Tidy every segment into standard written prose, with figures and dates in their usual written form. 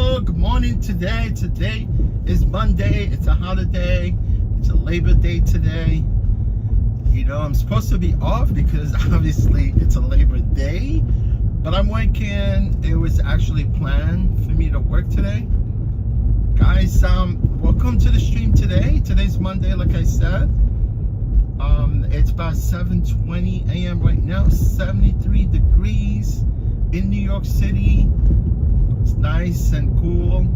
hello, good morning. Today is Monday. It's a holiday. It's a Labor Day today. You know, I'm supposed to be off because obviously it's a Labor Day, but I'm working. It was actually planned for me to work today. Guys, welcome to the stream today. Today's Monday, like I said. It's about 7:20 a.m. right now, 73 degrees in New York City. It's nice and cool.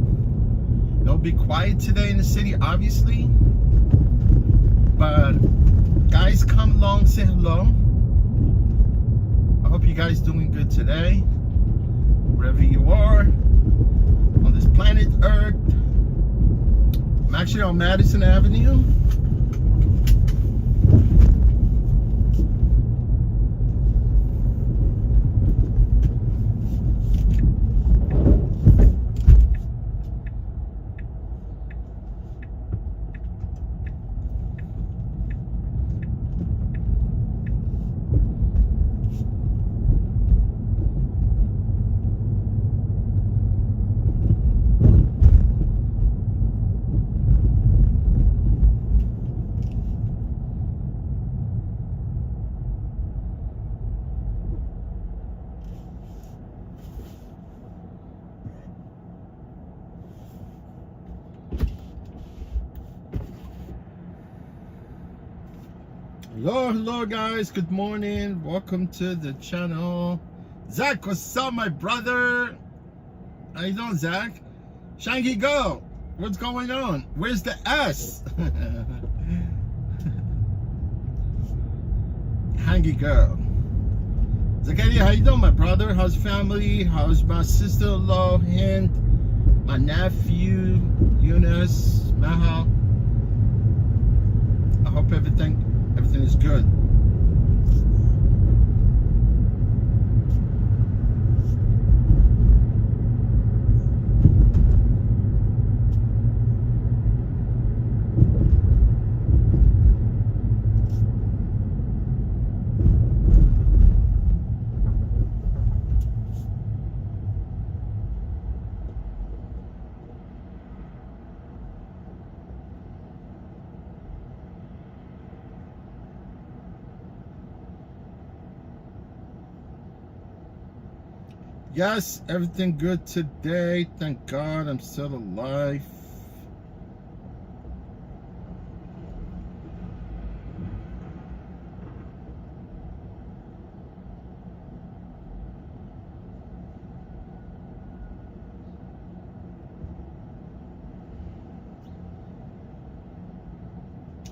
It'll be quiet today in the city, obviously. But guys, come along, say hello. I hope you guys doing good today, wherever you are on this planet Earth. I'm actually on Madison Avenue. Hello guys, good morning, welcome to the channel. Zach, what's up, my brother? How you doing, Zach? Shangy Go, what's going on? Where's the S? Hangy Girl. Zakaria, how you doing, my brother? How's family? How's my sister-in-law, Hind? My nephew, Eunice, Mahal? I hope everything is good. Yes, everything good today. Thank God I'm still alive.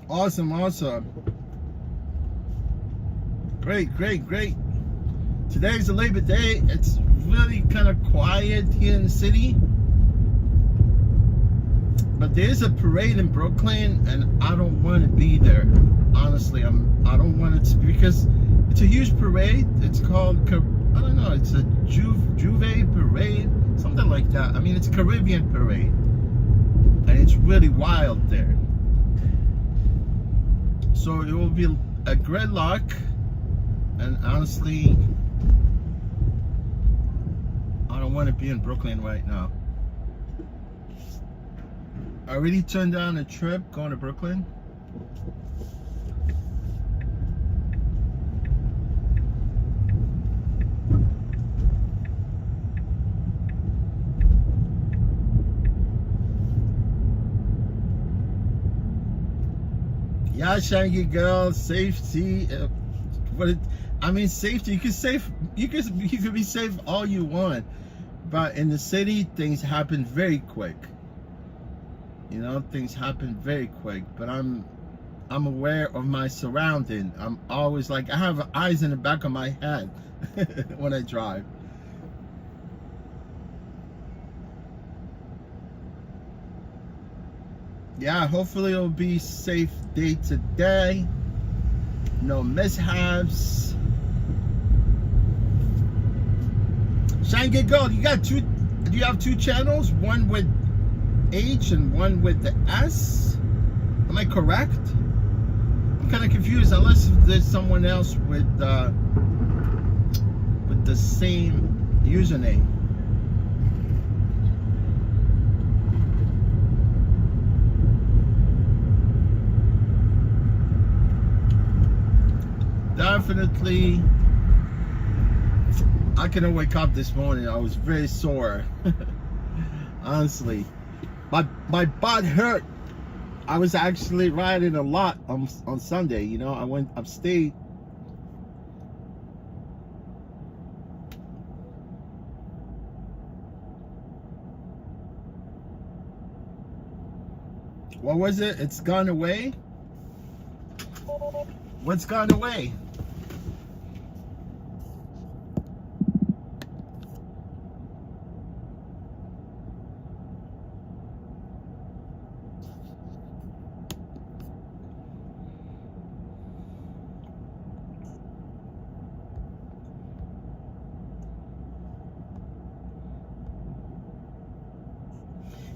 Awesome. Great. Today's a Labor Day. It's really kind of quiet here in the city, but there's a parade in Brooklyn and I don't want to be there. Honestly, I don't want it to, because it's a huge parade. It's called, I don't know, it's a Juve parade, something like that. I mean, it's a Caribbean parade and it's really wild there, so it will be a gridlock. And honestly, I don't want to be in Brooklyn right now. I already turned down a trip going to Brooklyn. Yeah, Shangy Girl, safety. Safety. You can be safe all you want, but in the city, things happen very quick. You know, things happen very quick. But I'm aware of my surrounding. I'm always like, I have eyes in the back of my head when I drive. Yeah, hopefully it'll be a safe day today. No mishaps. Shangy Gold, you have two channels, one with H and one with the S. Am I correct? I'm kind of confused, unless there's someone else with the same username. definitely, I couldn't wake up this morning. I was very sore. Honestly, my butt hurt. I was actually riding a lot on Sunday. You know, I went upstate. What was it? It's gone away? What's gone away?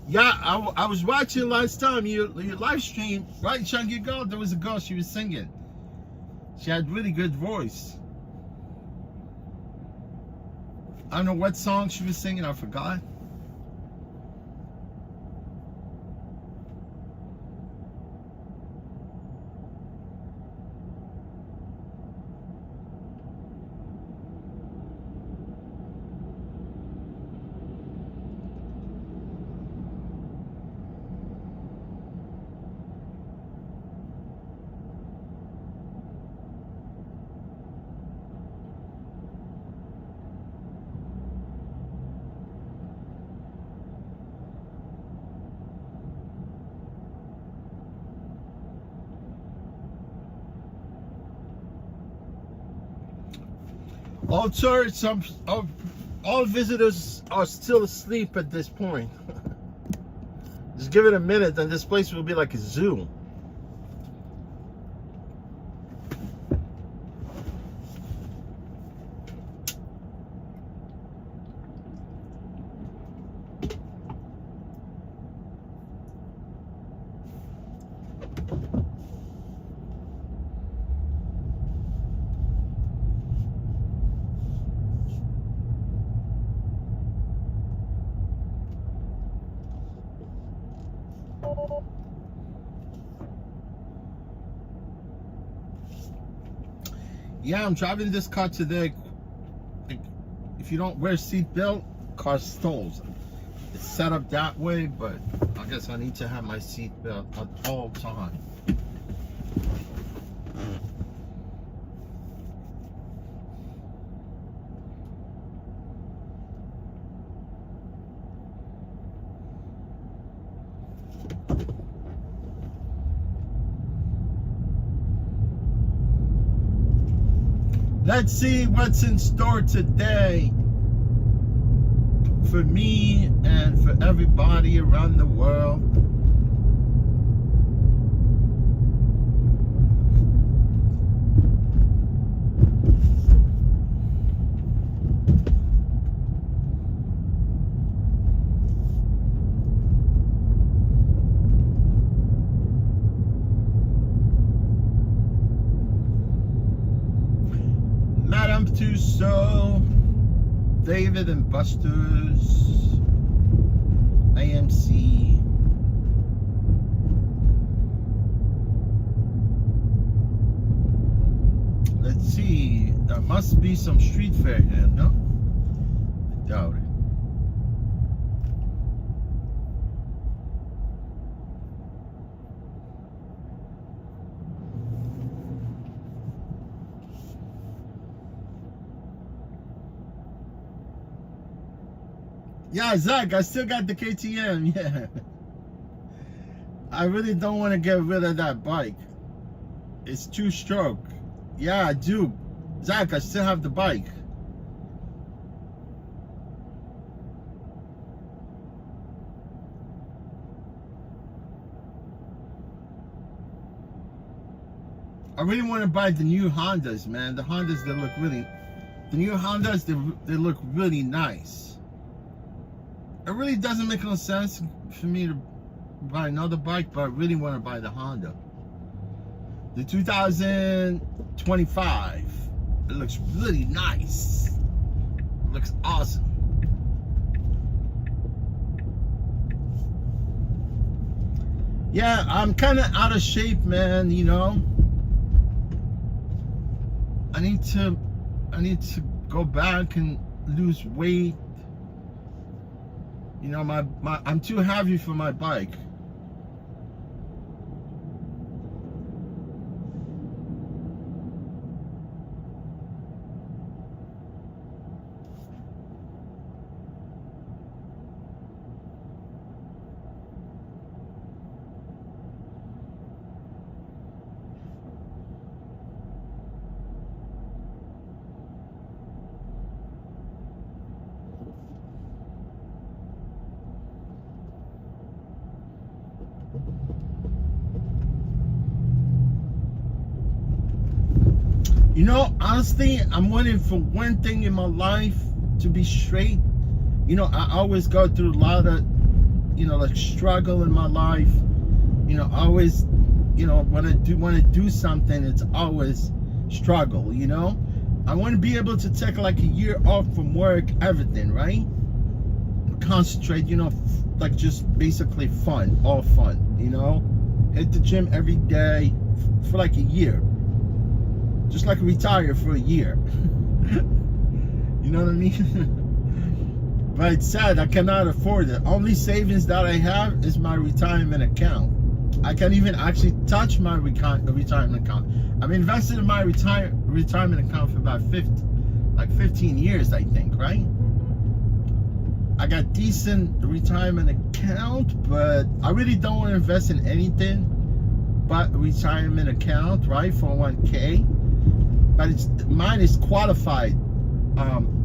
Yeah, I was watching last time your live stream, right, Chunky Girl? There was a girl, she was singing. She had really good voice. I don't know what song she was singing, I forgot. All tourists, all visitors are still asleep at this point. Just give it a minute and this place will be like a zoo. Yeah, I'm driving this car today. If you don't wear seatbelt, car stalls. It's set up that way, but I guess I need to have my seatbelt at all times. Let's see what's in store today for me and for everybody around the world. So David and Buster's AMC. Let's see, there must be some street fair here, no? I doubt it. Yeah, Zach, I still got the KTM, yeah. I really don't want to get rid of that bike. It's 2-stroke. Yeah, I do. Zach, I still have the bike. I really want to buy the new Hondas, man. The Hondas, they look really... The new Hondas, they look really nice. It really doesn't make no sense for me to buy another bike, but I really want to buy the Honda. The 2025. It looks really nice. It looks awesome. Yeah, I'm kind of out of shape, man, you know. need to go back and lose weight. You know, I'm too heavy for my bike. You know, honestly, I'm waiting for one thing in my life to be straight. You know, I always go through a lot of, you know, like struggle in my life. You know, always, you know, when I do want to do something, it's always struggle, you know. I want to be able to take like a year off from work, everything, right? Concentrate, you know, like just basically fun, all fun, you know. Hit the gym every day for like a year. Just like retire for a year. You know what I mean? But it's sad, I cannot afford it. Only savings that I have is my retirement account. I can't even actually touch my retirement account. I've invested in my retirement account for about 15 years, I think, right? I got decent retirement account, but I really don't want to invest in anything but retirement account, right? 401k. But mine is qualified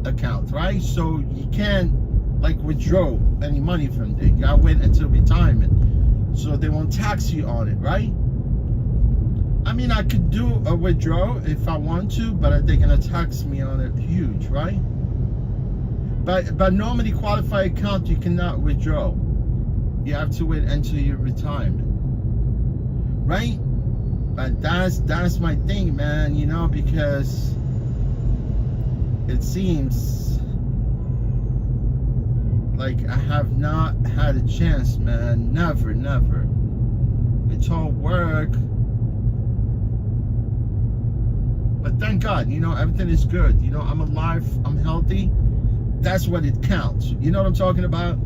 account, right? So you can't like withdraw any money from there. You gotta wait until retirement, so they won't tax you on it, right? I mean, I could do a withdrawal if I want to, but they're gonna tax me on it huge, right? But normally qualified account you cannot withdraw. You have to wait until your retirement, right? But that's my thing, man, you know, because it seems like I have not had a chance, man. Never. It's all work. But thank God, you know, everything is good. You know, I'm alive, I'm healthy. That's what it counts. You know what I'm talking about?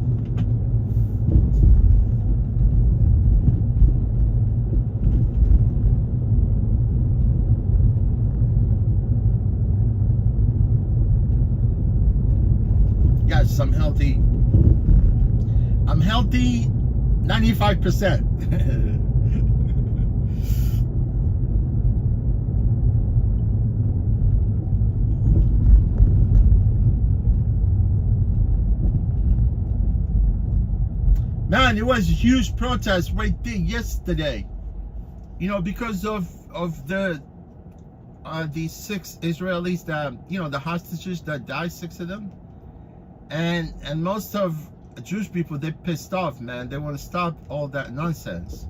Yes, I'm healthy. I'm healthy 95%. Man, it was a huge protest right there yesterday. You know, because of the 6 Israelis that, you know, the hostages that died, 6 of them. And most of Jewish people, they're pissed off, man. They want to stop all that nonsense.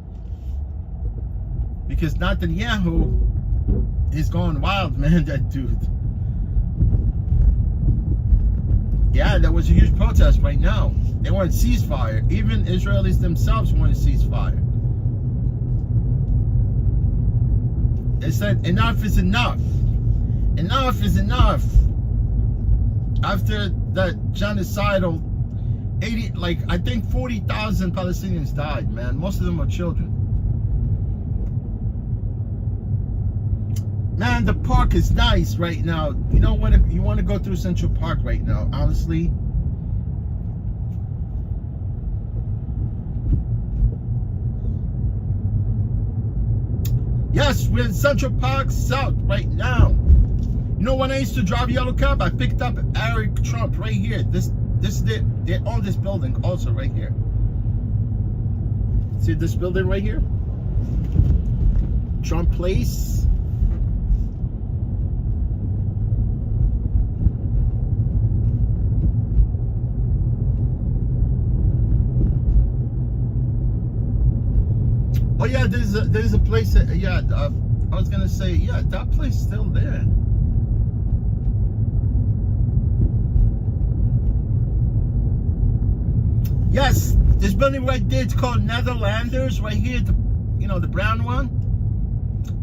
Because Netanyahu is going wild, man, that dude. Yeah, there was a huge protest right now. They want a ceasefire. Even Israelis themselves want a ceasefire. They said enough is enough. Enough is enough. After that genocidal 80, like I think 40,000 Palestinians died, man. Most of them are children. Man, the park is nice right now. You know what? You want to go through Central Park right now, honestly. Yes, we're in Central Park South right now. You know, when I used to drive yellow cab, I picked up Eric Trump right here. They own this building also right here. See this building right here? Trump Place. Oh yeah, there's a place that, yeah, I was gonna say, yeah, that place is still there. Yes, this building right there, it's called Netherlanders right here, you know, the brown one.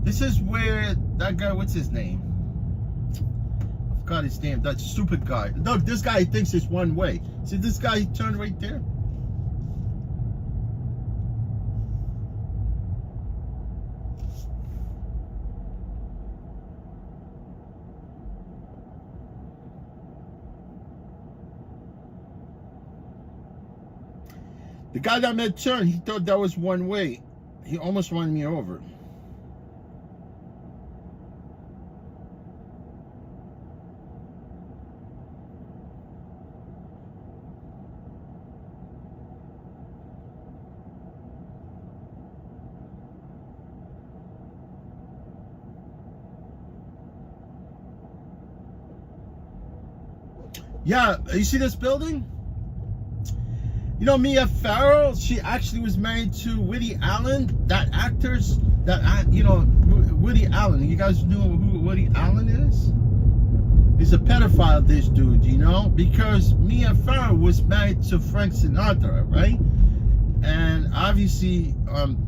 This is where that guy, what's his name? forgot his name. That stupid guy. Look, this guy thinks it's one way. See this guy turned right there? The guy that made turn, he thought that was one way. He almost ran me over. Yeah, you see this building? You know, Mia Farrow, she actually was married to Woody Allen, that actor's, you know, Woody Allen. You guys know who Woody Allen is? He's a pedophile, this dude, you know? Because Mia Farrow was married to Frank Sinatra, right? And obviously,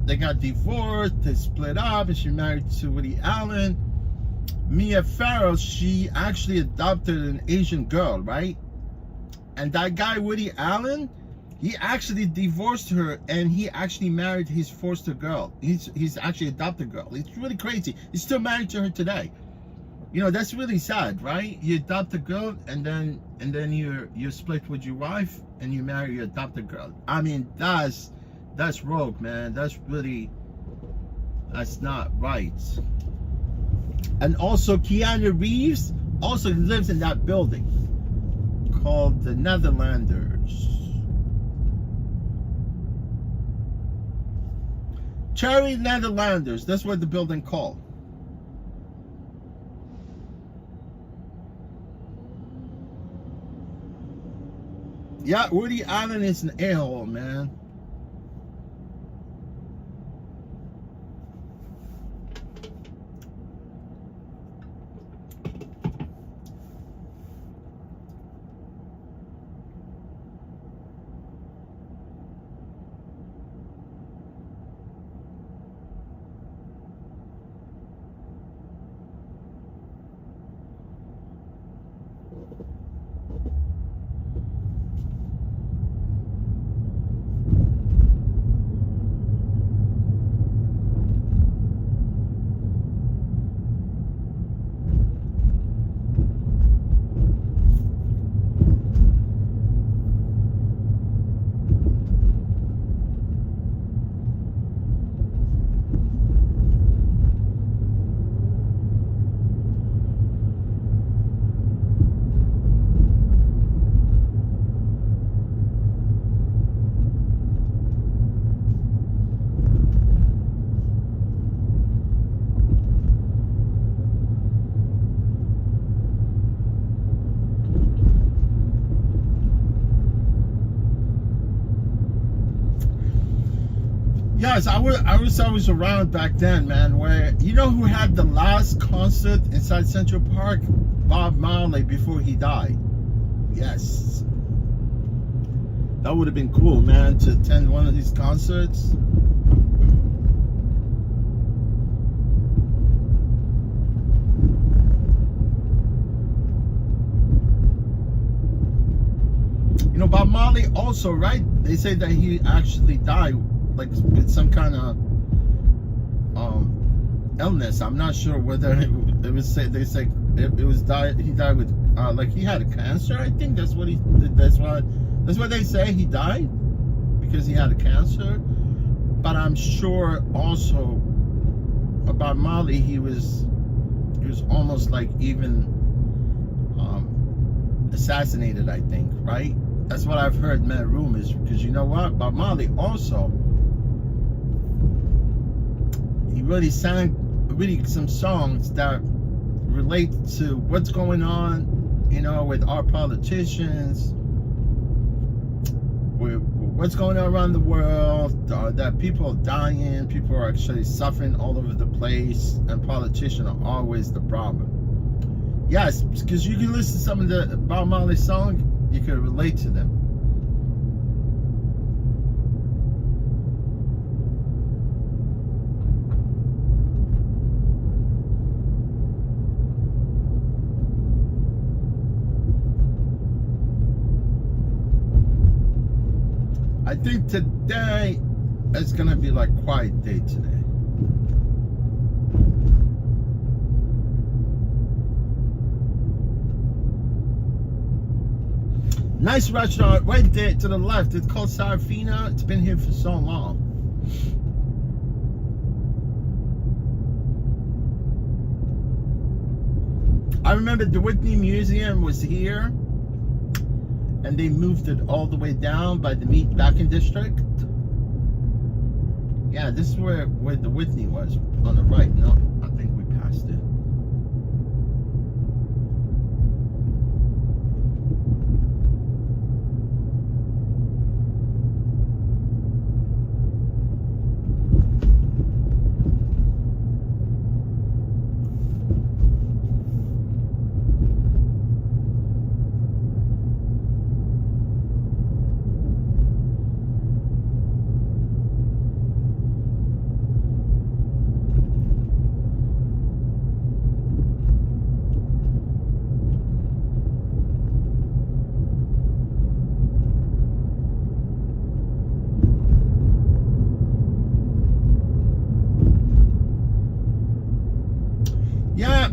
they got divorced, they split up, and she married to Woody Allen. Mia Farrow, she actually adopted an Asian girl, right? And that guy, Woody Allen, he actually divorced her, and he actually married his foster girl. He's actually adopted girl. It's really crazy. He's still married to her today. You know, that's really sad, right? You adopt a girl, and then you split with your wife, and you marry your adopted girl. I mean, that's rogue, man. That's not right. And also, Keanu Reeves also lives in that building called the Netherlanders. Cherry Netherlanders, that's what the building called. Yeah, Woody Allen is an a-hole, man. Yes, I was around back then, man. Where, you know who had the last concert inside Central Park? Bob Marley, before he died. Yes, that would have been cool, man, to attend one of these concerts. You know, Bob Marley also, right? They say that he actually died, like, with some kind of illness. I'm not sure whether it was he died with like he had a cancer. I think that's what they say, he died because he had a cancer. But I'm sure also about Marley, he was almost like even assassinated, I think, right? That's what I've heard, man, rumors. Because you know what, Bob Marley also, he really sang some songs that relate to what's going on, you know, with our politicians, with what's going on around the world, that people are dying, people are actually suffering all over the place, and politicians are always the problem. Yes, because you can listen to some of the Bob Marley songs, you can relate to them. think today is gonna be like quiet day today. Nice restaurant right there to the left. It's called Sarafina. It's been here for so long. I remember the Whitney Museum was here, and they moved it all the way down by the Meat Packing District. Yeah, this is where the Whitney was on the right. No, I think we passed it. Yeah,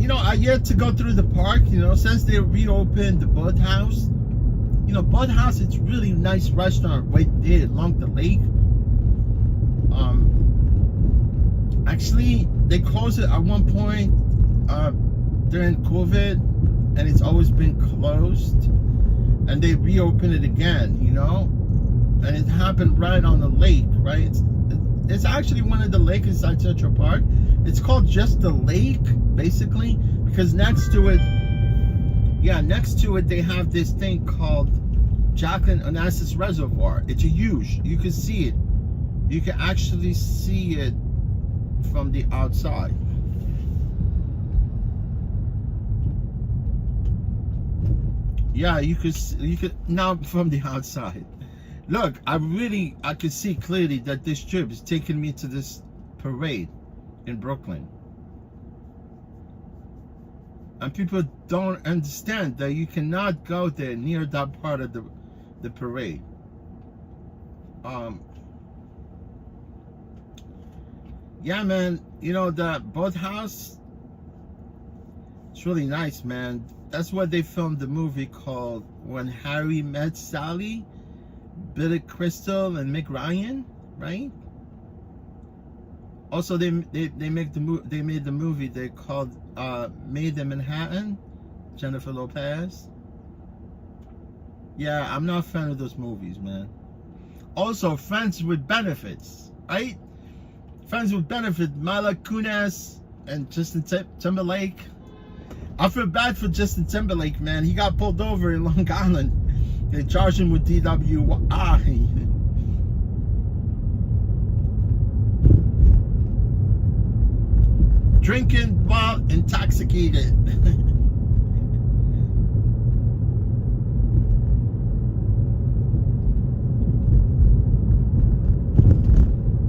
you know, I yet to go through the park, you know, since they reopened the Bud House. You know, Bud House, it's really nice restaurant right there along the lake. Actually, they closed it at one point during COVID, and it's always been closed. And they reopened it again, you know? And it happened right on the lake, right? It's actually one of the lakes inside Central Park. It's called just the lake, basically, because next to it, they have this thing called Jacqueline Onassis Reservoir. It's huge. You can see it. You can actually see it from the outside. Yeah, you could now from the outside. Look, I could see clearly that this trip is taking me to this parade in Brooklyn. And people don't understand that you cannot go there near that part of the parade. Yeah, man, you know, that boat house, it's really nice, man. That's where they filmed the movie called When Harry Met Sally, Billy Crystal and Meg Ryan, right? Also, they made the movie they called Made in Manhattan, Jennifer Lopez. Yeah, I'm not a fan of those movies, man. Also, Friends with Benefits, right? Friends with Benefits, Mila Kunis and Justin Timberlake. I feel bad for Justin Timberlake, man. He got pulled over in Long Island. They charged him with DWI. Drinking while intoxicated.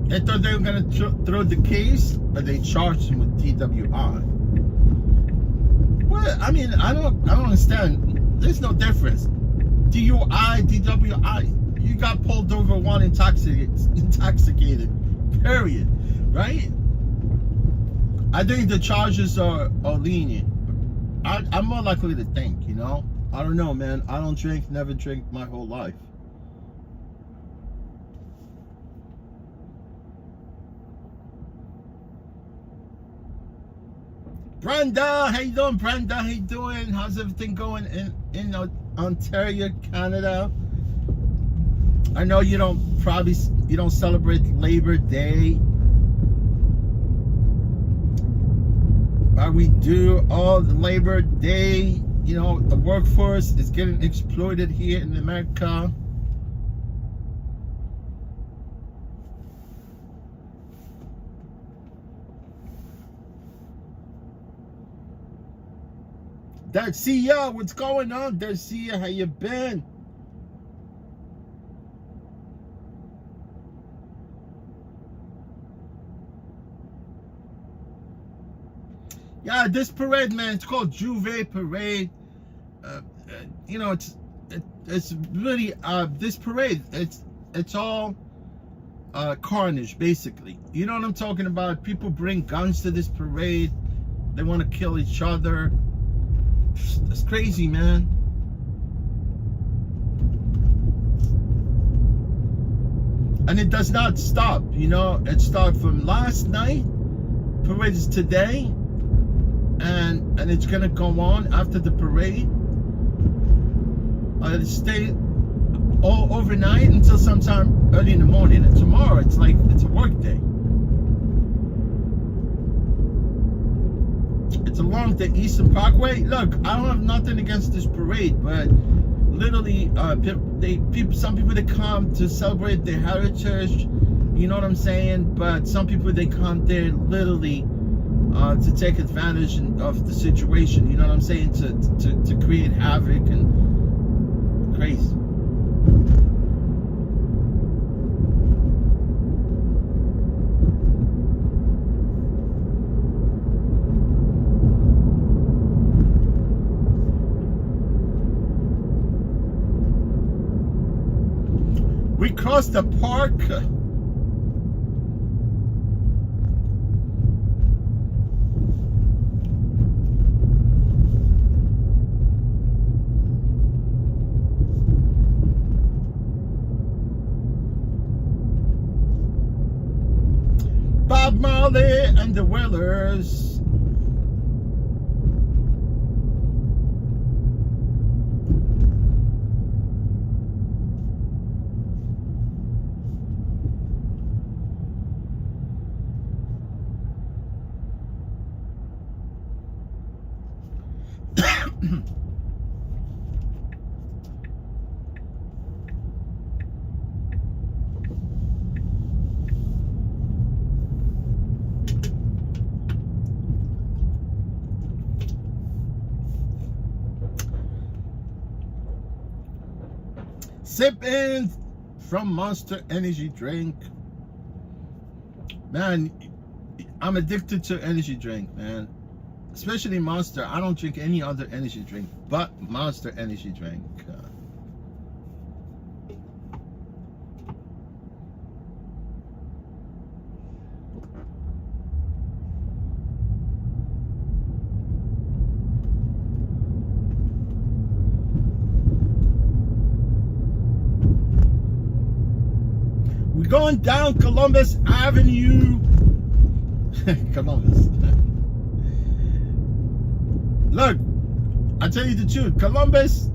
They thought they were gonna throw the case, but they charged him with DWI. Well, I mean, I don't understand. There's no difference. DUI, DWI. You got pulled over while intoxicated. Period. Right? I think the charges are lenient. I'm more likely to think, you know? I don't know, man. I don't drink, never drink my whole life. Brenda, how you doing, Brenda? How you doing? How's everything going in Ontario, Canada? I know you don't celebrate Labor Day, but we do all the Labor Day. You know, the workforce is getting exploited here in America. Darcia, what's going on, Darcia? How you been? Yeah, this parade, man, it's called Juve Parade. You know, it's really this parade. it's all carnage, basically. You know what I'm talking about? People bring guns to this parade. They want to kill each other. It's crazy, man. And it does not stop, you know. It started from last night, parade is today, and it's gonna go on after the parade. It'll stay all overnight until sometime early in the morning. And tomorrow, it's like it's a work day. It's along the Eastern Parkway. Look, I don't have nothing against this parade, but literally, some people they come to celebrate their heritage. You know what I'm saying? But some people they come there literally to take advantage of the situation. You know what I'm saying? To create havoc and crazy. We crossed the park. Bob Marley and the Wailers. Sipping from Monster Energy drink. Man, I'm addicted to energy drink, man. Especially Monster. I don't drink any other energy drink but Monster Energy drink. We're going down Columbus Avenue. Columbus. Look, I tell you the truth. Columbus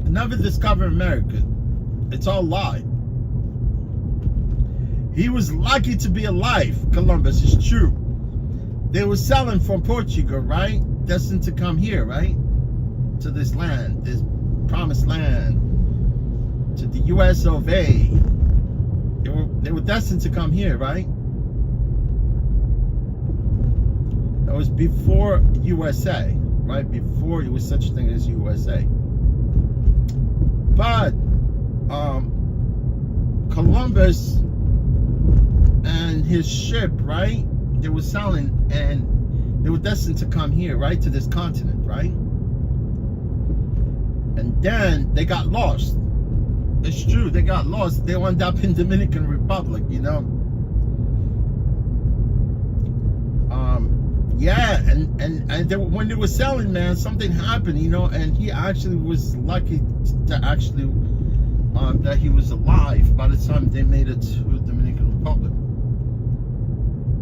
never discovered America. It's all lie. He was lucky to be alive. Columbus is true. They were selling from Portugal, right? Destined to come here, right? To this land, this promised land, to the US of A. They were destined to come here, right? That was before USA, right? Before there was such a thing as USA. But Columbus and his ship, right? They were selling and they were destined to come here, right? To this continent, right? And then they got lost. It's true, they got lost. They wound up in Dominican Republic, you know. Yeah, and they, when they were selling, man, something happened, you know, and he actually was lucky to actually that he was alive by the time they made it to the Dominican Republic.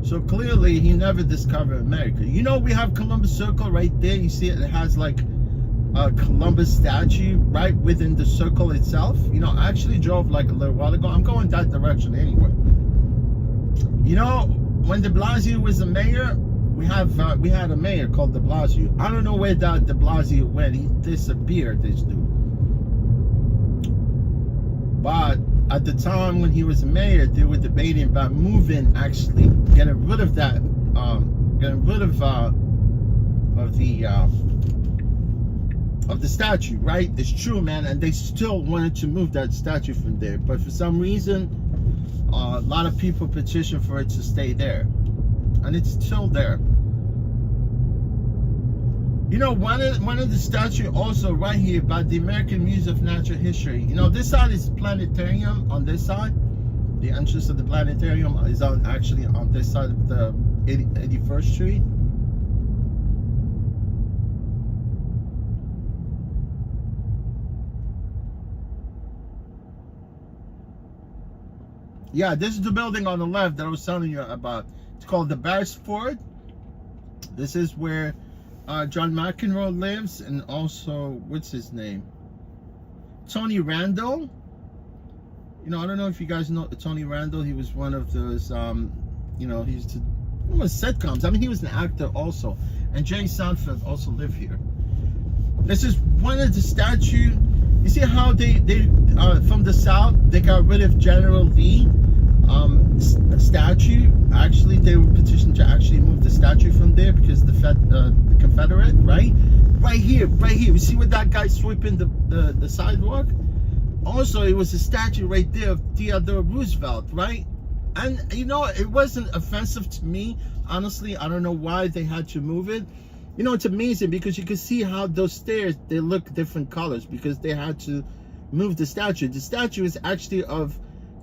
So clearly he never discovered America. You know, we have Columbus Circle right there. You see it has like a Columbus statue right within the circle itself. You know, I actually drove like a little while ago. I'm going that direction anyway. You know, when de Blasio was the mayor, we had a mayor called de Blasio. I don't know where that de Blasio went. He disappeared, this dude. But at the time when he was a mayor, they were debating about moving, actually getting rid of that, getting rid of the statue, right? It's true, man, and they still wanted to move that statue from there, but for some reason a lot of people petitioned for it to stay there, and it's still there. You know, one of the statue also right here by the American Museum of Natural History. You know, this side is planetarium on this side. The entrance of the planetarium is actually on this side of the 81st Street. Yeah, this is the building on the left that I was telling you about. It's called the Beresford. This is where John McEnroe lives, and also, what's his name? Tony Randall. You know, I don't know if you guys know Tony Randall. He was one of those, you know, he was sitcoms. I mean, he was an actor also. And Jay Seinfeld also lived here. This is one of the statues. You see how they from the South, they got rid of General Lee statue. Actually, they were petitioned to actually move the statue from there because the Confederate, right here. You see what that guy sweeping the sidewalk? Also, it was a statue right there of Theodore Roosevelt, right? And you know, it wasn't offensive to me, honestly. I don't know why they had to move it. You know, it's amazing because you can see how those stairs, they look different colors because they had to move the statue. The statue is actually of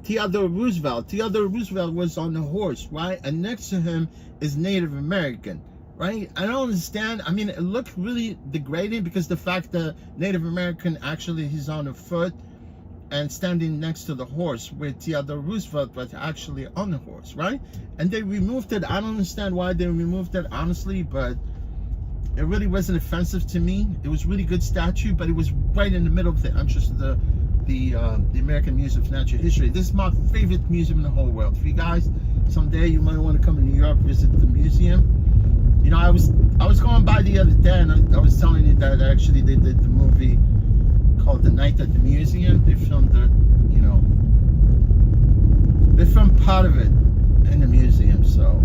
Theodore Roosevelt. Theodore Roosevelt was on a horse, right? And next to him is Native American, right? I don't understand. I mean, it looked really degrading because the fact that Native American actually he's on a foot and standing next to the horse, where Theodore Roosevelt was actually on the horse, right? And they removed it. I don't understand why they removed it, honestly, but it really wasn't offensive to me. It was really good statue, but it was right in the middle of the entrance of the American Museum of Natural History. This is my favorite museum in the whole world. For you guys, someday you might want to come to New York, visit the museum. You know, I was going by the other day, and I was telling you that actually they did the movie called The Night at the Museum. They filmed the, you know, they filmed part of it in the museum, so.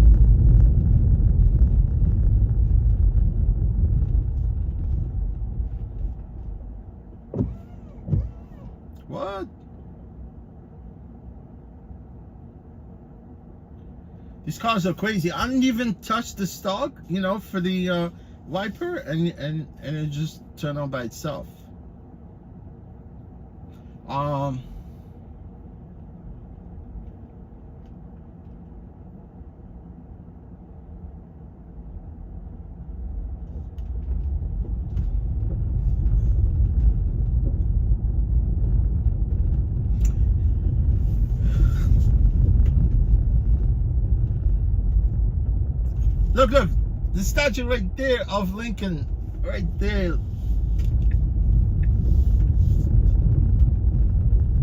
What? These cars are crazy. I didn't even touch the stalk, you know, for the wiper, and it just turned on by itself. Look, the statue right there of Lincoln, right there.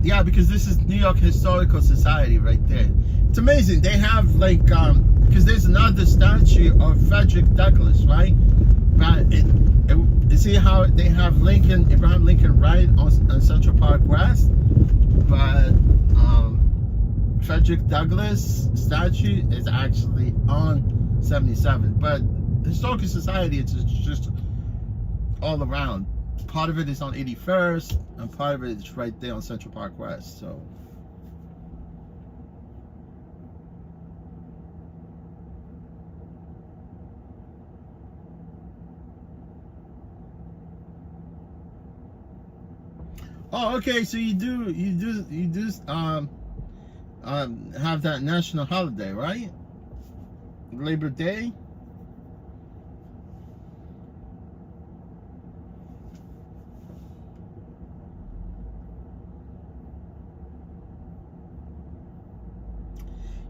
Yeah, because this is New York Historical Society right there. It's amazing. They have like, because there's another statue of Frederick Douglass, right? But you see how they have Lincoln, Abraham Lincoln, right on Central Park West, but Frederick Douglass statue is actually on 77. But the Historical Society, it's just all around. Part of it is on 81st, and part of it is right there on Central Park West. So, oh, okay. So you do have that national holiday, right? Labor Day.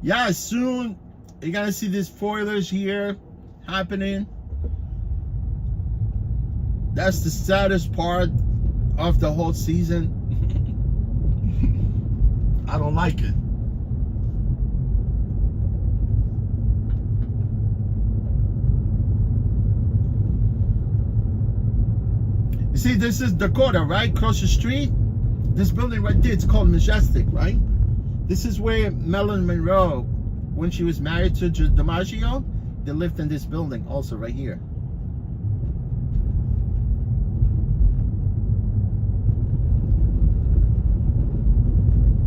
Yeah, soon you're gonna see these spoilers here happening. That's the saddest part of the whole season. I don't like it. You see, this is Dakota, right? Across the street. This building right there, it's called Majestic, right? This is where Marilyn Monroe, when she was married to DiMaggio, they lived in this building also right here.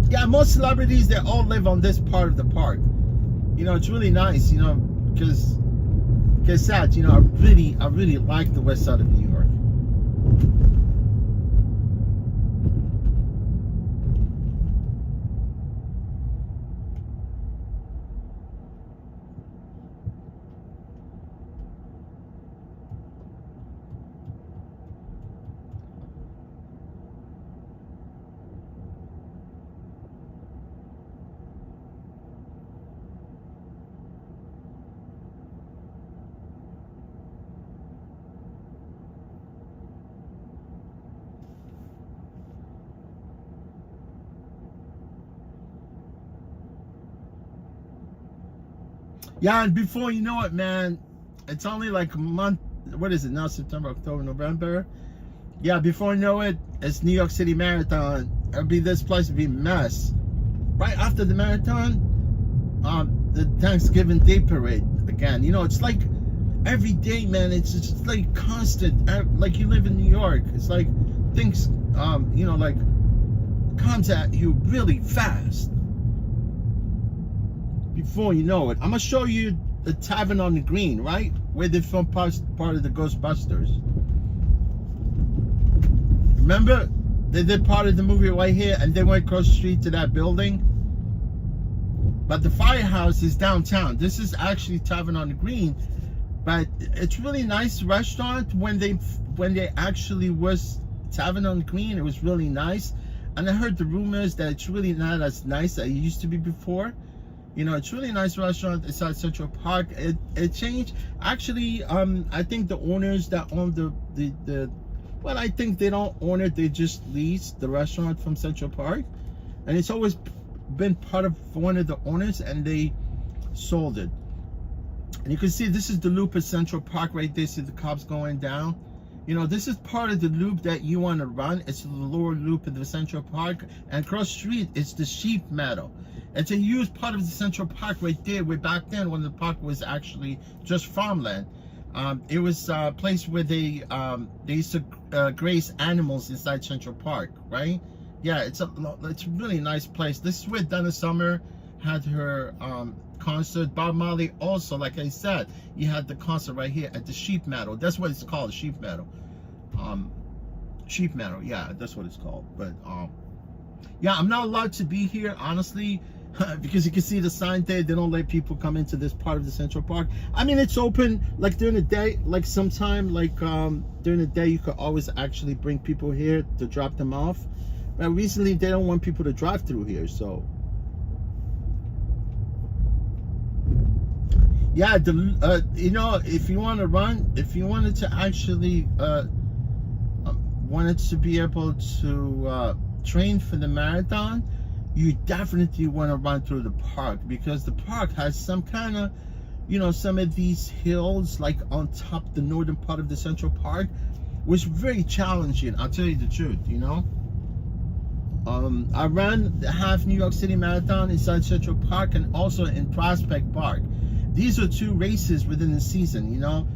Yeah, most celebrities, they all live on this part of the park. You know, it's really nice, you know, because like I said, you know, I really like the west side of New York. Yeah, and before you know it, man, it's only like a month. What is it now? September, October, November. Yeah, before you know it, it's New York City Marathon. It'll be this place will be a mess. Right after the marathon, the Thanksgiving Day parade again. You know, it's like every day, man. It's just like constant. Like you live in New York. It's like things, you know, like comes at you really fast. Before you know it, I'm gonna show you the Tavern on the Green, right? Where they filmed part of the Ghostbusters. Remember, they did part of the movie right here, and they went across the street to that building. But the firehouse is downtown. This is actually Tavern on the Green, but it's really nice restaurant. When they actually was Tavern on the Green, it was really nice. And I heard the rumors that it's really not as nice as it used to be before. You know, it's really a nice restaurant inside Central Park. It changed. Actually, I think the owners that own the well, I think they don't own it. They just lease the restaurant from Central Park. And it's always been part of one of the owners, and they sold it. And you can see this is the loop of Central Park right there. See the cops going down. You know, this is part of the loop that you want to run. It's the lower loop of the Central Park. And across the street, it's the sheep meadow. It's a huge part of the Central Park right there, way back then when the park was actually just farmland. It was a place where they used to graze animals inside Central Park, right? Yeah, it's a really nice place. This is where Donna Summer had her concert. Bob Marley also, like I said, you had the concert right here at the Sheep Meadow. That's what it's called, the Sheep Meadow. Sheep Meadow, yeah, that's what it's called. But yeah, I'm not allowed to be here, honestly. Because you can see the sign there, they don't let people come into this part of the Central Park. I mean, it's open like during the day, like sometime like during the day you could always actually bring people here to drop them off. But recently they don't want people to drive through here, so yeah, you know, if you want to run, if you wanted to actually wanted to be able to train for the marathon, you definitely want to run through the park, because the park has some kind of, you know, some of these hills like on top the northern part of the Central Park, was very challenging, I'll tell you the truth, you know. I ran the half New York City Marathon inside Central Park and also in Prospect Park. These are two races within the season, you know.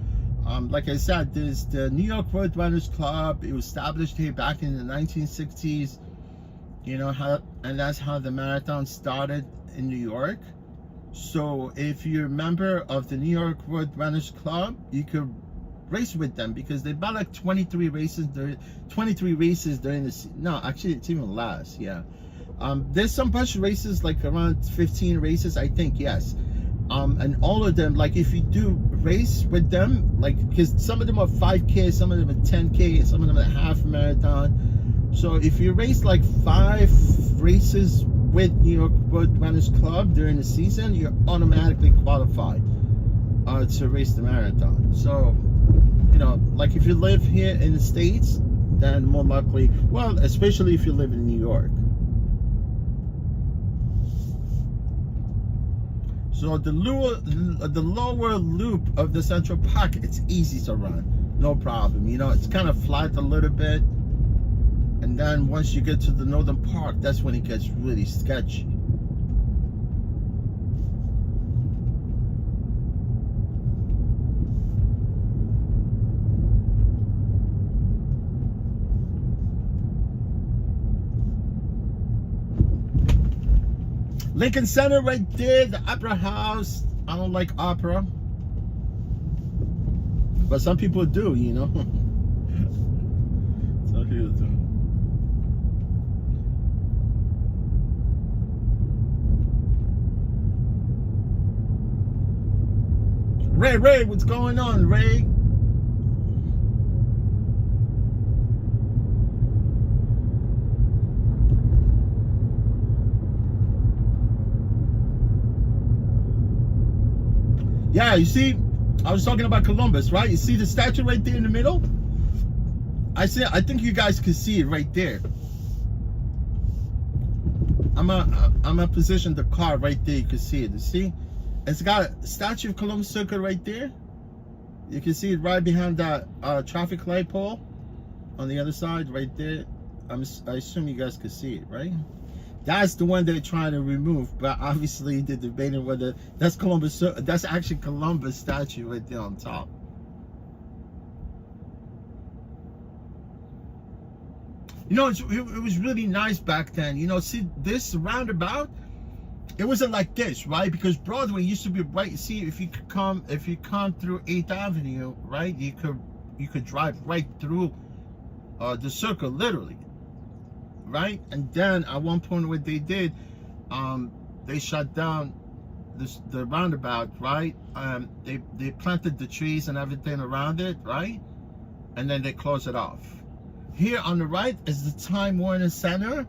Like I said, there's the New York Road Runners Club. It was established here back in the 1960s. You know how, and that's how the marathon started in New York. So if you're a member of the New York Road Runners Club, you could race with them, because they about like 23 races during the no, actually it's even less. Yeah, there's some bunch of races, like around 15 races, I think. Yes. And all of them, like if you do race with them, like, because some of them are 5K, some of them are 10K, and some of them are half marathon. So if you race like 5 races with New York Road Runners Club during the season, you're automatically qualified to race the marathon. So, you know, like if you live here in the States, then more likely, well, especially if you live in New York. So the lower loop of the Central Park, it's easy to run, no problem. You know, it's kind of flat a little bit. And then once you get to the northern park, that's when it gets really sketchy. Lincoln Center right there, the Opera House. I don't like opera. But some people do, you know. Some people do. Ray, what's going on, Ray? Yeah, you see, I was talking about Columbus, right? You see the statue right there in the middle? I think you guys can see it right there. I'm gonna position the car right there. You can see it. You see? It's got a statue of Columbus Circle right there. You can see it right behind that traffic light pole on the other side, right there. I assume you guys can see it, right? That's the one they're trying to remove, but obviously they're debating whether that's Columbus. That's actually Columbus statue right there on top. You know, it was really nice back then. You know, see this roundabout, it wasn't like this, right? Because Broadway used to be right. See, if you come through 8th Avenue, right, you could drive right through the circle, literally. Right, and then at one point what they did, they shut down the roundabout, right? They planted the trees and everything around it, right? And then they closed it off. Here on the right is the Time Warner Center.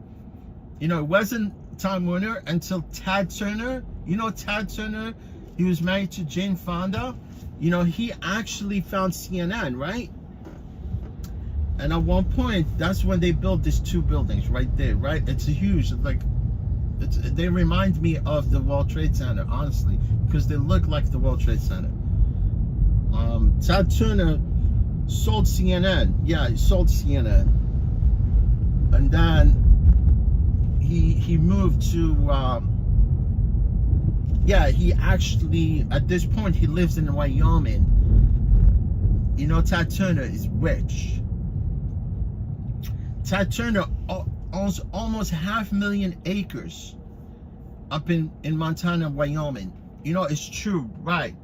You know, it wasn't Time Warner until Tad Turner. You know Tad Turner, he was married to Jane Fonda. You know, he actually found CNN, right? And at one point, that's when they built these two buildings right there, right? It's a huge, like, they remind me of the World Trade Center, honestly, because they look like the World Trade Center. Tad Turner sold CNN. Yeah, he sold CNN. And then he moved to, yeah, he actually, at this point, he lives in Wyoming. You know, Tad Turner is rich. Tad Turner owns almost 500,000 acres up in Montana, Wyoming. You know, it's true, right?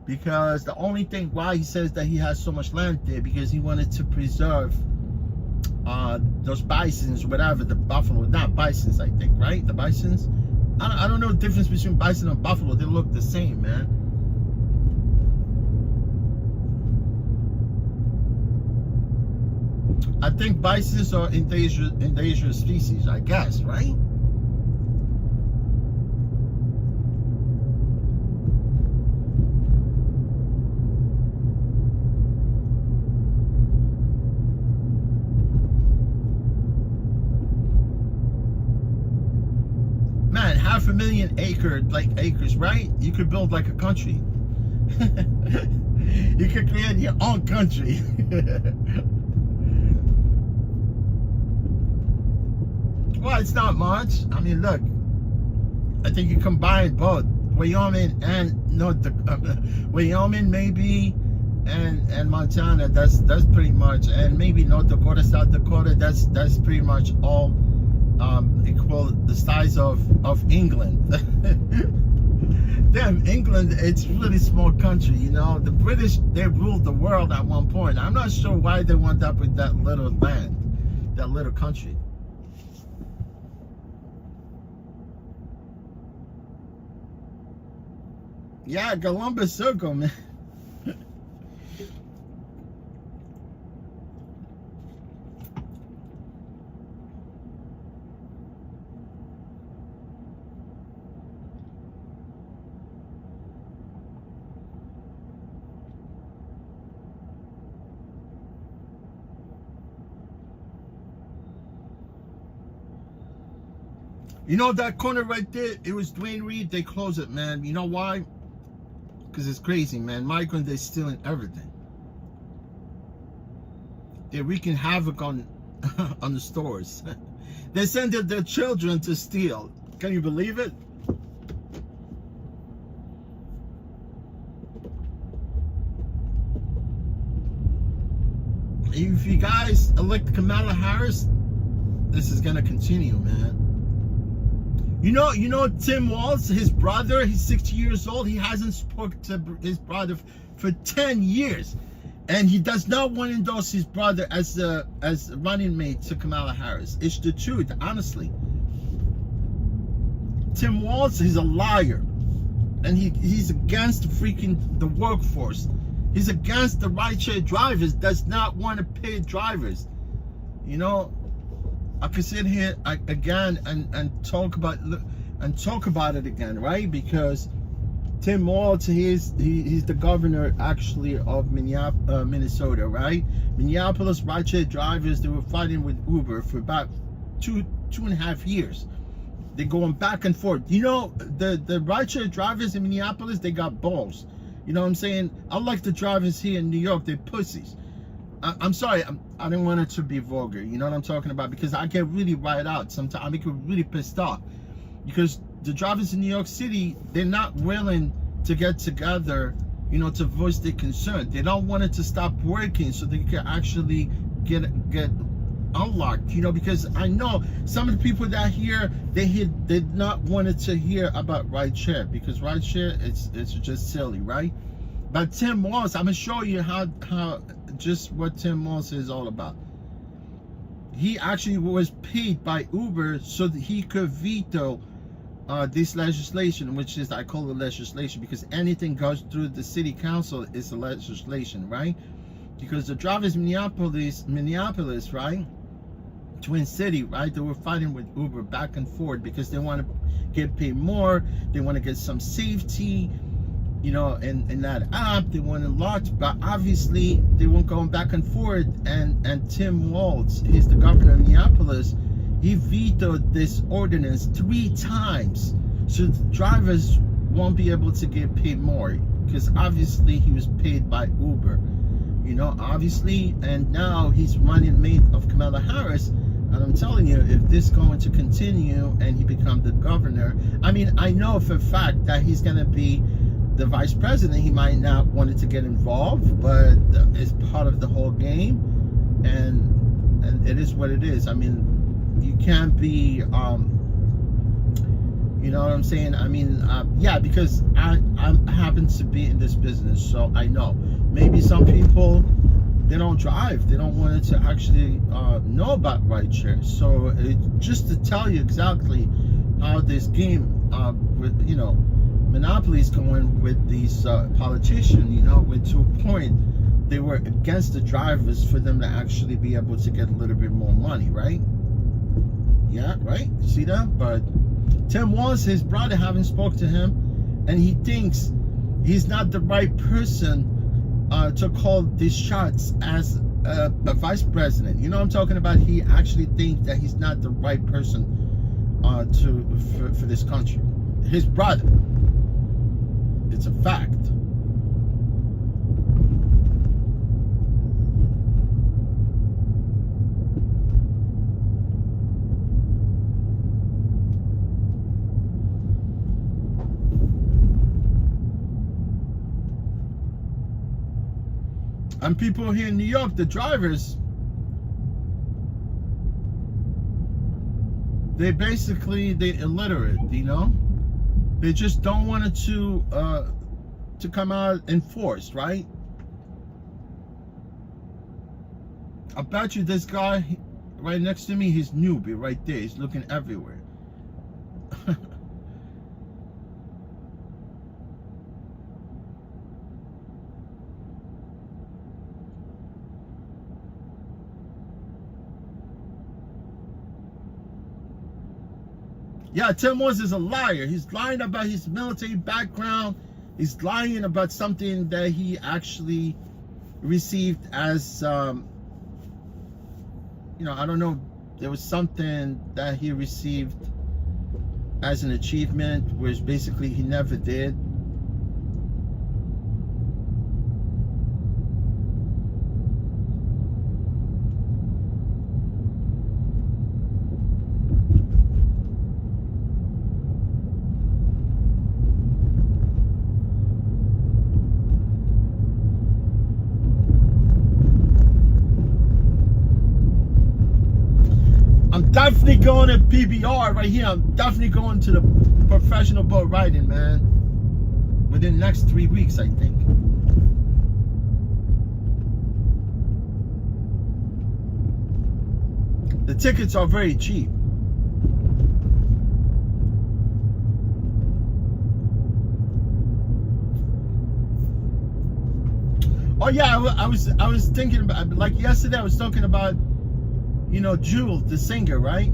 Because the only thing why he says that he has so much land there, because he wanted to preserve those bisons, whatever, the buffalo, not bisons, I think, right? The bisons. I don't know the difference between bison and buffalo. They look the same, man. I think bisons are endangered species, I guess, right? Man, 500,000 acres, right? You could build like a country. You could create your own country. Well, it's not much. I mean, look, I think you combine both Wyoming and Wyoming maybe, and Montana. That's pretty much, and maybe North Dakota, South Dakota. That's pretty much all equal the size of England. Damn, England, it's a really small country. You know, the British, they ruled the world at one point. I'm not sure why they wound up with that little land, that little country. Yeah, Columbus Circle, man. You know that corner right there? It was Dwayne Reed. They closed it, man. You know why? Because it's crazy, man. Migrant, they're stealing everything. They're wreaking havoc on on the stores. They send their children to steal. Can you believe it? If you guys elect Kamala Harris, this is gonna continue, man. You know Tim Walz, his brother, he's 60 years old. He hasn't spoken to his brother for 10 years. And he does not want to endorse his brother as running mate to Kamala Harris. It's the truth, honestly. Tim Walz, he's a liar. And he's against the workforce. He's against the rideshare drivers, does not want to pay drivers. You know, I could sit here again and talk about it again, right? Because Tim Walz, he's the governor actually of Minnesota, right? Minneapolis rideshare drivers, they were fighting with Uber for about two and a half years. They're going back and forth. You know, the rideshare drivers in Minneapolis, they got balls. You know what I'm saying? Unlike the drivers here in New York, they're pussies. I'm sorry, I didn't want it to be vulgar. You know what I'm talking about? Because I get really riled out sometimes. I get really pissed off. Because the drivers in New York City, they're not willing to get together, you know, to voice their concern. They don't want it to stop working so they can actually get unlocked, you know, because I know some of the people that here, they did not wanted to hear about rideshare, because rideshare, it's just silly, right? But Tim Walz, I'm gonna show you how just what Tim Walz is all about. He actually was paid by Uber so that he could veto this legislation, which is, I call it legislation because anything goes through the city council is a legislation, right? Because the drivers in Minneapolis, right? Twin City, right? They were fighting with Uber back and forth because they want to get paid more. They want to get some safety, you know, in that app. They want a lot, but obviously they weren't going back and forth. And Tim Walz, he's the governor of Minneapolis. He vetoed this ordinance 3 times, so the drivers won't be able to get paid more, because obviously he was paid by Uber, you know, obviously. And now he's running mate of Kamala Harris. And I'm telling you, if this is going to continue and he becomes the governor, I mean, I know for a fact that he's going to be the vice president. He might not want it to get involved, but it's part of the whole game, and it is what it is. I mean, you can't be, you know what I'm saying? I mean, yeah, because I happen to be in this business, so I know. Maybe some people, they don't drive. They don't want to actually know about rideshare. So just to tell you exactly how this game with, you know, monopoly is going with these politicians, you know, to a point they were against the drivers for them to actually be able to get a little bit more money, right? Yeah, right? See that? But Tim Walz, his brother, haven't spoke to him, and he thinks he's not the right person to call these shots as a vice president. You know what I'm talking about? He actually thinks that he's not the right person for this country. His brother. It's a fact. And people here in New York, the drivers, they're illiterate, you know? They just don't want it to come out enforced, right? I bet you this guy right next to me, he's newbie right there. He's looking everywhere. Yeah, Tim Walz is a liar. He's lying about his military background. He's lying about something that he actually received as, you know, I don't know. There was something that he received as an achievement, which basically he never did. I'm definitely going to PBR right here. I'm definitely going to the professional boat riding, man. Within the next 3 weeks, I think. The tickets are very cheap. Oh yeah, I was thinking about, like yesterday I was talking about, you know, Jewel, the singer, right?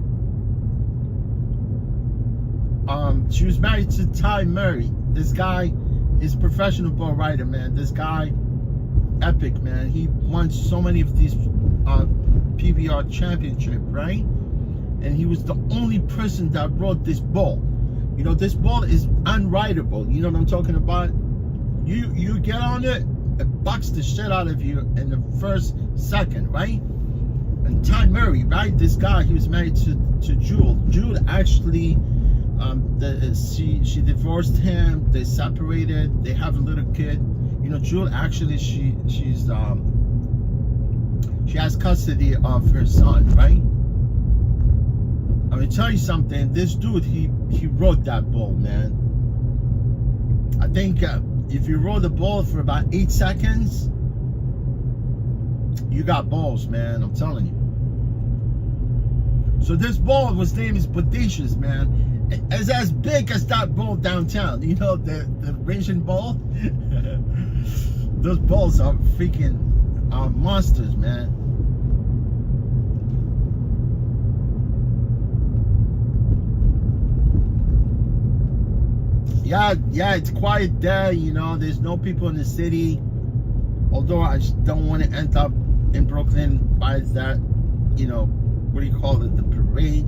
She was married to Ty Murray. This guy is a professional bull rider, man. This guy, epic, man. He won so many of these PBR championship, right? And he was the only person that rode this bull. You know, this bull is unrideable. You know what I'm talking about? You get on it, it bucks the shit out of you in the first second, right? And Ty Murray, right? This guy, he was married to Jewel. Jewel actually, she divorced him. They separated. They have a little kid. You know, Jewel actually, she has custody of her son, right? I'm gonna tell you something. This dude, he rode that bull, man. I think if you rode the bull for about 8 seconds, you got balls, man. I'm telling you. So this bull, his name is Bodacious, man. It's as big as that bull downtown. You know, the Asian bull. Those bulls are freaking monsters, man. Yeah, it's quiet there, you know, there's no people in the city. Although I don't want to end up in Brooklyn by that, you know, what do you call it, the parade.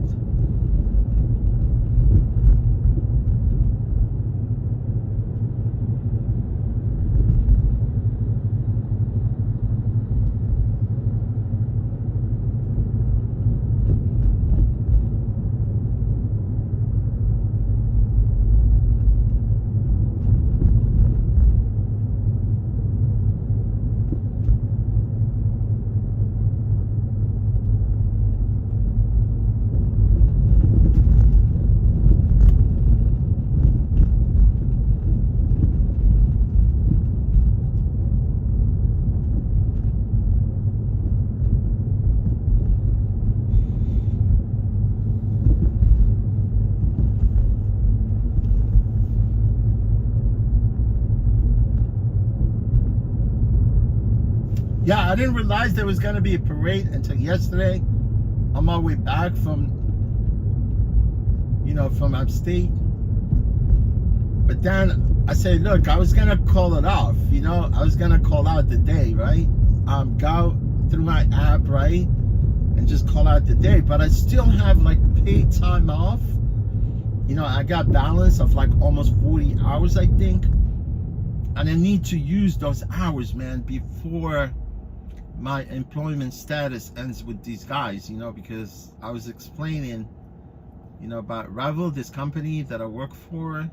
Yeah, I didn't realize there was gonna be a parade until yesterday. On my way back from, you know, from upstate. But then I said, look, I was gonna call it off, you know, I was gonna call out the day, right? Go through my app, right? And just call out the day. But I still have like paid time off. You know, I got balance of like almost 40 hours, I think. And I need to use those hours, man, before my employment status ends with these guys, you know, because I was explaining, you know, about Revel, this company that I work for.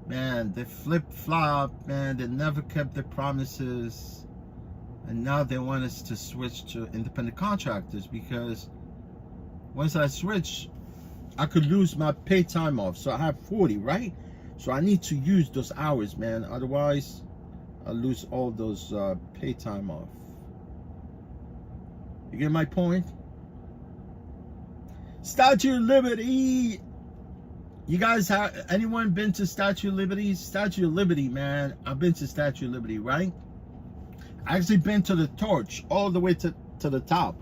Man, they flip-flop, man. They never kept their promises. And now they want us to switch to independent contractors, because once I switch, I could lose my paid time off. So I have 40, right? So I need to use those hours, man. Otherwise, I lose all those paid time off. You get my point? Statue of Liberty. You guys have, anyone been to Statue of Liberty? Statue of Liberty, man. I've been to Statue of Liberty, right? I actually been to the torch all the way to the top.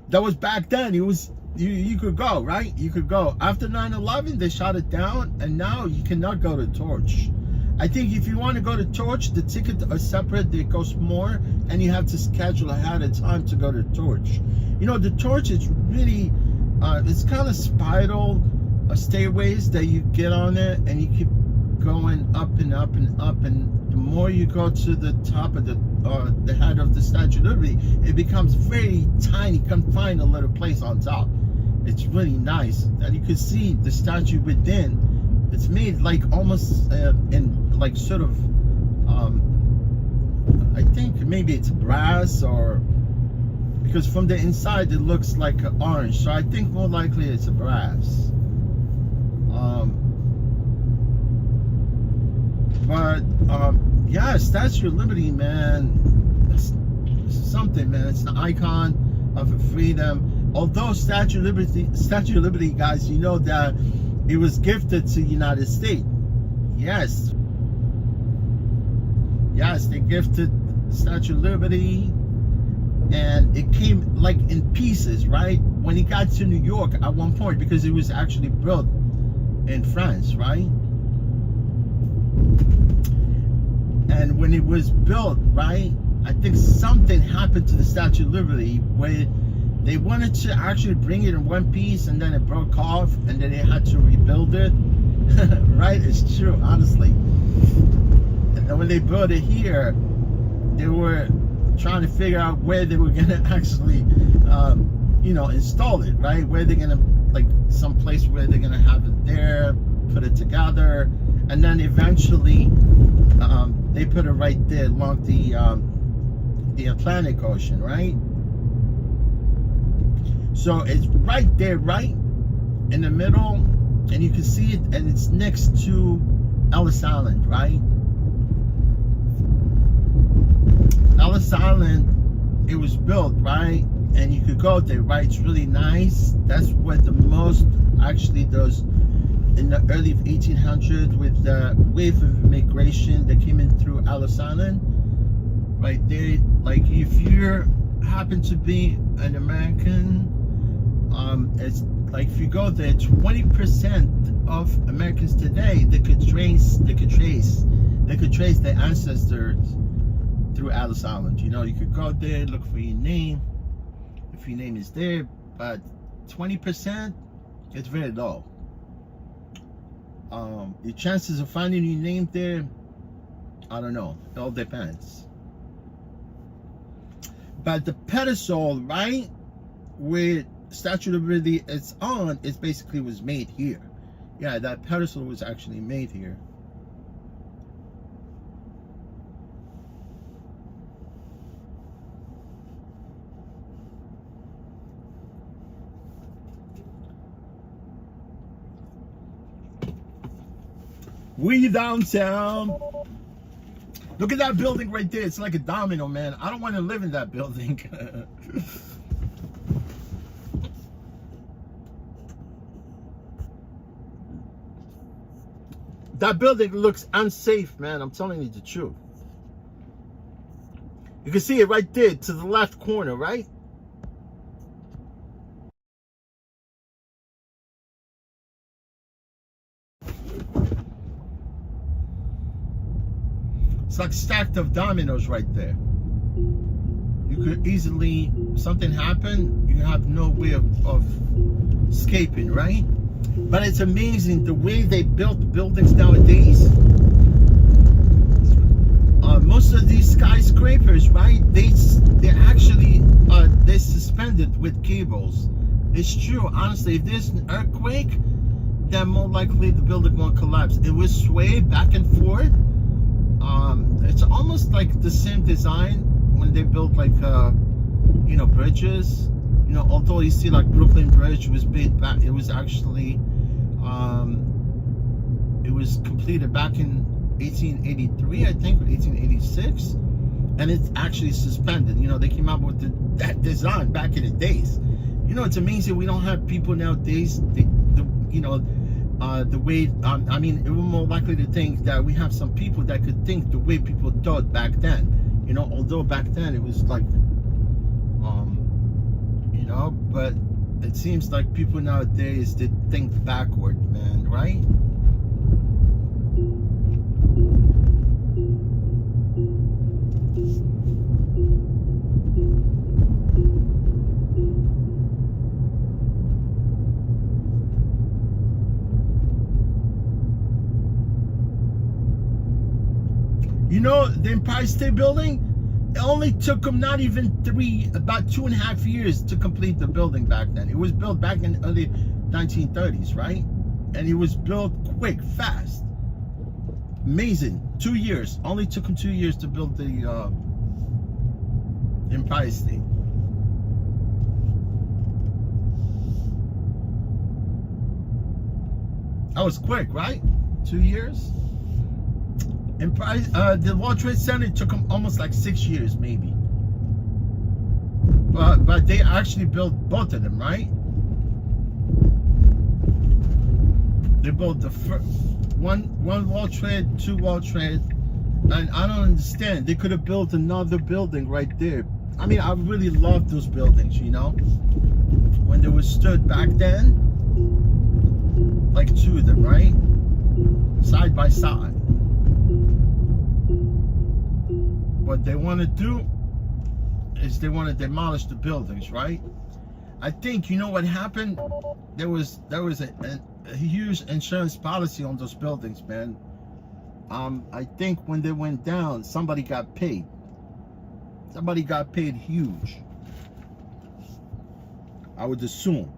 That was back then. It was, you could go, right? You could go. After 9/11, they shut it down, and now you cannot go to torch. I think if you want to go to torch, the tickets are separate. They cost more, and you have to schedule ahead of time to go to torch. You know, the torch is really, it's kind of spiral stairways that you get on it, and you keep going up and up and up, and the more you go to the top of the head of the Statue of Liberty, it becomes very tiny, confined, a little place on top. It's really nice, and you can see the statue within. It's made like almost in like sort of I think maybe it's brass, or because from the inside it looks like orange, so I think more likely it's a brass. Yeah, Statue of Liberty, man, it's something, man. It's an icon of freedom. although Statue of Liberty, guys, you know that it was gifted to the United States. Yes. Yes, they gifted Statue of Liberty, and it came like in pieces, right? When it got to New York at one point, because it was actually built in France, right? And when it was built, right, I think something happened to the Statue of Liberty where they wanted to actually bring it in one piece, and then it broke off, and then they had to rebuild it. Right? It's true, honestly. And when they built it here, they were trying to figure out where they were gonna actually, you know, install it, right? Where they're gonna, like, some place where they're gonna have it there, put it together, and then eventually they put it right there along the Atlantic Ocean, right? So it's right there, right in the middle, and you can see it, and it's next to Ellis Island, right? Ellis Island, it was built, right? And you could go there, right? It's really nice. That's what the most actually does in the early 1800s with the wave of immigration that came in through Ellis Island. Right there, like if you happen to be an American, it's like if you go there, 20% of Americans today, they could trace their ancestors through Ellis Island. You know, you could go there, look for your name, if your name is there, but 20%, it's very low. The chances of finding your name there, I don't know, it all depends. But the pedestal, right, where Statue of Liberty is on, it basically was made here. Yeah, that pedestal was actually made here. We downtown. Look at that building right there. It's like a domino, man. I don't want to live in that building. That building looks unsafe, man. I'm telling you the truth. You can see it right there to the left corner, right? It's like stacked of dominoes right there. You could easily, something happen, you have no way of escaping, right? But it's amazing the way they built buildings nowadays. Most of these skyscrapers, right? They're actually they're suspended with cables. It's true, honestly. If there's an earthquake, then more likely the building won't collapse. It will sway back and forth. It's almost like the same design when they built, like you know, bridges. You know, although you see like Brooklyn Bridge was made back, it was actually it was completed back in 1883, I think, or 1886, and it's actually suspended. You know, they came up with that design back in the days. You know, it's amazing we don't have people nowadays. You know, the way I mean, it was more likely to think that we have some people that could think the way people thought back then. You know, although back then it was like, you know, but it seems like people nowadays, they think backward, man, right? You know, the Empire State Building, it only took them not even about 2.5 years to complete the building back then. It was built back in the early 1930s, right? And it was built quick, fast. Amazing. 2 years. Only took them 2 years to build the Empire State. That was quick, right? 2 years. The World Trade Center took them almost like 6 years, maybe. but they actually built both of them, right? They built the one World Trade, two World Trade, and I don't understand. They could have built another building right there. I mean, I really love those buildings, you know, when they were stood back then, like two of them, right, side by side. What they want to do is they want to demolish the buildings, right? I think, you know what happened? There was a huge insurance policy on those buildings, man. I think when they went down, somebody got paid. Somebody got paid huge, I would assume.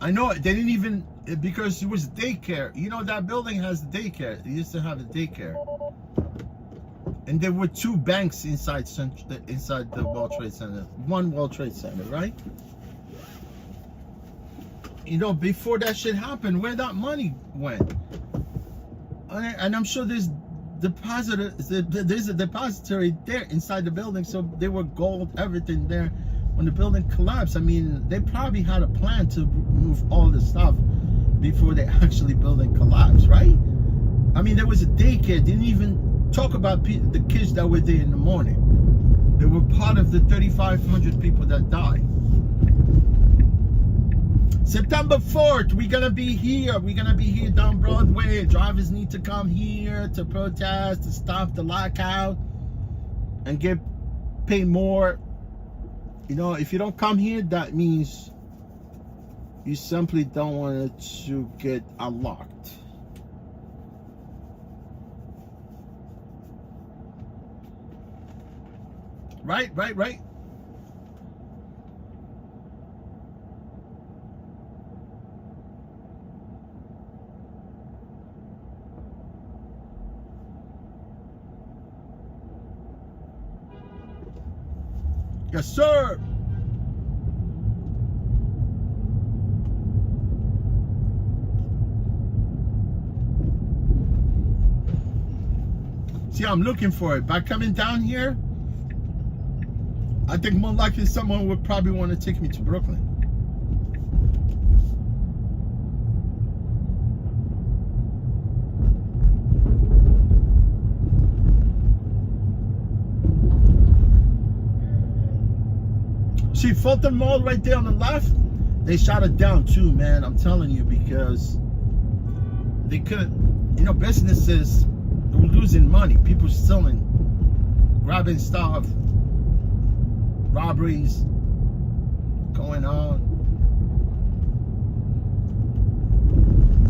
I know they didn't even, because it was daycare. You know, that building has daycare. It used to have a daycare. And there were two banks inside the World Trade Center. One World Trade Center, right? You know, before that shit happened, where that money went. And I'm sure there's a depository there inside the building, so there were gold, everything there. When the building collapsed, I mean, they probably had a plan to move all the stuff before the actually building collapsed, right? I mean, there was a daycare. Didn't even talk about the kids that were there in the morning. They were part of the 3,500 people that died. September 4th, we're gonna be here. We're gonna be here down Broadway. Drivers need to come here to protest, to stop the lockout, and get paid more. You know, if you don't come here, that means you simply don't want it to get unlocked. Right. Yes, sir. See, I'm looking for it. By coming down here, I think more likely someone would probably want to take me to Brooklyn. See, Fulton Mall right there on the left, they shot it down too, man. I'm telling you, because they couldn't, you know, businesses were losing money. People stealing, grabbing stuff, robberies going on.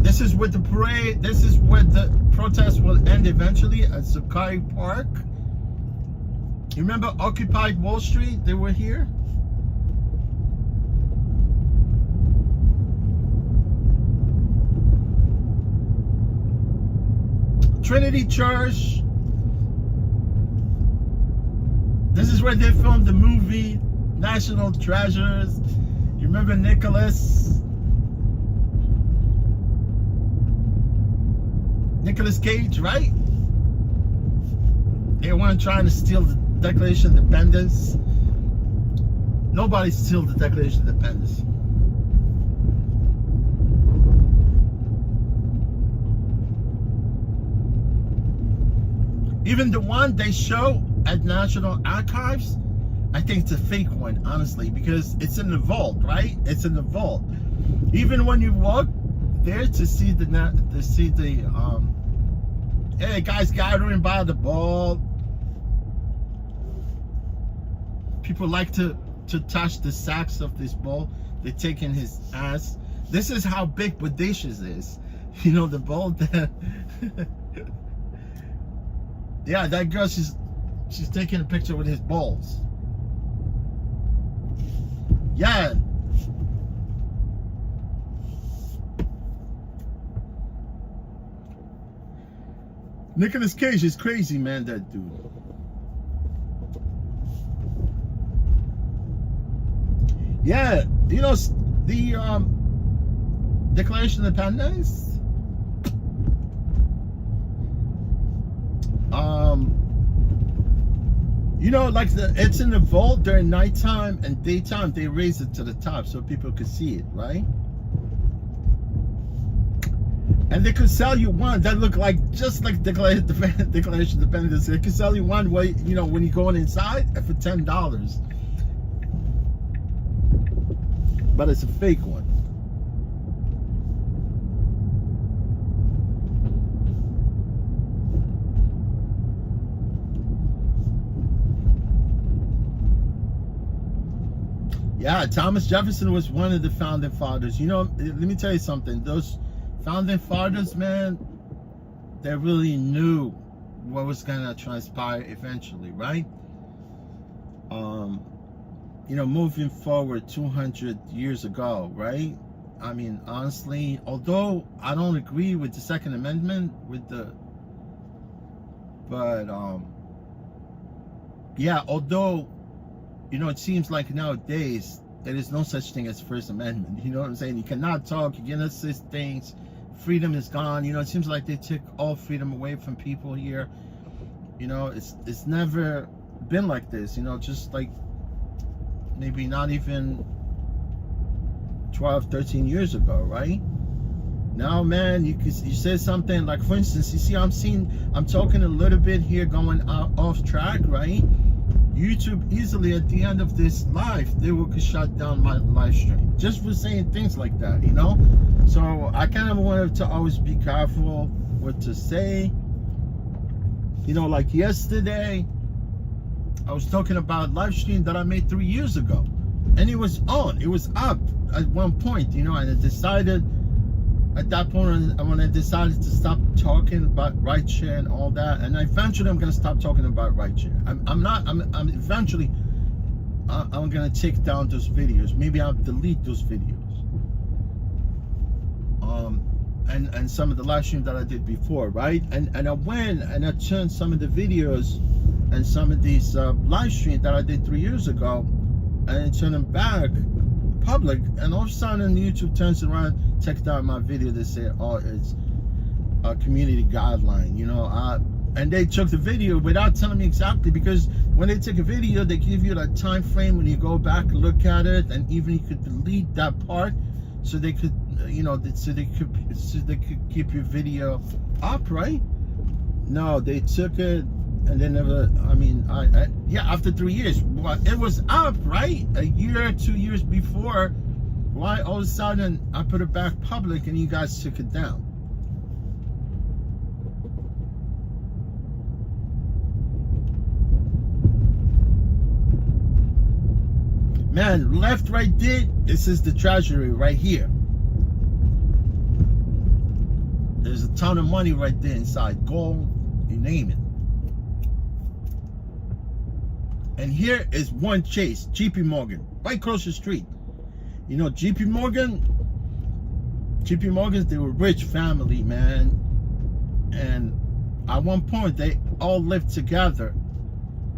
This is where the parade, this is where the protest will end eventually, at Sakai Park. You remember Occupy Wall Street? They were here. Trinity Church. This is where they filmed the movie National Treasures. You remember Nicolas Cage, right? They weren't trying to steal the Declaration of Independence. Nobody steal the Declaration of Independence. Even the one they show at National Archives, I think it's a fake one, honestly, because it's in the vault, right? It's in the vault. Even when you walk there to see hey, guys gathering by the ball. People like to touch the sacks of this ball. They're taking his ass. This is how big Bodacious is. You know, the ball that yeah, that girl, she's taking a picture with his balls. Yeah. Nicolas Cage is crazy, man, that dude. Yeah, you know, the Declaration of Independence, You know, like it's in the vault during nighttime, and daytime they raise it to the top so people could see it, right? And they could sell you one that looked like just like Declaration of Independence. They could sell you one way, you know, when you're going inside for $10. But it's a fake one. Yeah, Thomas Jefferson was one of the founding fathers. You know, let me tell you something. Those founding fathers, man, they really knew what was gonna transpire eventually, right? You know, moving forward 200 years ago, right? I mean, honestly, although I don't agree with the Second Amendment, yeah, although, you know, it seems like nowadays there is no such thing as First Amendment. You know what I'm saying? You cannot talk, you cannot say things. Freedom is gone. You know, it seems like they took all freedom away from people here. You know, it's never been like this. You know, just like maybe not even 12, 13 years ago, right? Now, man, you say something like, for instance, you see, I'm talking a little bit here, going off track, right? YouTube easily at the end of this live, they will shut down my live stream just for saying things like that, you know. So I kind of wanted to always be careful what to say. You know, like yesterday I was talking about live stream that I made 3 years ago, and it was on, it was up at one point, you know, and I decided at that point, when I decided to stop talking about rideshare and all that, and eventually I'm gonna stop talking about rideshare. I'm eventually I'm gonna take down those videos. Maybe I'll delete those videos. And some of the live stream that I did before, right? And I went and I turned some of the videos and some of these live streams that I did 3 years ago, and I turned them back public, and all of a sudden YouTube turns around, checked out my video. They say, oh, it's a community guideline, you know. And they took the video without telling me exactly, because when they take a video, they give you that time frame when you go back, look at it, and even you could delete that part, so they could, you know, so they could keep your video up, right? No, they took it and they never. I mean, yeah, after 3 years, well, it was up, right? A year, 2 years before. Why all of a sudden I put it back public and you guys took it down? Man, left, right there, this is the treasury right here. There's a ton of money right there inside, gold, you name it. And here is one Chase, JP Morgan, right across the street. You know, JP Morgans, they were rich family, man. And at one point, they all lived together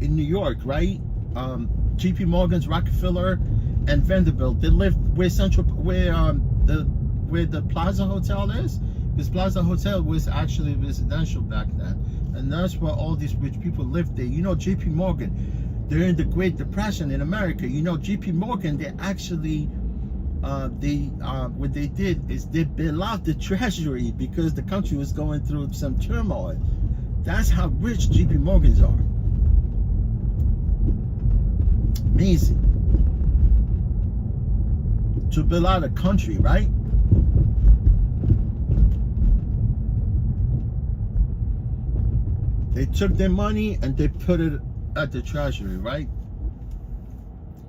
in New York, right? JP Morgan's, Rockefeller, and Vanderbilt. They lived where the Plaza Hotel is. This Plaza Hotel was actually residential back then, and that's where all these rich people lived there. You know, JP Morgan, during the Great Depression in America, you know, JP Morgan, they actually what they did is they bailed out the treasury because the country was going through some turmoil. That's how rich JP Morgans are. Amazing. To bail out a country, right? They took their money and they put it at the treasury, right?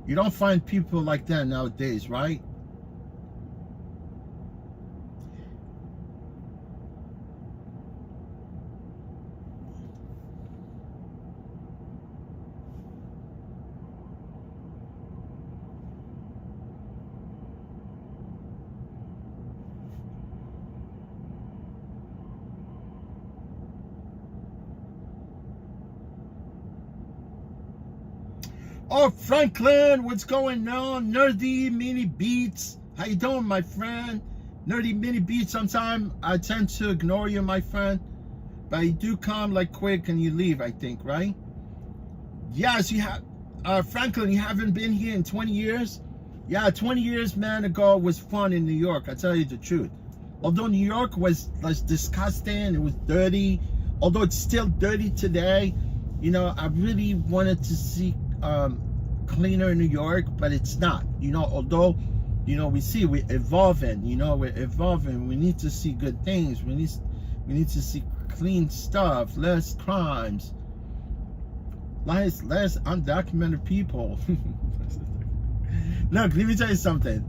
You don't find people like that nowadays, right? Oh, Franklin, what's going on? Nerdy Mini Beats. How you doing, my friend? Nerdy Mini Beats. Sometimes I tend to ignore you, my friend. But you do come like quick and you leave, I think, right? Yes, you have, Franklin, you haven't been here in 20 years? Yeah, 20 years, man, ago was fun in New York, I tell you the truth. Although New York was disgusting, it was dirty, although it's still dirty today, you know, I really wanted to see cleaner New York, but it's not, you know, although, you know, we're evolving, you know, we're evolving. We need to see good things. We need to see clean stuff, less crimes, less undocumented people. Look, let me tell you something.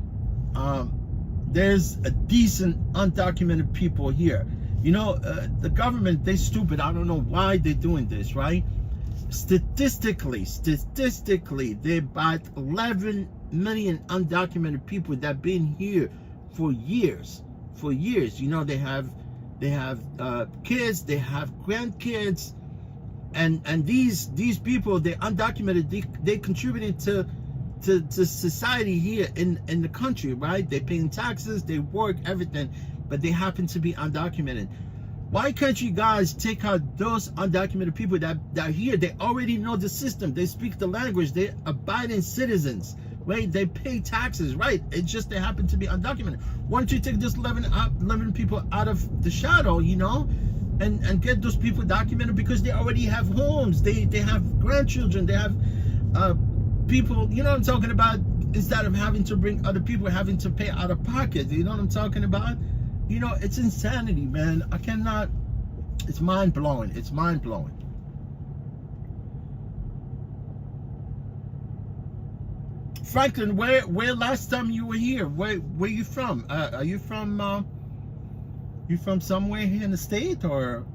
There's a decent undocumented people here. You know, the government, they stupid. I don't know why they're doing this, right? Statistically, there are about 11 million undocumented people that have been here for years. You know, they have kids, they have grandkids, and these people, they're undocumented. They contributed to society here in the country, right? They're paying taxes, they work, everything, but they happen to be undocumented. Why can't you guys take out those undocumented people that are here? They already know the system, they speak the language, they're abiding citizens, right? They pay taxes, right? It's just they happen to be undocumented. Why don't you take those 11 people out of the shadow, you know, and get those people documented, because they already have homes, they have grandchildren, they have people, you know what I'm talking about, instead of having to bring other people, having to pay out of pocket. You know what I'm talking about? You know, it's insanity, man. I cannot, it's mind-blowing. It's mind-blowing. Franklin, where last time you were here, where you from? Are you from somewhere here in the state, or?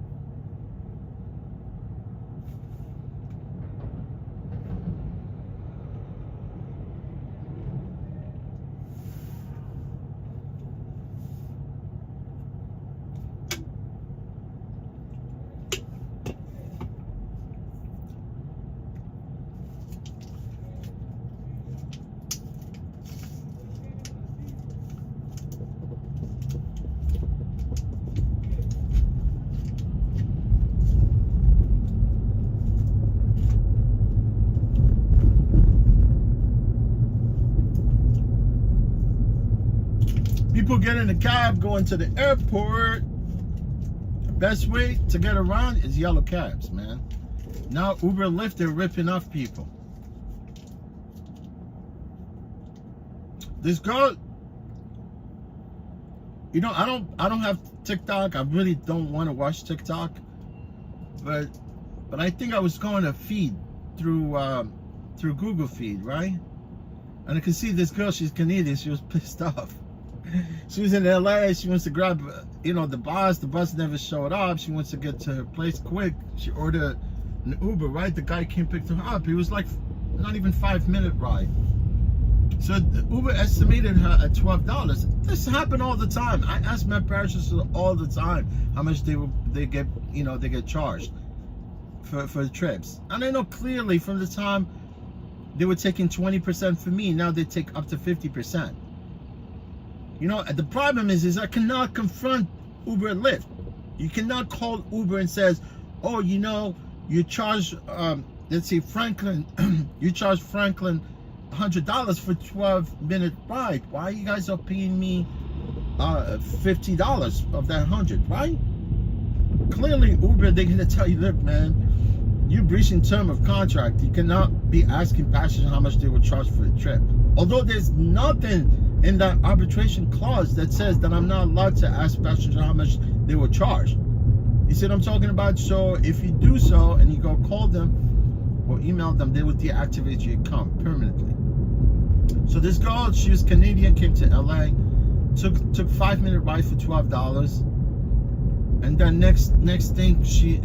People get in a cab going to the airport. The best way to get around is yellow cabs, man. Now Uber, Lyft, they're ripping off people. This girl, you know, I don't have TikTok. I really don't want to watch TikTok, but I think I was going to feed through Google Feed, right? And I can see this girl. She's Canadian. She was pissed off. She was in LA. She wants to grab, you know, the bus. The bus never showed up. She wants to get to her place quick. She ordered an Uber, right? The guy came pick her up. It was like not even 5-minute ride. So the Uber estimated her at $12. This happened all the time. I ask my parents all the time how much they get, you know, they get charged for the trips. And I know clearly from the time they were taking 20% for me, now they take up to 50%. You know, the problem is I cannot confront Uber and Lyft. You cannot call Uber and says, oh, you know, you charge, let's say Franklin, you charge Franklin $100 for 12-minute ride. Why you guys are paying me $50 of that 100, right? Clearly, Uber, they're gonna tell you, look, man, you're breaching term of contract. You cannot be asking passengers how much they will charge for the trip. Although there's nothing in that arbitration clause that says that I'm not allowed to ask passengers how much they will charge. You see what I'm talking about? So if you do so and you go call them or email them, they will deactivate your account permanently. So this girl, she was Canadian, came to LA, took 5-minute ride for $12, and then next thing she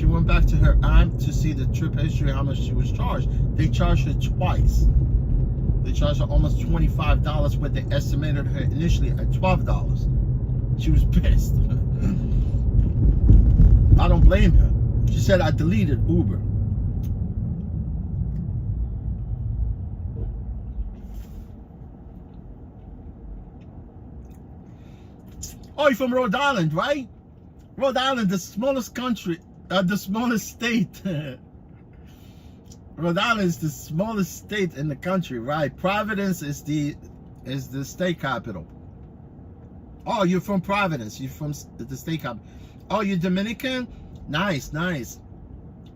went back to her app to see the trip history, how much she was charged. They charged her twice. They charged her almost $25, but they estimated her initially at $12. She was pissed. I don't blame her. She said, I deleted Uber. Oh, you're from Rhode Island, right? Rhode Island, the smallest country, the smallest state. Rhode Island is the smallest state in the country, right? Providence is the state capital. Oh, you're from Providence. You're from the state capital. Oh, you're Dominican? Nice, nice.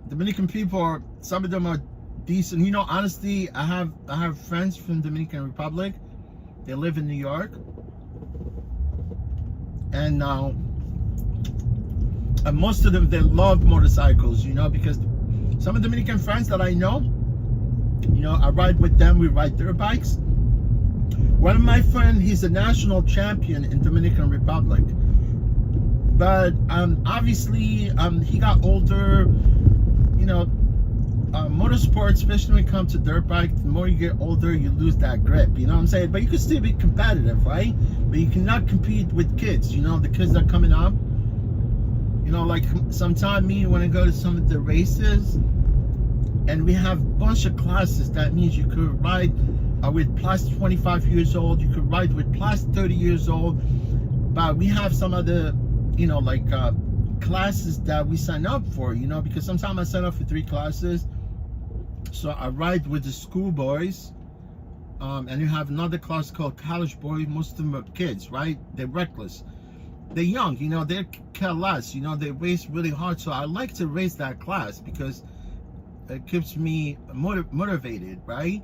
Dominican people are, some of them are decent. You know, honestly, I have friends from Dominican Republic. They live in New York. And most of them, they love motorcycles, you know, because some of the Dominican friends that I know, you know, I ride with them. We ride their bikes. One of my friends, he's a national champion in Dominican Republic. But obviously, he got older. You know, motorsports, especially when it comes to dirt bike, the more you get older, you lose that grip. You know what I'm saying? But you can still be competitive, right? But you cannot compete with kids. You know, the kids that are coming up. You know, like sometimes me, when I go to some of the races, and we have a bunch of classes, that means you could ride with plus 25 years old, you could ride with plus 30 years old. But we have some other, you know, like classes that we sign up for, you know, because sometimes I sign up for 3 classes. So I ride with the schoolboys, and you have another class called college boys. Most of them are kids, right? They're reckless. They're young, you know, they care less, you know, they race really hard. So I like to race that class because it keeps me motivated, right?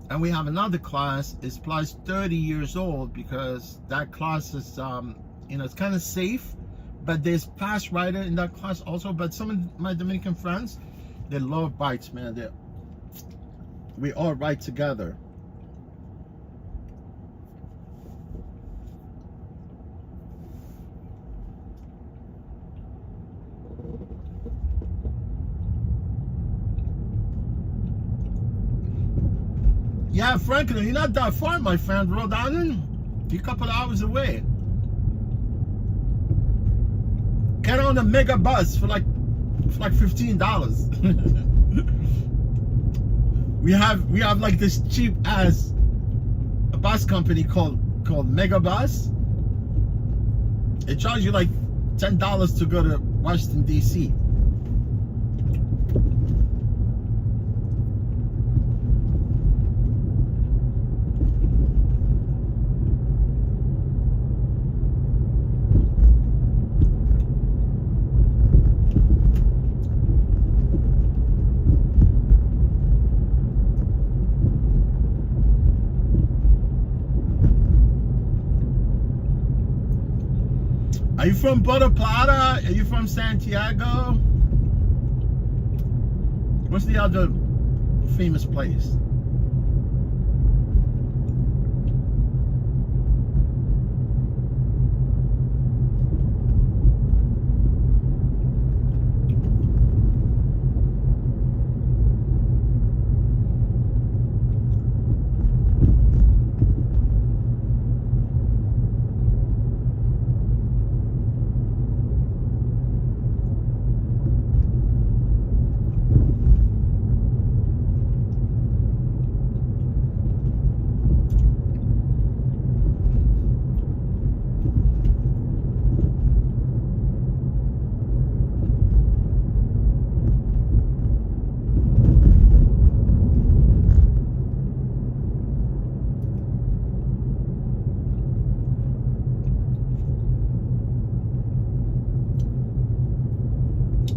And we have another class, it's plus 30 years old, because that class is, you know, it's kind of safe, but there's fast rider in that class also. But some of my Dominican friends, they love bikes, man. We all ride together. Yeah, Franklin, you're not that far, my friend. Rhode Island, you're a couple of hours away. Get on the mega bus for like $15. we have like this cheap ass bus company called Mega Bus. It charges you like $10 to go to Washington DC. Are you from Puerto Plata? Are you from Santiago? What's the other famous place?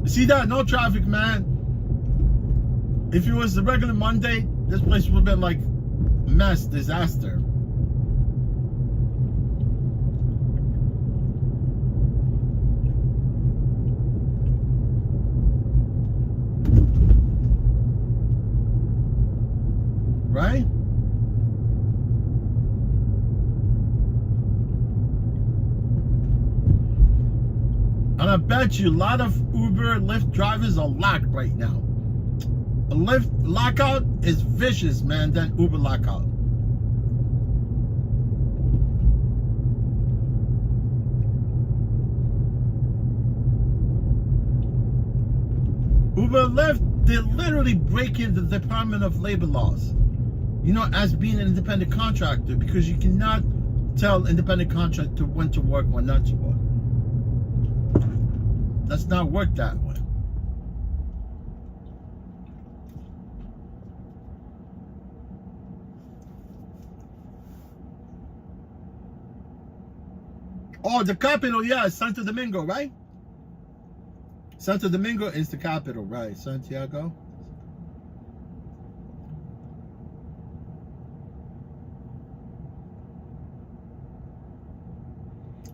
See that? No traffic, man. If it was the regular Monday, this place would have been like a mess, disaster. Right? And I bet you a lot of Uber, Lyft drivers are locked right now. A Lyft lockout is vicious, man, than Uber lockout. Uber, Lyft, they're literally breaking the Department of Labor laws. You know, as being an independent contractor, because you cannot tell independent contractor when to work, when not to work. Does not work that way. Oh, the capital, yeah, Santo Domingo, right? Santo Domingo is the capital, right? Santiago.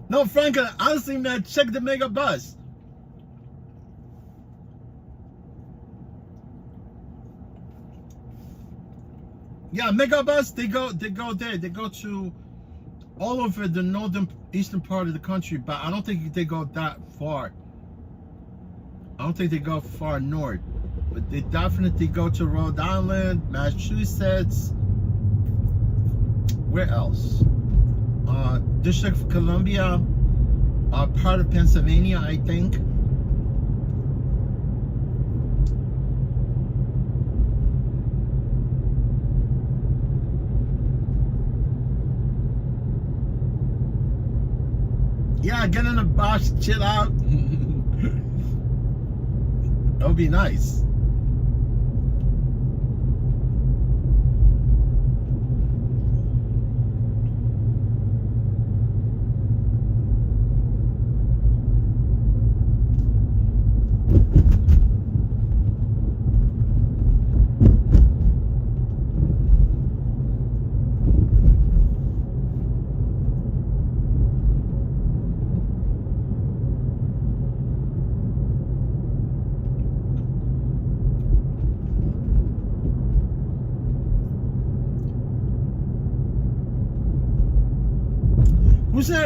No, Franklin, honestly, man, check the mega bus. Yeah, mega bus, they go there. They go to all over the northern, eastern part of the country, but I don't think they go that far. I don't think they go far north, but they definitely go to Rhode Island, Massachusetts. Where else? District of Columbia, part of Pennsylvania, I think. Yeah, get in a bus, chill out. That would be nice.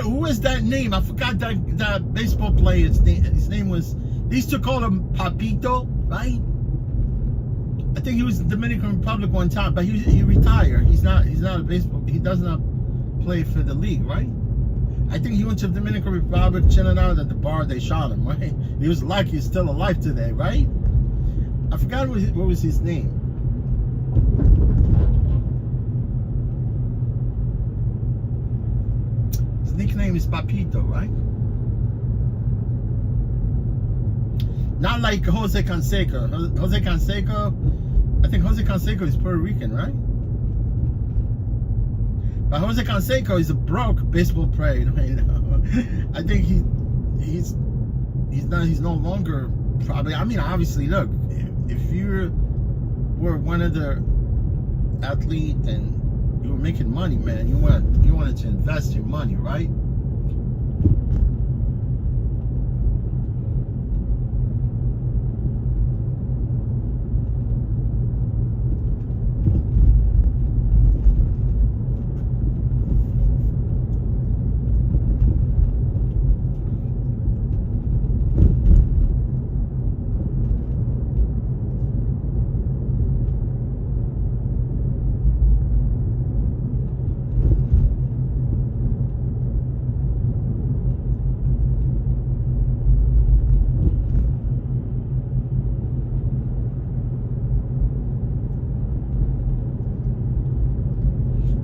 Who is that name? I forgot that baseball player's name. His name was, they used to call him Papito, right? I think he was in the Dominican Republic one time, but he retired. He's not a baseball. He does not play for the league, right? I think he went to the Dominican Republic, chilling out at the bar. They shot him, right? He was lucky he's still alive today, right? I forgot what was his name. Nickname is Papito, right? Not like Jose Canseco. Jose Canseco, I think Jose Canseco is Puerto Rican, right? But Jose Canseco is a broke baseball player. I think he's no longer probably. I mean, obviously, look, if you were one of the athletes and you were making money, man, you wanted to invest your money, right?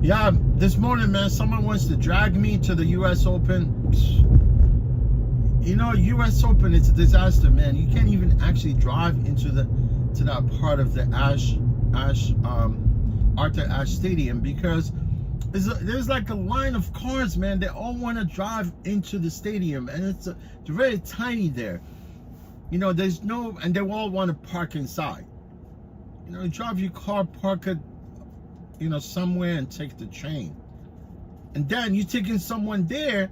Yeah, this morning, man, someone wants to drag me to the U.S. Open. You know, U.S. Open, it's a disaster, man. You can't even actually drive into that part of the Arthur Ashe Stadium because there's like a line of cars, man. They all want to drive into the stadium, and it's very tiny there. You know, there's no, and they all want to park inside. You know, drive your car, park it, you know, somewhere and take the train. And then you're taking someone there,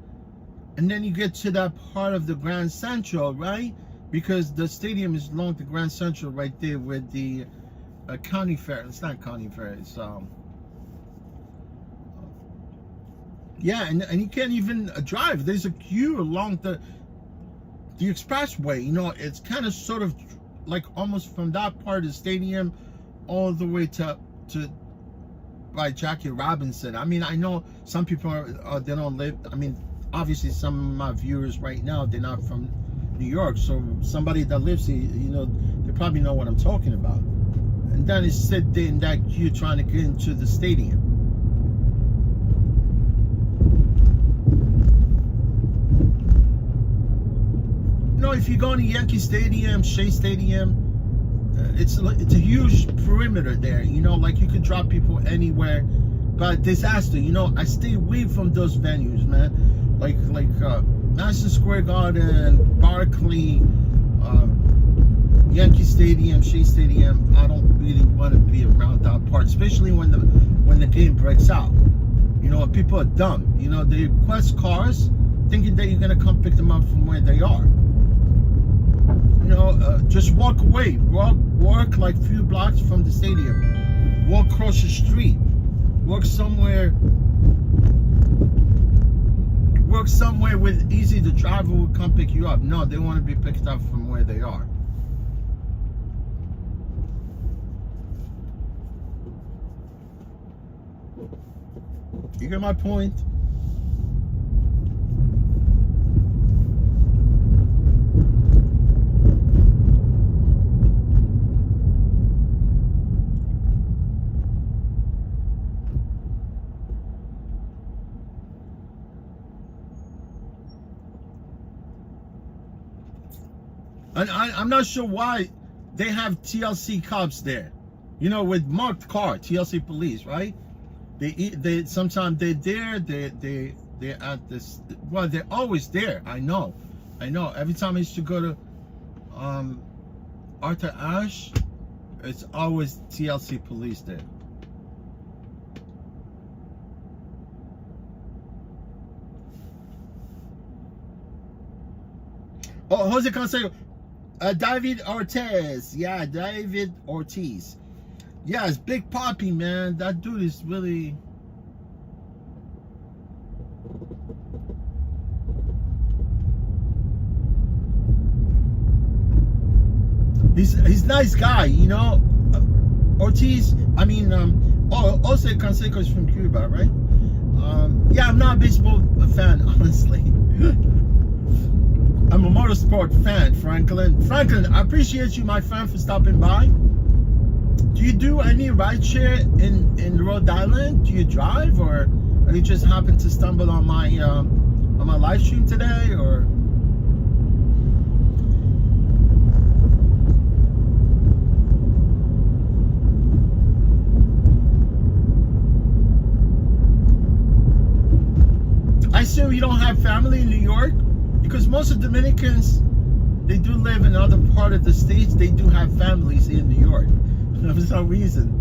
and then you get to that part of the Grand Central, right? Because the stadium is along the Grand Central right there with the county fair. It's not county fair, it's yeah, and you can't even drive. There's a queue along the expressway. You know, it's kind of sort of like almost from that part of the stadium all the way to by Jackie Robinson. I mean, I know some people they don't live. I mean, obviously some of my viewers right now, they're not from New York, so somebody that lives here, you know, they probably know what I'm talking about. And then it's sit there in that queue trying to get into the stadium. You know, if you go to Yankee Stadium, Shea Stadium, it's a huge perimeter there, you know, like you could drop people anywhere. But disaster, you know, I stay away from those venues, man. like Madison Square Garden, Barclay, Yankee Stadium, Shea Stadium. I don't really want to be around that part, especially when the game breaks out. You know, people are dumb. You know, they request cars thinking that you're gonna come pick them up from where they are. You know, just walk away. Walk like a few blocks from the stadium. Walk across the street. Walk somewhere with easy. The driver will come pick you up. No, they want to be picked up from where they are. You get my point? And I'm not sure why they have TLC cops there. You know, with marked car, TLC police, right? They sometimes they're there. They're at this. Well, they're always there. I know. Every time I used to go to Arthur Ashe, it's always TLC police there. Oh, Jose Canseco. David Ortiz. Yeah, David Ortiz. Yeah, it's Big Papi, man. That dude is really... He's a nice guy, you know. Ortiz, I mean, Jose Canseco is from Cuba, right? Yeah, I'm not a baseball fan, honestly. I'm a motorsport fan, Franklin. Franklin, I appreciate you, my friend, for stopping by. Do you do any rideshare in Rhode Island? Do you drive, or you just happen to stumble on my live stream today, or? I assume you don't have family in New York? Because most of Dominicans, they do live in other part of the states. They do have families in New York for some reason.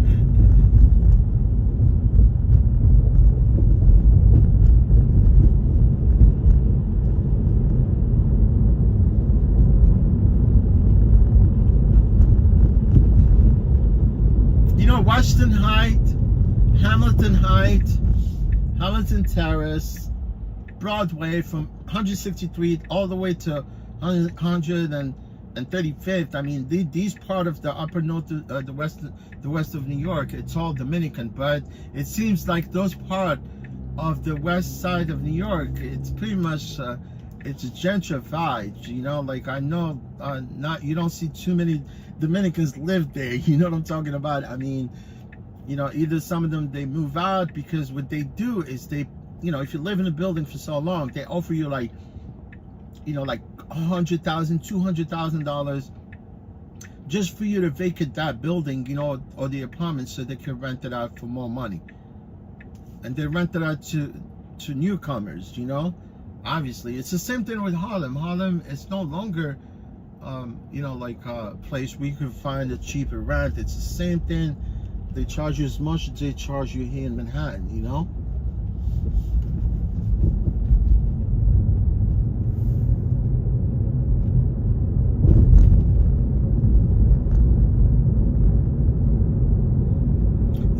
You know, Washington Heights, Hamilton Terrace, Broadway, from 163th all the way to 135th. I mean, these part of the upper north, the west of New York, it's all Dominican. But it seems like those part of the west side of New York, it's pretty much it's gentrified. You know, like I know, you don't see too many Dominicans live there. You know what I'm talking about? I mean, you know, either some of them they move out, because what they do is they, you know, if you live in a building for so long, they offer you like, you know, like $100,000, $200,000 just for you to vacate that building, you know, or the apartment, so they can rent it out for more money. And they rent it out to newcomers, you know. Obviously, it's the same thing with Harlem. Harlem is no longer, you know, like a place where you can find a cheaper rent. It's the same thing. They charge you as much as they charge you here in Manhattan, you know.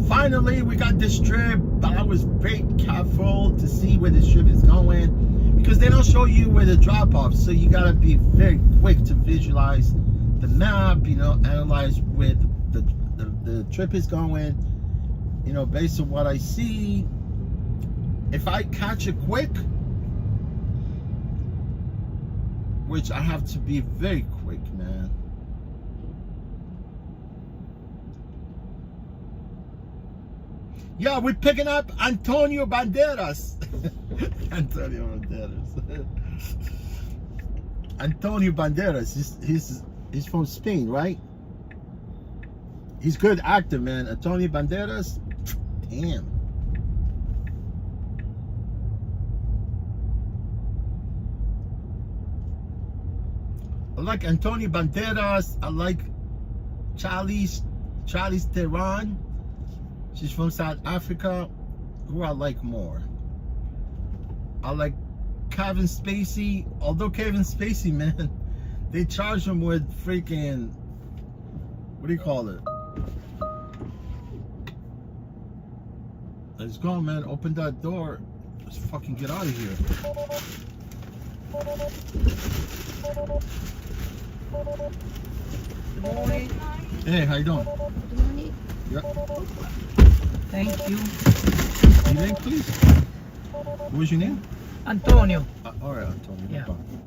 Finally, we got this trip, but I was very careful to see where this trip is going, because they don't show you where the drop-off, so you gotta be very quick to visualize the map, you know, analyze where the trip is going, you know, based on what I see. If I catch it quick, which I have to be very quick, man. Yeah, we're picking up Antonio Banderas. Antonio Banderas. He's from Spain, right? He's a good actor, man. Antonio Banderas. Damn. like Antonio Banderas. I like Charlize Theron. She's from South Africa. Who I like more? I like Kevin Spacey. Although Kevin Spacey, man, they charge him with freaking, what do you call it? Let's go, man. Open that door. Let's fucking get out of here. Good morning. Hey, how you doing? Good morning. Yep. Thank you. Your name, please? What was your name? Antonio. All right, Antonio. Yeah. No problem.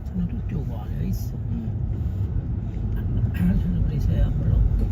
Sono tutti uguali, hai visto? Sono prese a blocco.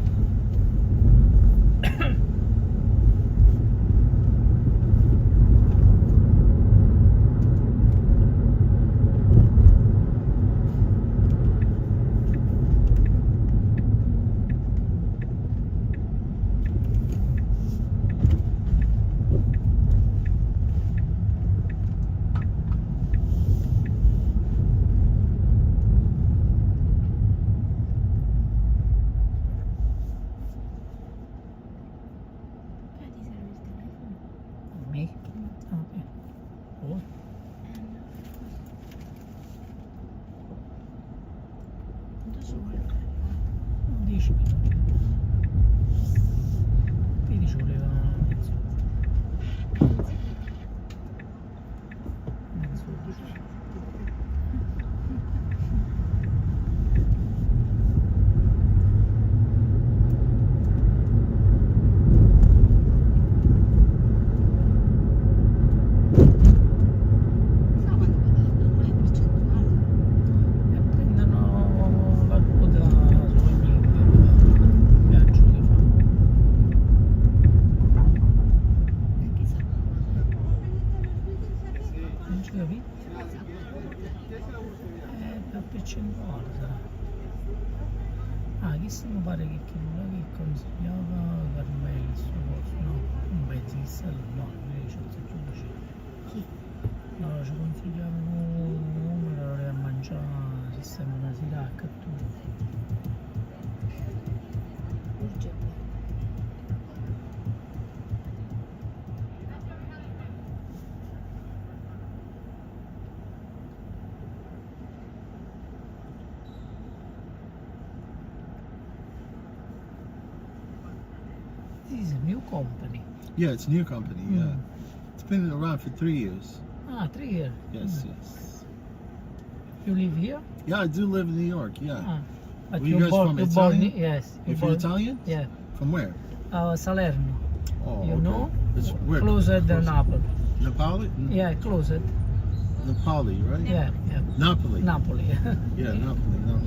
Me? Okay. Cool. Un 10 minuti. Quindi ci voleva mezz'ora. Non ci capi? Per percentuale sarà. Ah, chi se mi pare che consigliava Carmelo, sto coso, no? Un pezzo di stella, no, invece c'è. No, ci consigliavano un numero a mangiare, sistema una siracca e tutto. This is a new company. Yeah, it's a new company. Mm. Yeah, it's been around for 3 years. Ah, 3 years. Yes, yes. You live here? Yeah, I do live in New York. Yeah. Ah, but Were you guys from Italian? Yes. If you're Italian? Yeah. From where? Salerno. Oh, You okay. know? It's where? Closer than Napoli. Napoli? Yeah, closer. Napoli, right? Yeah, yeah. Napoli. Napoli. Yeah, Napoli. Yeah.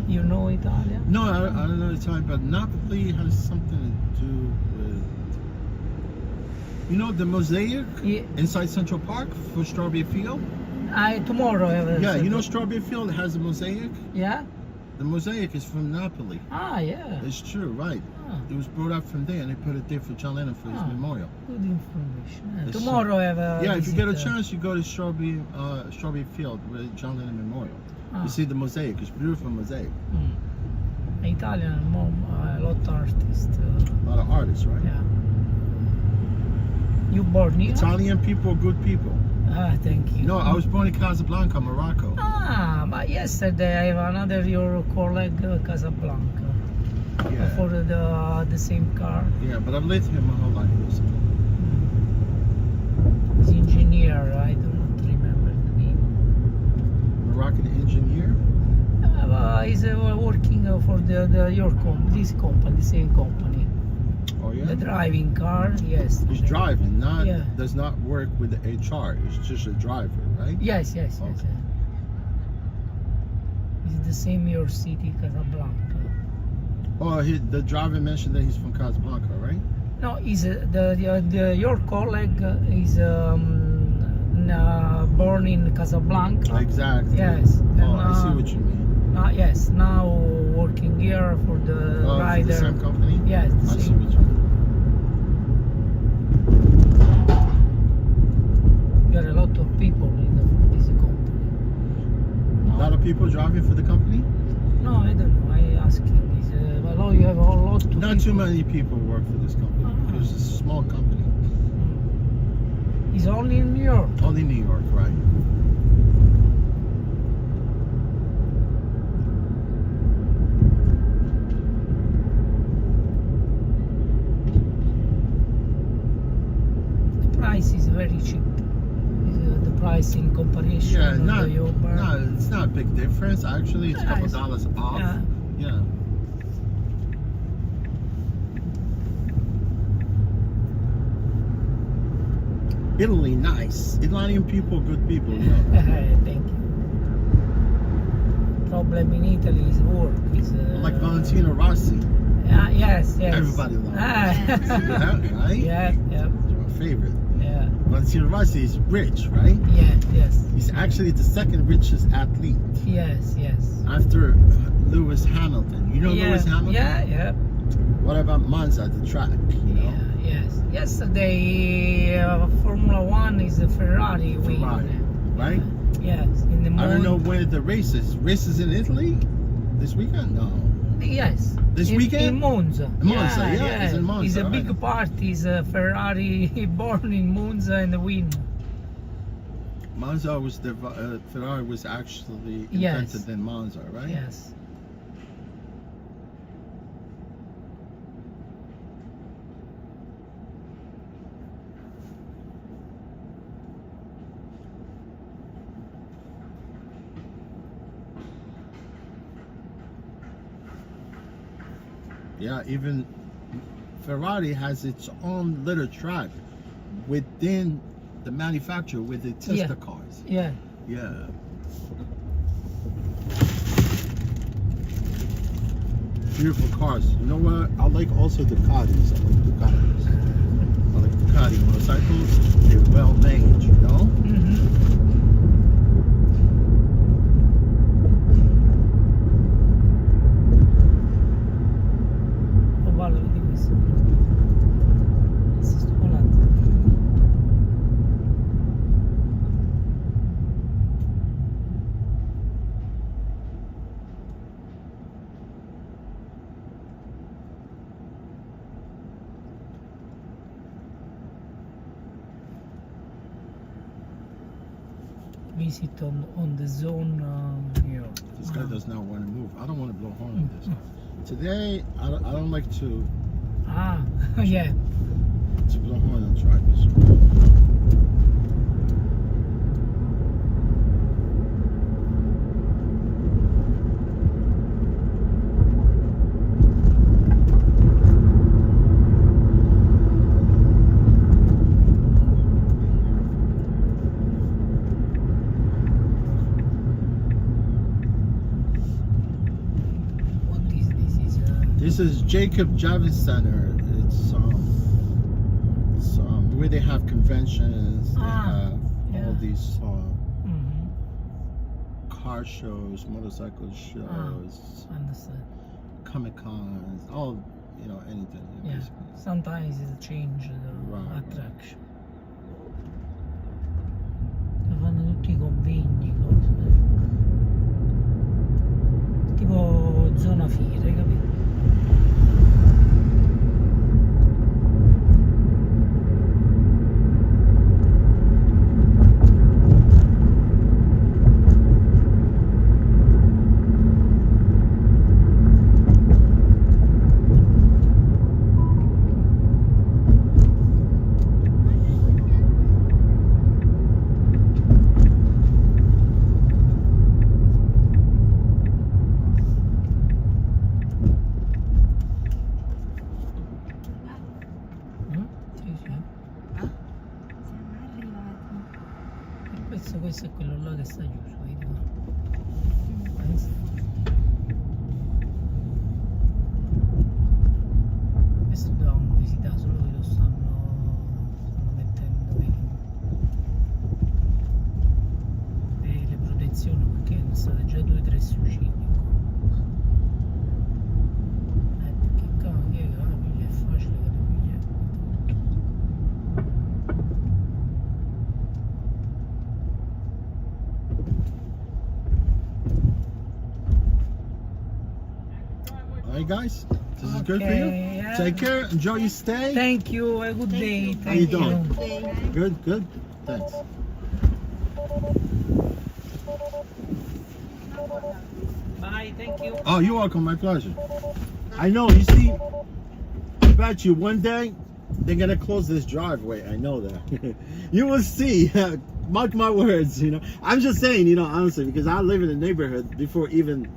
You know Italian? No, I don't know Italian, but Napoli has something to do with, you know, the mosaic Yeah. inside Central Park for Strawberry Field? Tomorrow I have Yeah, you know Strawberry Field has a mosaic? Yeah? The mosaic is from Napoli. Ah, yeah. It's true, right? Ah, It was brought up from there, and they put it there for John Lennon for his Ah. memorial. good information. It's, Tomorrow I have a Yeah, if you get a visit, chance, you go to Strawberry Field with John Lennon Memorial. Ah. You see the mosaic. It's beautiful mosaic. Italian, a lot of artists. A lot of artists, right? Yeah. You born here? Italian people are good people. Ah, thank you. No, I was born in Casablanca, Morocco. Ah, but yesterday I have another your colleague Casablanca Yeah. for the same car. Yeah, but I've lived here my whole life. Basically. He's engineer. I do not remember the name. Moroccan engineer. He's working for this company, the same company. Oh yeah. The driving car, yes. He's driving, not Yeah. does not work with the HR. He's just a driver, right? Yes, yes, yes. Okay. It's the same your city, Casablanca. Oh, the driver mentioned that he's from Casablanca, right? No, he's your colleague is born in Casablanca. Exactly. Yes. Oh, I see what you mean. Yes, now working here for the Oh, for rider. the same company? Yes, the I see same. what you mean. There are a lot of people in this company. A lot of people driving for the company? No, I don't know. I asking. Well, you have a lot of Not too many people work for this company because it's a small company. It's only in New York. Only New York, right? The price is very cheap. The price in comparison Yeah, to not, the Uber. no, it's not a big difference. Actually, it's a couple dollars off. Yeah. Yeah. Italy, nice. Italian people, good people. You know. Thank you. Problem in Italy is work. Like Valentino Rossi. Yes. Everybody loves him. See that, right? Yeah. He's my favorite. Yeah. Valentino Rossi is rich, right? Yes. He's actually the second richest athlete Yes. after Lewis Hamilton. You know Lewis Hamilton? Yeah. What about Monza, the track? You know? Yes. Yesterday, Formula One is a Ferrari win. Ferrari, right? Yes. In the morning. I don't know where the race is. Race is in Italy this weekend? No. Yes. This weekend? In Monza. Monza, yeah, it's in Monza, It's a right. big party. It's a Ferrari born in Monza and win. Monza was the Ferrari was actually Yes. invented in Monza, right? Yes. Yeah, even Ferrari has its own little track within the manufacturer with the Tesla cars. Yeah. Yeah. Beautiful cars. You know what? I like also Ducatis. I like Ducati motorcycles. They're well made, you know? Oh, guarda, vedi questo. Sto volando. Visit on the zone New York. This guy does not want to move. I don't want to blow horn on this. Today, I don't like to Yeah. blow horn on drivers. What is this? This is Jacob Javits Center. It's where they have conventions. They have all these car shows, motorcycle shows, Understand. Comic Cons, all anything. Yeah. Basically. Sometimes it change the Right. attraction. Fanno tutti i convegni, cose. Tipo zona fiere, capito? Questo è quello là che sta chiuso, vedi? Questo dovevamo visitare, solo che lo stanno mettendo, vedi? right, guys? This is good for you. Yeah. Take care. Enjoy your stay. Thank you. A good day. How you Thank doing? you. Good, good. Thanks. Bye. Thank you. Oh, you're welcome. My pleasure. I know. You see, I bet you one day they're gonna close this driveway. I know that. You will see. Mark my words. You know, I'm just saying. You know, honestly, because I live in a neighborhood before even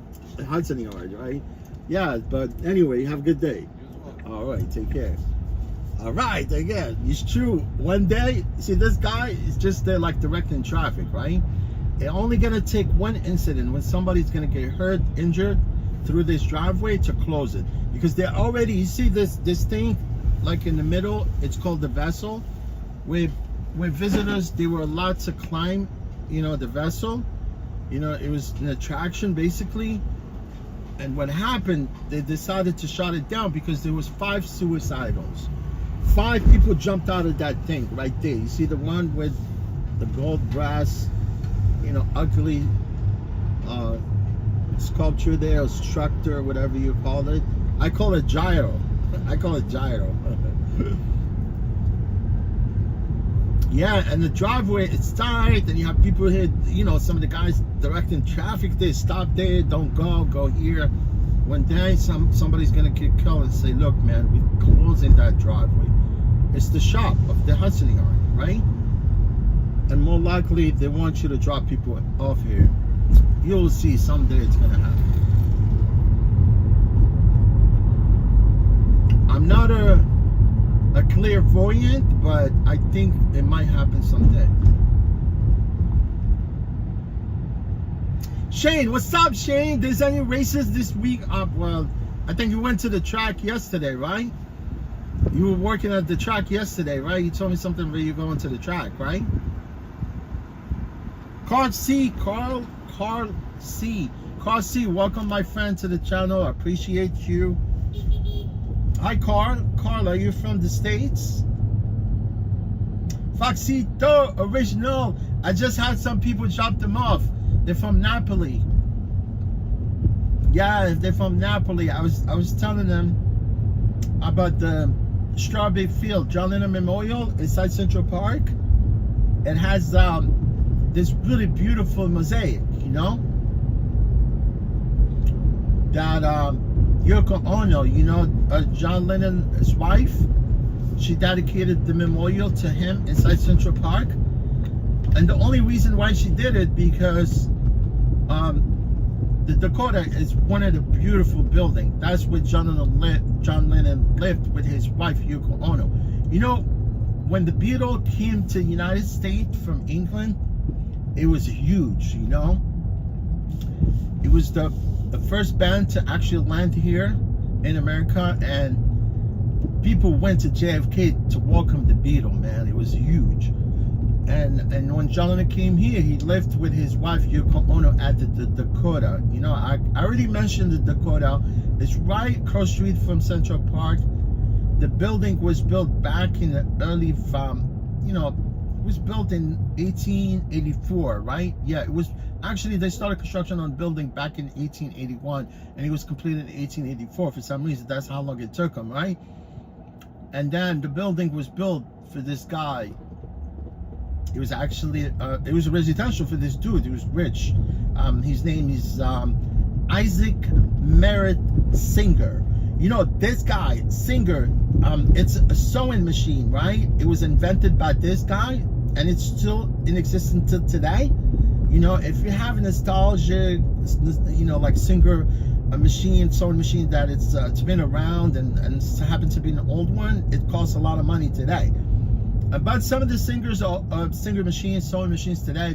Hudson Yard, right? Yeah. But anyway, have a good day. All right. Take care. All right. Again, it's true. One day, see, this guy is just there like directing traffic, right? It's only gonna take one incident when somebody's gonna get hurt, injured through this driveway to close it, because they're already. You see this thing, like in the middle. It's called the vessel. With visitors, they were allowed to climb, you know, the vessel. You know, it was an attraction basically. And what happened? They decided to shut it down because there was 5 suicidals. 5 people jumped out of that thing right there. You see the one with the gold brass, you know, ugly sculpture there, or structure, whatever you call it. I call it gyro. I call it gyro. Yeah, and the driveway, it's tight, and you have people here, you know, some of the guys directing traffic, they stop there, don't go here. One day somebody's gonna get killed and say, look man, we're closing that driveway. It's the shop of the Hudson Yard, right? And more likely they want you to drop people off here. You'll see someday it's gonna happen. I'm not a clairvoyant, but I think it might happen someday. Shane, what's up, Shane? There's any races this week? Well, I think you went to the track yesterday, right? You were working at the track yesterday, right? You told me something where you're going to the track, right? Carl C, welcome my friend to the channel. I appreciate you. Hi, Carl. Carl, are you from the States? Foxito Original. I just had some people drop them off. They're from Napoli. Yeah, they're from Napoli. I was telling them about the Strawberry Field, John Lennon Memorial inside Central Park. It has this really beautiful mosaic, you know, that Yoko Ono, you know, John Lennon's wife, she dedicated the memorial to him inside Central Park. And the only reason why she did it, because the Dakota is one of the beautiful buildings. That's where John Lennon lived with his wife Yoko Ono. You know, when the Beatles came to the United States from England, it was huge, you know. It was the first band to actually land here in America, and people went to JFK to welcome the Beatles, man. It was huge. And when John Lennon came here, he lived with his wife Yoko Ono at the Dakota. You know, I already mentioned the Dakota. It's right across the street from Central Park. The building was built back in the early, you know, it was built in 1884, right? Yeah, it was. Actually, they started construction on the building back in 1881, and it was completed in 1884. For some reason, that's how long it took them, right? And then the building was built for this guy. It was actually, it was residential for this dude. He was rich. His name is Isaac Merritt Singer. You know, this guy, Singer, it's a sewing machine, right? It was invented by this guy, and it's still in existence till today. You know, if you have nostalgia, you know, like Singer, a machine, sewing machine that it's been around and happens to be an old one, it costs a lot of money today. But some of the Singer machines, sewing machines today,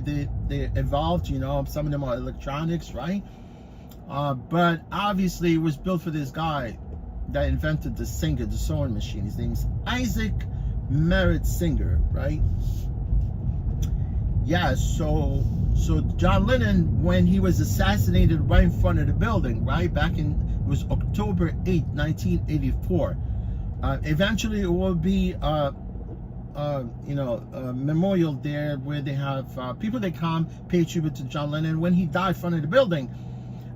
they evolved. You know, some of them are electronics, right? But obviously, it was built for this guy that invented the Singer, the sewing machine. His name is Isaac Merritt Singer, right? Yeah. So John Lennon, when he was assassinated right in front of the building, right back in, it was October 8, 1984. Eventually, it will be you know, a memorial there where they have people that come pay tribute to John Lennon when he died in front of the building.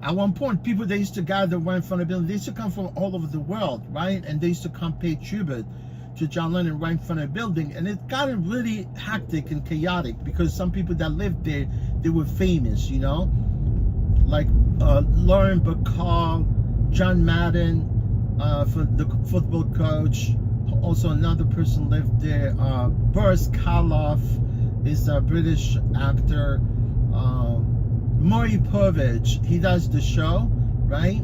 At one point, people, they used to gather right in front of the building. They used to come from all over the world, right? And they used to come pay tribute to John Lennon right in front of the building. And it got really hectic and chaotic because some people that lived there, they were famous, you know? Like Lauren Bacall, John Madden, for the football coach. Also another person lived there. Boris Karloff is a British actor. Maury Povich, he does the show, right?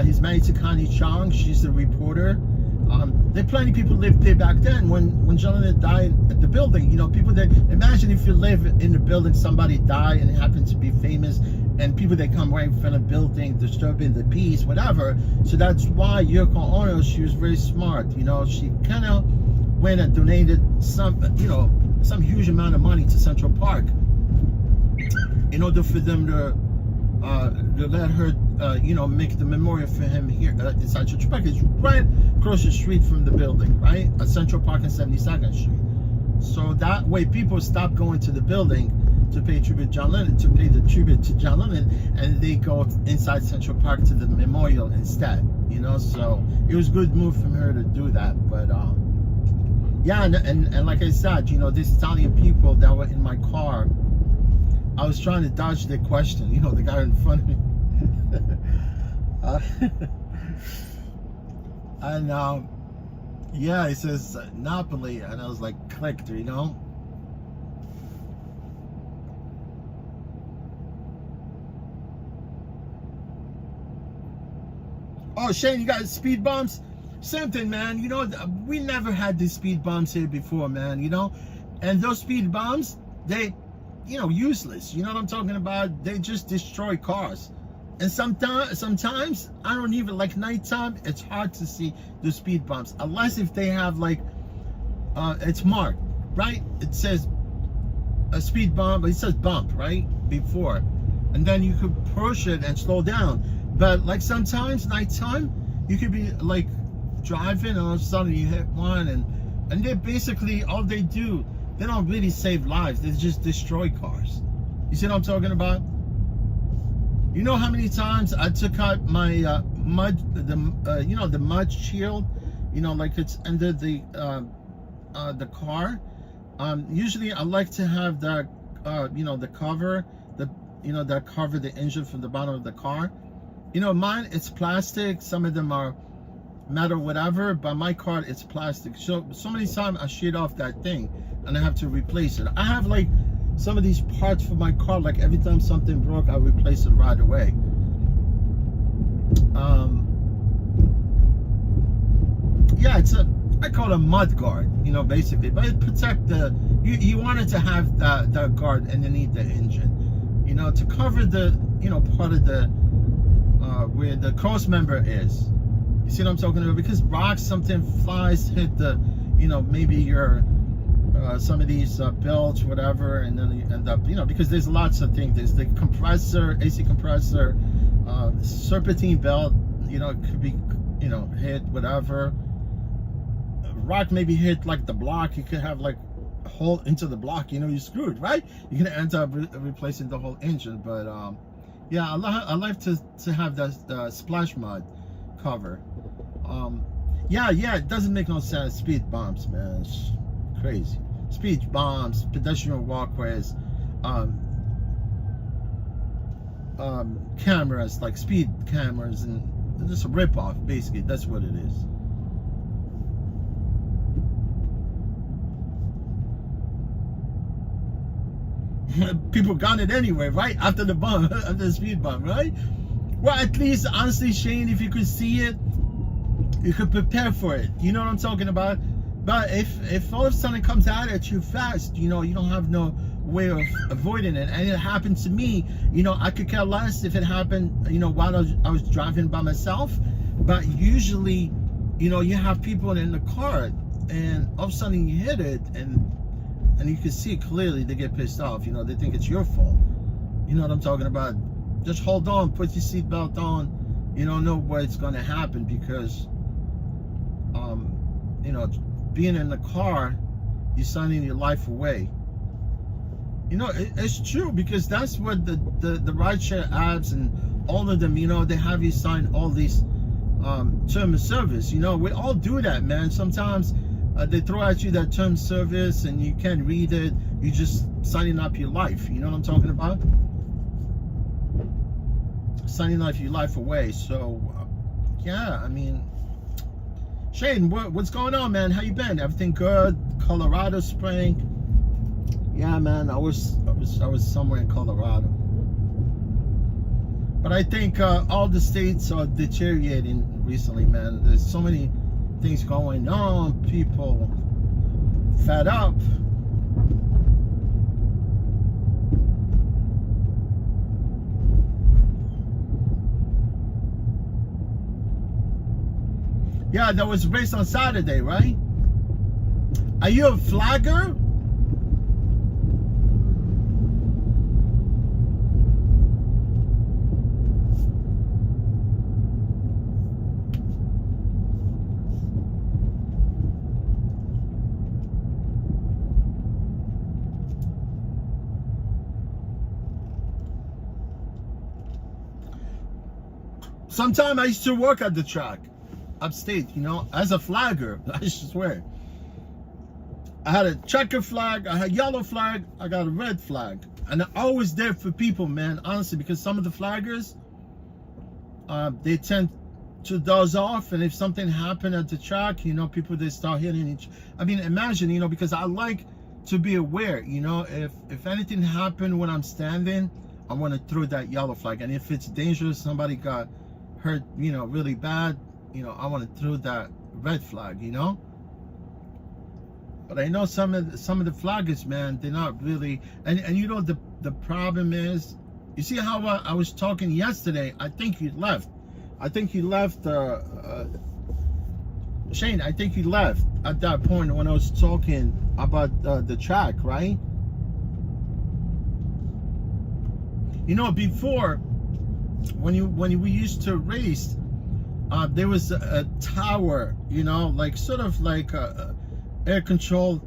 He's married to Connie Chung. She's a reporter. There plenty of people lived there back then when John Lennon died at the building. You know, people that, imagine if you live in the building, somebody died and happened to be famous, and people that come right in front of the building, disturbing the peace, whatever. So that's why Yoko Ono, she was very smart. You know, she kind of went and donated some huge amount of money to Central Park in order for them to let her, make the memorial for him here inside Central Park. It's right across the street from the building, right? At Central Park and 72nd Street. So that way, people stop going to the building to pay tribute to John Lennon, and they go inside Central Park to the memorial instead. You know, so it was a good move from her to do that. But yeah, and like I said, you know, these Italian people that were in my car, I was trying to dodge their question. You know, the guy in front of me. And yeah, he says Napoli, and I was like, clicked, you know. Oh, Shane, you got speed bumps? Same thing, man. You know, we never had these speed bumps here before, man, you know. And those speed bumps, they, you know, useless. You know what I'm talking about? They just destroy cars. And sometimes I don't even, like nighttime, it's hard to see the speed bumps. Unless if they have like, it's marked, right? It says a speed bump, it says bump, right? Before. And then you could push it and slow down. But like sometimes nighttime, you could be like driving and all of a sudden you hit one, and they basically, all they do, they don't really save lives. They just destroy cars. You see what I'm talking about? You know how many times I took out my the mud shield, you know, like it's under the car. Usually I like to have that, the cover, that cover the engine from the bottom of the car. You know, mine, it's plastic. Some of them are metal, whatever, but my car, it's plastic. So many times I shit off that thing and I have to replace it. I have like some of these parts for my car, like every time something broke, I replace it right away. Yeah, I call it a mud guard, you know, basically, but it protect you wanted to have that guard underneath the engine, you know, to cover the, part of the, where the cross member is. You see what I'm talking about? Because rocks, something flies, hit the, maybe your, some of these belts, whatever, and then you end up, because there's lots of things. There's the compressor, AC compressor, serpentine belt, it could be, hit, whatever. Rock maybe hit like the block. You could have like a hole into the block, you're screwed, right? You're gonna end up replacing the whole engine. But yeah, I like to have that splash mud cover. Yeah, it doesn't make no sense. Speed bumps, man, it's crazy. Speed bumps, pedestrian walkways, cameras, like speed cameras, and just a rip-off, basically. That's what it is. People got it anyway, right? After the bump, after the speed bump, right? Well, at least, honestly, Shane, if you could see it, you could prepare for it. You know what I'm talking about? But if all of a sudden it comes out at you fast, you don't have no way of avoiding it. And it happened to me, I could care less if it happened, while I was driving by myself. But usually, you have people in the car, and all of a sudden you hit it, and you can see clearly they get pissed off. They think it's your fault. You know what I'm talking about? Just hold on, put your seatbelt on. You don't know what's going to happen, because, being in the car, you're signing your life away. It's true, because that's what the rideshare apps and all of them, they have you sign all these term of service. We all do that, man. Sometimes they throw at you that term of service and you can't read it. You're just signing up your life. You know what I'm talking about? Signing up your life away. So yeah, I mean, Shane, what's going on, man? How you been? Everything good? Colorado Spring? Yeah, man, I was somewhere in Colorado. But I think all the states are deteriorating recently, man. There's so many things going on. People fed up. Yeah, that was race on Saturday, right? Are you a flagger? Sometime I used to work at the track upstate, as a flagger. I swear. I had a checker flag, I had yellow flag, I got a red flag. And I'm always there for people, man, honestly, because some of the flaggers, they tend to doze off, and if something happened at the track, people, they start hitting each. I mean, imagine, because I like to be aware, if anything happened when I'm standing, I want to throw that yellow flag. And if it's dangerous, somebody got hurt, really bad, I want to throw that red flag, But I know some of the flaggers, man, they're not really. And the problem is, you see how I was talking yesterday. I think you left. Shane, I think you left at that point when I was talking about the track, right? Before, when we used to race, there was a tower, like sort of like a air control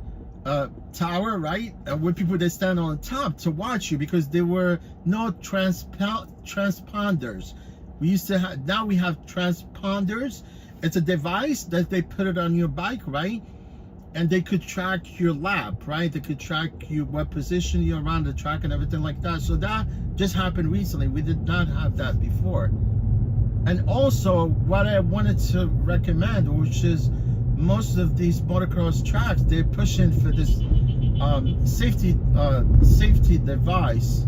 tower, right? Where people, they stand on top to watch you, because there were no transponders. We used to have, now we have transponders. It's a device that they put it on your bike, right? And they could track your lap, right? They could track you, what position you're around the track and everything like that. So that just happened recently. We did not have that before. And also, what I wanted to recommend, which is most of these motocross tracks, they're pushing for this safety device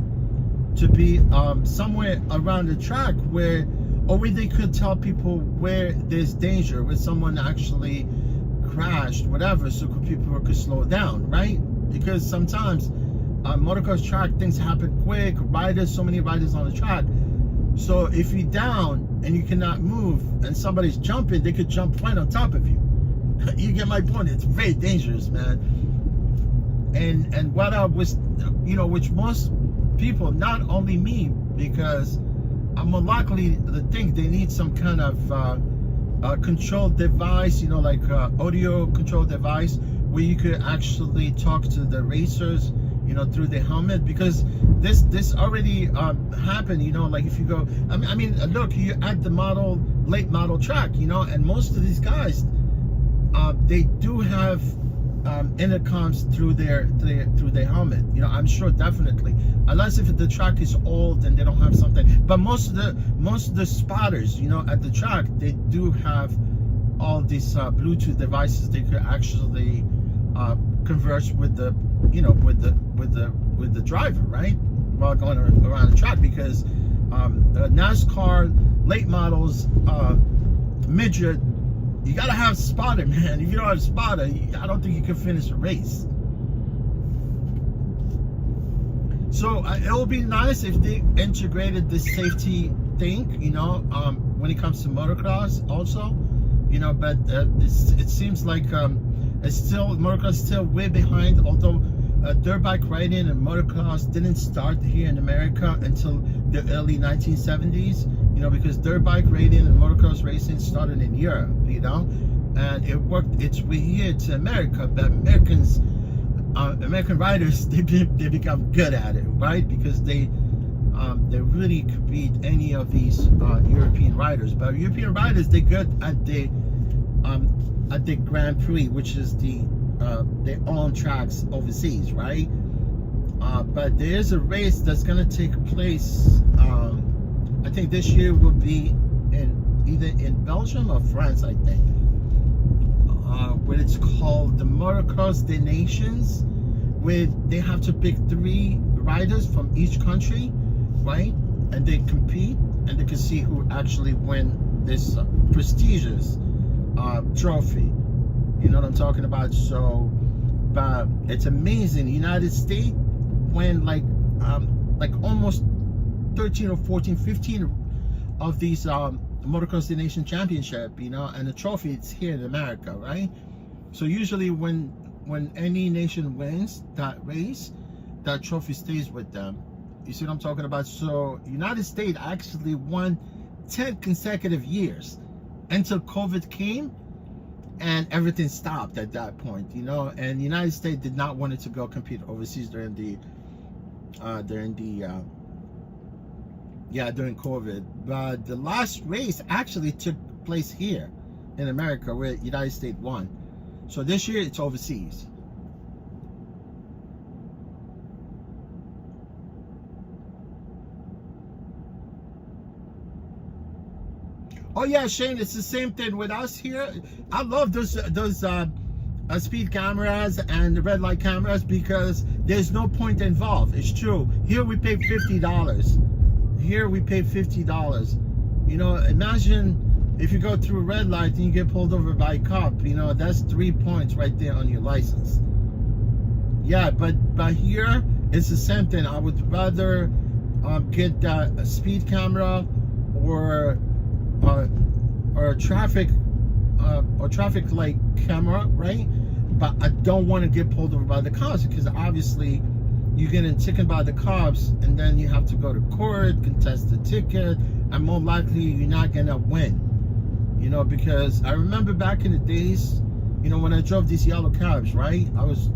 to be somewhere around the track where they could tell people where there's danger, where someone actually crashed, whatever, so people could slow down, right? Because sometimes motocross track, things happen quick, so many riders on the track. So if you're down and you cannot move and somebody's jumping, they could jump right on top of you. You get my point? It's very dangerous, man. And what I was, which most people, not only me, because I'm more likely to think they need some kind of control device, like audio control device, where you could actually talk to the racers, through the helmet, because this already happened, like if you go, I mean, look, you're at the late model track, and most of these guys, they do have intercoms through their helmet. I'm sure, definitely, unless if the track is old and they don't have something. But most of the spotters, at the track, they do have all these Bluetooth devices. They could actually converse with the with the driver, right, while going around the track, because NASCAR late models, midget, you gotta have spotter, man. If you don't have spotter, I don't think you can finish a race. So it would be nice if they integrated this safety thing, when it comes to motocross also, but it seems like motocross is still way behind, although dirt bike riding and motocross didn't start here in America until the early 1970s, because dirt bike riding and motocross racing started in Europe, and it worked its way here to America. But American riders, they become good at it, right? Because they they really could beat any of these European riders. But European riders, they're good at the Grand Prix, which is their own tracks overseas, right? But there is a race that's gonna take place. I think this year will be either in Belgium or France, I think. Where it's called the Motocross des Nations, where they have to pick 3 riders from each country, right? And they compete, and they can see who actually win this prestigious trophy. You know what I'm talking about? So, but it's amazing. The United States won like almost 13 or 14, 15 of these Motocross des Nations championship, you know, and the trophy it's here in America, right? So usually when any nation wins that race, that trophy stays with them. You see what I'm talking about? So United States actually won 10 consecutive years until COVID came and everything stopped at that point, you know. And the United States did not want it to go compete overseas during COVID. But the last race actually took place here in America, where the United States won. So this year it's overseas. Oh yeah, Shane, it's the same thing with us here. I love those speed cameras and the red light cameras because there's no point involved. It's true. Here we pay $50. Here we pay $50. You know, imagine if you go through a red light and you get pulled over by a cop. You know, that's 3 points right there on your license. Yeah, but here it's the same thing. I would rather get a speed camera or a traffic light camera, right? But I don't want to get pulled over by the cops, because obviously you get ticketed by the cops and then you have to go to court, contest the ticket, and more likely you're not gonna win. You know, because I remember back in the days, you know, when I drove these yellow cabs, right? I was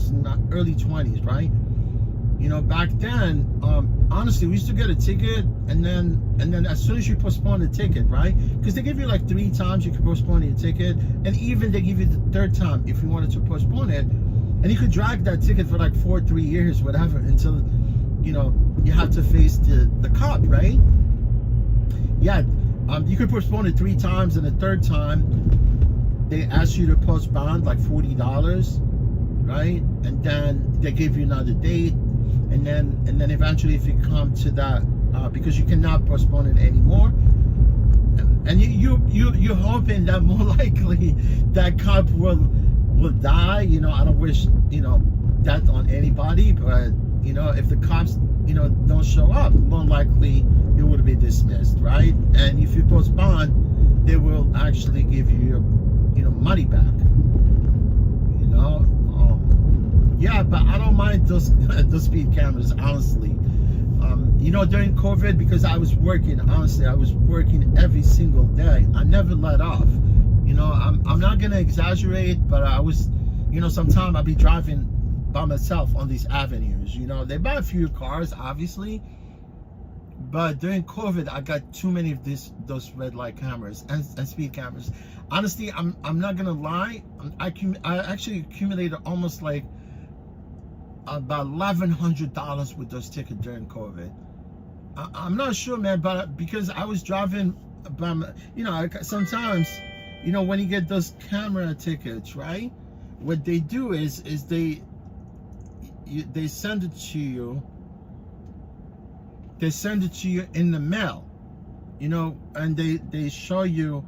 in my early 20s, right? You know, back then, honestly, we used to get a ticket, and then as soon as you postpone the ticket, right? Because they give you like 3 times you can postpone your ticket, and even they give you the 3rd time if you wanted to postpone it, and you could drag that ticket for like 4 or 3 years, whatever, until, you know, you have to face the cop, right? Yeah, you could postpone it 3 times, and the 3rd time they ask you to post bond like $40, right? And then they give you another date. And then eventually, if you come to that, because you cannot postpone it anymore, and you're hoping that more likely that cop will die. You know, I don't wish, you know, that on anybody, but you know, if the cops, you know, don't show up, more likely it would be dismissed, right? And if you postpone, they will actually give you your, you know, money back. You know. Yeah, but I don't mind those speed cameras, honestly. You know, during COVID, because I was working, honestly, I was working every single day. I never let off. You know, I'm not gonna exaggerate, but I was, you know, sometimes I'll be driving by myself on these avenues. You know, they buy a few cars, obviously, but during COVID, I got too many of those red light cameras and speed cameras. Honestly, I'm not gonna lie. I actually accumulated almost like about $1,100 with those tickets during COVID. I'm not sure, man, but because I was driving by my, you know, sometimes, you know, when you get those camera tickets, right? What they do is they send it to you. They send it to you in the mail, you know, and they show you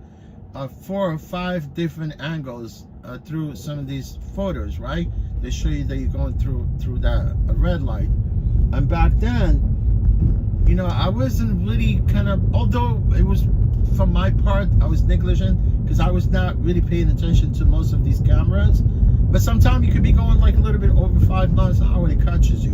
4 or 5 different angles through some of these photos, right? They show you that you're going through that red light. And back then, you know, I wasn't really although it was, from my part, I was negligent because I was not really paying attention to most of these cameras. But sometimes you could be going like a little bit over 5 miles an hour and it catches you.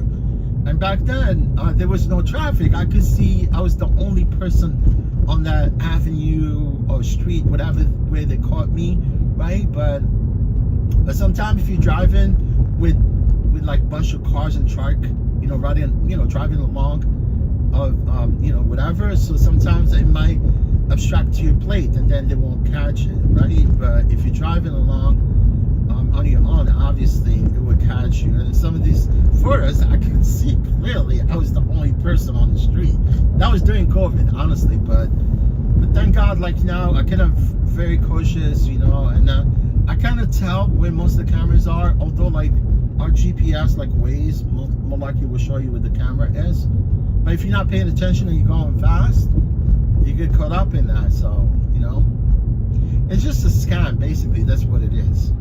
And back then, there was no traffic. I could see I was the only person on that avenue or street, whatever, where they caught me, right? But sometimes if you're driving with like a bunch of cars and truck, you know, driving along, you know, whatever. So sometimes it might abstract to your plate, and then they won't catch it, right? But if you're driving along on your own, obviously it would catch you. And some of these photos, I can see clearly I was the only person on the street. That was during COVID, honestly, but thank God, like now, I kind of very cautious, you know, and I kind of tell where most of the cameras are, although like our GPS, like Waze, more likely will show you where the camera is. But if you're not paying attention and you're going fast, you get caught up in that. So, you know, it's just a scam, basically. That's what it is.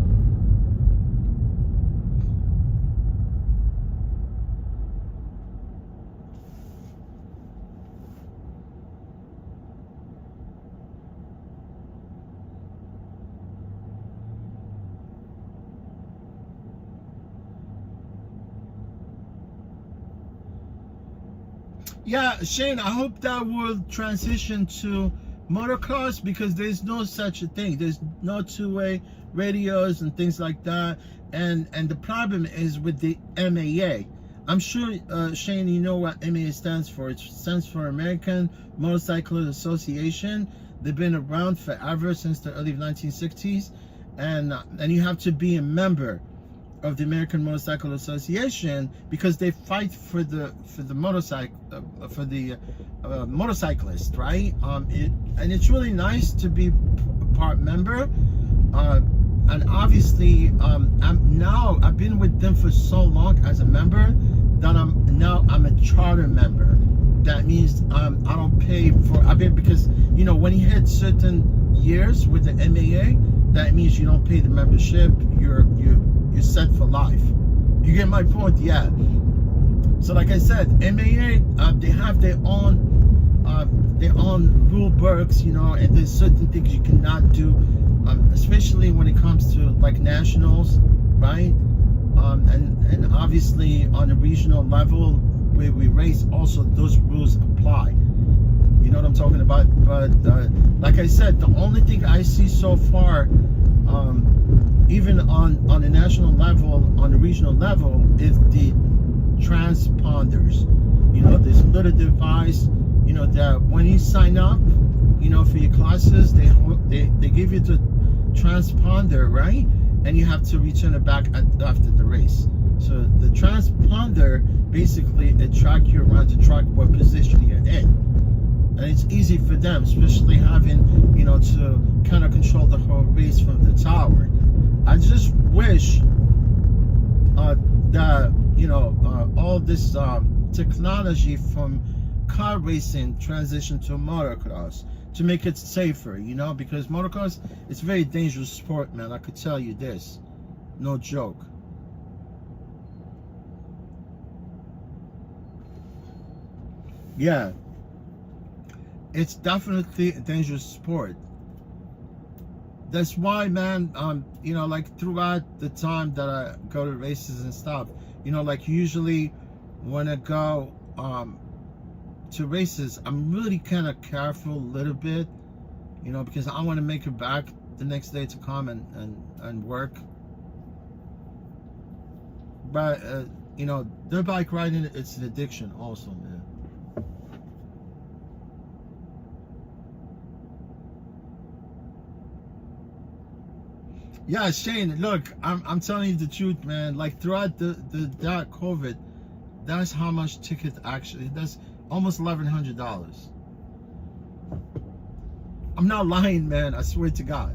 Yeah, Shane, I hope that will transition to motocross, because there's no such a thing. There's no two-way radios and things like that. And the problem is with the MAA. I'm sure, Shane, you know what MAA stands for. It stands for American Motorcycle Association. They've been around forever, since the early 1960s. And you have to be a member of the American Motorcycle Association, because they fight for the motorcyclist, right? And it's really nice to be a part member. And obviously, I've been with them for so long as a member that I'm a charter member. That means I don't pay for. Because you know, when you hit certain years with the MAA, that means you don't pay the membership. You're set for life. You get my point? Yeah. So like I said, MAA, they have their own rule books, you know, and there's certain things you cannot do, especially when it comes to like nationals, right? And obviously on a regional level where we race, also those rules apply. You know what I'm talking about? But like I said, the only thing I see so far, even on the national level, on the regional level, is the transponders. You know, this little device, you know, that when you sign up, you know, for your classes, they give you the transponder, right? And you have to return it back after the race. So the transponder, basically, it tracks you around the track, what position you're in. And it's easy for them, especially having, you know, to kind of control the whole race from the tower. I just wish that, you know, all this technology from car racing transition to motocross to make it safer, you know, because motocross, it's a very dangerous sport, man. I could tell you this, no joke. Yeah, it's definitely a dangerous sport. That's why, man, you know, like throughout the time that I go to races and stuff, you know, like usually when I go to races, I'm really kind of careful a little bit, you know, because I want to make it back the next day to come and work. But, you know, dirt bike riding, it's an addiction also, man. Yeah, Shane, look, I'm telling you the truth, man. Like throughout that COVID, that's how much ticket actually, that's almost $1,100. I'm not lying, man, I swear to God.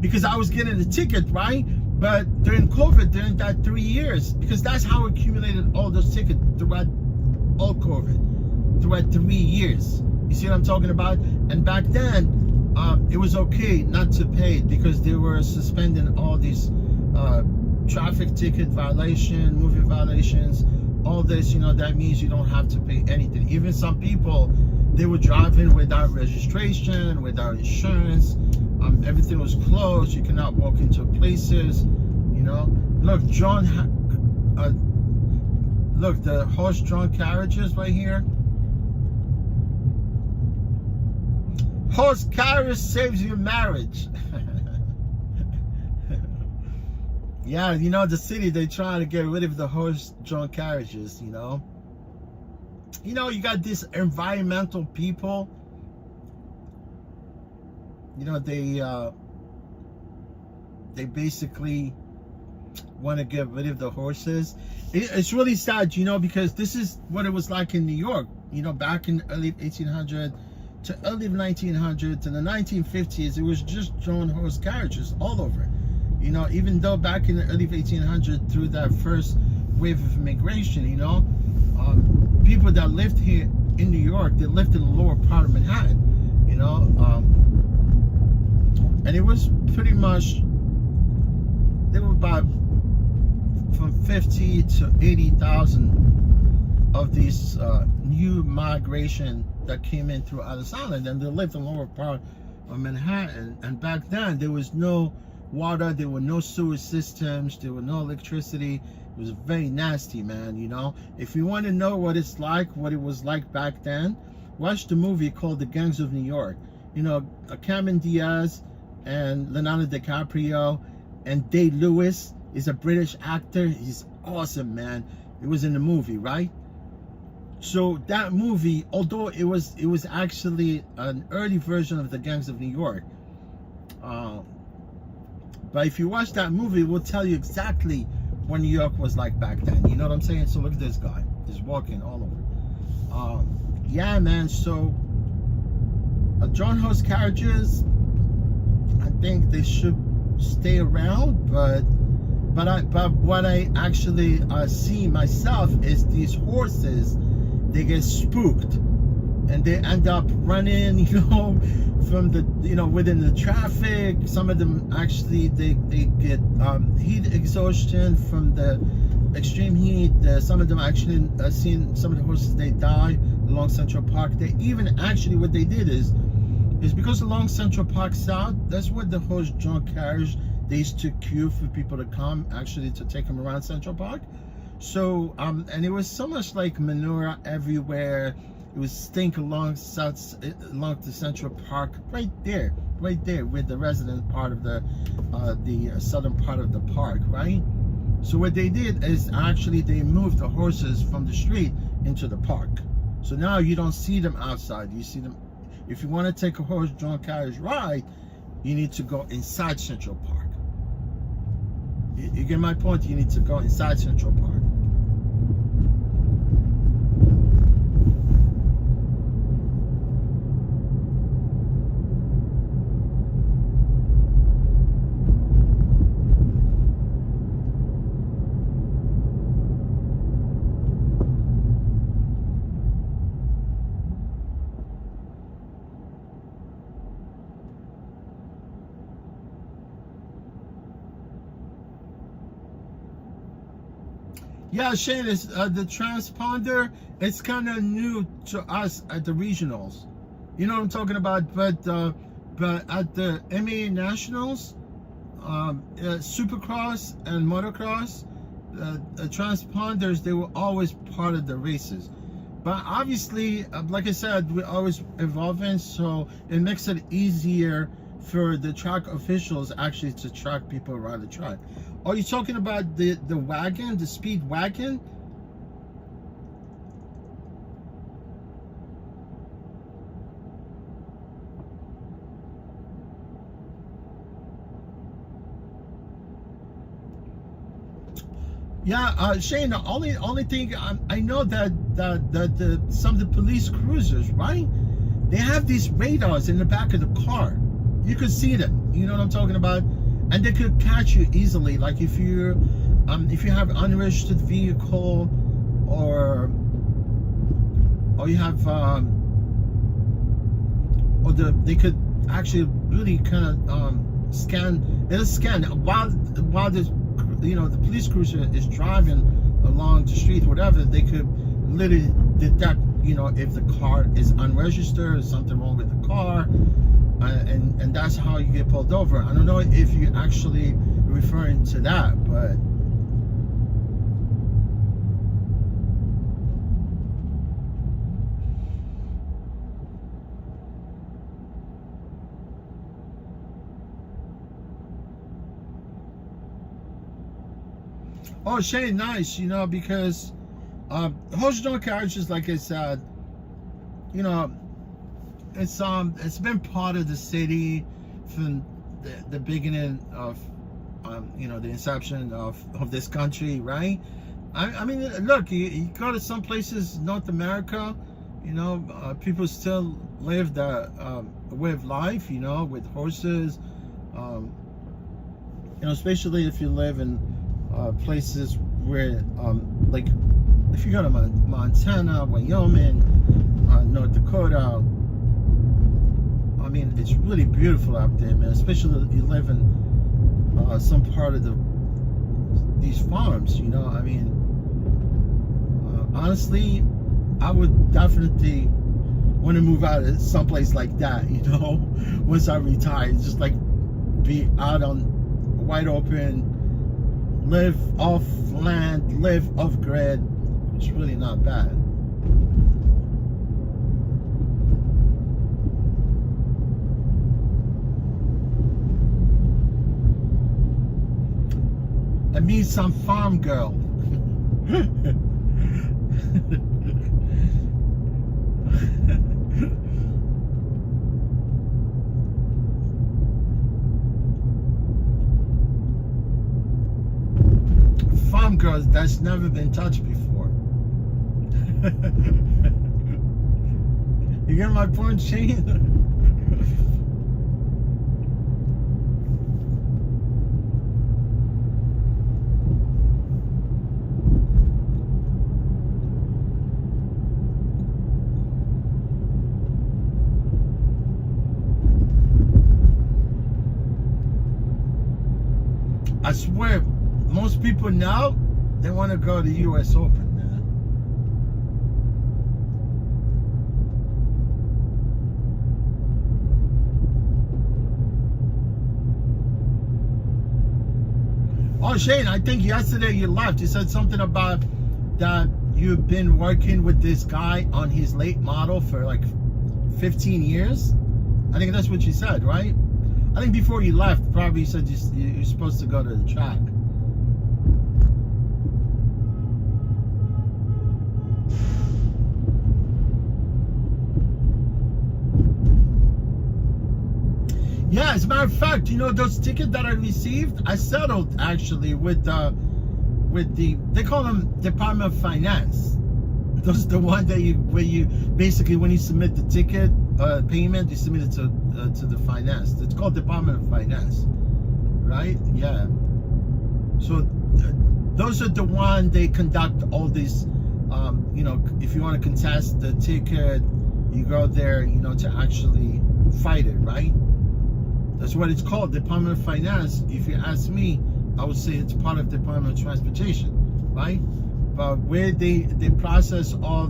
Because I was getting a ticket, right? But during COVID, during that 3 years, because that's how I accumulated all those tickets throughout all COVID, throughout 3 years. You see what I'm talking about? And back then, it was okay not to pay it because they were suspending all these traffic ticket violation, movie violations, all this, you know, that means you don't have to pay anything. Even some people, they were driving without registration, without insurance. Everything was closed. You cannot walk into places, you know. Look, look, the horse-drawn carriages right here. Horse carriage saves your marriage. Yeah, you know, the city, they trying to get rid of the horse-drawn carriages, you know. You know, you got these environmental people, you know, they basically want to get rid of the horses. It's really sad, you know, because this is what it was like in New York, you know, back in the early 1800 to early 1900 to the 1950s. It was just drawn horse carriages all over. You know, even though back in the early 1800s, through that first wave of immigration, you know, people that lived here in New York, they lived in the lower part of Manhattan, you know, and it was pretty much, there were about from 50 to 80,000 of these new migration that came in through Ellis Island, and they lived in the lower part of Manhattan. And back then, there was no water, there were no sewer systems, there were no electricity. It was very nasty, man. You know, if you want to know what it's like, what it was like back then, watch the movie called The Gangs of New York. You know, Cameron Diaz and Leonardo DiCaprio and Day Lewis is a British actor. He's awesome, man. It was in the movie, right? So that movie, although it was actually an early version of The Gangs of New York, but if you watch that movie, it will tell you exactly what New York was like back then. You know what I'm saying? So look at this guy. He's walking all over. Yeah, man. So drawn horse carriages, I think they should stay around. But what I actually see myself is these horses, they get spooked. And they end up running, you know, from the, you know, within the traffic. Some of them actually, they get heat exhaustion from the extreme heat. Some of them actually, seen some of the horses, they die along Central Park. They even actually, what they did is because along Central Park South, that's where the horse-drawn carriage, they used to queue for people to come, actually, to take them around Central Park. So, and it was so much like manure everywhere. It was stink along the Central Park, right there with the resident part of the southern part of the park, right? So what they did is actually they moved the horses from the street into the park. So now you don't see them outside. You see them. If you want to take a horse-drawn carriage ride, you need to go inside Central Park. You get my point? You need to go inside Central Park. Yeah, Shane, is the transponder, it's kind of new to us at the regionals. You know what I'm talking about? But at the MA Nationals, Supercross and Motocross, the transponders, they were always part of the races. But obviously, like I said, we're always evolving, so it makes it easier for the track officials actually to track people around the track. Are you talking about the wagon, the speed wagon? Yeah, Shane. The only thing I know that some of the police cruisers, right? They have these radars in the back of the car. You could see them. You know what I'm talking about? And they could catch you easily. Like if you have unregistered vehicle, or you have they could actually really kind of scan. It'll scan while this, you know, the police cruiser is driving along the street, whatever. They could literally detect, you know, if the car is unregistered or something wrong with the car. And that's how you get pulled over. I don't know if you're actually referring to that, but Oh, Shane, nice. You know, because horse drawn carriages, like I said, you know, it's been part of the city from the beginning of you know, the inception of this country, right? I mean, look, you go to some places, North America, you know, people still live the way of life, you know, with horses, you know, especially if you live in places where, like, if you go to Montana, Wyoming, North Dakota, I mean, it's really beautiful out there, man. Especially if you live in some part of these farms, you know. I mean, honestly, I would definitely want to move out of someplace like that, you know, once I retire. Just like be out on wide open, live off land, live off grid. It's really not bad. I meet some farm girl. Farm girls that's never been touched before. You get my point, Shane? I swear, most people now, they want to go to US Open, man. Oh, Shane, I think yesterday you left. You said something about that you've been working with this guy on his late model for like 15 years. I think that's what you said, right? I think before you left, probably you said you're supposed to go to the track. Yeah, as a matter of fact, you know, those tickets that I received, I settled actually with the they call them Department of Finance. Those are the one that where you basically, when you submit the ticket payment, you submit it to the finance. It's called Department of Finance, right? Yeah. So those are the one they conduct all these. You know, if you want to contest the ticket, you go there, you know, to actually fight it, right? That's what it's called, Department of Finance. If you ask me, I would say it's part of Department of Transportation, right? But where they process all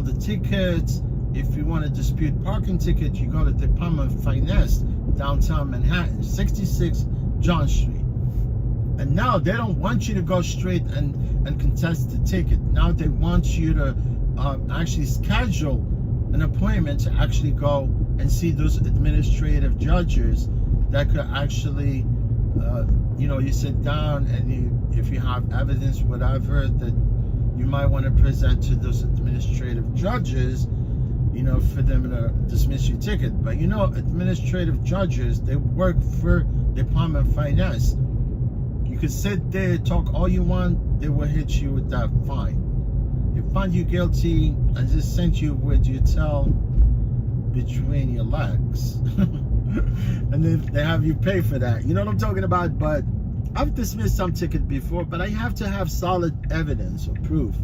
the tickets. If you want to dispute parking ticket, you go to Department of Finance, downtown Manhattan, 66 John Street. And now they don't want you to go straight and contest the ticket. Now they want you to actually schedule an appointment to actually go and see those administrative judges that could actually, you know, you sit down and if you have evidence, whatever, that you might want to present to those administrative judges, you know, for them to dismiss your ticket. But you know, administrative judges, they work for Department of Finance. You could sit there, talk all you want, they will hit you with that fine. They find you guilty and just send you with your tail between your legs. And then they have you pay for that. You know what I'm talking about? But I've dismissed some ticket before, but I have to have solid evidence or proof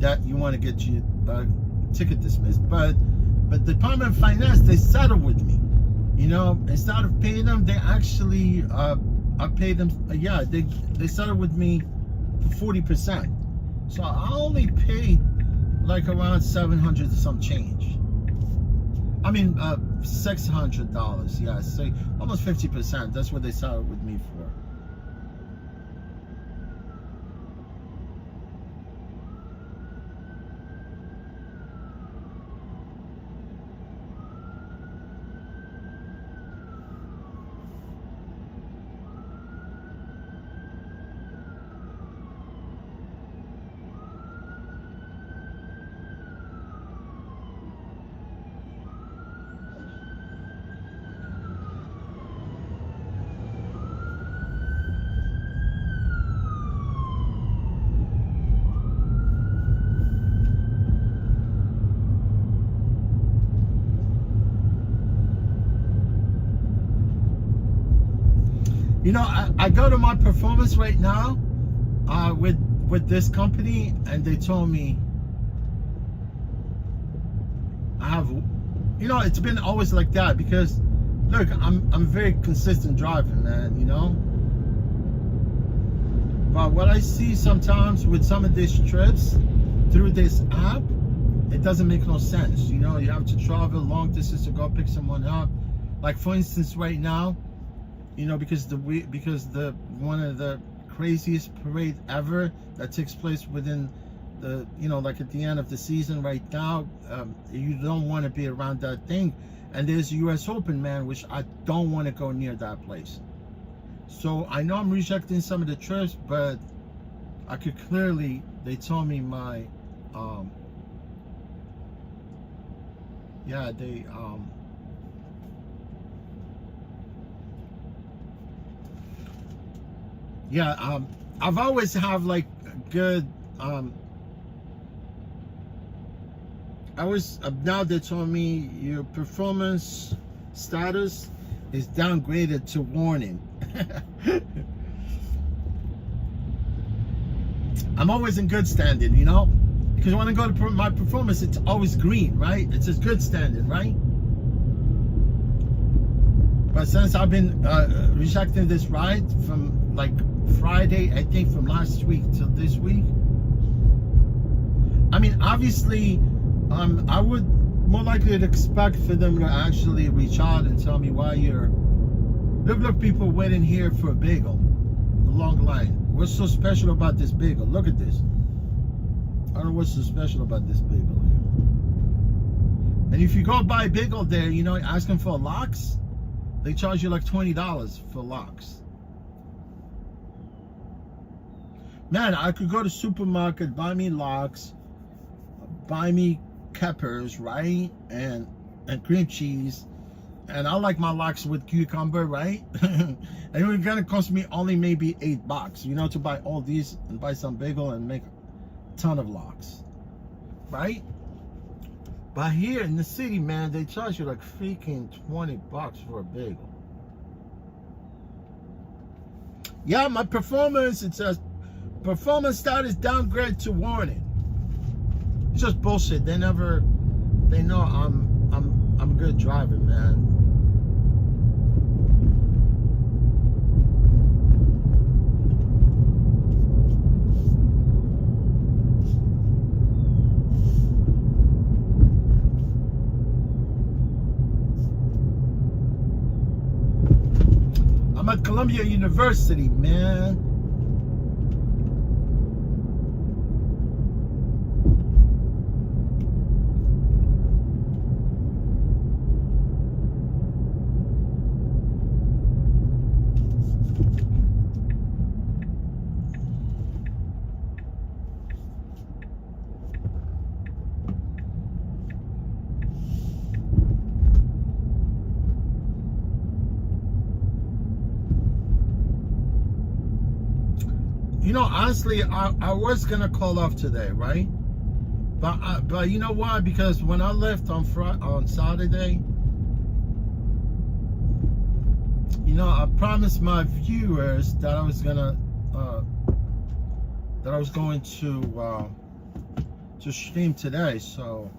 that you want to get your ticket dismissed. But Department of Finance, they settle with me. You know, instead of paying them, they actually I paid them. Yeah, they settled with me for 40%. So I only paid like around $700 or some change. I mean, $600. Yeah, say almost 50%. That's what they settled with me for. You know, I go to my performance right now with this company, and they told me I have, you know, it's been always like that because look, I'm very consistent driving, man, you know. But what I see sometimes with some of these trips through this app, it doesn't make no sense. You know, you have to travel long distance to go pick someone up. Like for instance, right now, you know, because the one of the craziest parade ever that takes place within the, you know, like at the end of the season right now, you don't want to be around that thing. And there's US Open, man, which I don't want to go near that place. So I know I'm rejecting some of the trips, but I could clearly, they told me my yeah, they yeah, I've always have like good I was now they told me your performance status is downgraded to warning. I'm always in good standing, you know, because when I go to my performance, it's always green, right? It's just good standing, right? But since I've been rejecting this ride from like Friday, I think from last week till this week, I mean, obviously, I would more likely to expect for them to actually reach out and tell me why you're. Look, people waiting here for a bagel, a long line. What's so special about this bagel? Look at this. I don't know what's so special about this bagel here. And if you go buy a bagel there, you know, asking for lox, they charge you like $20 for lox. Man, I could go to supermarket, buy me lox, buy me peppers, right, and cream cheese, and I like my lox with cucumber, right? And it's gonna cost me only maybe $8, you know, to buy all these and buy some bagel and make a ton of lox, right? But here in the city, man, they charge you like freaking $20 for a bagel. Yeah, my performance, it says performance status downgrade to warning. It's just bullshit. They know I'm good driving, man. I'm at Columbia University, man. You know, honestly, I was gonna call off today, right? But you know why? Because when I left on Saturday, you know, I promised my viewers that I was going to stream today. So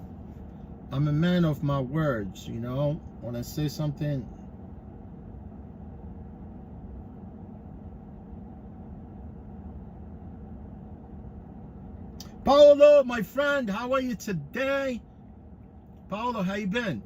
I'm a man of my words, you know. When I say something, Paolo, my friend, how are you today? Paolo, how you been?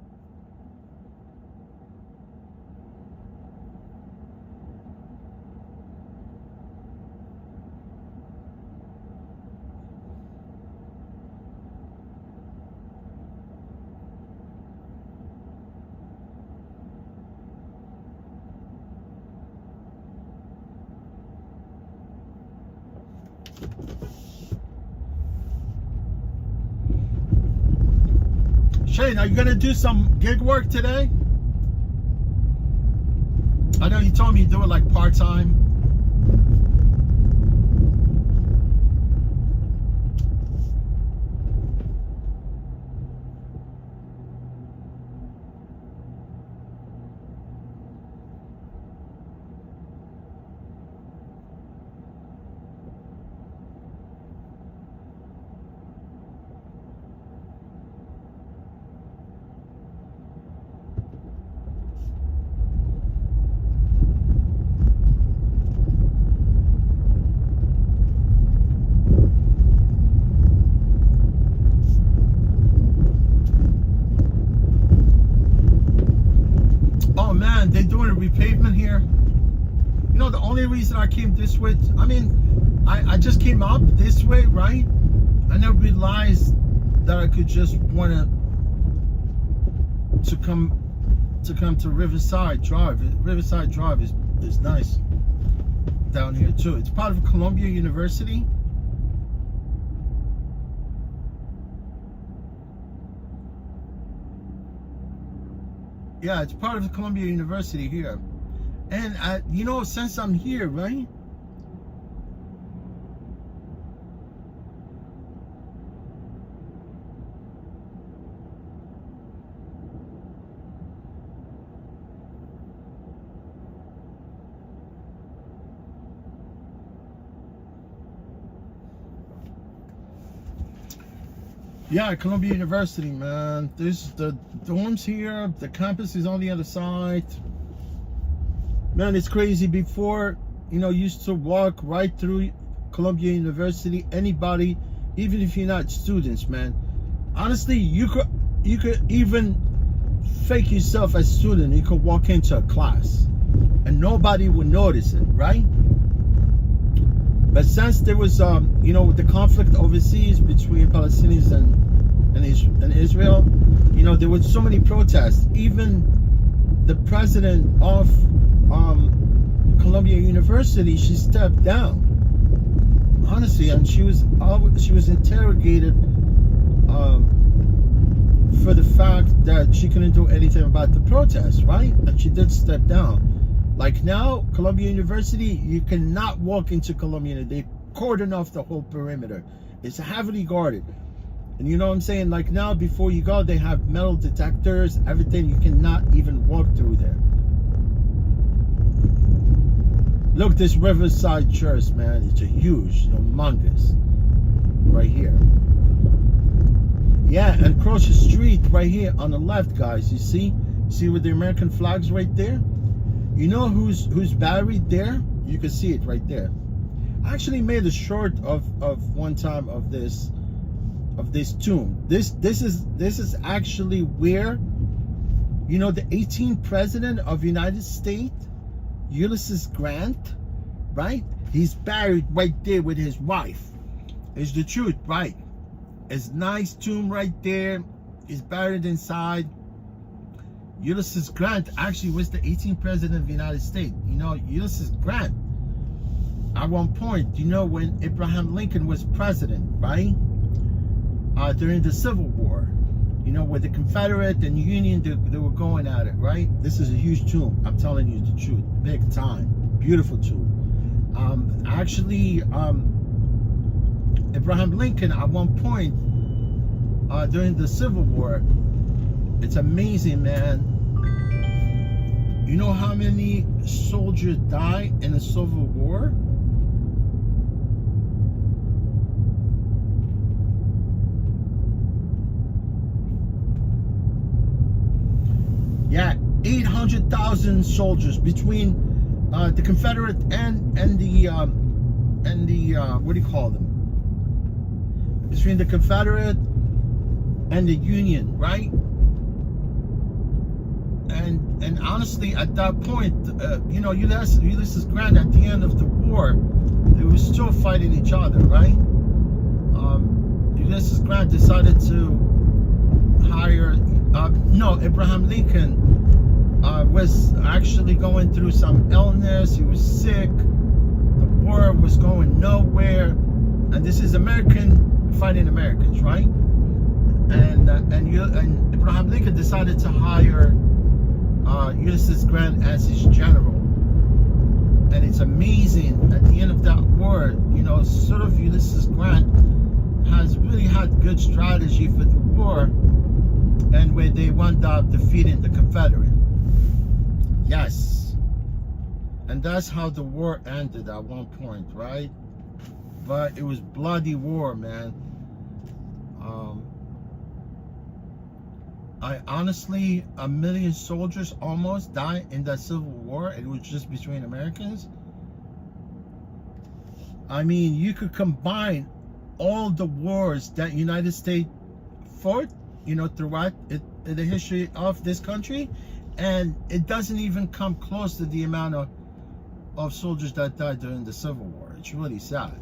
Shane, are you gonna do some gig work today? I know you told me you do it like part-time. man, they're doing a repavement here. You know, the only reason I came this way, I mean, I just came up this way, right? I never realized that I could just want to come to Riverside Drive. Riverside Drive is nice down here too. It's part of Columbia University. Yeah, it's part of Columbia University here. And you know, since I'm here, right? Yeah, Columbia University, man. There's the dorms here. The campus is on the other side. Man, it's crazy. Before, you know, used to walk right through Columbia University. Anybody, even if you're not students, man. Honestly, you could even fake yourself as a student. You could walk into a class and nobody would notice it, right? But since there was, you know, the conflict overseas between Palestinians and Israel, you know, there were so many protests. Even the president of Columbia University, she stepped down. Honestly, and she was interrogated for the fact that she couldn't do anything about the protests, right? And she did step down. Like now, Columbia University, you cannot walk into Columbia. They cordon off the whole perimeter. It's heavily guarded. And you know what I'm saying? Like now, before you go, they have metal detectors, everything. You cannot even walk through there. Look, this Riverside Church, man. It's a huge, humongous, right here. Yeah, and across the street, right here on the left, guys. You see with the American flags right there? You know who's buried there? You can see it right there. I actually made a short of one time of this tomb. This is actually where, you know, the 18th president of United States, Ulysses Grant, right? He's buried right there with his wife. It's the truth, right? It's nice tomb right there. He's buried inside. Ulysses Grant actually was the 18th president of the United States. You know, Ulysses Grant, at one point, you know, when Abraham Lincoln was president, right? During the Civil War, you know, with the Confederate and Union, they were going at it, right? This is a huge tomb. I'm telling you the truth. Big time. Beautiful tomb. Actually, Abraham Lincoln, at one point, during the Civil War, it's amazing, man. You know how many soldiers died in the Civil War? Yeah, 800,000 soldiers between the Confederate and the what do you call them? Between the Confederate and the Union, right? And honestly, at that point, you know, Ulysses Grant, at the end of the war, they were still fighting each other, right? Ulysses Grant decided to hire, no, Abraham Lincoln was actually going through some illness. He was sick. The war was going nowhere. And this is American fighting Americans, right? And Abraham Lincoln decided to hire Ulysses Grant as his general. And it's amazing, at the end of that war, you know, sort of Ulysses Grant has really had good strategy for the war, and where they wound up defeating the Confederate. Yes. And that's how the war ended at one point, right? But it was bloody war, man. I honestly, 1 million soldiers almost died in that Civil War. It was just between Americans. I mean, you could combine all the wars that United States fought, you know, throughout the history of this country, And it doesn't even come close to the amount of soldiers that died during the Civil War. It's really sad.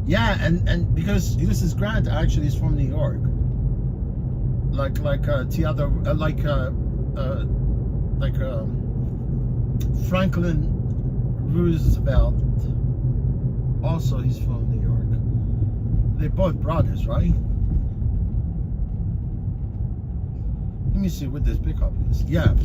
Yeah, and because Ulysses Grant actually is from New York, Franklin Roosevelt. Also, he's from New York. They're both brothers, right? Let me see what this pickup is. Yeah.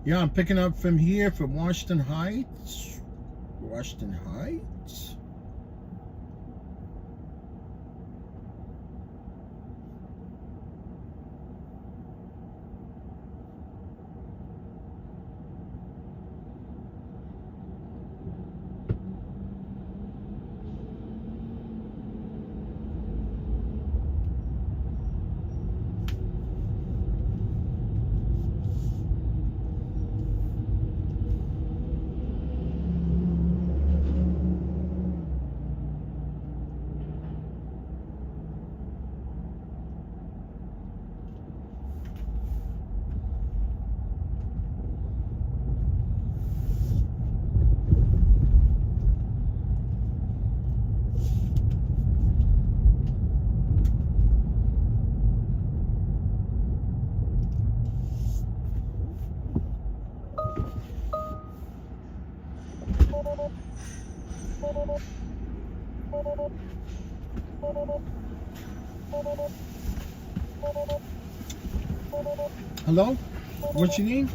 Yeah, I'm picking up from here, from Washington Heights. Washington Heights? Hello? What's your name?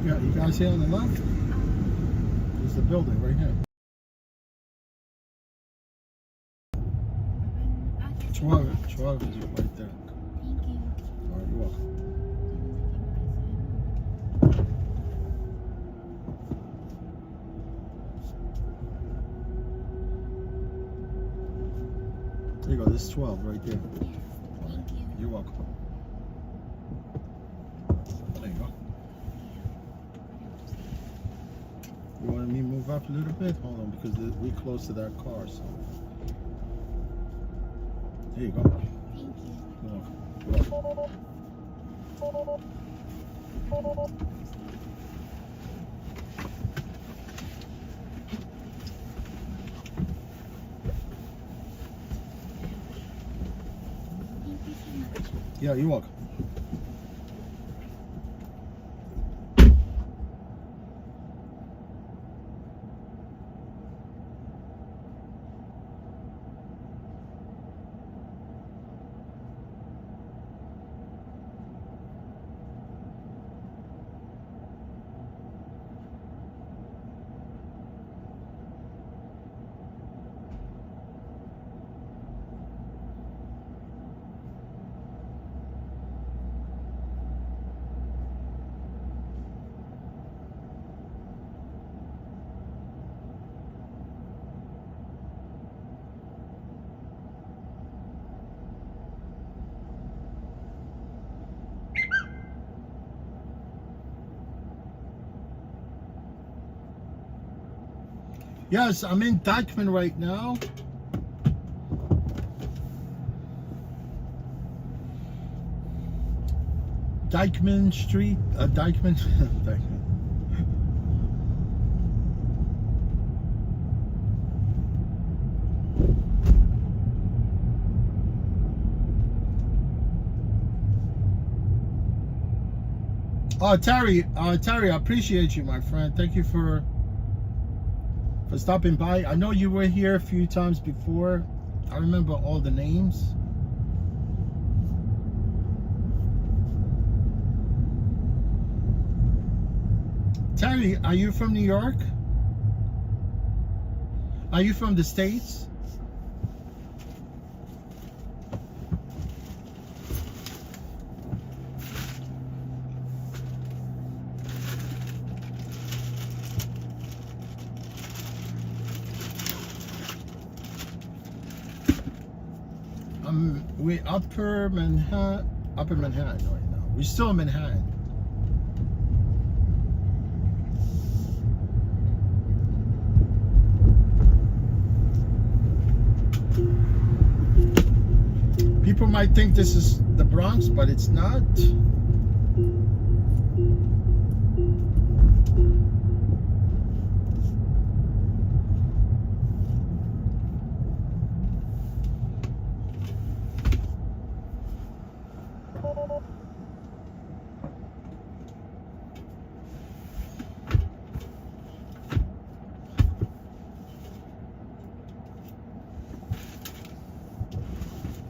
Yeah, you guys see on the left? There's the building right here. 12 is right there. Thank you. All right, you're welcome. There you go, this is 12 right there. Thank you. You're welcome. There you go. You want me to move up a little bit? Hold on, because we're close to that car, so. There you go. Thank you. You're welcome. You're welcome. Thank you so much. Yeah, you're welcome. Yes, I'm in Dykeman right now. Dykeman Street, Dykeman. Dykeman. Oh, Terry, I appreciate you, my friend. Thank you for stopping by. I know you were here a few times before. I remember all the names. Terry, are you from New York? Are you from the States? We're Upper Manhattan right now. We're still in Manhattan. People might think this is the Bronx, but it's not.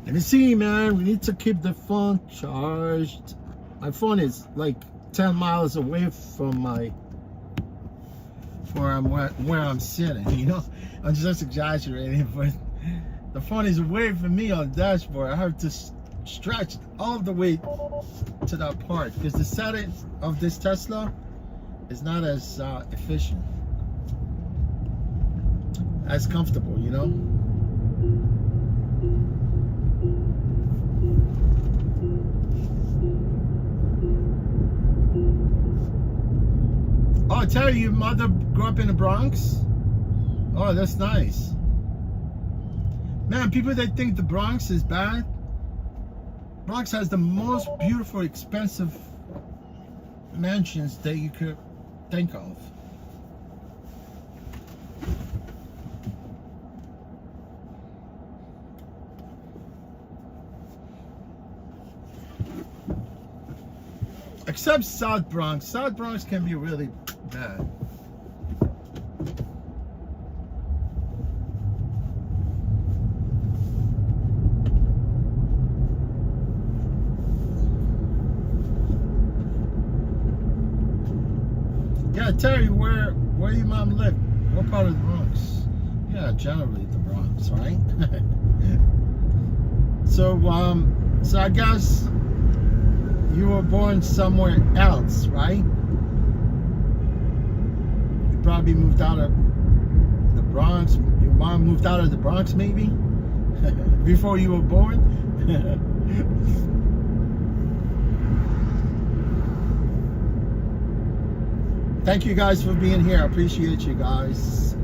Let me see, man. We need to keep the phone charged. My phone is like 10 miles away from where I'm sitting, you know? I'm just exaggerating, but the phone is away from me on the dashboard. I have to stretch all the way to that part because the setting of this Tesla is not as efficient, as comfortable, you know? Oh, Terry, your mother grew up in the Bronx? Oh, that's nice. Man, people that think the Bronx is bad, Bronx has the most beautiful, expensive mansions that you could think of. Except South Bronx. South Bronx can be really bad. Yeah, Terry, where your mom live? What part of the Bronx? Yeah, generally the Bronx, right? So I guess you were born somewhere else, right? You probably moved out of the Bronx. Your mom moved out of the Bronx, maybe, before you were born. Thank you guys for being here. I appreciate you guys.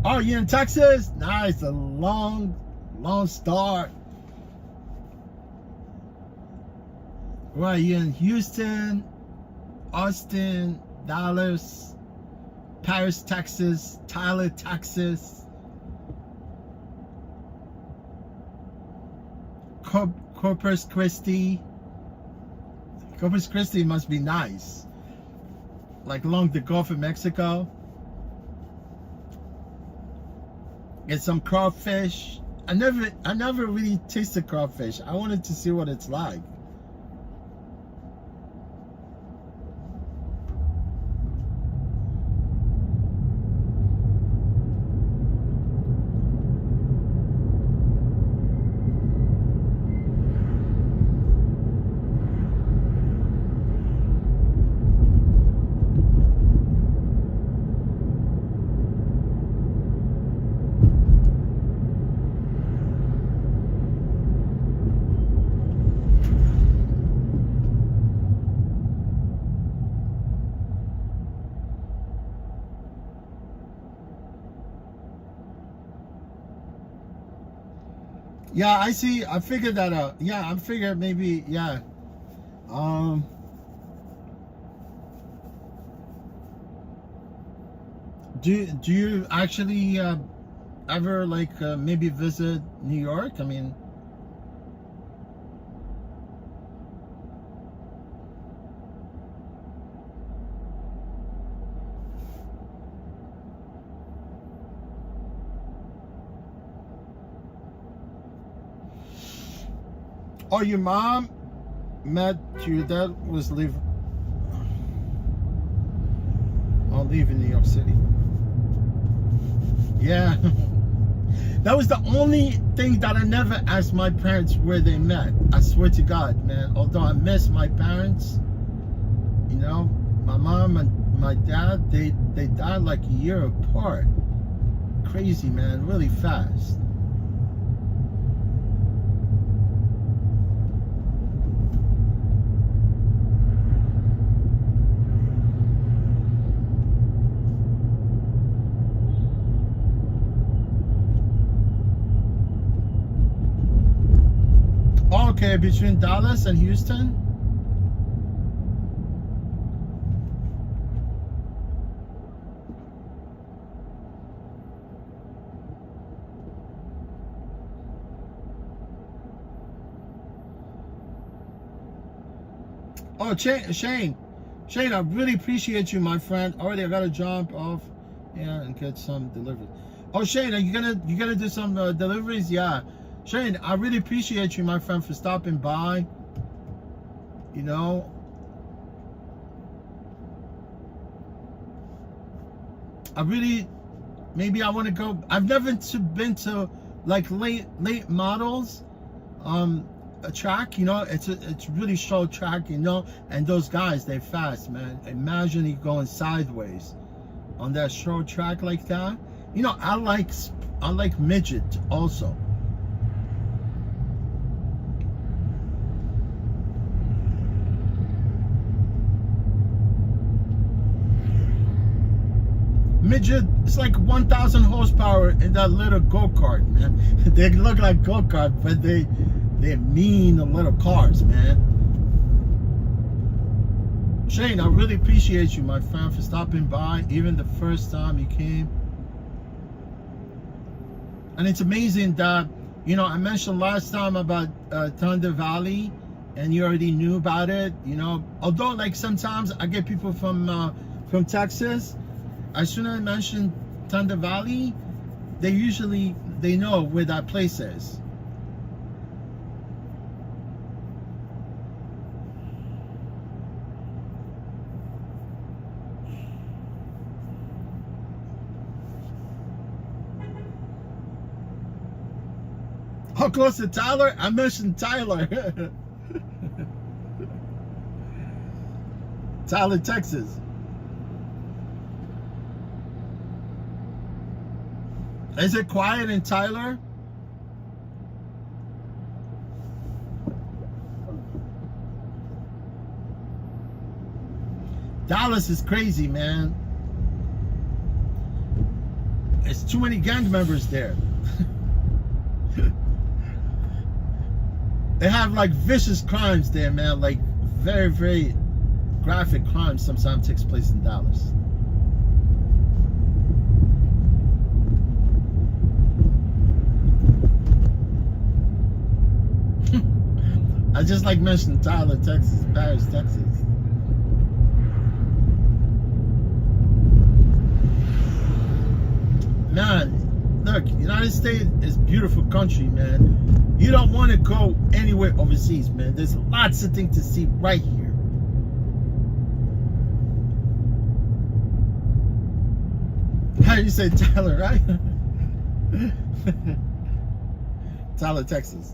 Oh, you in Texas? Nice. A long start. Where are you in? Houston, Austin, Dallas, Paris, Texas, Tyler, Texas, Corpus Christi. Corpus Christi must be nice. Like along the Gulf of Mexico. Get some crawfish. I never really tasted crawfish. I wanted to see what it's like. Yeah, I see. I figured that out. Yeah, I figured maybe. Yeah. Do you actually ever like maybe visit New York? I mean. Oh, your mom met your dad was leaving New York City. Yeah. That was the only thing that I never asked my parents where they met. I swear to God, man. Although I miss my parents, you know, my mom and my dad, they died like a year apart. Crazy, man. Really fast. Okay, between Dallas and Houston? Oh, Shane, I really appreciate you, my friend. Already, I gotta jump off, yeah, and get some delivery. Oh, Shane, are you gonna do some deliveries? Yeah, Shane, I really appreciate you, my friend, for stopping by. You know, maybe I want to go. I've never been to like late models. A track, you know, it's really short track, you know, and those guys, they fast, man. Imagine you going sideways on that short track like that. You know, I like midget also. Midget, it's like 1,000 horsepower in that little go-kart, man. They look like go-kart, but they're mean little cars, man. Shane, I really appreciate you, my friend, for stopping by, even the first time you came. And it's amazing that, you know, I mentioned last time about Thunder Valley, and you already knew about it, you know. Although, like, sometimes I get people from Texas, as soon as I mention Thunder Valley, they know where that place is. How close to Tyler? I mentioned Tyler. Tyler, Texas. Is it quiet in Tyler? Dallas is crazy, man. It's too many gang members there. They have like vicious crimes there, man. Like very, very graphic crimes sometimes takes place in Dallas. I just like mentioned Tyler, Texas, Paris, Texas. Man, look, United States is a beautiful country, man. You don't want to go anywhere overseas, man. There's lots of things to see right here. How do you say Tyler, right? Tyler, Texas.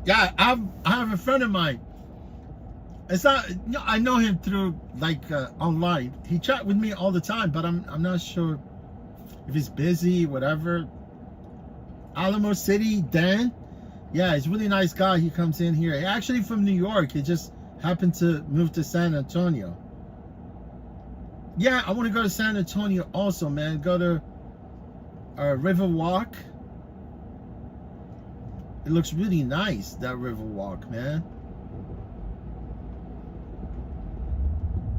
Yeah, I have a friend of mine. It's not, I know him through like online. He chat with me all the time, but I'm not sure if he's busy, whatever. Alamo City, Dan. Yeah, he's a really nice guy. He comes in here. He's actually from New York. He just happened to move to San Antonio. Yeah, I want to go to San Antonio also, man. Go to River Walk. It looks really nice, that River Walk, man.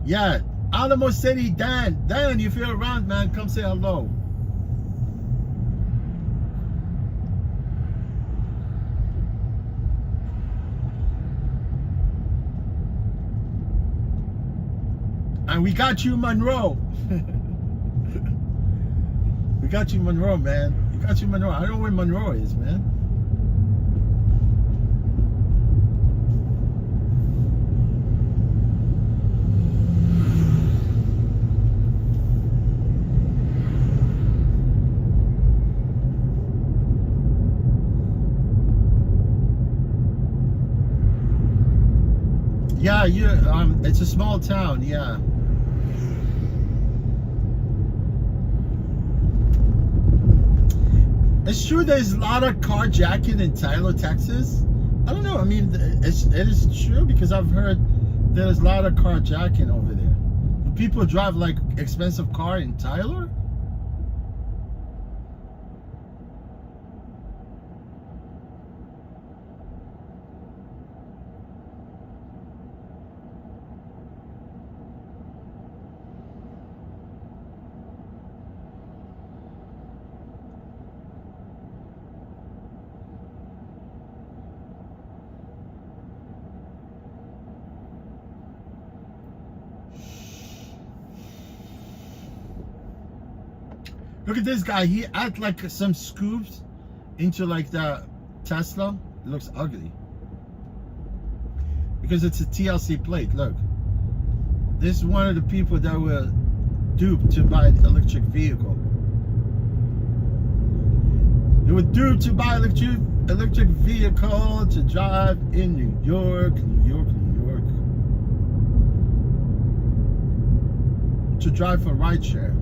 Yeah, Alamo City, Dan. Dan, if you're around, man, come say hello. And we got you, Monroe. We got you, Monroe, man. We got you, Monroe. I don't know where Monroe is, man. Yeah, it's a small town, yeah. It's true there's a lot of carjacking in Tyler, Texas. I don't know, I mean, it is true because I've heard there's a lot of carjacking over there. Do people drive like expensive car in Tyler? Look at this guy. He add like some scoops into like the Tesla. It looks ugly. Because it's a TLC plate. Look. This is one of the people that were duped to buy an electric vehicle. They were duped to buy electric vehicle to drive in New York, New York, New York. To drive for rideshare.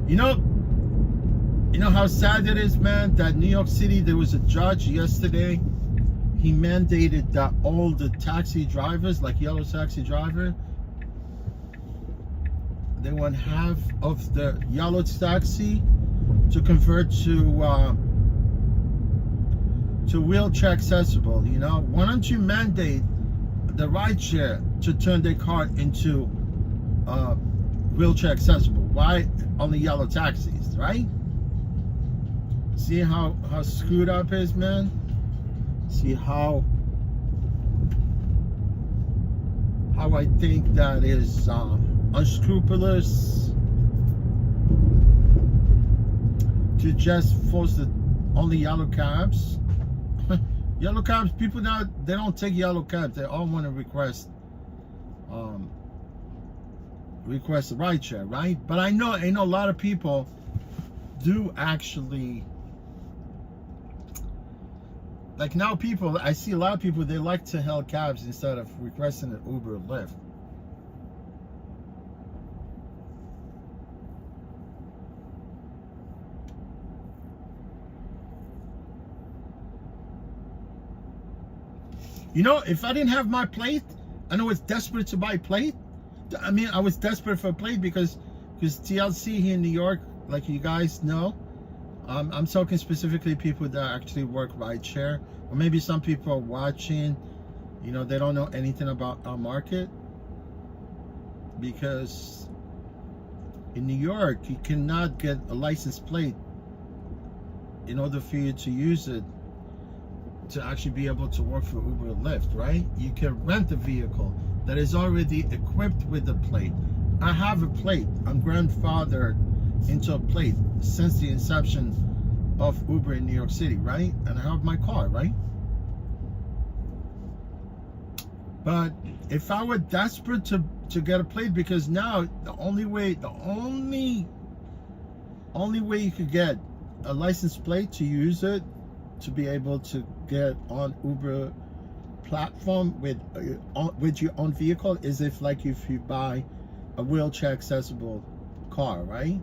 You know how sad it is, man, that New York City, there was a judge yesterday. He mandated that all the taxi drivers, like yellow taxi driver, they want half of the yellow taxi to convert to wheelchair accessible. You know, why don't you mandate the rideshare to turn their car into wheelchair accessible? Why only yellow taxis, right? See how screwed up is, man? See how I think that is unscrupulous to just force the only yellow cabs. Yellow cabs, people now, they don't take yellow cabs. They all want to request a ride share, right? But I know a lot of people do actually, like now people, I see a lot of people, they like to hail cabs instead of requesting an Uber or Lyft. You know, if I didn't have my plate, I know it's desperate to buy a plate. I mean, I was desperate for a plate because TLC here in New York, like you guys know, I'm talking specifically people that actually work rideshare, or maybe some people are watching, you know, they don't know anything about our market, because in New York, you cannot get a license plate in order for you to use it to actually be able to work for Uber or Lyft, right? You can rent a vehicle that is already equipped with a plate. I have a plate. I'm grandfathered into a plate since the inception of Uber in New York City, right? And I have my car, right? But if I were desperate to get a plate, because now the only way you could get a license plate to use it, to be able to get on Uber platform with your own vehicle, is if you buy a wheelchair accessible car, right?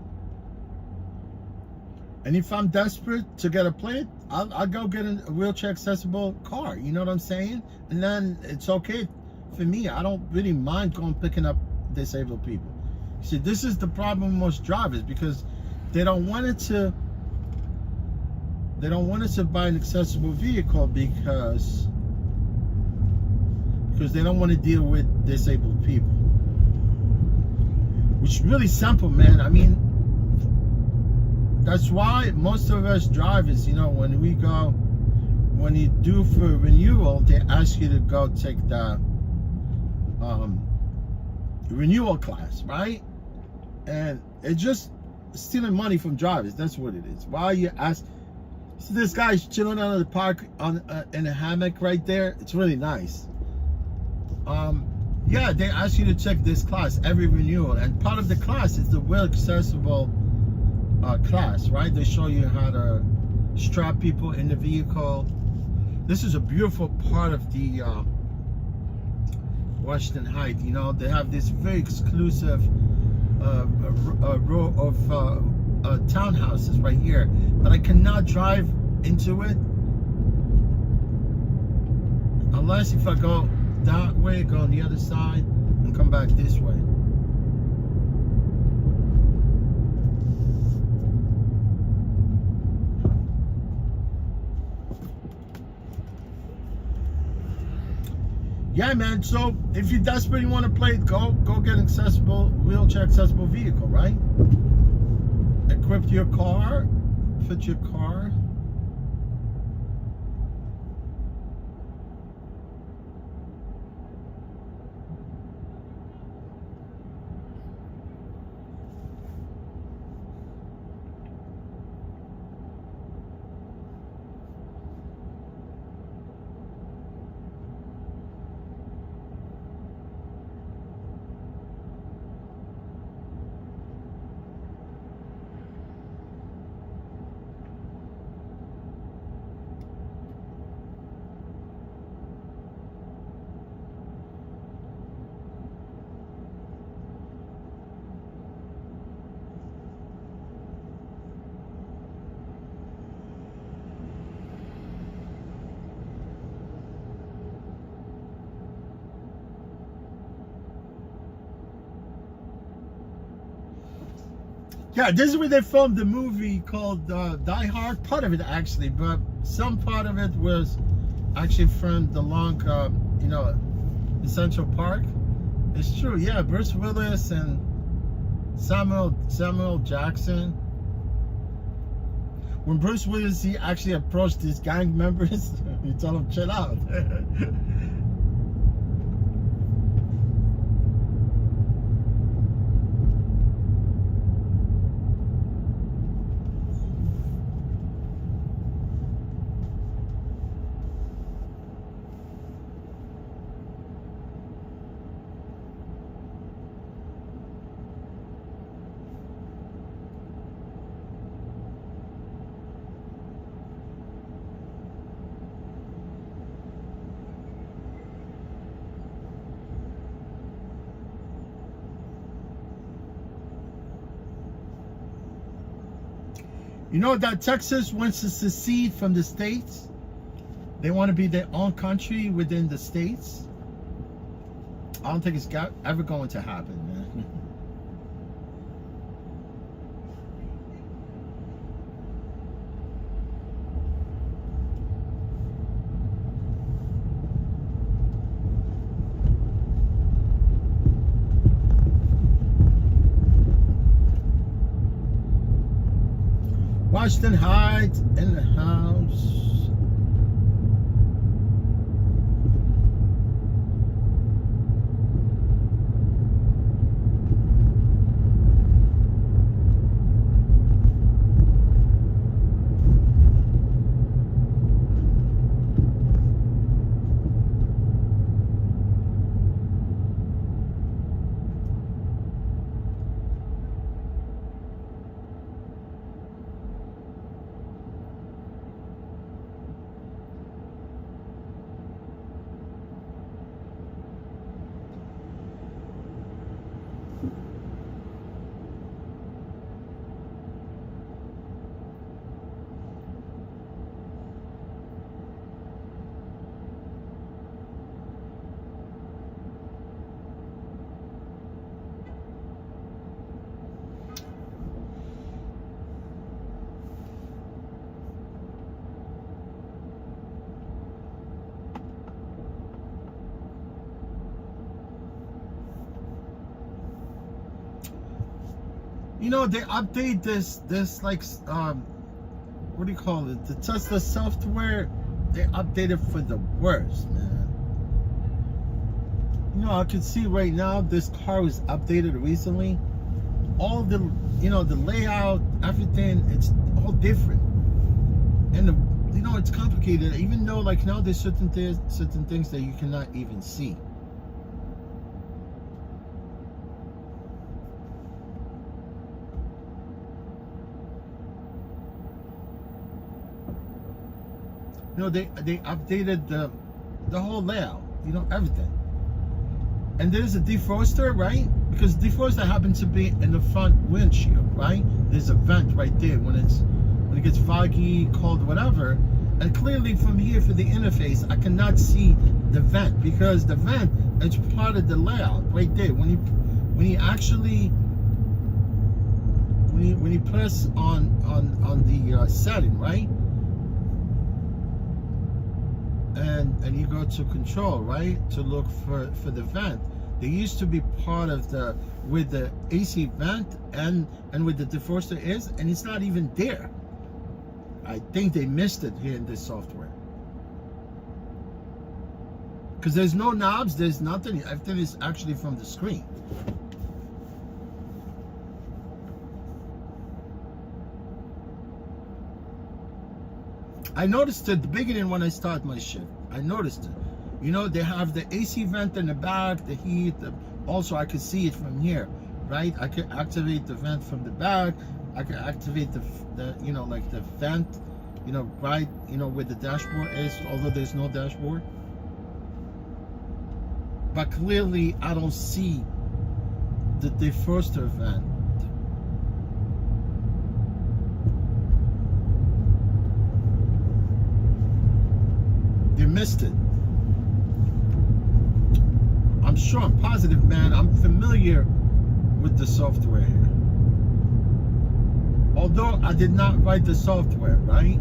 And if I'm desperate to get a plate, I'll go get a wheelchair accessible car, you know what I'm saying? And then it's okay for me. I don't really mind picking up disabled people. See, this is the problem with most drivers, because they don't want us to buy an accessible vehicle because they don't want to deal with disabled people. Which is really simple, man. I mean, that's why most of us drivers, you know, when you do for renewal, they ask you to go take the renewal class, right? And it's just stealing money from drivers. That's what it is. Why you ask? So this guy's chilling under the park in a hammock right there. It's really nice. Yeah, they ask you to check this class every renewal, and part of the class is the wheel accessible class, right? They show you how to strap people in the vehicle. This is a beautiful part of the Washington Heights. You know, they have this very exclusive row of townhouses right here, but I cannot drive into it unless if I go that way, go on the other side, and come back this way. Yeah, man. So if you desperately want to play, go get an accessible, wheelchair accessible vehicle, right? Equip your car, fit your car. Yeah, this is where they filmed the movie called Die Hard. Part of it actually, but some part of it was actually filmed along, you know, the Central Park. It's true, yeah. Bruce Willis and Samuel Jackson. when Bruce Willis he actually approached his gang members, he told them chill out. You know that Texas wants to secede from the states? They want to be their own country within the states? I don't think it's ever going to happen, man. Washington Heights in the house. You know, they update this like what do you call it? The Tesla software, they update it for the worst, man. You know, I can see right now this car was updated recently. All the, you know, the layout, everything, it's all different. And you know, it's complicated. Even though like now there's certain things that you cannot even see. You know, they updated the whole layout, you know, everything. And there's a defroster, right? Because defroster happens to be in the front windshield, right? There's a vent right there when it gets foggy, cold, whatever. And clearly from here for the interface, I cannot see the vent because the vent is part of the layout right there. When you press on the setting, right? And you go to control, right, to look for the vent. They used to be part of where the AC vent and where the defroster is, and it's not even there. I think they missed it here in this software. Because there's no knobs, there's nothing. Everything is actually from the screen. I noticed it at the beginning when I started my shift. I noticed it. You know, they have the AC vent in the back, the heat. Also, I could see it from here, right? I could activate the vent from the back. I could activate the you know, like the vent, you know, right, you know, where the dashboard is, although there's no dashboard. But clearly, I don't see the defroster vent. They missed it. I'm sure, I'm positive, man. I'm familiar with the software here. Although I did not write the software, right?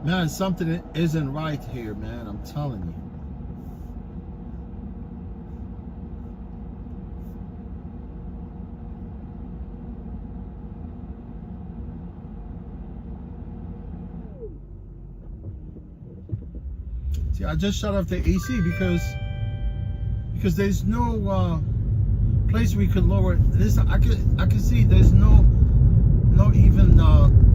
Man, something isn't right here, man. I'm telling you. See, I just shut off the AC because there's no place we could lower this. I can see there's no even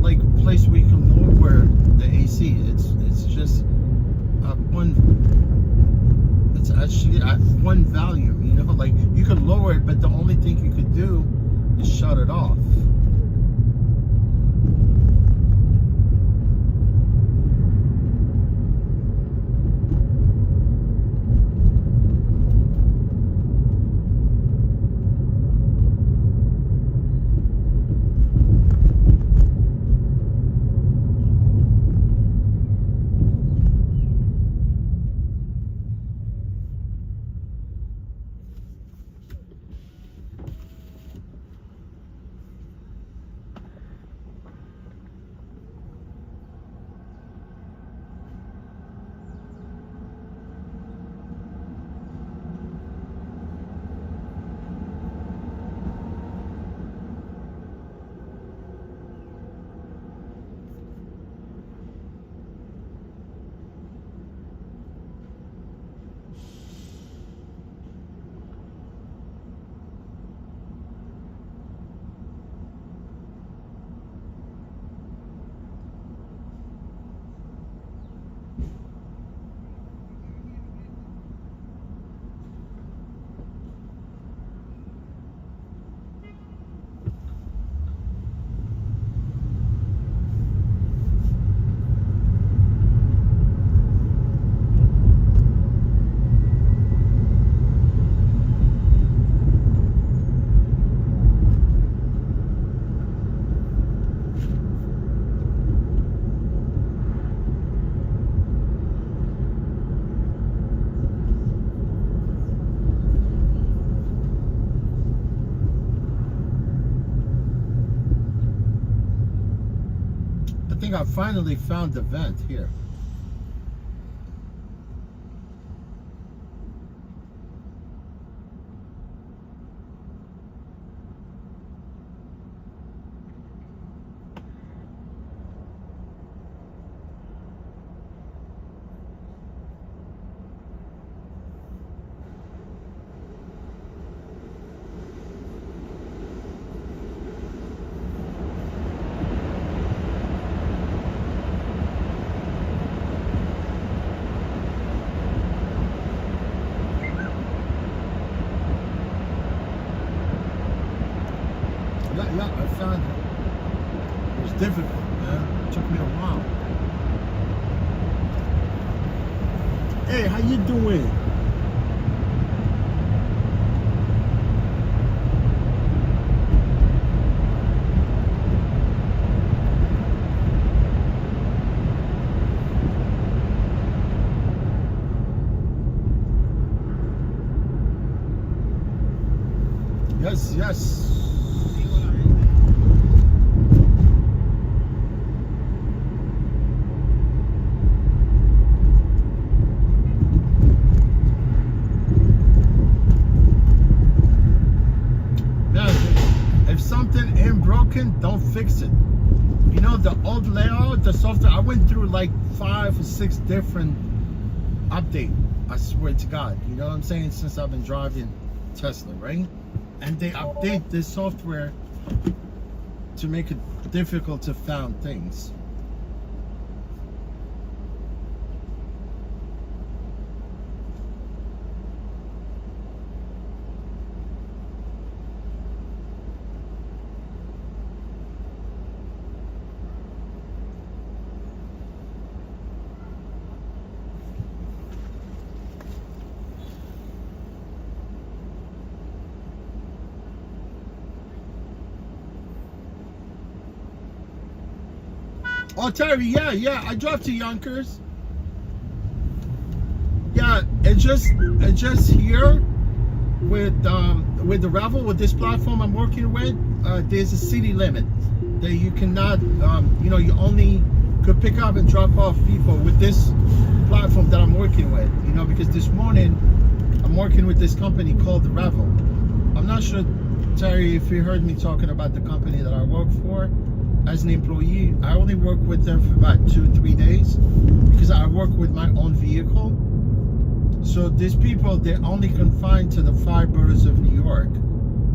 like place we can lower the AC. It's just one. It's actually at one volume. You know, like you could lower it, but the only thing you could do is shut it off. I think I finally found the vent here. Yeah, I found it. It was difficult, man. It took me a while. Hey, how you doing? Yes, yes. Something ain't broken, don't fix it. You know, the old layout, the software, I went through like 5 or 6 different updates, I swear to God. You know what I'm saying? Since I've been driving Tesla, right? And they update this software to make it difficult to find things. Oh, Terry, yeah, I drove to Yonkers. Yeah, it just here with the Revel, with this platform I'm working with, there's a city limit that you cannot, you know, you only could pick up and drop off people with this platform that I'm working with. You know, because this morning I'm working with this company called the Revel. I'm not sure, Terry, if you heard me talking about the company that I work for as an employee. I only work with them for about 2-3 days because I work with my own vehicle. So these people, they're only confined to the 5 boroughs of New York.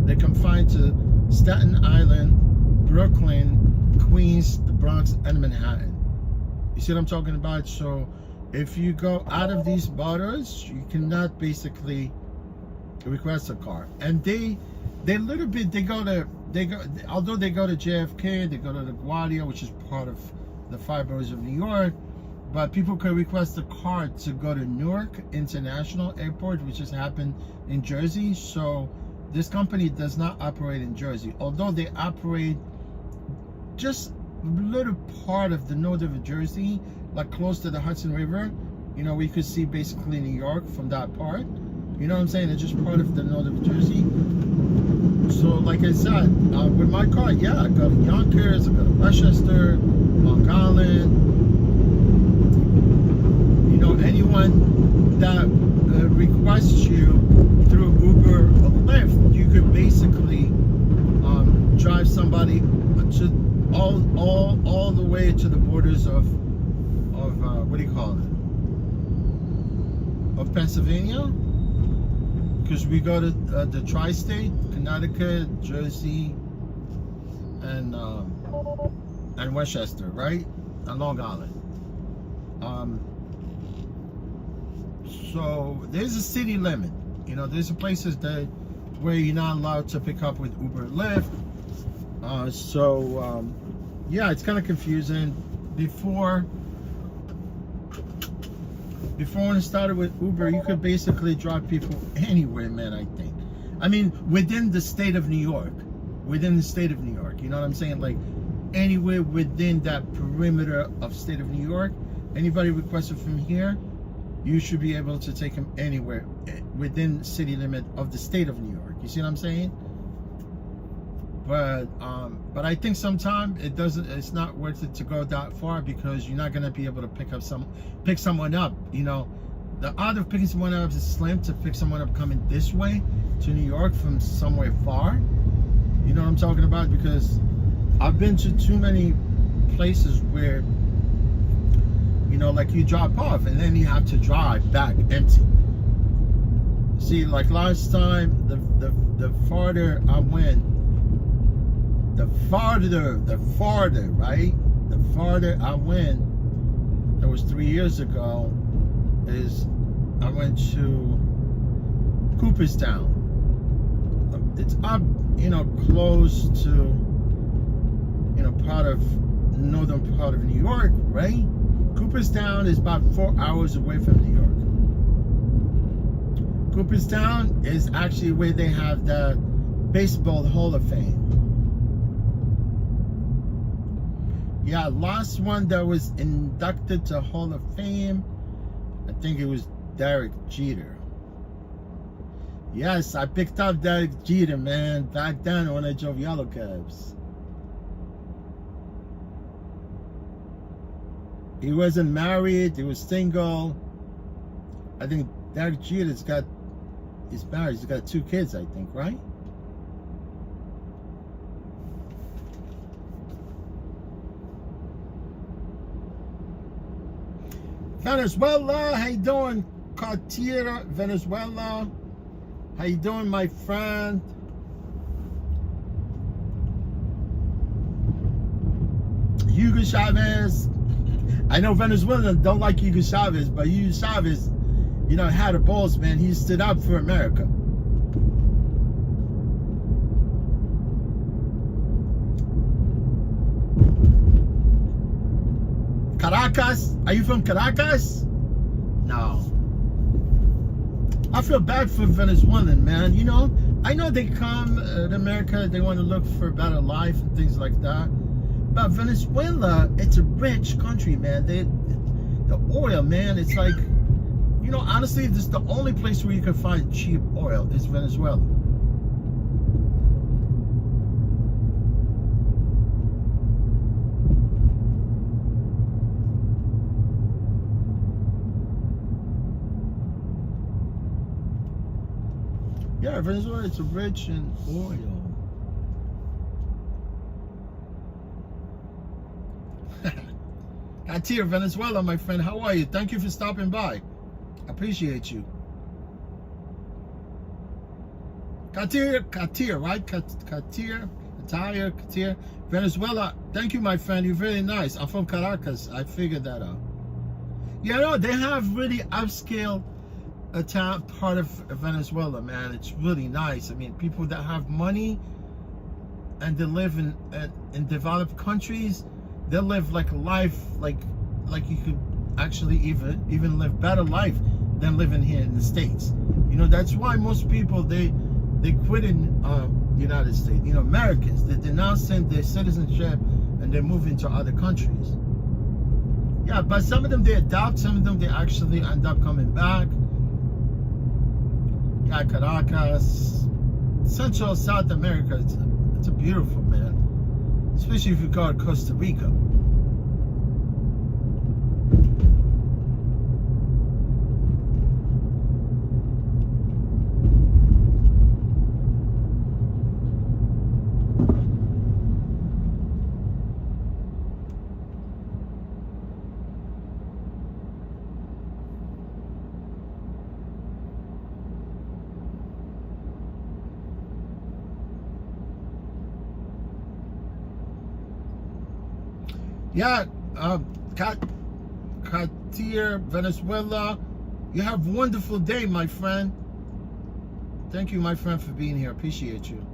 They're confined to Staten Island, Brooklyn, Queens, the Bronx, and Manhattan. You see what I'm talking about? So if you go out of these boroughs, you cannot basically request a car. And they little bit, although they go to JFK, they go to LaGuardia, which is part of the 5 boroughs of New York, but people can request a car to go to Newark International Airport, which has happened in Jersey. So this company does not operate in Jersey, although they operate just a little part of the north of Jersey, like close to the Hudson River. You know, we could see basically New York from that part. You know what I'm saying? It's just part of the north of Jersey. So like I said, with my car, yeah, I go to Yonkers, I go to Westchester, Long Island. You know, anyone that requests you through Uber or Lyft, you could basically drive somebody to all the way to the borders of what do you call it? Of Pennsylvania, because we go to the tri-state, Connecticut, Jersey, and Westchester, right, and Long Island. So there's a city limit. You know, there's places that where you're not allowed to pick up with Uber or Lyft. Yeah, it's kind of confusing. Before when it started with Uber, you could basically drive people anywhere, man, I think. I mean, within the state of New York. Within the state of New York. You know what I'm saying? Like, anywhere within that perimeter of state of New York. Anybody requested from here, you should be able to take them anywhere within the city limit of the state of New York. You see what I'm saying? But I think sometimes it's not worth it to go that far, because you're not gonna be able to pick someone up. You know, the odds of picking someone up is slim to pick someone up coming this way to New York from somewhere far. You know what I'm talking about? Because I've been to too many places where, you know, like you drop off and then you have to drive back empty. See, like last time, the farther I went, the farther, right? The farther I went, that was 3 years ago, is I went to Cooperstown. It's up, you know, close to, you know, northern part of New York, right? Cooperstown is about 4 hours away from New York. Cooperstown is actually where they have the Baseball Hall of Fame. Yeah, last one that was inducted to Hall of Fame, I think it was Derek Jeter. Yes, I picked up Derek Jeter, man, back then when I drove yellow cabs. He wasn't married, he was single. I think Derek Jeter's he's married, he's got 2 kids, I think, right? Venezuela, how you doing? Cartier, Venezuela. How you doing, my friend? Hugo Chavez. I know Venezuelans don't like Hugo Chavez, but Hugo Chavez, you know, had a balls, man. He stood up for America. Caracas? Are you from Caracas? No. I feel bad for Venezuelan, man. You know, I know they come to America, they want to look for a better life and things like that. But Venezuela, it's a rich country, man. The oil, man, it's like, you know, honestly, this is the only place where you can find cheap oil is Venezuela. Yeah, Venezuela is rich in oil. Katia, Venezuela, my friend. How are you? Thank you for stopping by. Appreciate you. Katia, right? Katia, Venezuela. Thank you, my friend. You're very nice. I'm from Caracas. I figured that out. You know, they have really upscale town part of Venezuela, man. It's really nice. I mean, people that have money and they live in developed countries, they live like a life like you could actually even live better life than living here in the States. You know, that's why most people they quit in United States. You know, Americans, they now send their citizenship and they move into other countries. Yeah, but some of them they adopt, some of them they actually end up coming back. Yeah, Caracas, Central South America, it's a beautiful, man. Especially if you go to Costa Rica. Yeah, Katir, Venezuela. You have a wonderful day, my friend. Thank you, my friend, for being here. Appreciate you.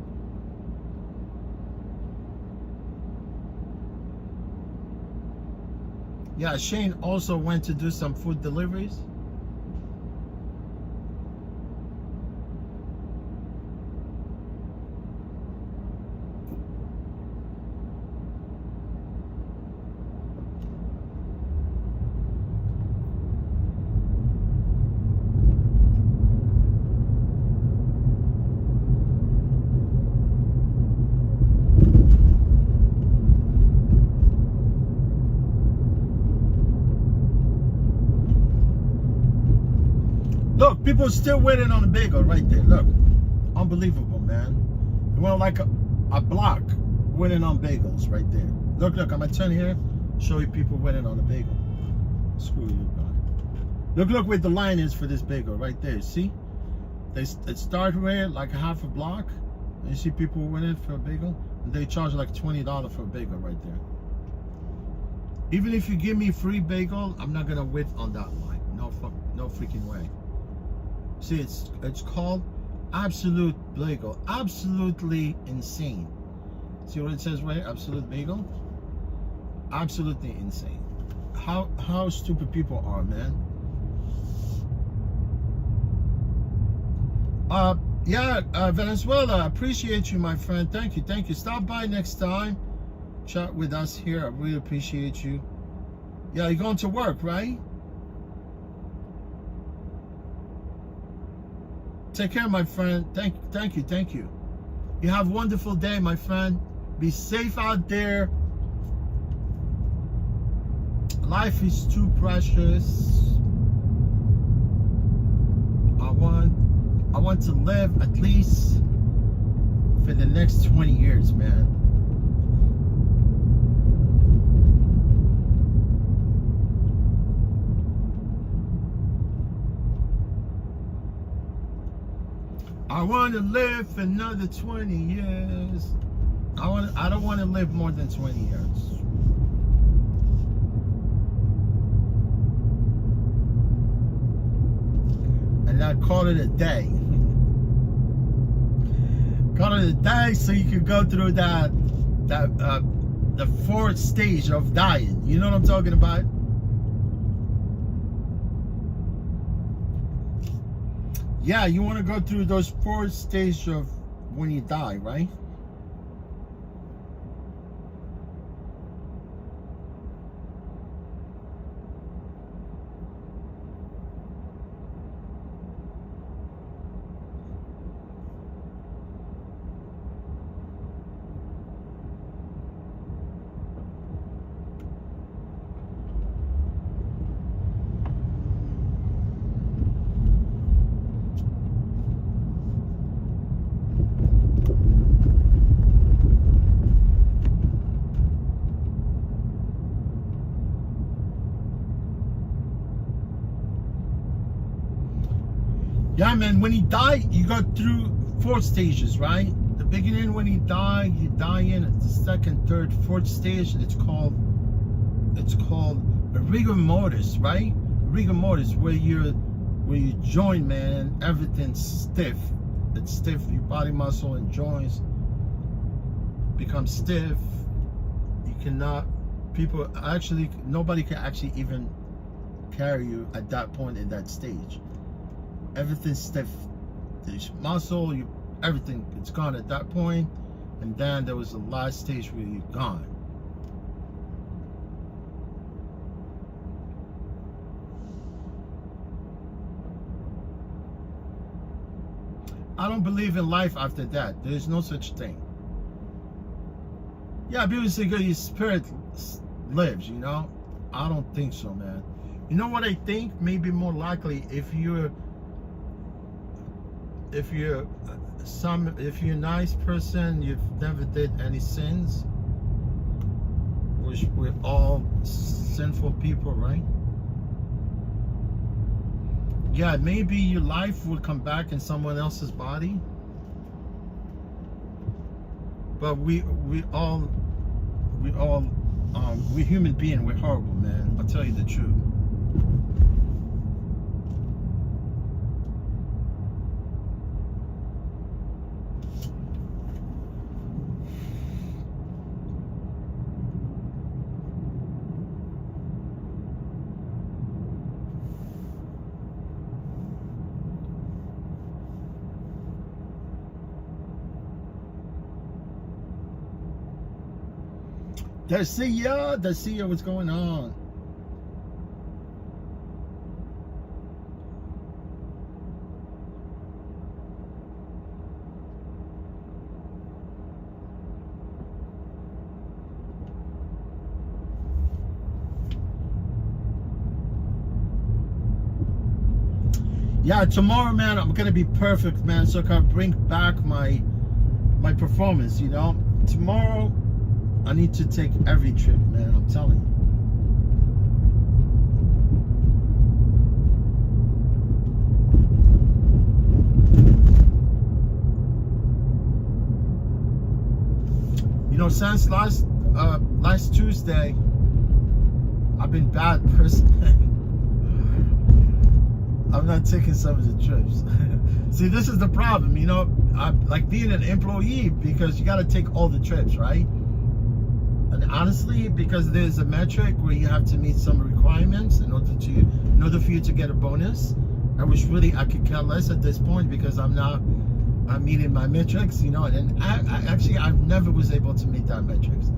Yeah, Shane also went to do some food deliveries. Look, people are still waiting on the bagel right there. Look, unbelievable, man. You want like a block waiting on bagels right there. Look, I'm gonna turn here, show you people waiting on the bagel. Screw you, guy. Look where the line is for this bagel right there. See? They start here like half a block. And you see people waiting for a bagel, and they charge like $20 for a bagel right there. Even if you give me a free bagel, I'm not gonna wait on that line. No freaking way. See, it's called Absolute Bagel. Absolutely insane. See what it says right here? Absolute Bagel. Absolutely insane. How stupid people are, man. Venezuela, appreciate you, my friend. Thank you. Stop by next time. Chat with us here. I really appreciate you. Yeah, you're going to work, right? Take care, my friend. Thank you. You have a wonderful day, my friend. Be safe out there. Life is too precious. I want to live at least for the next 20 years, man. I want to live for another 20 years. I don't want to live more than 20 years. And I call it a day. Call it a day so you can go through the fourth stage of dying. You know what I'm talking about? Yeah, you want to go through those four stages of when you die, right? Yeah, man, when he died, you got through 4 stages, right? The beginning, when you die in the second, third, fourth stage. It's called a rigor mortis, right? Rigor mortis, where you join, man, everything's stiff. It's stiff, your body muscle and joints become stiff. You cannot, nobody can actually even carry you at that point in that stage. Everything's stiff. There's muscle, everything, it's gone at that point. And then there was the last stage where you're gone. I don't believe in life after that. There's no such thing. Yeah, people say your spirit lives, you know? I don't think so, man. You know what I think? Maybe more likely, if you're a nice person, you've never did any sins, which we're all sinful people, right? Yeah, maybe your life will come back in someone else's body. But we human beings, we're horrible, man. I'll tell you the truth. Dacia, what's going on? Yeah, tomorrow, man, I'm gonna be perfect, man, so I can bring back my performance, you know? Tomorrow, I need to take every trip, man, I'm telling you. You know, since last Tuesday, I've been bad person. I'm not taking some of the trips. See, this is the problem, you know, like being an employee, because you got to take all the trips, right? And honestly, because there's a metric where you have to meet some requirements in order for you to get a bonus, which really I could care less at this point, because I'm meeting my metrics, you know. And I never was able to meet that metrics.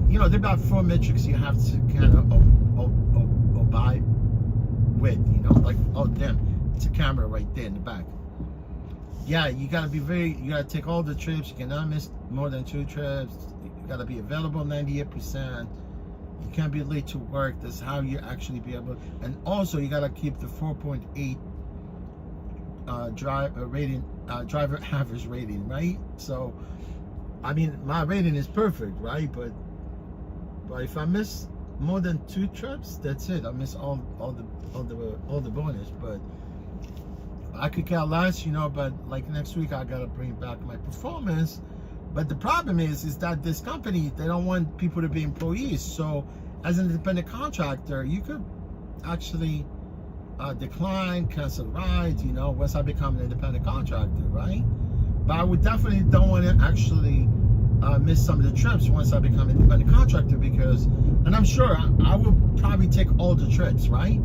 You know, there are about 4 metrics you have to kind of abide with, you know, like, oh damn, it's a camera right there in the back. Yeah, you gotta take all the trips. You cannot miss more than 2 trips. You gotta be available 98%. You can't be late to work. That's how you actually be able. And also, you gotta keep the 4.8 driver average rating, right? So, I mean, my rating is perfect, right? But if I miss more than 2 trips, that's it. I miss all the bonus. But I could care less, you know. But like next week, I gotta bring back my performance. But the problem is that this company, they don't want people to be employees. So as an independent contractor, you could actually decline, cancel rides, you know, once I become an independent contractor, right? But I would definitely don't want to actually miss some of the trips once I become an independent contractor, because, and I'm sure I will probably take all the trips, right?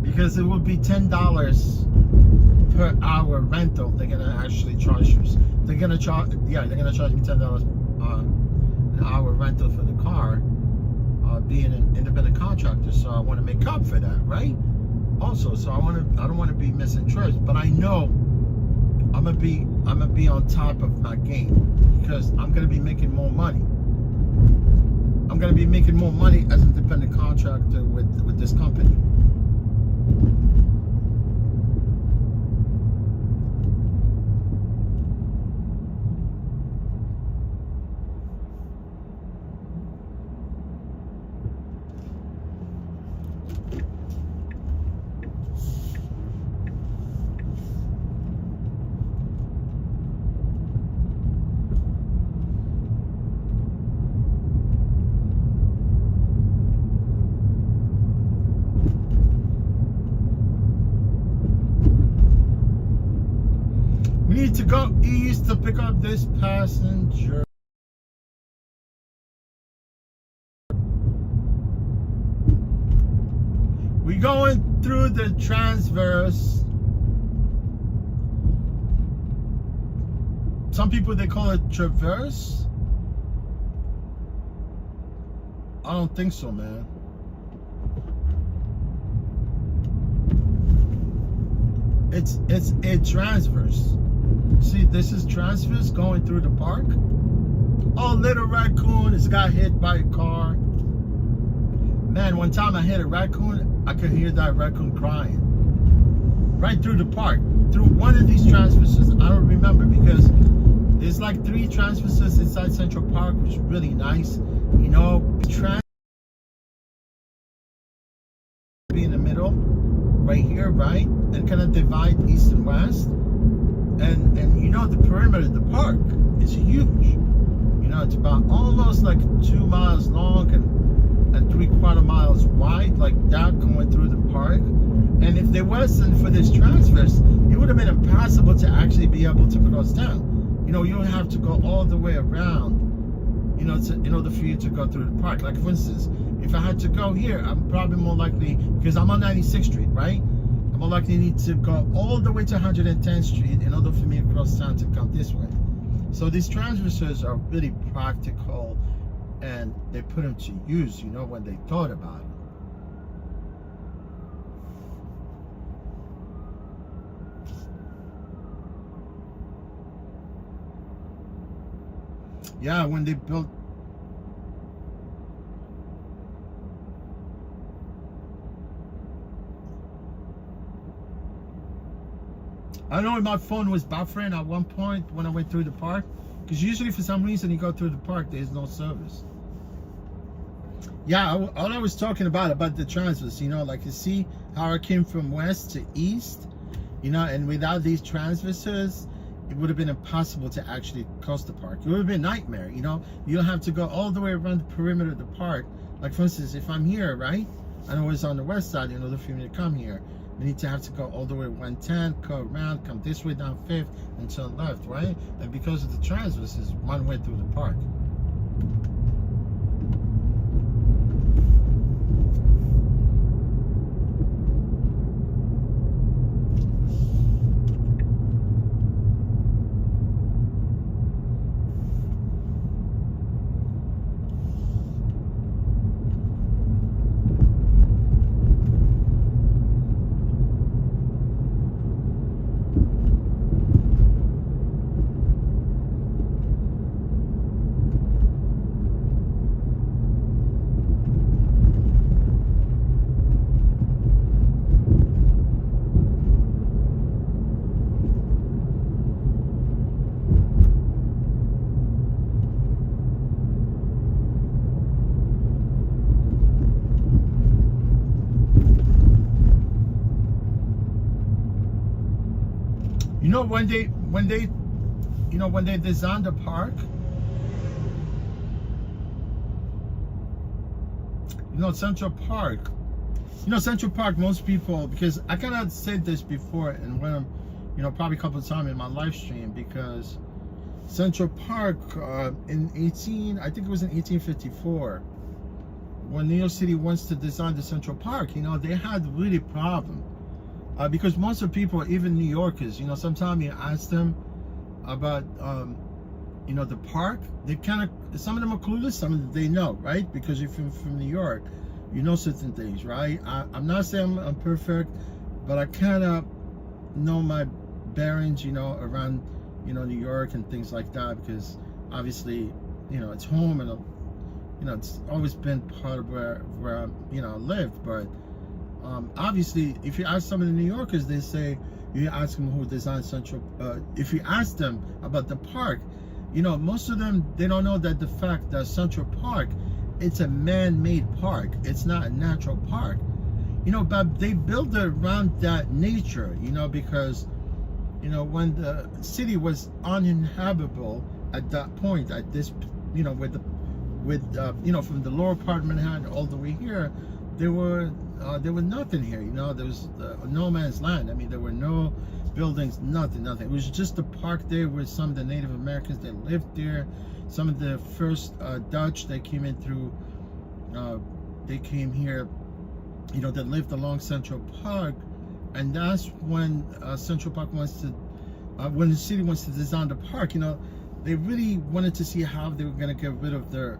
Because it would be $10 per hour rental. They're gonna actually charge you. They're gonna charge me $10 an hour rental for the car, being an independent contractor. So I want to make up for that, right? Also, so I don't want to be missing trips, but I know I'm gonna be on top of my game, because I'm gonna be making more money. I'm gonna be making more money as an independent contractor with this company. need to go east to pick up this passenger. We going through the transverse. Some people, they call it traverse. I don't think so, man. It's a transverse. See, this is transverse going through the park. Oh, little raccoon has got hit by a car. Man, one time I hit a raccoon, I could hear that raccoon crying. Right through the park. Through one of these transverses. I don't remember because there's like 3 transverses inside Central Park, which is really nice. You know, be in the middle, right here, right? And kind of divide east and west. And you know, the perimeter of the park is huge. You know, it's about almost like 2 miles long and 3/4 miles wide, like that, going through the park. And if there wasn't for this transverse, it would have been impossible to actually be able to cross town. You know, you would have to go all the way around, you know, in order for you to go through the park. Like, for instance, if I had to go here, I'm probably more likely, because I'm on 96th Street, right? I'm more likely need to go all the way to 110th Street in order for me to cross town to come this way. So these transverses are really practical, and they put them to use, you know, when they thought about it. Yeah, when they built. I know my phone was buffering at one point when I went through the park, because usually for some reason you go through the park, there's no service. Yeah, all I was talking about the transverse, you know, like you see how I came from west to east, you know, and without these transverses, it would have been impossible to actually cross the park. It would have been a nightmare, you know. You'll have to go all the way around the perimeter of the park. Like, for instance, if I'm here, right, and I was on the west side, in order for me to come here, we need to have to go all the way 110, go around, come this way down 5th, and turn left, right? And because of the transverse, is one way through the park. You know, when they designed the park, you know, Central Park, most people, because I kind of said this before, and when I'm, you know, probably a couple of times in my live stream, because Central Park in 1854, when New York City wants to design the Central Park, you know, they had really problem. Because most of the people, even New Yorkers, you know, sometimes you ask them about, you know, the park, they kind of, some of them are clueless, some of them they know, right? Because if you're from New York, you know certain things, right? I'm not saying I'm perfect, but I kind of know my bearings, you know, around, you know, New York and things like that, because obviously, you know, it's home, and, you know, it's always been part of where you know, I lived, but obviously, if you ask some of the New Yorkers, they say, you ask them who designed Central, if you ask them about the park, you know, most of them, they don't know that the fact that Central Park, it's a man-made park. It's not a natural park. You know, but they built it around that nature, you know, because, you know, when the city was uninhabitable at that point, at this, you know, with you know, from the lower part of Manhattan all the way here, there was nothing here, you know. There was no man's land. I mean, there were no buildings, nothing. It was just a park there with some of the Native Americans that lived there. Some of the first Dutch that came in through, they came here, you know, that lived along Central Park. And that's when Central Park wants to, when the city wants to design the park, you know, they really wanted to see how they were going to get rid of the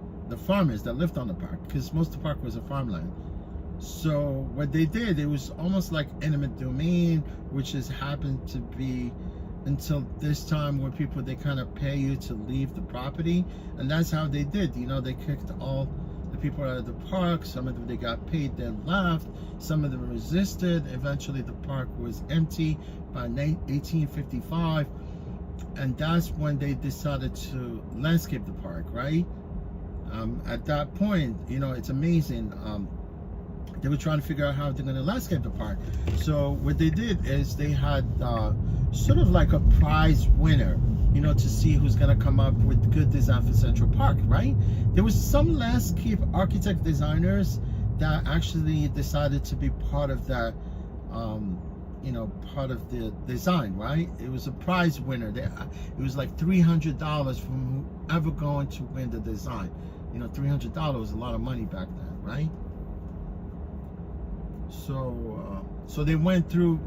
farmers that lived on the park, because most of the park was a farmland. So what they did, it was almost like eminent domain, which has happened to be until this time where people, they kind of pay you to leave the property. And that's how they did, you know, they kicked all the people out of the park. Some of them, they got paid, then left. Some of them resisted. Eventually the park was empty by 1855, and that's when they decided to landscape the park, right? At that point, you know, it's amazing. They were trying to figure out how they're going to landscape the park. So what they did is they had sort of like a prize winner, you know, to see who's going to come up with good design for Central Park, right? There was some landscape architect designers that actually decided to be part of that, you know, part of the design, right? It was a prize winner. It was like $300 from whoever going to win the design. You know, $300 was a lot of money back then, right? So they went through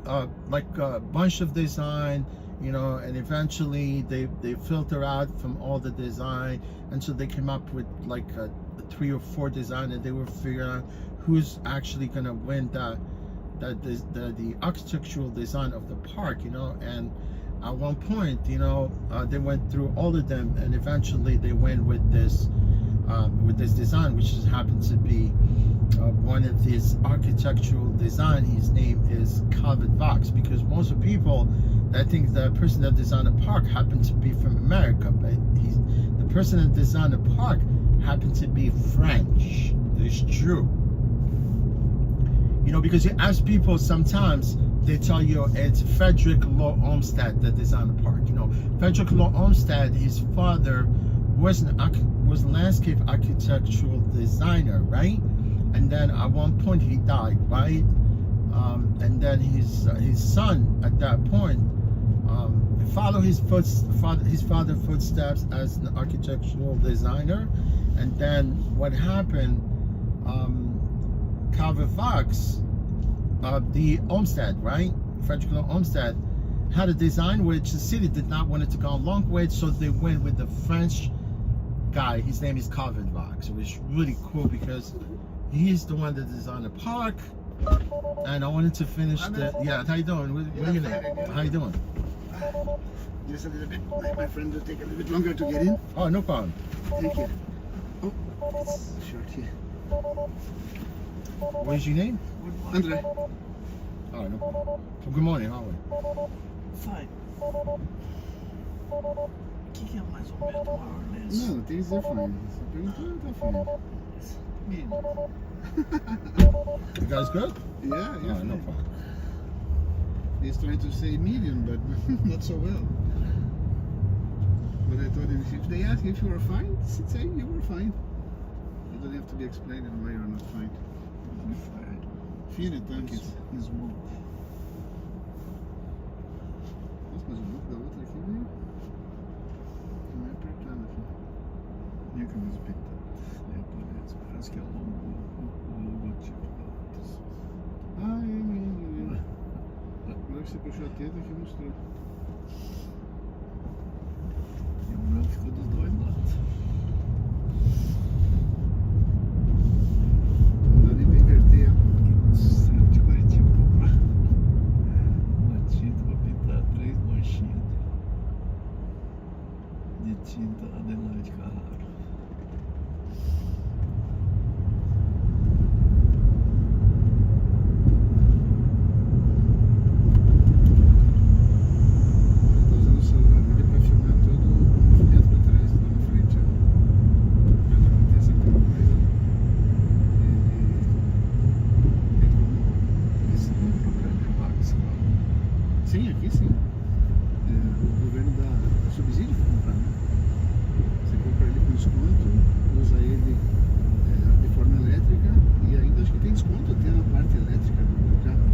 like a bunch of design, you know, and eventually they filter out from all the design until they came up with like 3 or 4 design, and they were figuring out who's actually gonna win the architectural design of the park, you know. And at one point, you know, they went through all of them, and eventually they went with this design, which just happened to be one of his architectural design. His name is Calvin Vox, because most of the people, I think the person that designed the park happened to be from America, but the person that designed the park happened to be French. It's true. You know, because you ask people sometimes, they tell you it's Frederick Law Olmsted that designed the park. You know, Frederick Law Olmsted, his father was a landscape architectural designer, right? And then at one point he died, right? And then his son at that point followed his father's footsteps as an architectural designer. And then what happened? Calvin Vox, the Olmsted, right? Frederick Law Olmsted had a design which the city did not want it to go along with, so they went with the French guy. His name is Calvin Vox. It was really cool because he's the one that designed the park. And I wanted to finish the, yeah, how you doing? What are your name? How you doing? Just a little bit. My friend will take a little bit longer to get in. Oh, no problem. Thank you. Oh, it's short here. What is your name? Andre. Oh, no problem. Well, good morning, how are you? Fine. O que é mais ou menos wireless? Não, tem Zephyr. Você perguntou, tá fine. Medium. You guys good? Yeah, Oh, yeah. no Fine. problem. He's trying to say medium, but not so well. But I told him, if they ask if you were fine, say you were fine. You don't have to be explaining why you're not fine. Feel it, thank you. He's woke. Nossa, mas o look da outra aqui veio. Não é apertado aqui. E o que mais apertado? Parece que é o logotipo da outra. Ah, é mesmo. Agora que você puxou a teta aqui mostrou. E o meu ficou dos dois lados. Não dá nem pra inverter. Centro de Curitiba comprar uma tinta pra pintar 3 manchinhas de tinta Adelaide Carraro. Sim, aqui sim. O governo dá subsídio para comprar, né? Você compra ele com desconto, usa ele de forma elétrica e ainda acho que tem desconto até na parte elétrica do carro.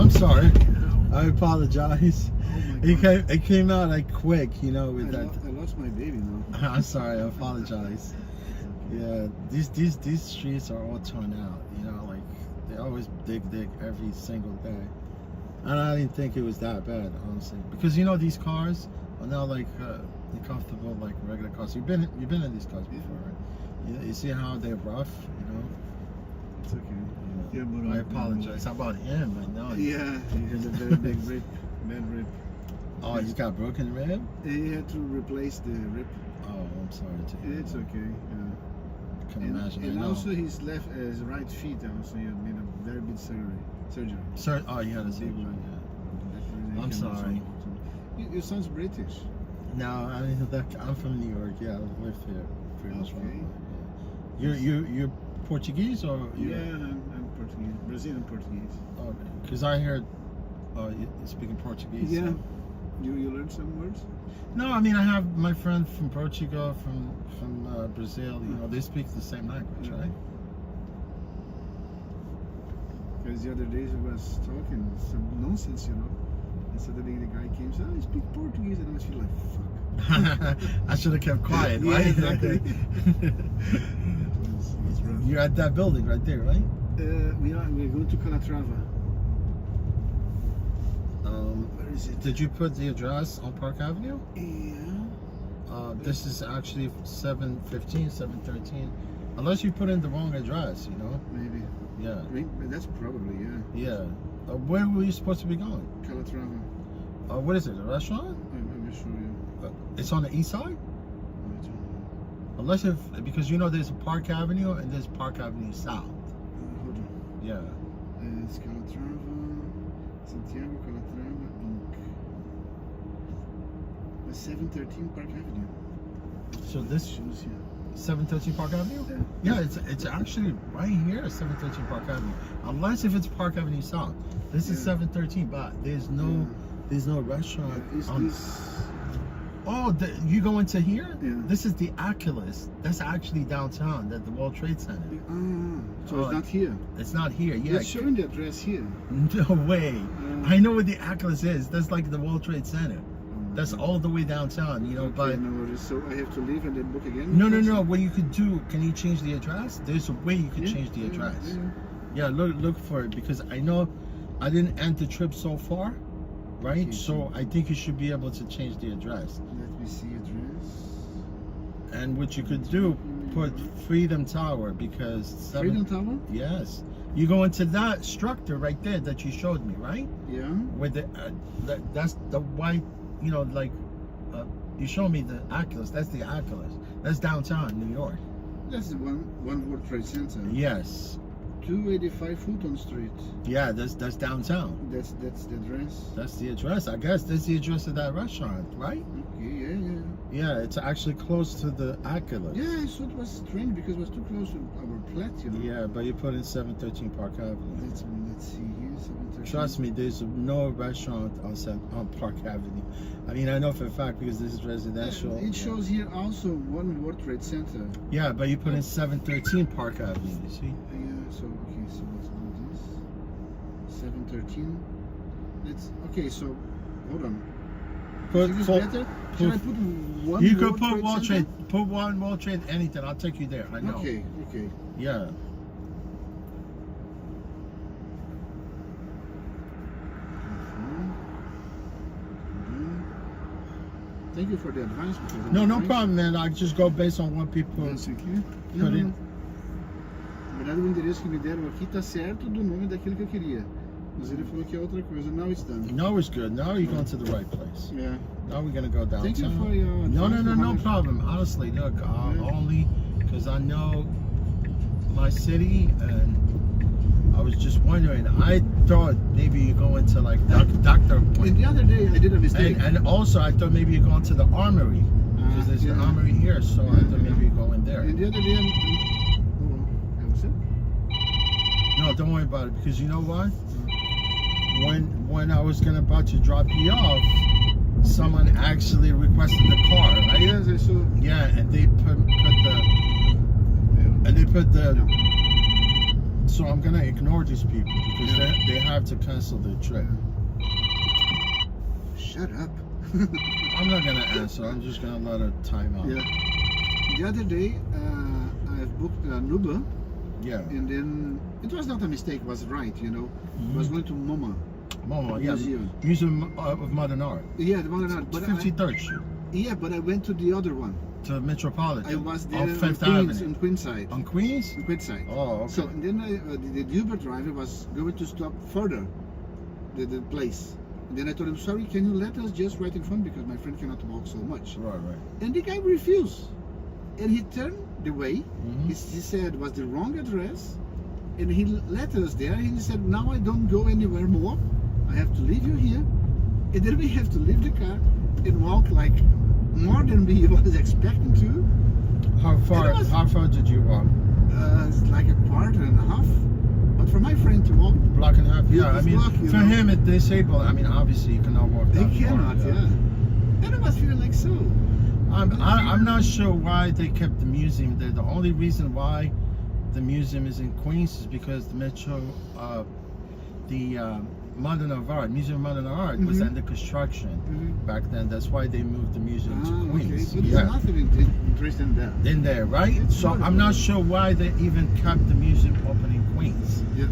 I'm sorry. I apologize. Oh my God. It came out like quick, you know, with that. I lost my baby now. I'm sorry. I apologize. Yeah, these streets are all torn out. You know, like they always dig every single day. And I didn't think it was that bad, honestly, because you know these cars are now like comfortable like regular cars. You've been in these cars before, right? You see how they're rough, you know. It's okay. Yeah, Yeah, but I apologize. How about him? I know. Yeah, he has a very big rib, bad rib. Oh, he's got broken rib. He had to replace the rib. Oh, I'm sorry to hear. It's okay. Yeah. I can imagine. And I know. also his right feet also he had made a very big surgery. Sir, oh, you had a surgery. one. Yeah. I'm sorry. You sound British. No, I mean I'm from New York. Yeah, I've lived here pretty much. Okay. You're Portuguese or? Yeah, I'm Portuguese, Brazilian Portuguese. Oh, because I heard you speaking Portuguese. Yeah. So. You learned some words? No, I mean I have my friend from Portugal, from Brazil. You know, they speak the same language, right? Because the other days I was talking some nonsense, you know. And suddenly the guy came and said, "I speak Portuguese," and I was feeling like, "Fuck." I should have kept quiet, Yeah, right? exactly. It's rough. You're at that building right there, right? We're going to Calatrava. Where is it? Did you put the address on Park Avenue? Yeah. This is actually 715, 713. Unless you put in the wrong address, you know? Maybe. Yeah. I mean, that's probably, yeah. Yeah. Where were you supposed to be going? Calatrava. What is it, a restaurant? I'm sure you. It's on the east side? I don't know. Unless because you know there's Park Avenue and there's Park Avenue South. Hold on. Yeah. It's Calatrava, Santiago, Calatrava, Inc. 713 Park Avenue. So this Shows here. 713 Park Avenue? Yeah, it's actually right here, 713 Park Avenue. Unless if it's Park Avenue South. This is Yeah. 713, but there's no restaurant. Is on- this? Oh, you go into here? Yeah. This is the Oculus. That's actually downtown, at the World Trade Center. So it's not here. It's not here. Yeah. It's showing the address here. No way. I know what the Oculus is. That's like the World Trade Center. That's all the way downtown, you know, Okay, but no worries. So I have to leave and then book again? no. What you could do, can you change the address? There's a way you could Yeah, change the yeah, address. yeah. Yeah, look for it because I know I didn't end the trip so far, right? Okay. So I think you should be able to change the address. Let me see address. And what you could do, put Freedom Tower because Freedom Tower? Yes, you go into that structure right there that you showed me, right? Yeah. With the that's the white, you know, like you showed me the Oculus. That's the Oculus. That's downtown New York. That's the one World Trade Center. Yes. 285 Fulton Street. Yeah, that's downtown. That's the address. That's the address. I guess that's the address of that restaurant, right? Okay, yeah. Yeah, it's actually close to the Oculus. Yeah, I thought it was strange because it was too close to our plat, you know. Yeah, but you put in 713 Park Avenue. Let's see here, 713. Trust me, there's no restaurant on Park Avenue. I mean, I know for a fact because this is residential. It shows here also one World Trade Center. Yeah, but you put in 713 Park Avenue, you see? Yeah, so okay, so let's do this. 713. Let's okay, so hold on. Is this better? Should I put one You could World put Trade World Center? Trade, put one World Trade, anything. I'll take you there. I know. Okay. Yeah. Thank you for the advice. No problem, man. I just go based on what people Esse aqui? put in. Na verdade, o endereço que me deram aqui tá certo do nome daquilo que eu queria. Mas ele falou que é outra coisa. Now it's done. No, it's good. Now you're going to the right place. Yeah. Now we're gonna go downtown. Thank you for your No advice, no Mohammed. problem. Honestly, look, only because I know my city, and I was just wondering. I thought maybe you're going to like doctor And appointment, the other day I did a mistake. and also I thought maybe you're going to the armory because there's an yeah. armory here. So I thought maybe you're going there. And the other day that was it? No, don't worry about it because you know what? When I was about to drop you off, someone actually requested the car, right? Yes, I saw. Yeah, and they put the So I'm gonna ignore these people because they have to cancel their trip. Shut up. I'm not gonna answer. I'm just gonna let it time out. Yeah. The other day, I booked an Uber, Yeah. and then it was not a mistake. It was right, you know. I was going to MoMA. Momo, yeah. Museum. Museum of Modern Art. Yeah, the one that. But 53rd Street. but I went to the other one. To Metropolitan. I was there on on Fifth Queens, Avenue. on Queenside. On Queens? On Queenside. Oh, okay. So and then the Uber driver was going to stop further, the place. And then I told him, sorry, can you let us just right in front because my friend cannot walk so much. Right. And the guy refused. And he turned the way. Mhm. He said it was the wrong address. And he let us there. And he said, now I don't go anywhere more. I have to leave you here. And then we have to leave the car and walk like more than we was expecting to. How far did you walk? It's like a quarter and a half. But for my friend to walk, Block and a half. Yeah, I It's mean, block, you for know. him, it's disabled. I mean, obviously, you cannot walk they that cannot, far. yeah. And I was feeling like so. I'm not sure why they kept the museum there. The only reason why the museum is in Queens is because the Metro, Modern Art, Museum of Modern Art was Mhm. under construction Mhm. back then. That's why they moved the museum to Okay. Queens. But Yeah. there's nothing interesting there. In there, right? It's So I'm wonderful. not sure why they even kept the museum open in Queens. Yeah.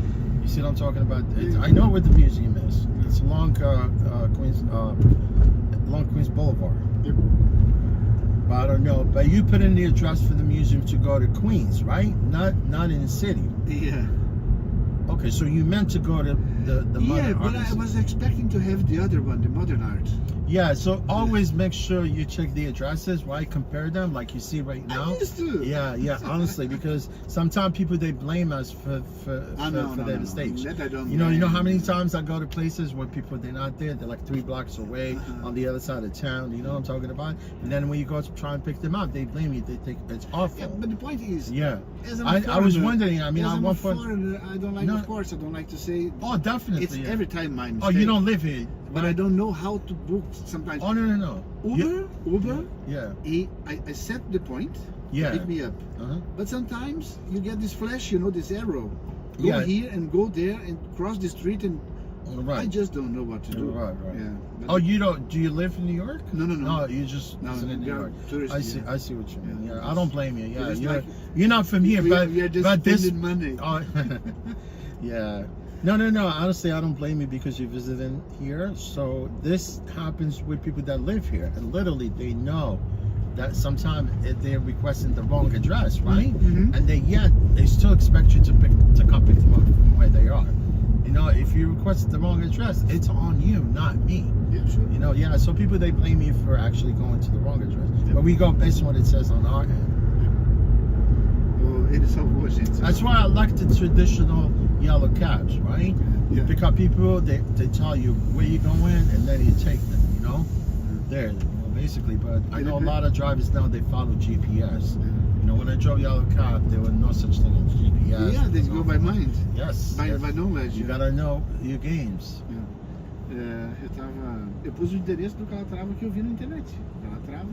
You see what I'm talking about? Yeah. I know where the museum is. It's along along Queens Boulevard. Yep. But I don't know. But you put in the address for the museum to go to Queens, right? Not in the city. Yeah. Okay, so you meant to go to the Yeah, modern but art. I was expecting to have the other one, the modern art. Yeah, so always make sure you check the addresses, right? Compare them like you see right now. I used to. Yeah, honestly, because sometimes people they blame us for their mistakes. That I don't You know how many blame. times I go to places where people they're not there, they're like 3 blocks away Uh-huh. on the other side of town. You know what I'm talking about? And then when you go to try and pick them up, they blame you. They think it's awful. Yeah, but the point is, Yeah. as I'm I was foreigner- wondering. I mean, as I I'm want a for. foreigner, I don't like. No. Of course, I don't like to say. Oh, definitely. It's yeah. every time my Oh, mistake. you don't live here. But I don't know how to book sometimes. Oh no. Uber. Yeah. I set the point. Yeah. Pick me up. Uh-huh. But sometimes you get this flash, this arrow. Go Yeah. here and go there and cross the street, and I Right. just don't know what to do. Right. Yeah. But Oh, you don't? Do you live in New York? No. No, you just No, visit in New we are York. tourists, I see. yeah. I see what you mean. Yeah. Yeah, I don't blame you. Yeah, It's you're like- you're not from here, but we are just but this. spending money. Oh, yeah. No. Honestly, I don't blame you because you're visiting here. So this happens with people that live here, and literally they know that sometimes they're requesting the wrong address, right? Mhm. And they still expect you to come pick them up from where they are. You know, if you request the wrong address, it's on you, not me. Yeah, sure. You know, yeah. So people they blame you for actually going to the wrong address, but we go based on what it says on our end. Oh, it is so worse. That's why I like the traditional yellow cabs, right? You Yeah. pick up people, they tell you where you're going, and then you take them. You know, there, basically. But I know a lot of drivers now they follow GPS. You know, when I drove yellow cab, there was no such thing as GPS. Yeah, they go by mind. Yes. By knowledge. You gotta know your games. Eu pus o endereço do Calatrava que eu vi na internet. Calatrava,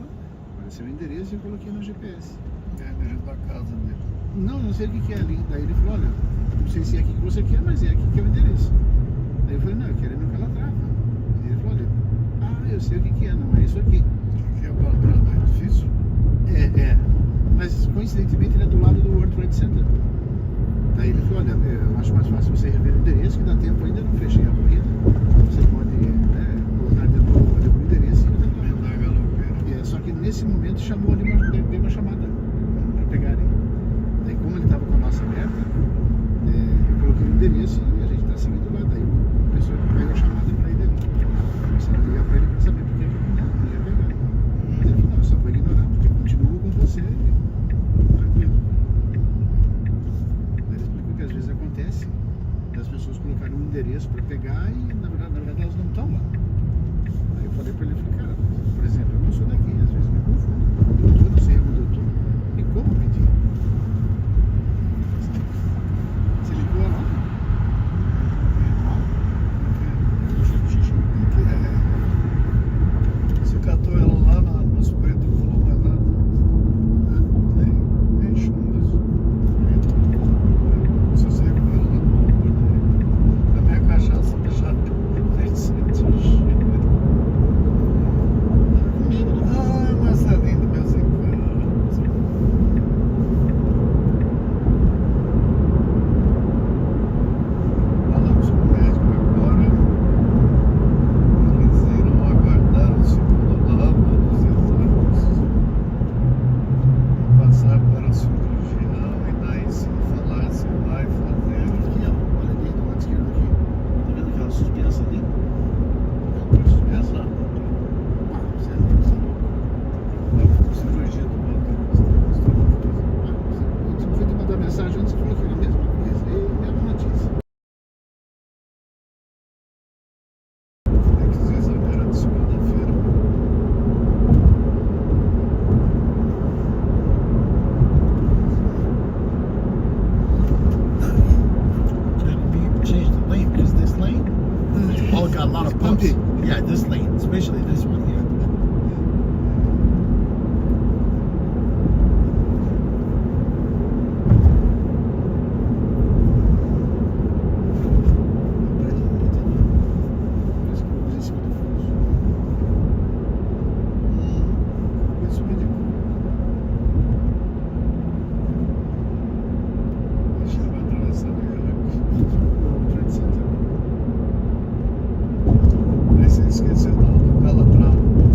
apareceu o endereço e eu coloquei no GPS. É a gente da casa dele. Não sei o que é ali. Daí ele falou, olha, não sei se é aqui que você quer, mas é aqui que é o endereço. Daí eu falei, não, eu quero ir no Calatrava. Daí ele falou, olha, eu sei o que é, não é isso aqui. Aqui é para trás do edifício. É. Mas coincidentemente ele é do lado do World Trade Center. Daí ele falou, olha, eu acho mais fácil você rever o endereço, que dá tempo ainda, não fechei a corrida. Você pode colocar de novo o endereço e eu tenho Dentro da galopeira. Só que nesse momento chamou ali, deu uma chamada para pegarem. Daí como ele estava com a nossa aberta, eu coloquei o endereço e a gente está seguindo lá. Daí a pessoa pega a chamada para ele ali. Começaram a ligar para ele para saber por que ele não ia pegar. Mas ele falou, não, eu só vou ignorar, porque eu continuo com você. Tranquilo. Daí ele explicou que às vezes acontece das pessoas colocarem um endereço para pegar e na verdade elas não estão lá. Aí eu falei para ele, cara, por exemplo, eu não sou daqui, às vezes me confundo. Onde eu não sei onde eu estou e como pedir. Você ligou lá? Você catou ela lá nos pretos e não falou mais nada. Nem chungas. Você saiu com ela lane? Is this lane? Oh, got a lot of It's bumps. bumpy. Yeah, this lane, especially this one here. Esqueceu da Calatrava.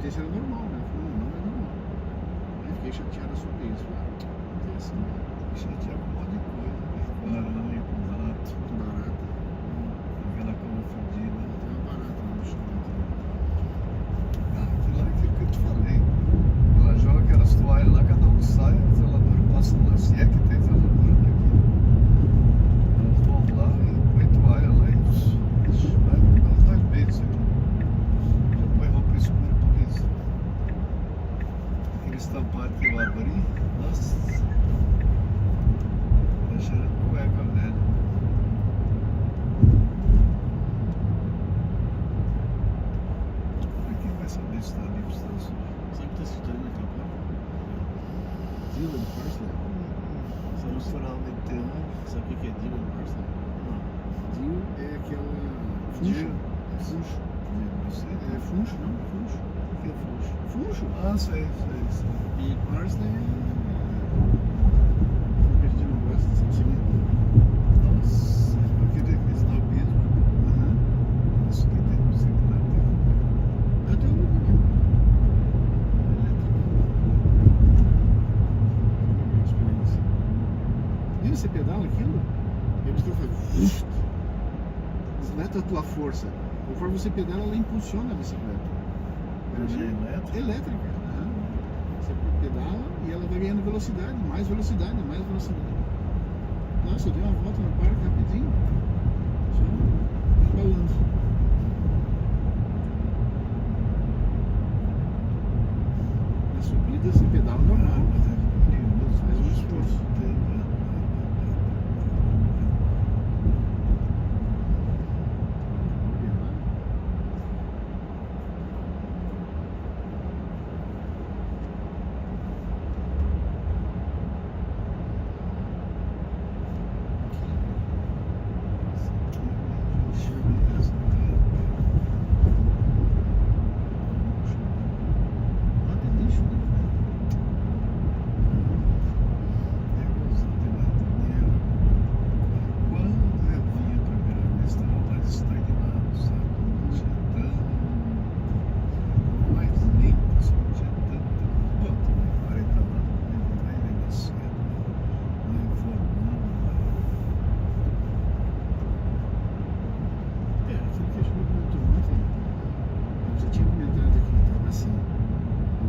esse era normal, né? Eu falei, não é normal. Aí fiquei chateada sobre isso, cara. Porque assim, Chatear com um monte de coisa. Com aranha, com rato, barata. aquela cama fedida. Tem uma barata lá no chão. Ah, aquilo lá é aquilo que eu te falei. Ela joga aquelas toalhas lá, cada um sai, a zeladora passa lá. Se é que tem zeladora daqui. Elas vão lá e põe toalha lá e vai umas 2 meses. Já põe roupa escura por isso. Aquele estampado que eu abri, nossa. Tá cheirando cueca, velho. Quem vai saber se tá limpo, se tá sujo? Sabe o que tá escrito naquela placa? Dealer Parsley. Se eu furar uma inteira, Sabe o que é Dealer Parsley? não. Deal é aquela... Deal? Funcho. Você? É funcho, não? Funcho. O que é fuxo? Funcho. Ah, sei. E Parsley é... Porque a gente não gosta dessa cimento. Nossa, aquele snobismo. Isso que tem no circular. Eu tenho um também. Experiência. E você pedala aquilo, e a bicicleta faz... Desleta a tua força. Conforme você pedala, ela impulsiona a bicicleta. Energia elétrica? Elétrica. Você pedala e ela vai ganhando velocidade, mais velocidade, mais velocidade. Nossa, eu dei uma volta no parque rapidinho. Só pedalando. Na subida você pedala normal. Mas é perigoso. Faz um esforço.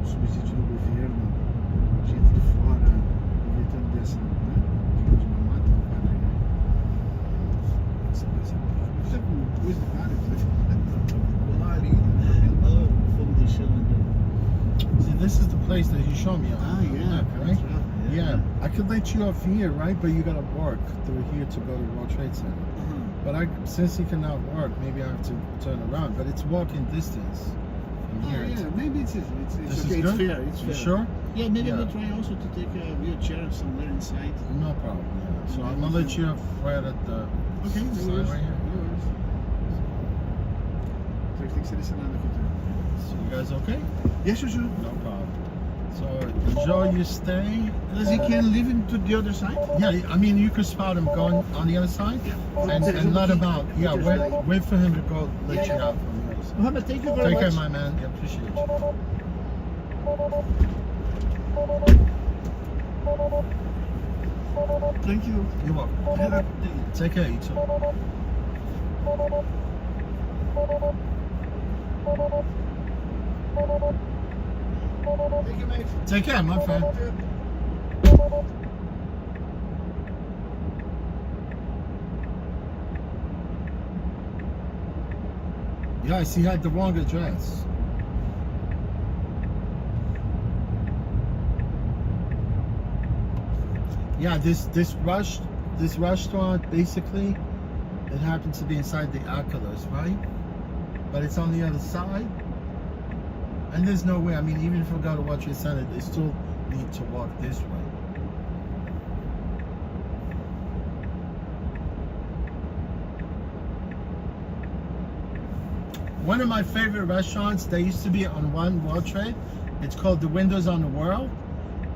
Subsídio do governo, gente de fora, aproveitando dessa, né? Digamos, uma mata do padre. Essa coisa tá com coisa de cara, Fogo deixando. See, this is the place that you showed me on the map, right? right? Yeah, I could let you off here, right? But you gotta work through here to go to World Trade Center. But since you cannot work, maybe I have to turn around. But it's walking distance from Oh, here. yeah, maybe it's This okay, is it's good? fair, it's You fair. sure? Yeah, maybe Yeah. we'll try also to take a wheelchair somewhere inside. No problem. Yeah. So I'm gonna let you off right at the Okay, no sign worries. right here. No worries. Só que tem que selecionar aqui também. So you guys okay? Yes, sure. No problem. So enjoy your stay. Does he can live into the other side? Yeah, I mean you could spot him going on the other side and let him out. Yeah, wait for him to go let you out from the other side. Muhammad, thank you very Take care, much. my man. Yeah, appreciate you. Thank you. You're welcome. Have a good day. Take care, you too. Thank you, mate. Take care, my friend. Yes, he had the wrong address. Yeah, this restaurant basically, it happens to be inside the Oculus, right? But it's on the other side, and there's no way. I mean, even if we go to World Trade Center, they still need to walk this way. One of my favorite restaurants, they used to be on One World Trade. It's called The Windows on the World.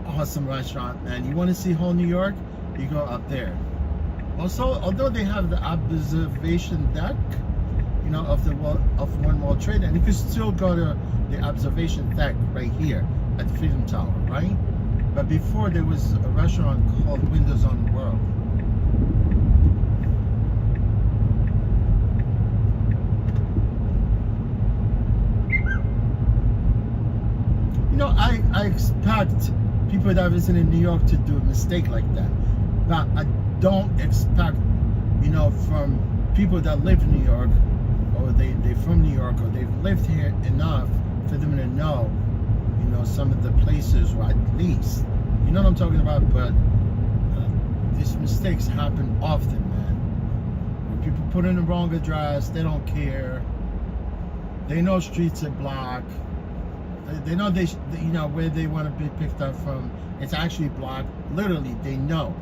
Awesome restaurant, man. You want to see whole New York? You go up there. Also, although they have the observation deck, you of the One World Trade, and you can still go to the observation deck right here at the Freedom Tower, right? But before there was a restaurant called Windows on the World. I expect people that visit in New York to do a mistake like that, but I don't expect, from people that live in New York, or they're from New York, or they've lived here enough for them to know, some of the places, or at least, you know what I'm talking about. But these mistakes happen often, man. When people put in the wrong address, they don't care. They know streets are blocked. They know where they want to be picked up from. It's actually blocked. Literally, they know,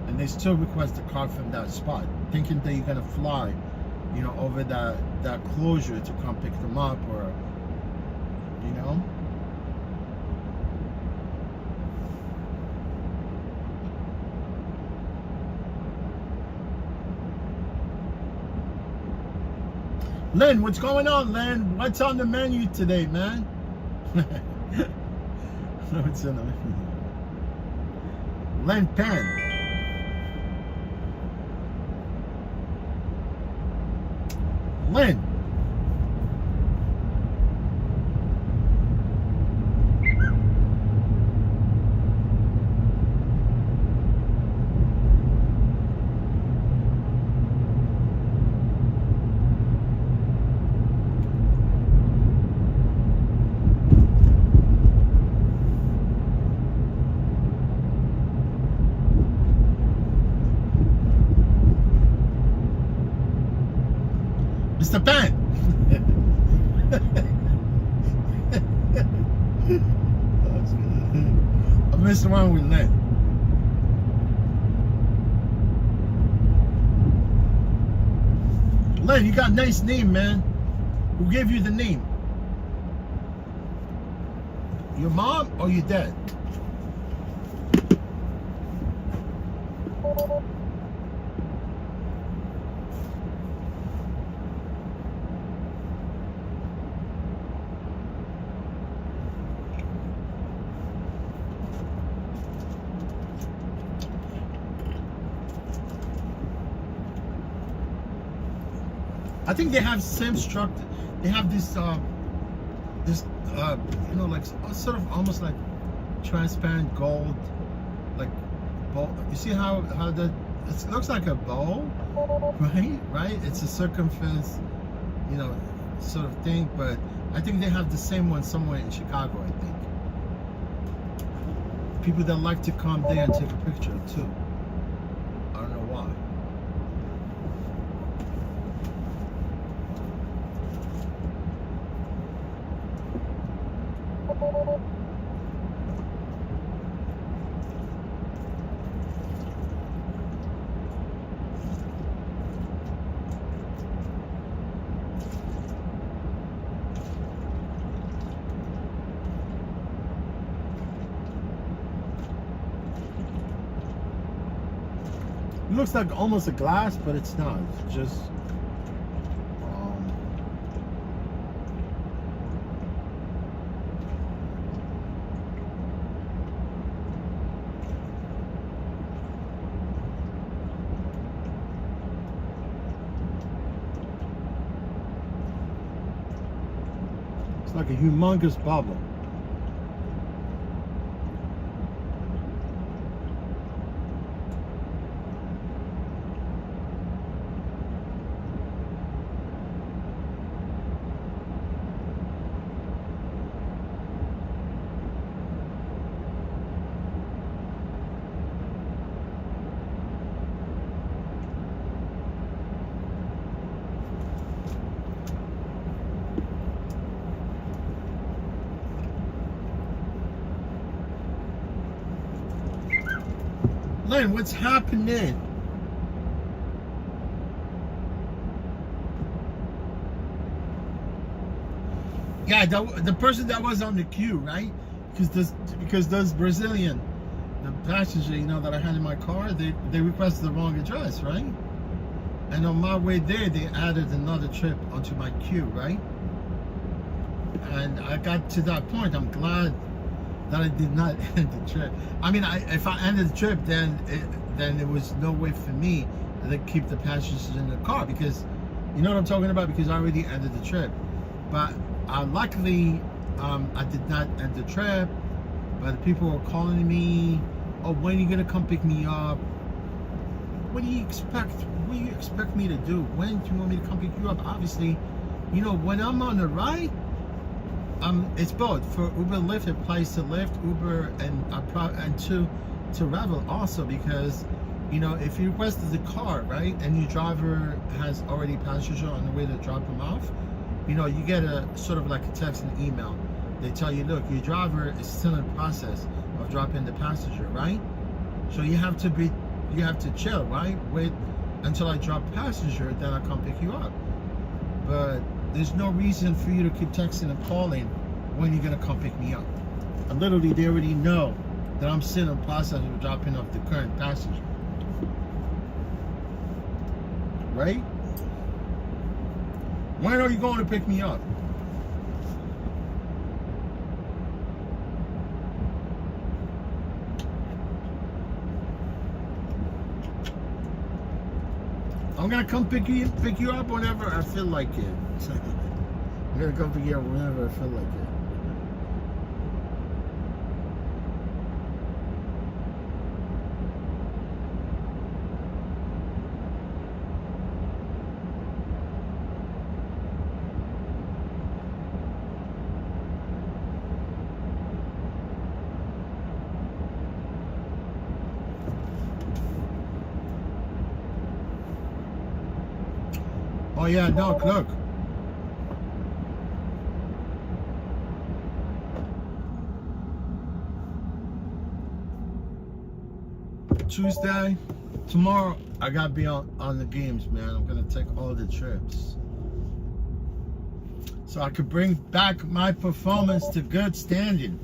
and they still request a car from that spot, thinking that you're gonna fly, over that closure to come pick them up, or, Lynn, what's going on, Lynn? What's on the menu today, man? What's on the menu? Lynn Penn. Lynn. Mr. Penn. I'm messing around with Len. Len, you got a nice name, man. Who gave you the name? Your mom or your dad? I think they have same structure. They have this, like sort of almost like transparent gold, like bowl. You see how it looks like a bowl, right? Right? It's a circumference, sort of thing. But I think they have the same one somewhere in Chicago. I think people that like to come there and take a picture too. I don't know why. It looks like almost a glass, but it's not. It's just it's like a humongous bubble. Len, what's happening? Yeah, the person that was on the queue, right? Because those Brazilian, the passenger, that I had in my car, they requested the wrong address, right? And on my way there, they added another trip onto my queue, right? And I got to that point. I'm glad that I did not end the trip. I mean, if I ended the trip, then there was no way for me to keep the passengers in the car, because you know what I'm talking about, because I already ended the trip. But luckily, I did not end the trip. But the people were calling me, oh, when are you gonna come pick me up? What do you expect? What do you expect me to do? When do you want me to come pick you up? Obviously, you know, when I'm on the ride, it's both. For Uber, Lyft, it applies to Lyft, Uber, and to Revel also, because you know, if you requested the car, right, and your driver has already passengers on the way to drop them off, you know, you get a sort of like a text and email. They tell you, look, your driver is still in the process of dropping the passenger, right? So you have to chill, right? Wait until I drop passenger, then I come pick you up. But there's no reason for you to keep texting and calling when you're gonna come pick me up. And literally, they already know that I'm still in the process of dropping off the current passenger, right? When are you going to pick me up? I'm gonna come pick you up whenever I feel like it. I'm gonna come pick you up whenever I feel like it. Oh yeah, no, look. Tuesday, tomorrow, I gotta be on the games, man. I'm gonna take all the trips, so I could bring back my performance to good standing.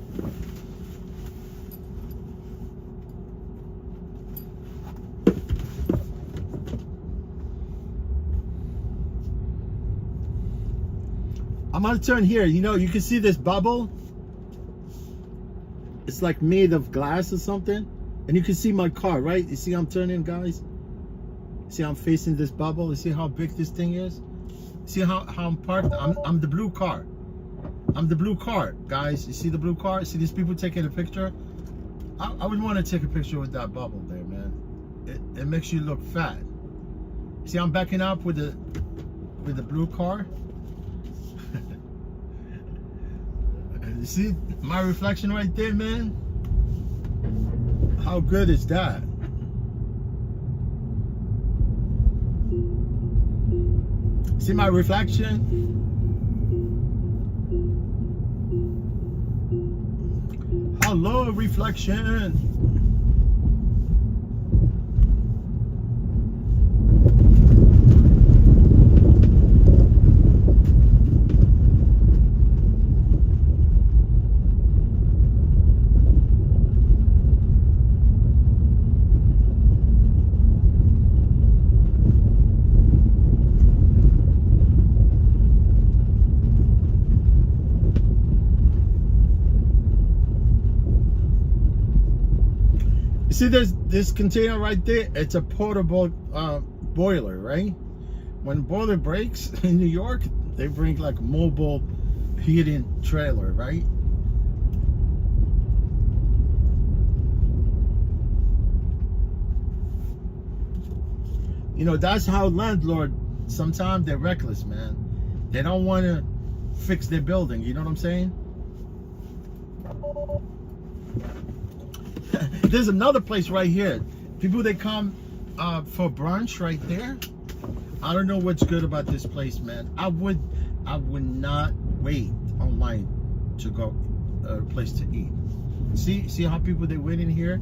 I'm gonna turn here. You know, you can see this bubble. It's like made of glass or something. And you can see my car, right? You see I'm turning, guys? See I'm facing this bubble? You see how big this thing is? See how I'm parked? I'm the blue car. I'm the blue car, guys. You see the blue car? See these people taking a picture? I would want to take a picture with that bubble there, man. It makes you look fat. See I'm backing up with the blue car. You see my reflection right there, man? How good is that? See my reflection? Hello, reflection. See this container right there? It's a portable boiler, right? When boiler breaks in New York, they bring like mobile heating trailer, right? You know, that's how landlord, sometimes they're reckless, man. They don't want to fix their building, you know what I'm saying? There's another place right here. People, they come for brunch right there. I don't know what's good about this place, man. I would not wait online to go a place to eat. See how people they wait in here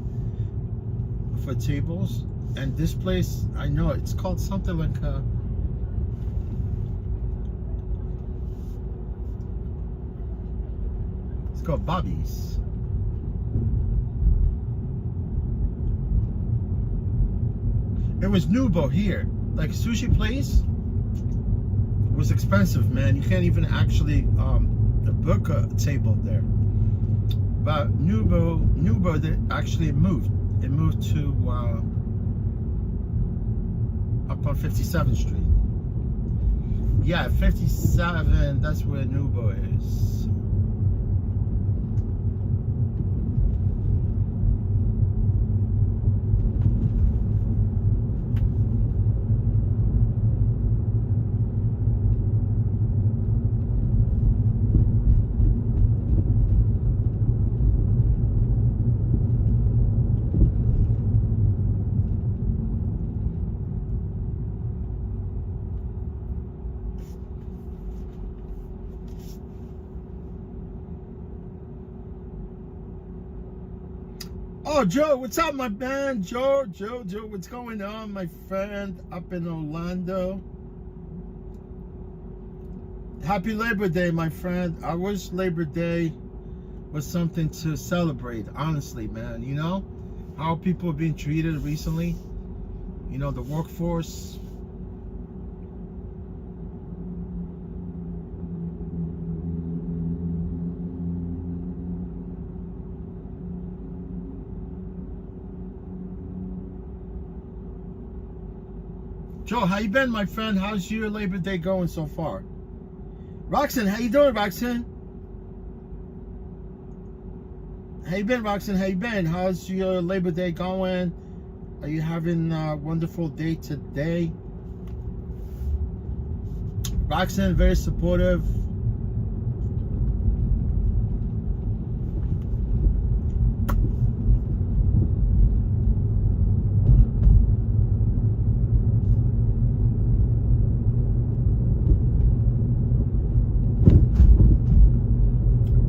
for tables? And this place, I know it's called something like it's called Bobby's. It was Nubo here. like sushi place was expensive, man. You can't even actually book a table there. But Nubo, they actually moved. It moved to up on 57th Street. Yeah, 57. That's where Nubo is. Oh, Joe, what's up, my man? Joe, what's going on, my friend, up in Orlando? Happy Labor Day, my friend. I wish Labor Day was something to celebrate, honestly, man. You know, how people are being treated recently. You know, the workforce. Joe, how you been, my friend? How's your Labor Day going so far? Roxanne, how you doing, Roxanne? How you been, Roxanne? How you been? How's your Labor Day going? Are you having a wonderful day today? Roxanne, very supportive.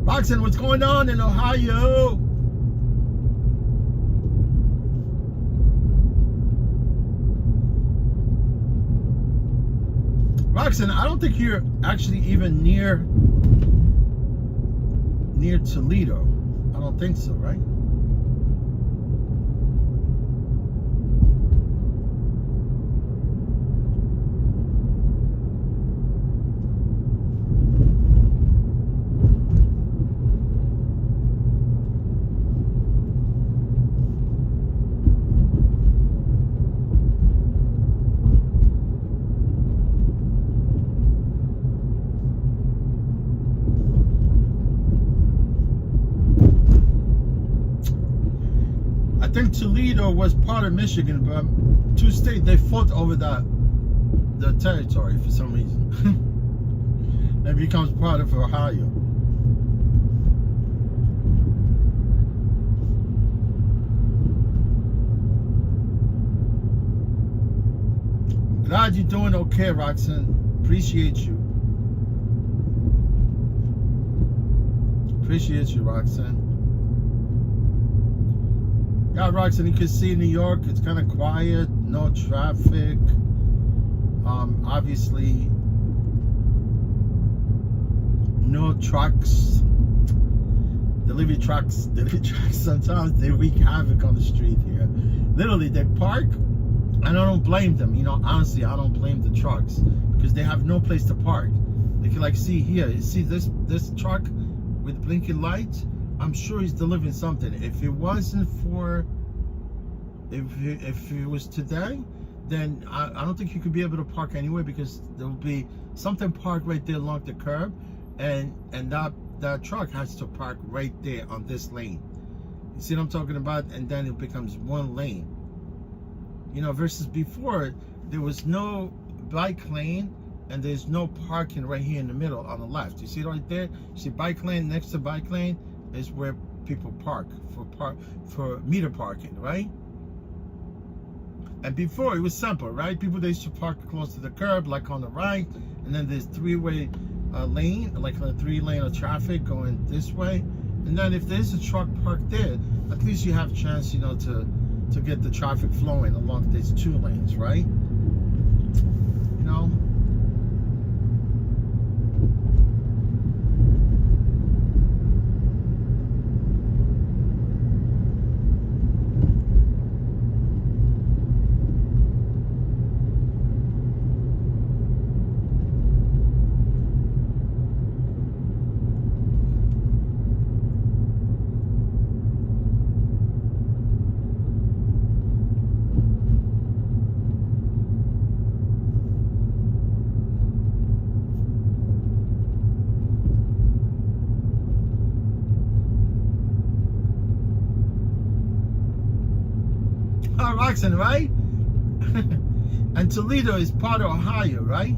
Roxanne, what's going on in Ohio? Roxanne, I don't think you're actually even near Toledo. I don't think so, right? I think Toledo was part of Michigan, but two states, they fought over the territory for some reason. It becomes part of Ohio. Glad you're doing okay, Roxanne. Appreciate you. Appreciate you, Roxanne. Yeah, Roxanne, you can see New York, it's kind of quiet, no traffic. Obviously, no trucks. Delivery trucks sometimes they wreak havoc on the street here. Literally, they park, and I don't blame them. You know, honestly, I don't blame the trucks because they have no place to park. They can, like, see here, you see this truck with blinking lights? I'm sure he's delivering something. If it wasn't for, if it was today, then I don't think you could be able to park anywhere because there will be something parked right there along the curb, and that truck has to park right there on this lane. You see what I'm talking about? And then it becomes one lane. You know, versus before there was no bike lane and there's no parking right here in the middle on the left. You see it right there? You see bike lane next to bike lane is where people park for meter parking, right? And before it was simple, right? People, they used to park close to the curb, like on the right, and then there's three-way lane, like a 3-lane of traffic going this way. And then if there's a truck parked there, at least you have a chance, you know, to get the traffic flowing along these 2 lanes, right? You know. Roxanne, right? And Toledo is part of Ohio, right?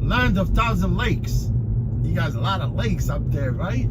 Land of thousand lakes. You guys, a lot of lakes up there, right?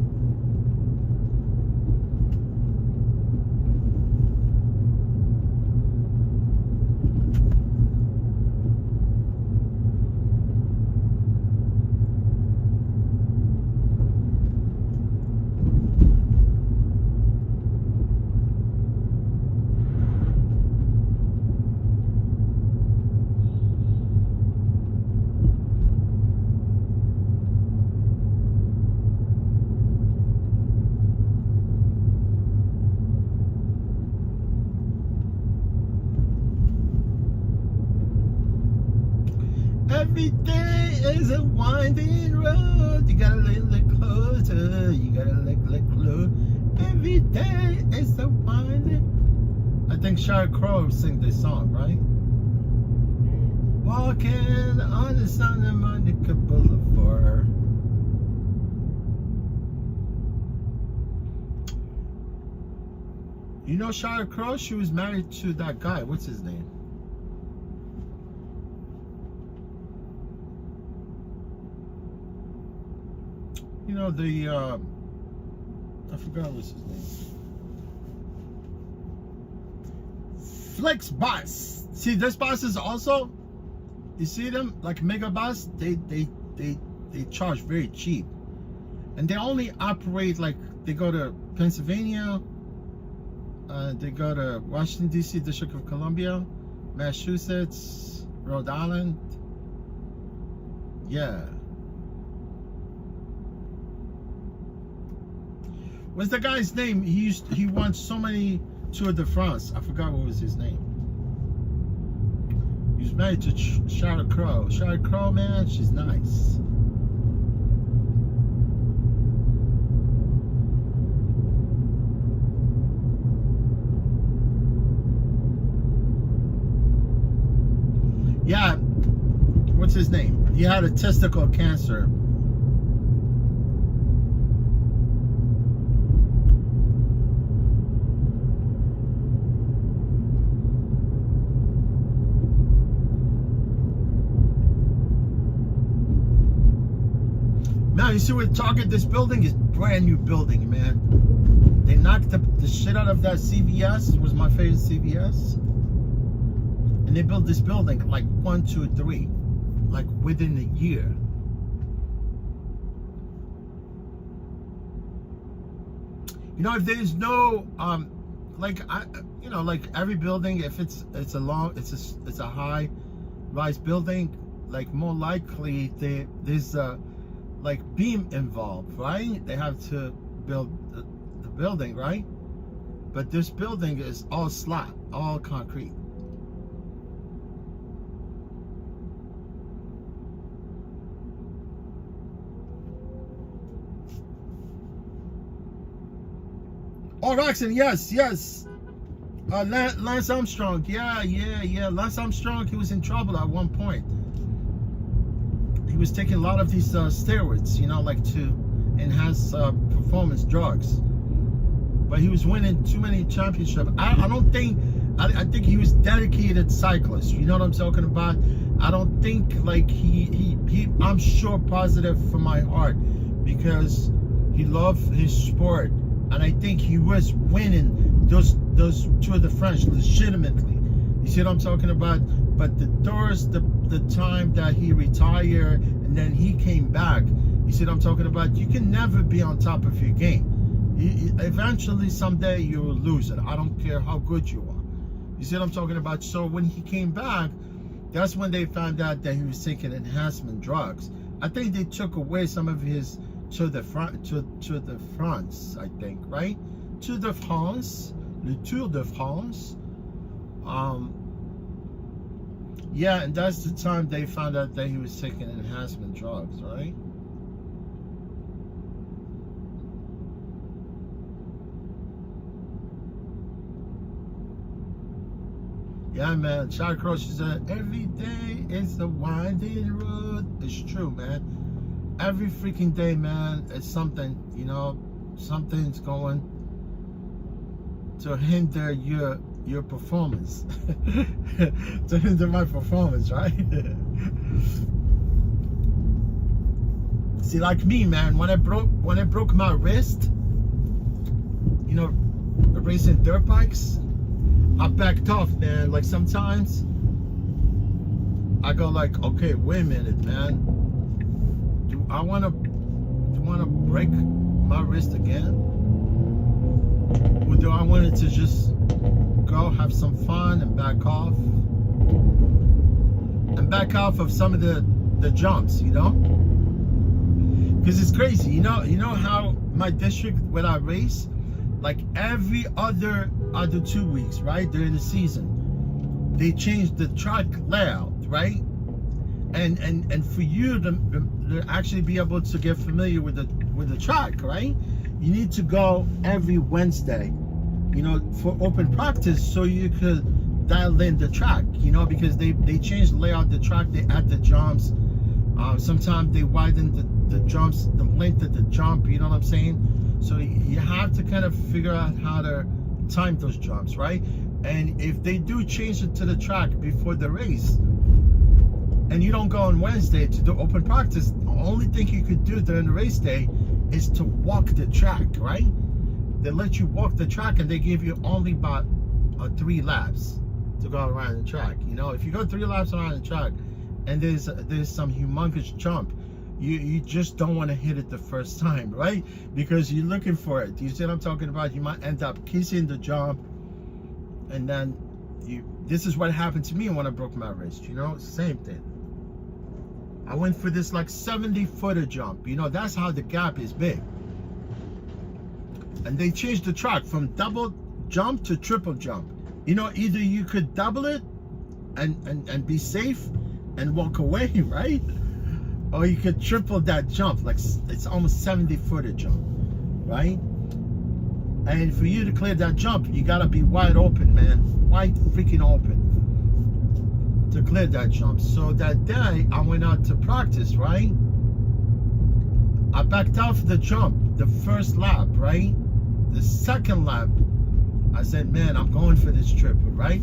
Every day is a winding road. You gotta look closer. You gotta look close. Every day is a winding. I think Sheryl Crow sing this song, right? Walking on the Santa Monica Boulevard. You know Sheryl Crow? She was married to that guy. What's his name? You know, the, I forgot what's his name. Flex Bus. See, this bus is also, you see them, like Mega Bus, they charge very cheap. And they only operate, like, they go to Pennsylvania, they go to Washington, D.C., District of Columbia, Massachusetts, Rhode Island. Yeah. What's the guy's name? He won so many Tour de France. I forgot what was his name. He was married to Sheryl Crow. Sheryl Crow, man, she's nice. Yeah, what's his name? He had a testicle cancer. Now you see what Target, this building is brand new building, man. They knocked the shit out of that CVS. It was my favorite CVS. And they built this building like 1, 2, 3, like within a year. You know, if there's no like you know, like every building, if it's a high rise building, like more likely there's like beam involved, right? They have to build the building, right? But this building is all slab, all concrete. Oh, Roxanne, yes. Lance Armstrong, yeah. Lance Armstrong, he was in trouble at one point. He was taking a lot of these steroids, you know, like to enhance performance drugs. But he was winning too many championships. I think he was dedicated cyclist. You know what I'm talking about? I don't think like I'm sure positive for my heart because he loved his sport. And I think he was winning those Tour de France legitimately. You see what I'm talking about? But the time that he retired and then he came back, you see what I'm talking about? You can never be on top of your game. Eventually, someday you will lose it. I don't care how good you are. You see what I'm talking about? So when he came back, that's when they found out that he was taking enhancement drugs. I think they took away some of his Tour de France, I think, right? Tour de France, le Tour de France. Yeah, and that's the time they found out that he was taking enhancement drugs, right? Yeah, man. Sheryl Crow, she said, every day is a winding road. It's true, man. Every freaking day, man, it's something, you know. something's going to hinder your performance. To hinder my performance, right? See, like me, man, when I broke my wrist, you know, racing dirt bikes, I backed off, man. Like sometimes I go like, okay, wait a minute, man. Do I wanna break my wrist again? Or do I want it to just go have some fun and back off? And back off of some of the jumps, you know? Because it's crazy, you know how my district, when I race, like every other 2 weeks, right, during the season, they change the track layout, right? And for you to actually be able to get familiar with the track, right, you need to go every Wednesday, you know, for open practice, so you could dial in the track, you know, because they change the layout of the track, they add the jumps, sometimes they widen the jumps, the length of the jump, you know what I'm saying? So you have to kind of figure out how to time those jumps, right? And if they do change it to the track before the race, and you don't go on Wednesday to do open practice, the only thing you could do during the race day is to walk the track, right? They let you walk the track, and they give you only about 3 laps to go around the track. You know, if you go 3 laps around the track and there's some humongous jump, you just don't want to hit it the first time, right? Because you're looking for it. Do you see what I'm talking about? You might end up kissing the jump, and then this is what happened to me when I broke my wrist, you know? Same thing. I went for this like 70-footer jump, you know, that's how the gap is big. And they changed the track from double jump to triple jump. You know, either you could double it and be safe and walk away, right? Or you could triple that jump, like it's almost 70-footer jump, right? And for you to clear that jump, you gotta be wide open, man, wide freaking open to clear that jump. So that day I went out to practice, right? I backed off the jump the first lap, right? The second lap, I said, man, I'm going for this triple, right?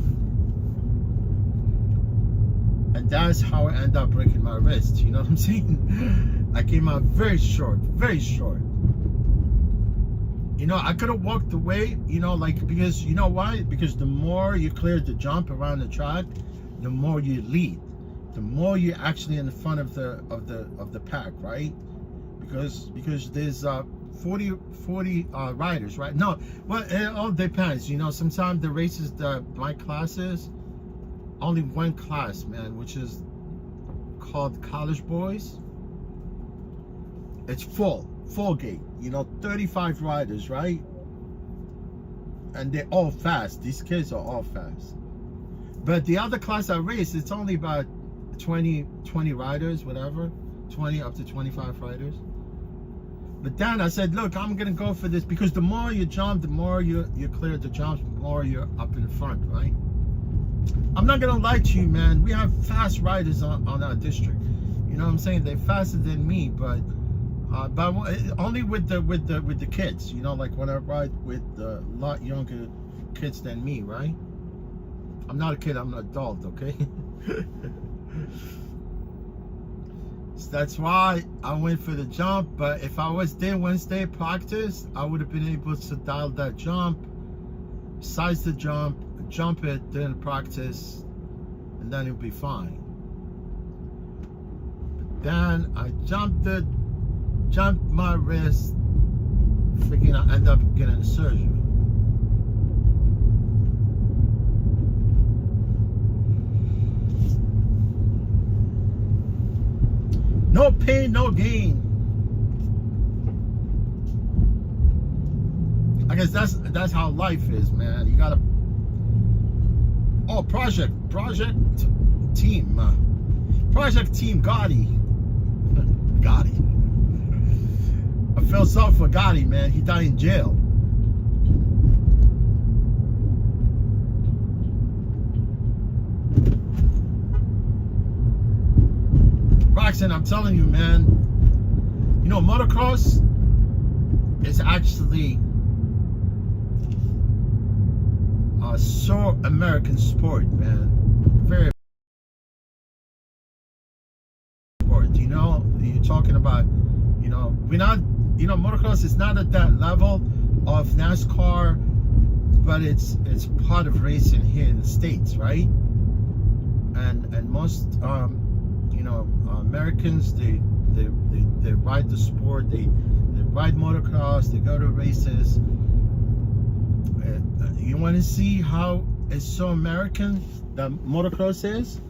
And that's how I ended up breaking my wrist, you know what I'm saying? I came out very short, very short. You know, I could have walked away, you know, like, because, you know why? Because the more you clear the jump around the track, the more you lead, the more you're actually in the front of the pack, right? Because there's 40 riders, right? No, well, it all depends, you know. Sometimes the races that my classes, only one class, man, which is called college boys. It's full gate, you know, 35 riders, right? And they're all fast. These kids are all fast. But the other class I race, it's only about 20 riders, whatever, 20 up to 25 riders. But then I said, look, I'm gonna go for this, because the more you jump, the more you clear the jumps, the more you're up in front, right? I'm not gonna lie to you, man. We have fast riders on our district. You know what I'm saying? They're faster than me, but only with the kids. You know, like when I ride with a lot younger kids than me, right? I'm not a kid. I'm an adult. Okay. So that's why I went for the jump. But if I was there Wednesday practice, I would have been able to dial that jump, size the jump it during the practice, and then it'll be fine. But then I jumped my wrist, freaking I end up getting a surgery. No pain, no gain. I guess that's how life is, man. You gotta. Oh, project team, Gotti. I feel sorry for Gotti, man. He died in jail. Roxanne, I'm telling you, man. You know, motocross is actually a so American sport, man. Very sport. You know, you're talking about, you know, we're not, you know, motocross is not at that level of NASCAR, but it's part of racing here in the States, right? And most you know, Americans, they ride the sport, they ride motocross, they go to races. You want to see how it's so American that motocross is?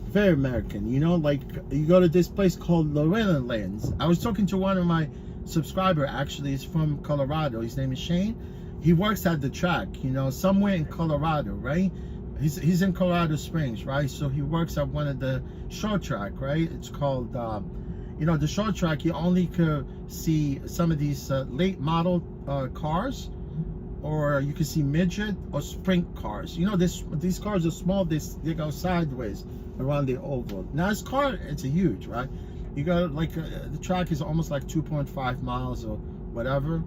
Very American, you know, like you go to this place called Lorena Lands. I was talking to one of my subscribers, actually. He's from Colorado. His name is Shane. He works at the track, you know, somewhere in Colorado, right? He's in Colorado Springs, right? So he works at one of the short track, right? It's called, you know, the short track. You only could see some of these late model cars, or you can see midget or sprint cars. You know, these cars are small. They go sideways around the oval. NASCAR, it's a huge, right? You got like the track is almost like 2.5 miles or whatever.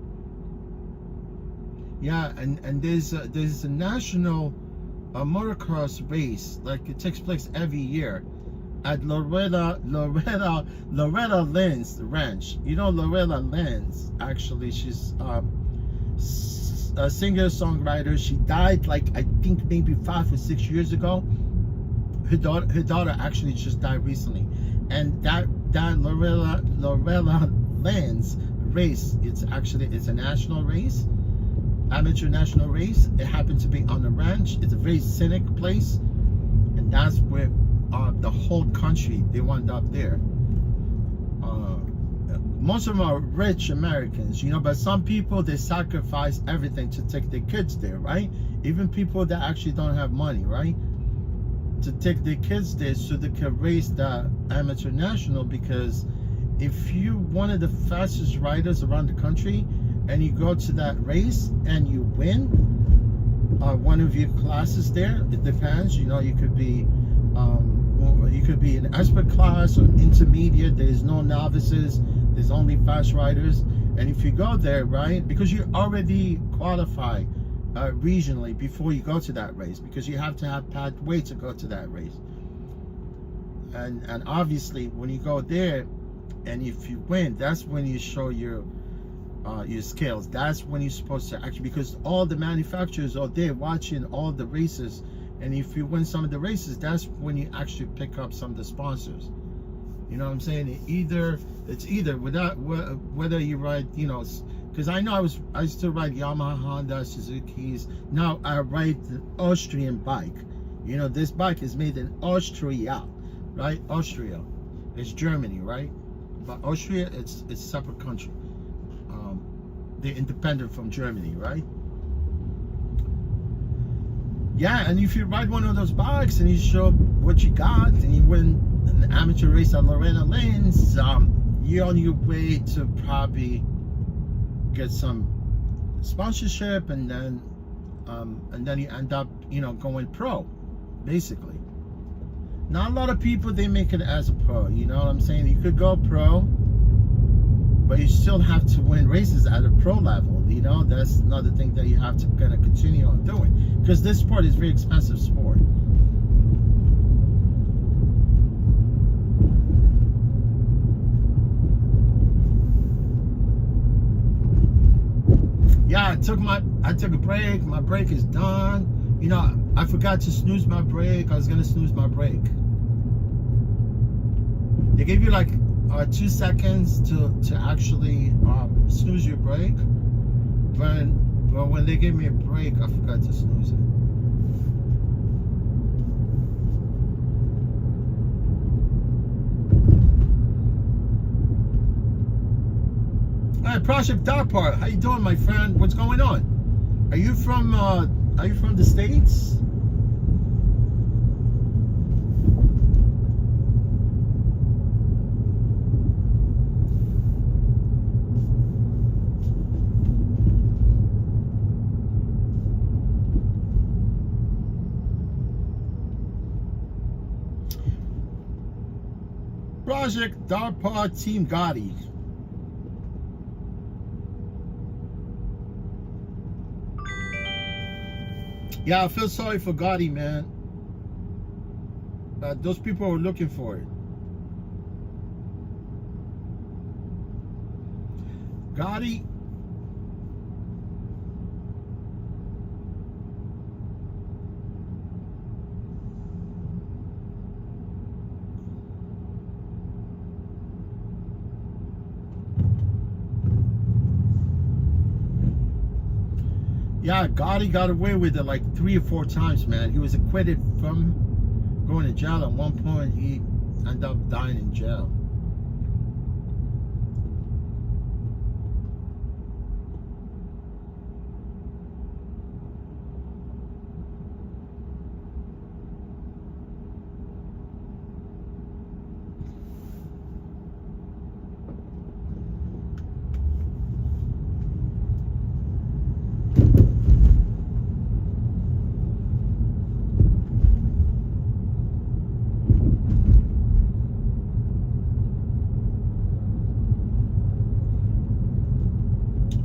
Yeah, and there's a national motocross race, like it takes place every year at Loretta Lynn's ranch. You know, Loretta Lynn's, actually, she's a singer-songwriter. She died like, I think maybe 5 or 6 years ago. Her daughter actually just died recently. And that Loretta Lynn's race, it's a national race, amateur national race. It happened to be on the ranch. It's a very scenic place, and that's where the whole country, they wound up there. Most of them are rich Americans, you know, but some people, they sacrifice everything to take their kids there, right? Even people that actually don't have money, right, to take their kids there so they can race the amateur national. Because if you one of the fastest riders around the country and you go to that race and you win one of your classes there, it depends, you know, you could be an expert class or intermediate. There's no novices, there's only fast riders. And if you go there, right, because you already qualify regionally before you go to that race, because you have to have pathway to go to that race. And obviously when you go there and if you win, that's when you show your skills. That's when you're supposed to actually, because all the manufacturers are there watching all the races, and if you win some of the races, that's when you actually pick up some of the sponsors. You know what I'm saying? It's either without whether you ride, you know, because I know I used to ride Yamaha, Honda, Suzuki's. Now I ride the Austrian bike. You know, this bike is made in Austria, right? Austria, it's Germany, right? But Austria, it's a separate country. They're independent from Germany, right? Yeah, and if you ride one of those bikes and you show what you got and you win an amateur race at Lorena Lynn's, you're on your way to probably get some sponsorship, and then you end up, you know, going pro, basically. Not a lot of people, they make it as a pro, you know what I'm saying? You could go pro, but you still have to win races at a pro level, you know? That's another thing that you have to kind of continue on doing, because this sport is a very expensive sport. Yeah, I took a break. My break is done. You know, I forgot to snooze my break. I was gonna snooze my break. They give you like 2 seconds to actually snooze your break. But when they gave me a break, I forgot to snooze it. Hey, Project Dark Part, how you doing, my friend? What's going on? Are you from the States? Project Dark Part Team Gotti. Yeah, I feel sorry for Gotti, man. Those people are looking for it. Gotti. Yeah, Gotti got away with it like 3 or 4 times, man. He was acquitted from going to jail. At one point, he ended up dying in jail.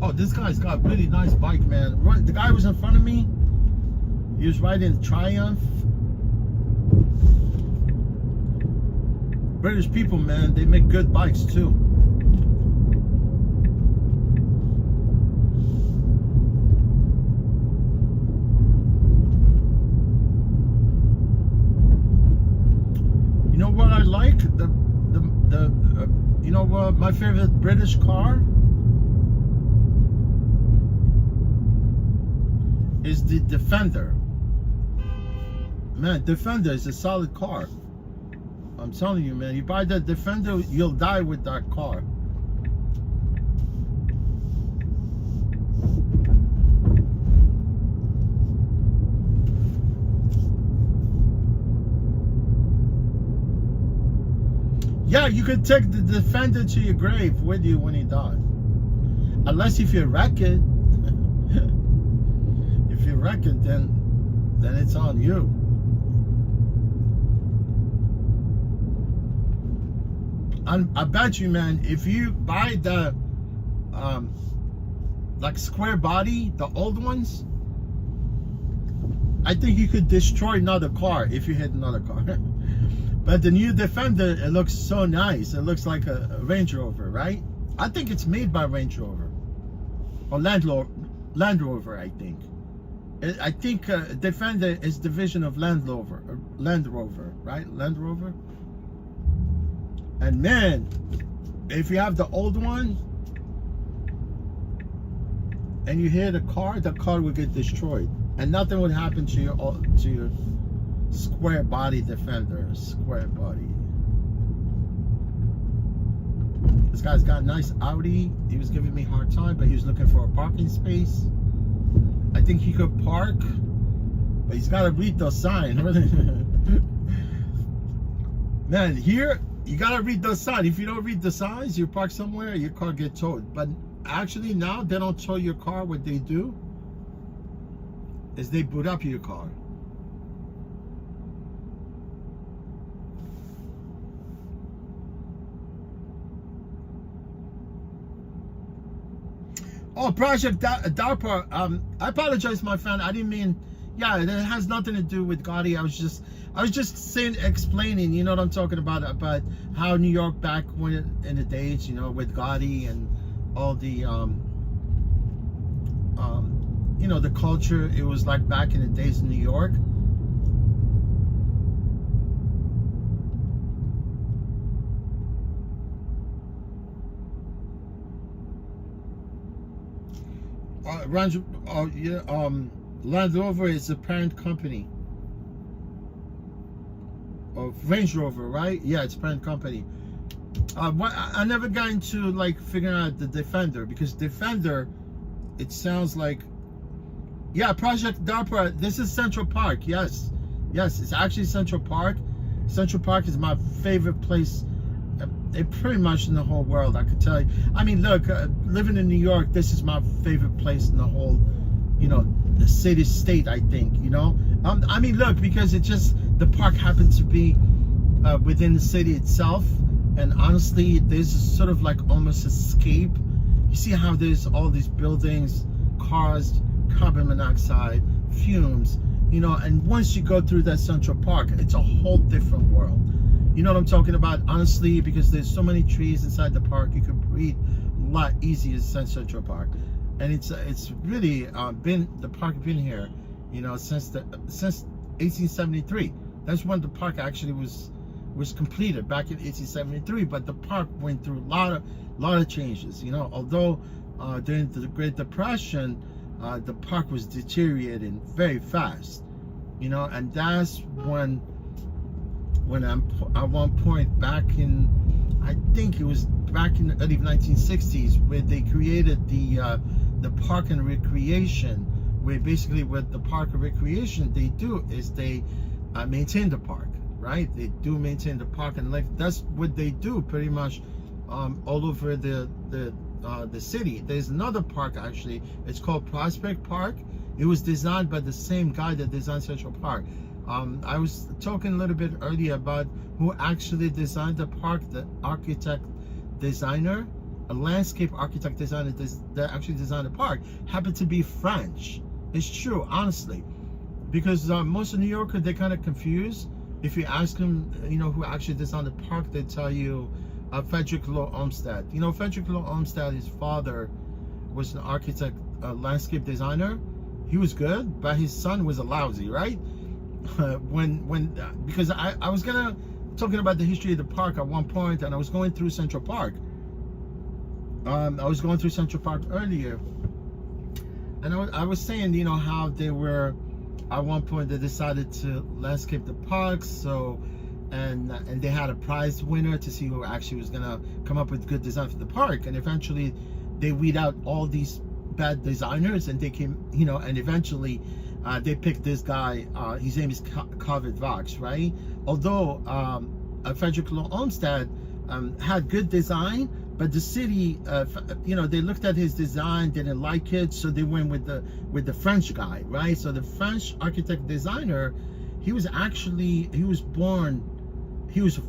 Oh, this guy's got a really nice bike, man. The guy was in front of me. He was riding Triumph. British people, man, they make good bikes too. You know what I like? You know what my favorite British car is? The Defender. Man, Defender is a solid car. I'm telling you, man. You buy that Defender, you'll die with that car. Yeah, you could take the Defender to your grave with you when you die. Unless if you wreck it. If you wreck it, then it's on you. I bet you, man, if you buy the like square body, the old ones, I think you could destroy another car if you hit another car. But the new Defender, it looks so nice. It looks like a Range Rover, right? I think it's made by Range Rover or Land Rover, I think. I think Defender is division of Land Rover, right? Land Rover. And man, if you have the old one and you hit a car, the car will get destroyed, and nothing would happen to your square body Defender. Square body. This guy's got a nice Audi. He was giving me a hard time, but he was looking for a parking space. I think he could park, but he's got to read those signs. Man, here you got to read those signs. If you don't read the signs, you park somewhere, your car gets towed. But actually now they don't tow your car. What they do is they boot up your car. Oh, Project DARPA. I apologize, my friend. I didn't mean. Yeah, it has nothing to do with Gotti. I was just saying, explaining. You know what I'm talking about how New York back when in the days, you know, with Gotti and all the you know, the culture. It was like back in the days in New York. Land Rover is the parent company of Range Rover, right? Yeah, it's parent company. I never got into like figuring out the Defender, because Defender, it sounds like, yeah, Project DARPA. This is Central Park. Yes, it's actually Central Park. Central Park is my favorite place. Pretty much in the whole world, I could tell you. I mean, look, living in New York, this is my favorite place in the whole, you know, the city state, I think, you know. I mean, look, because it just, the park happens to be within the city itself, and honestly, there's sort of like almost escape. You see how there's all these buildings, cars, carbon monoxide, fumes, you know. And once you go through that Central Park, it's a whole different world. You know what I'm talking about? Honestly, because there's so many trees inside the park, you could breathe a lot easier in Central Park. And it's really the park been here, you know, since 1873. That's when the park actually was completed, back in 1873. But the park went through a lot of changes, you know. Although during the Great Depression, the park was deteriorating very fast, you know. And that's when I'm at one point back in, I think it was back in the early 1960s, where they created the Park and Recreation, where basically what the Park and Recreation they do is they maintain the park, right? They do maintain the park, and like that's what they do pretty much all over the city. There's another park actually. It's called Prospect Park. It was designed by the same guy that designed Central Park. I was talking a little bit earlier about who actually designed the park. The architect designer, a landscape architect designer that actually designed the park, happened to be French. It's true, honestly, because most of New Yorkers, they're kind of confused. If you ask them, you know, who actually designed the park, they tell you Frederick Law Olmsted. You know, Frederick Law Olmsted, his father was an architect, landscape designer. He was good, but his son was a lousy, right? Because I was talking about the history of the park at one point, and I was going through Central Park. I was going through Central Park earlier, and I was saying, you know, how they were at one point they decided to landscape the park, so and they had a prize winner to see who actually was gonna come up with good design for the park, and eventually they weed out all these bad designers, and they came, you know, and eventually they picked this guy. His name is Covet Vox, right? Although Frederick Law Olmsted had good design, but the city, you know, they looked at his design, didn't like it, so they went with the French guy, right? So the French architect designer, he was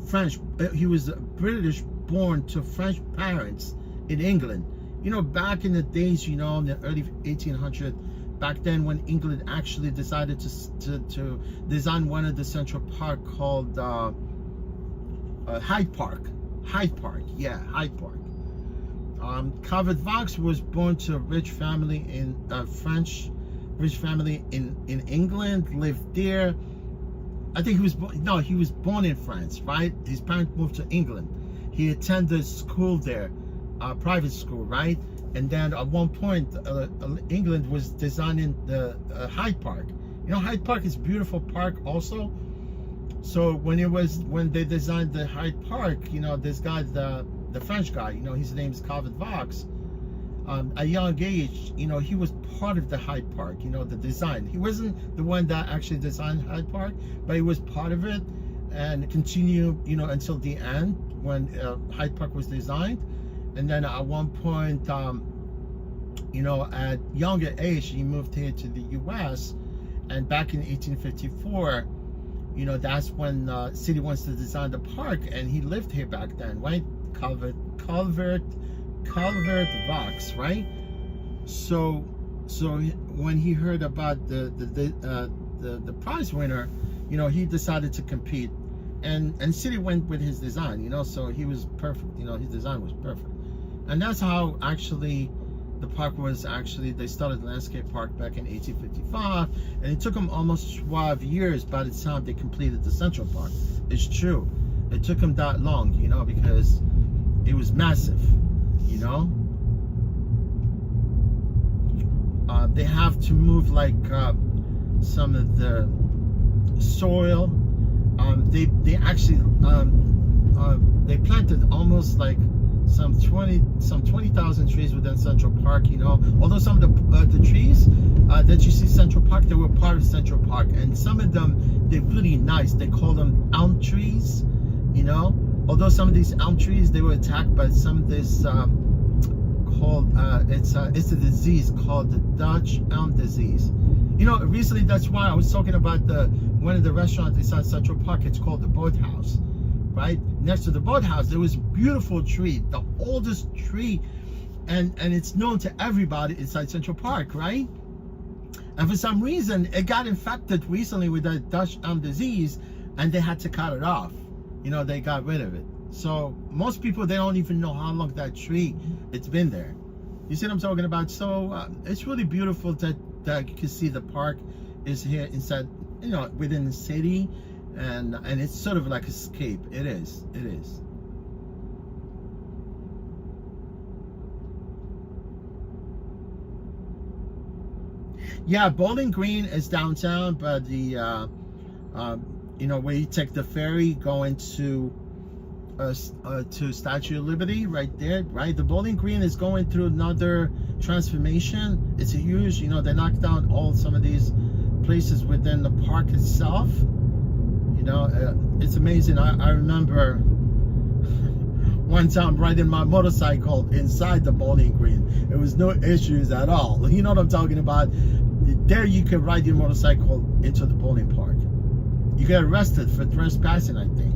French, he was British, born to French parents in England. You know, back in the days, you know, in the early 1800s, back then when England actually decided to design one of the Central Park called Hyde Park. Hyde Park. Covet Vox was born to a rich family in England, lived there. I think he was born in France, right? His parents moved to England. He attended school there, private school, right? And then at one point, England was designing the Hyde Park. You know, Hyde Park is a beautiful park also. So when they designed the Hyde Park, you know, this guy, the French guy, you know, his name is Covet Vox. At a young age, you know, he was part of the Hyde Park, you know, the design. He wasn't the one that actually designed Hyde Park, but he was part of it and continued, you know, until the end when Hyde Park was designed. And then at one point, you know, at younger age, he moved here to the U.S. And back in 1854, you know, that's when city wants to design the park, and he lived here back then, right? Calvert Vox, right? So when he heard about the prize winner, you know, he decided to compete, and city went with his design, you know, so he was perfect, you know, his design was perfect. And that's how actually the park was actually, they started Landscape Park back in 1855, and it took them almost 12 years by the time they completed the Central Park. It's true. It took them that long, you know, because it was massive, you know. They have to move like some of the soil. They actually they planted almost like some 20,000 trees within Central Park, you know. Although some of the trees that you see Central Park, they were part of Central Park, and some of them, they're really nice. They call them elm trees, you know. Although some of these elm trees, they were attacked by some of this called it's a disease called the Dutch elm disease. You know, recently, that's why I was talking about one of the restaurants inside Central Park. It's called the Boathouse, right? Next to the Boathouse, there was a beautiful tree, the oldest tree, and it's known to everybody inside Central Park, right? And for some reason, it got infected recently with the Dutch elm disease, and they had to cut it off. You know, they got rid of it. So most people, they don't even know how long that tree it's been there. You see what I'm talking about? So it's really beautiful that you can see the park is here inside, you know, within the city, and it's sort of like escape. It is. Yeah, Bowling Green is downtown, but the you know, where you take the ferry going to Statue of Liberty, right there, right? The Bowling Green is going through another transformation. It's a huge, you know, they knocked down some of these places within the park itself. You know, it's amazing. I remember one time riding my motorcycle inside the Bowling Green. It was no issues at all. You know what I'm talking about? There you can ride your motorcycle into the bowling park. You get arrested for trespassing, I think.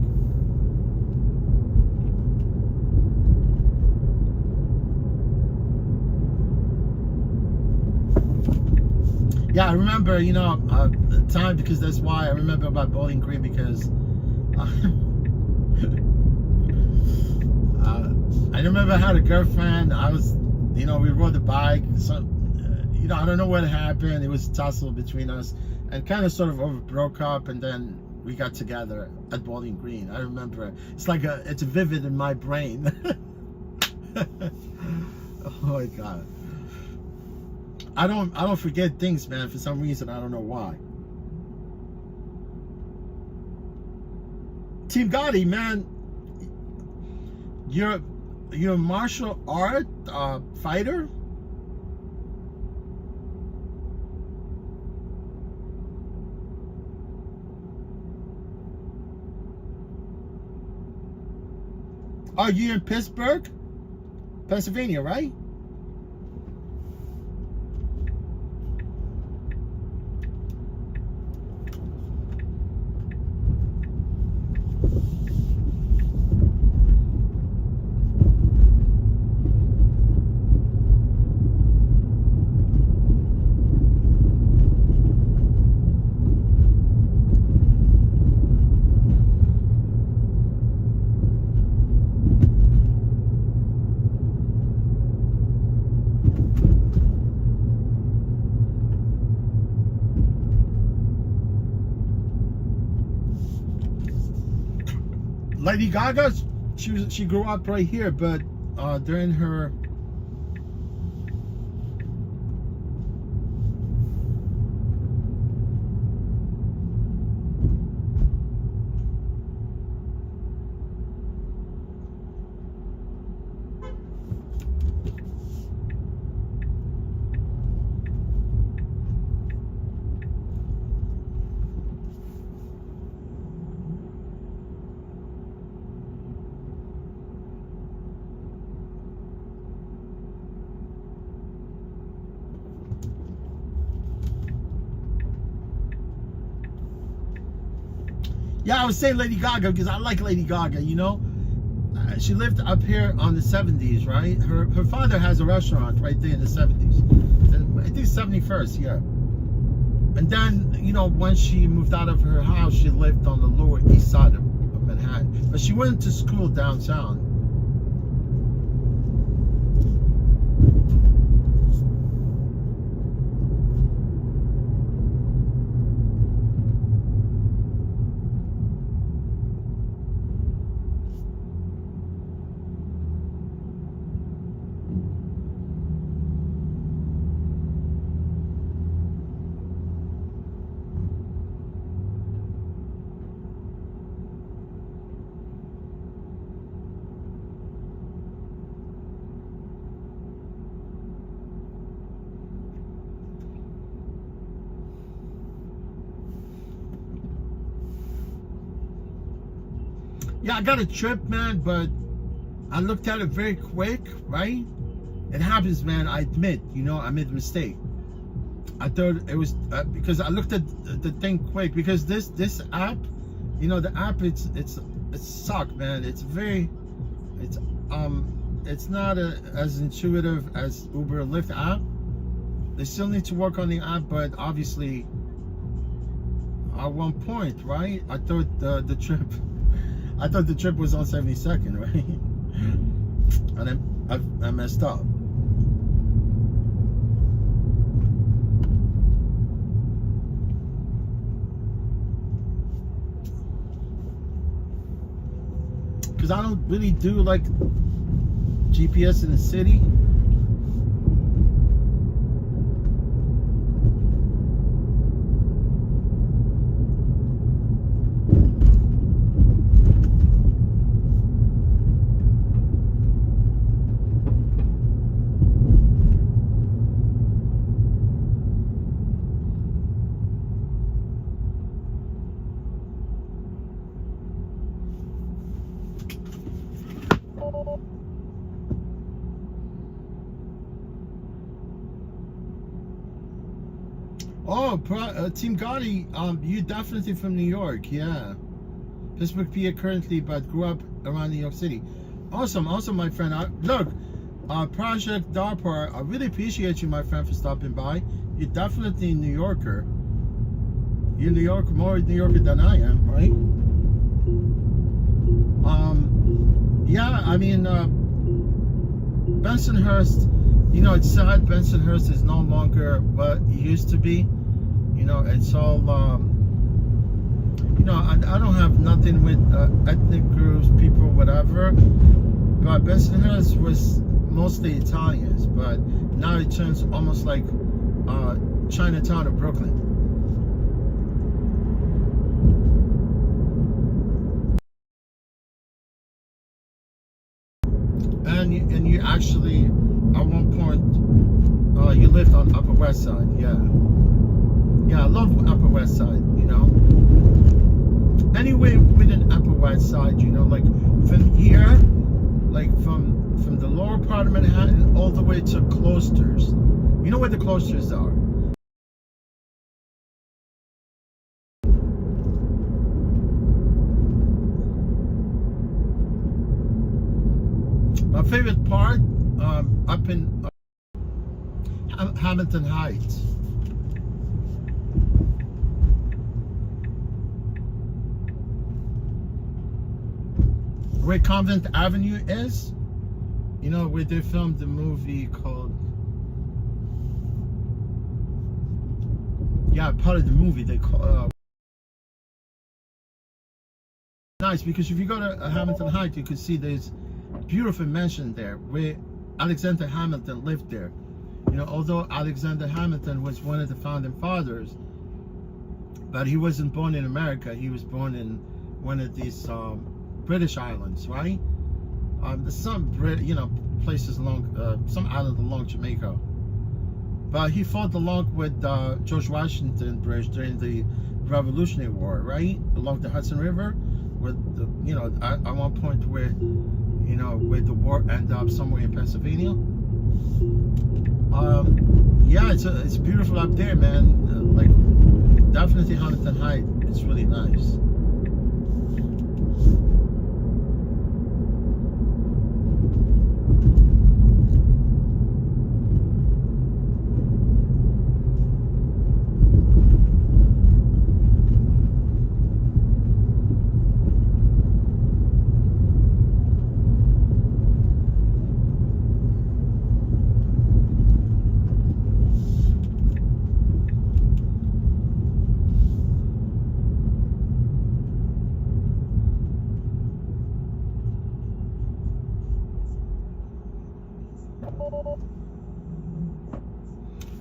Yeah, I remember, you know, the time, because that's why I remember about Bowling Green, because I remember I had a girlfriend. I was, you know, we rode the bike. So, you know, I don't know what happened. It was a tussle between us, and kind of sort of broke up, and then we got together at Bowling Green. I remember. It's like it's vivid in my brain. Oh my God. I don't forget things, man, for some reason. I don't know why. Team Gotti, man, you're a martial art fighter? Are you in Pittsburgh, Pennsylvania, right? Lady Gaga, she grew up right here, but during her yeah, I was saying Lady Gaga because I like Lady Gaga, you know. She lived up here on the 70s, right? Her father has a restaurant right there in the 70s. I think 71st, yeah. And then, you know, when she moved out of her house, she lived on the Lower East Side of Manhattan. But she went to school downtown. Yeah, I got a trip, man, but I looked at it very quick, right? It happens, man. I admit, you know, I made a mistake. I thought it was because I looked at the thing quick, because this app, you know, the app it sucked, man. It's not as intuitive as Uber or Lyft app. They still need to work on the app, but obviously, at one point, right? I thought the trip was on 72nd, right? And then I messed up. Because I don't really do like GPS in the city. Oh, Team Gotti, you definitely from New York, yeah. Pittsburgh, PA currently, but grew up around New York City. Awesome, my friend. Look, Project DARPA, I really appreciate you, my friend, for stopping by. You're definitely a New Yorker. You're New York, more New Yorker than I am, right? Yeah, I mean, Bensonhurst, you know, it's sad Bensonhurst is no longer what it used to be. You know, it's all, you know, I don't have nothing with ethnic groups, people, whatever. But Bensonhurst was mostly Italians, but now it turns almost like Chinatown of Brooklyn. And you actually, at one point, you lived on Upper West Side, yeah. Yeah, I love Upper West Side, you know. Anyway, within Upper West Side, you know, like from here, like from the lower part of Manhattan all the way to Cloisters. You know where the Cloisters are? My favorite part, up in Hamilton Heights. Where Convent Avenue is, you know, where they filmed the movie called, yeah, part of the movie they call, nice, because if you go to Hamilton Heights, you can see there's beautiful mansion there where Alexander Hamilton lived there. You know, although Alexander Hamilton was one of the founding fathers, but he wasn't born in America. He was born in one of these British islands, right? There's some, you know, places along, some island along Jamaica. But he fought along with George Washington Bridge during the Revolutionary War, right? Along the Hudson River, with the, you know, at one point where, you know, where the war ended up somewhere in Pennsylvania. Yeah, it's beautiful up there, man. Like, definitely Hamilton Heights. It's really nice.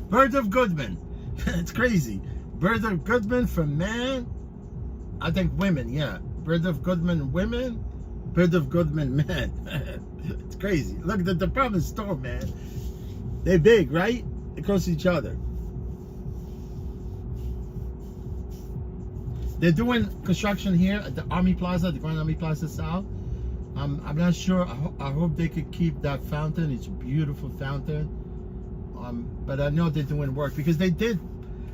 Bird of Goodman. It's crazy. Bird of Goodman for man. I think women, yeah. Bird of Goodman women. Bird of Goodman men. It's crazy. Look at the department store, man. They're big, right? They're close to each other. They're doing construction here at the Army Plaza, the Grand Army Plaza South. I'm not sure. I hope they could keep that fountain. It's a beautiful fountain. But I know they're doing work because they did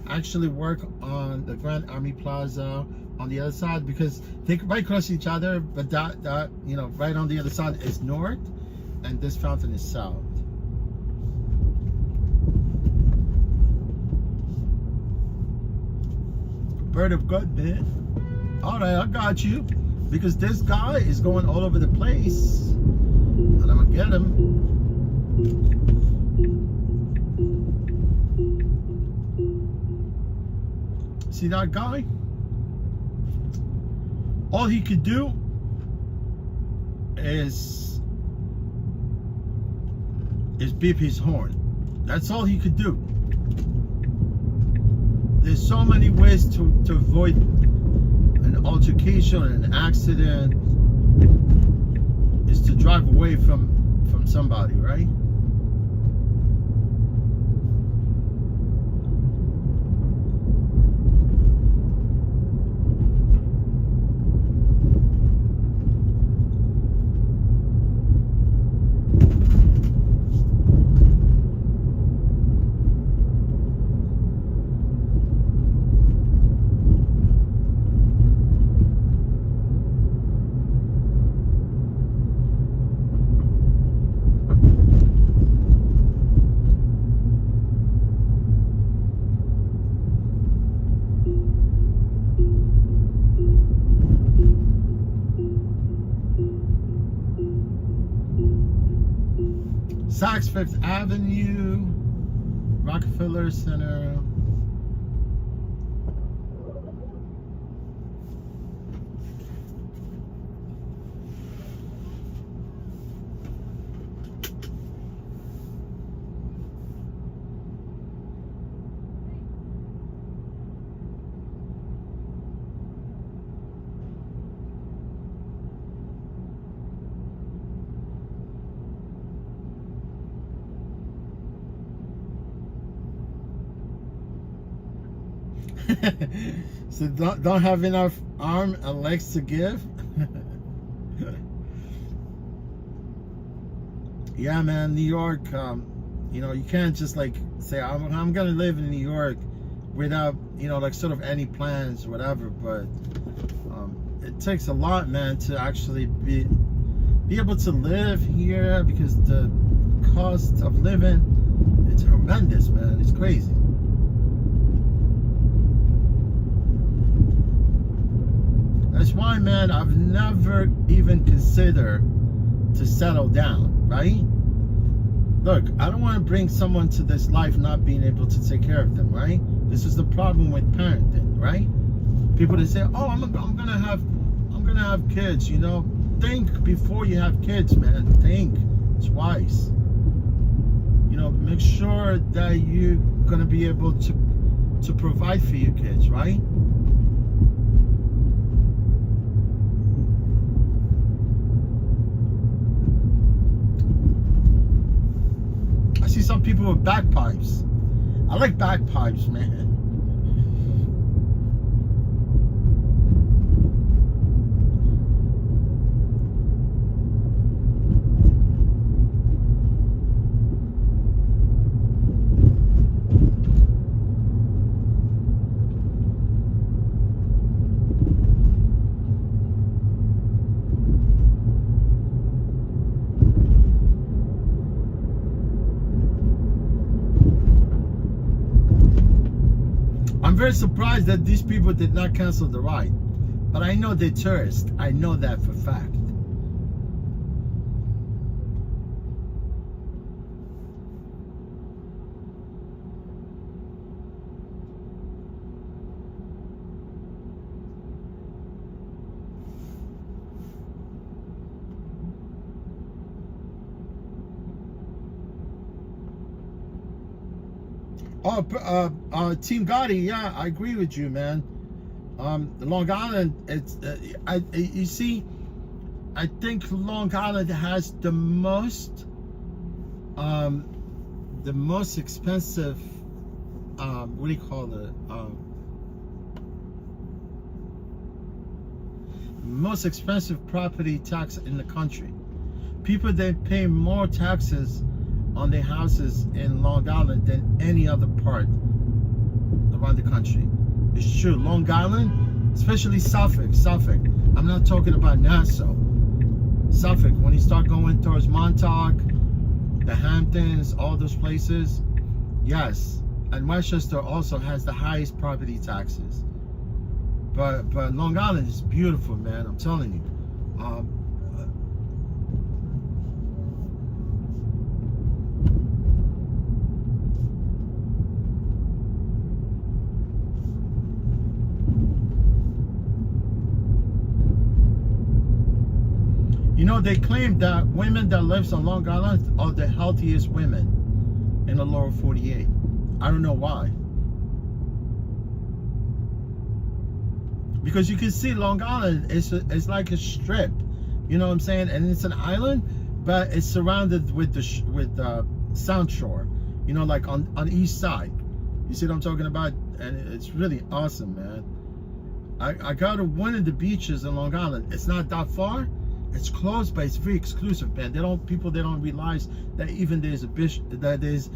actually work on the Grand Army Plaza on the other side, because they're right close to each other, but that you know, right on the other side is north and this fountain is south. bird of good, man. All right, I got you. Because this guy is going all over the place. And I'm going to get him. See that guy? All he could do is beep his horn. That's all he could do. There's so many ways to avoid an altercation, an accident, is to drive away from somebody, right? Saks Fifth Avenue, Rockefeller Center. So don't have enough arm and legs to give. Yeah, man, New York. You know, you can't just like say I'm gonna live in New York without, you know, like sort of any plans or whatever. But it takes a lot, man, to actually be able to live here, because the cost of living, it's horrendous, man. It's crazy. That's why, man, I've never even considered to settle down, right? Look, I don't want to bring someone to this life not being able to take care of them, right? This is the problem with parenting, right? People that say, "Oh, I'm gonna have kids," you know. Think before you have kids, man. Think twice. You know, make sure that you're gonna be able to provide for your kids, right? I see some people with bagpipes. I like bagpipes, man. I'm very surprised that these people did not cancel the ride. But I know they're tourists. I know that for a fact. Oh, Team Gotti, yeah, I agree with you, man. Long Island, it's you see, I think Long Island has the most expensive, what do you call it? Most expensive property tax in the country. People, they pay more taxes on their houses in Long Island than any other part around the country. It's true. Long Island, especially Suffolk. I'm not talking about Nassau. Suffolk, when you start going towards Montauk, the Hamptons, all those places, yes. And Westchester also has the highest property taxes. But Long Island is beautiful, man. I'm telling you. You know, they claim that women that lives on Long Island are the healthiest women in the lower 48. I don't know why. Because you can see Long Island is like a strip, you know what I'm saying? And it's an island, but it's surrounded with the Sound Shore, you know, like on east side. You see what I'm talking about? And it's really awesome, man. I go to one of the beaches in Long Island. It's not that far. It's close, but it's very exclusive, man. They don't realize that even there's a beach, that there's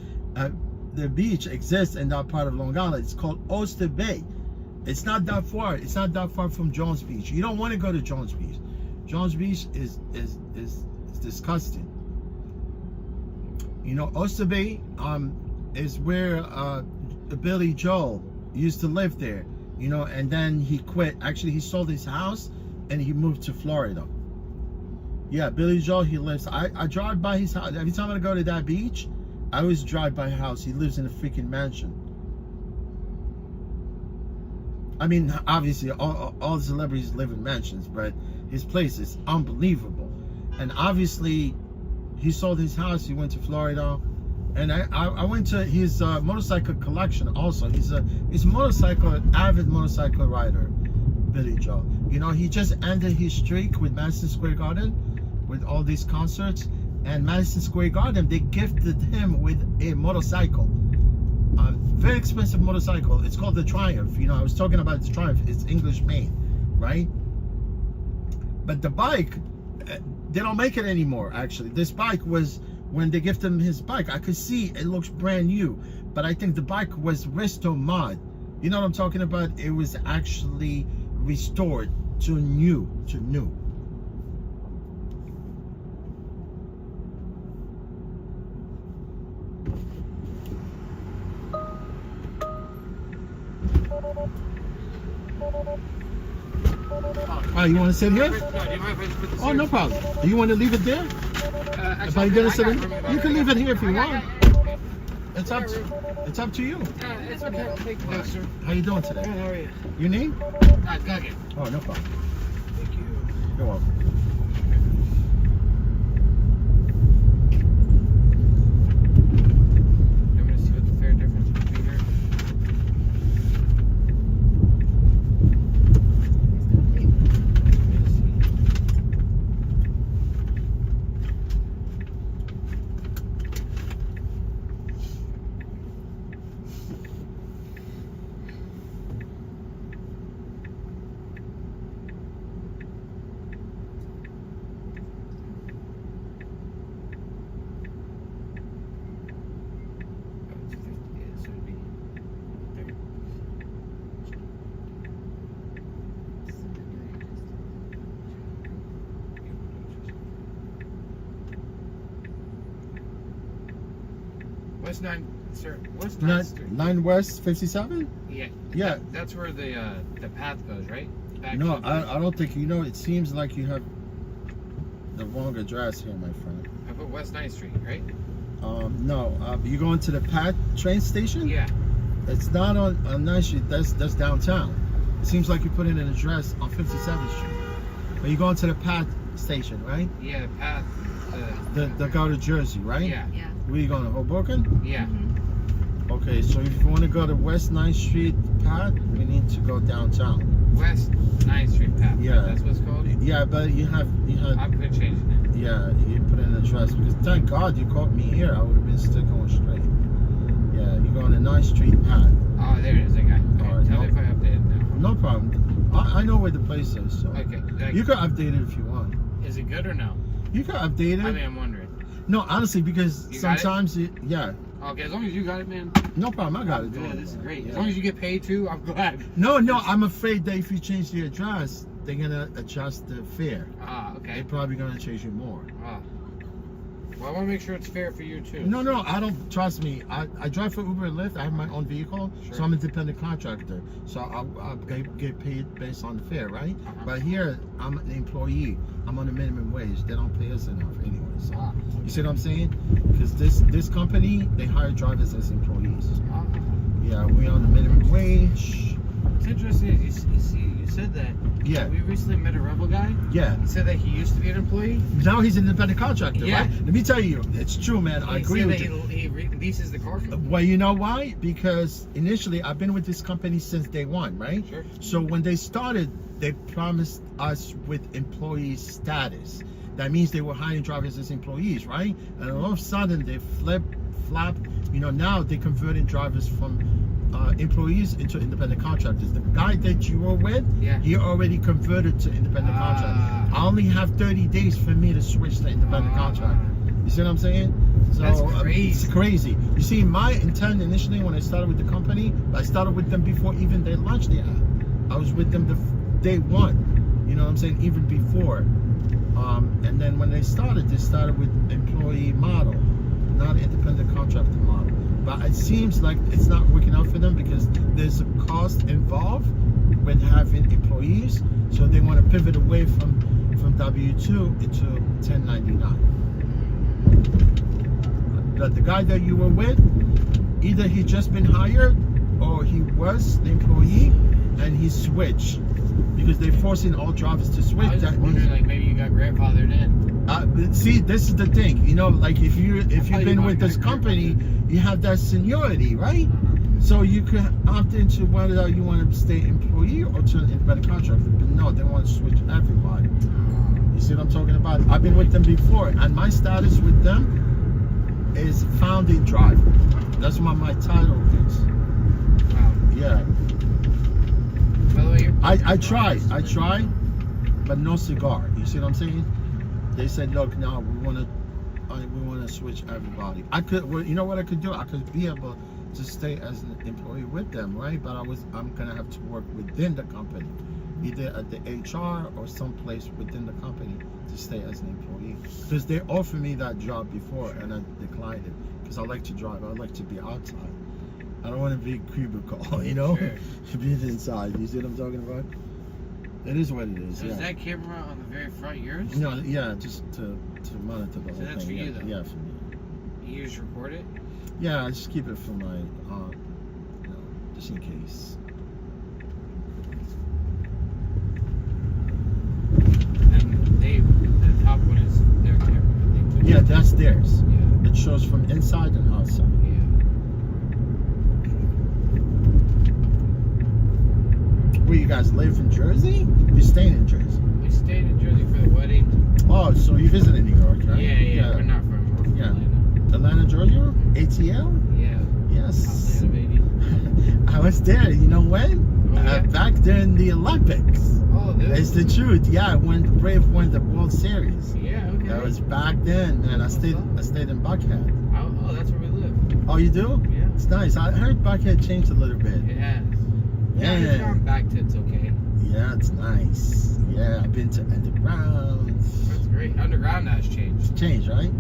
the beach exists in that part of Long Island. It's called Oyster Bay. It's not that far. It's not that far from Jones Beach. You don't want to go to Jones Beach. Jones Beach is disgusting. You know, Oyster Bay is where Billy Joel used to live there. You know, and then he quit. Actually, he sold his house and he moved to Florida. Yeah, Billy Joel, he lives. I drive by his house. Every time I go to that beach, I always drive by his house. He lives in a freaking mansion. I mean, obviously, all the celebrities live in mansions, but his place is unbelievable. And obviously, he sold his house. He went to Florida. And I went to his motorcycle collection also. He's a avid motorcycle rider, Billy Joel. You know, he just ended his streak with Madison Square Garden, with all these concerts, and Madison Square Garden, they gifted him with a motorcycle, a very expensive motorcycle. It's called the Triumph. You know, I was talking about the Triumph. It's English made, right? But the bike, they don't make it anymore. Actually, this bike was, when they gifted him his bike, I could see it looks brand new, but I think the bike was resto mod. You know what I'm talking about? It was actually restored to new. Oh, you want to sit here? No, do you mind if I just put this Oh, here? no problem. Do you want to leave it there? Actually, If I'm gonna sit in, room. you can leave it here if you I got want. it. It's up to you. It's okay. I'll take it. No, sir. How you doing Good, today? how are you? Your name? Guggen. Oh, no problem. Thank you. You're welcome. You want me to see what the fare difference between here? West 9, sir. West 9th Street. 9 West 57? Yeah. Yeah. That's where the path goes, right? Back No, to the- I don't think, you know, it seems like you have the wrong address here, my friend. I put West 9th Street, right? No, you going to the Pat train station? Yeah. It's not on 9th Street, that's downtown. It seems like you put in an address on 57th Street. But you're going to the Pat station, right? Yeah, path. The go to Jersey, right? Yeah. Yeah. Where are you going, to Hoboken? Yeah. Okay, so if you want to go to West 9th Street Pat, we need to go downtown. West 9th Street path. right? Yeah. That's what it's called? Yeah, but you had, I'm gonna change it now. yeah, you put in an address, because thank God you caught me here. I would have been still going straight. Yeah, you're going to 9th Street Pat. Oh, there it is. I got it. Okay, Alright, tell me no- if I update it now. No problem. I know where the place is, so Okay. you can update it if you want. Is it good or no? You can update it. I mean, I'm wondering. No, honestly, because You got it? sometimes yeah, Okay, as long as you got it, man. no problem. I got it. Yeah, Don't this is worry. great. Yeah. As long as you get paid too, I'm glad. No, I'm afraid that if you change the address, they're gonna adjust the fare. Ah, They're okay. probably gonna charge you more. Ah. Well, I want to make sure it's fair for you too. No, I don't. Trust me. I drive for Uber and Lyft. I have my own vehicle, Sure. so I'm a independent contractor. So I get paid based on the fare, right? Uh-huh. But here, I'm an employee. I'm on a minimum wage. They don't pay us enough anyway. So Ah, you see what I'm saying? Because this company, they hire drivers as employees. ah. Yeah, we on the minimum wage. It's interesting. You said that. Yeah. We recently met a rebel guy. Yeah. He said that he used to be an employee. Now he's an independent contractor, Yeah. right? Let me tell you, it's true, man. I He agree said with that you. he leases the car. Well, you know why? Because initially, I've been with this company since day one, right? Sure. So when they started, they promised us with employee status. That means they were hiring drivers as employees, right? And all of a sudden, they flap. You know, now they converted drivers from employees into independent contractors. The guy that you were with, Yeah. he already converted to independent contractor. I only have 30 days for me to switch to independent contractor. You see what I'm saying? So That's crazy. it's crazy. You see, my intent initially when I started with the company, I started with them before even they launched the app. I was with them the day one. You know what I'm saying? Even before. And then when they started with employee model, not independent contractor model. But it seems like it's not working out for them because there's a cost involved with having employees. So they want to pivot away from W-2 into 1099. But the guy that you were with, either he just been hired or he was the employee and he switched because they're forcing all drivers to switch. I was just wondering, like maybe you got grandfathered in. But see, this is the thing. You know, like if you've you been might with this get company, you have that seniority, right? So you could opt into whether you want to stay employee or to an independent contractor. But no, they want to switch everybody. You see what I'm talking about? I've been with them before, and my status with them is founding driver. That's what my title is. Wow. Yeah. By the way, you're I tried, but no cigar. You see what I'm saying? They said, look, now we want to switch everybody. I could, well, you know what I could do? I could be able to stay as an employee with them, right? But I'm gonna have to work within the company, either at the HR or someplace within the company to stay as an employee. Because they offered me that job before, and I declined it because I like to drive. I like to be outside. I don't want to be a cubicle, you know, Sure. be inside. You see what I'm talking about? It is what it is. So yeah. is that camera on the very front yours? No, yeah, just to monitor the whole that's thing. for you, yeah, though? yeah, for me. You just record it? Yeah, I just keep it for my, just in case. And the top one is their camera. They put Yeah, that's theirs. Yeah. It shows from inside and outside. Where you guys live in Jersey? You staying in Jersey? We stayed in Jersey for the wedding. Oh, so you visited New York, right? Yeah. We're not from. We're from Yeah. Atlanta. Atlanta, Georgia? ATL? Yeah. Yes. Atlanta, baby. I was there. You know when? Oh, yeah? Back during the Olympics. Oh, dude. It's the truth. Yeah, when the Brave won the World Series. Yeah. Okay. That was back then, man. I stayed in Buckhead. Oh, that's where we live. Oh, you do? Yeah. It's nice. I heard Buckhead changed a little bit. It has. Yeah. If you're on back to it's okay. Yeah, it's nice. Yeah, I've been to Underground. That's great. Underground has changed. Changed, right?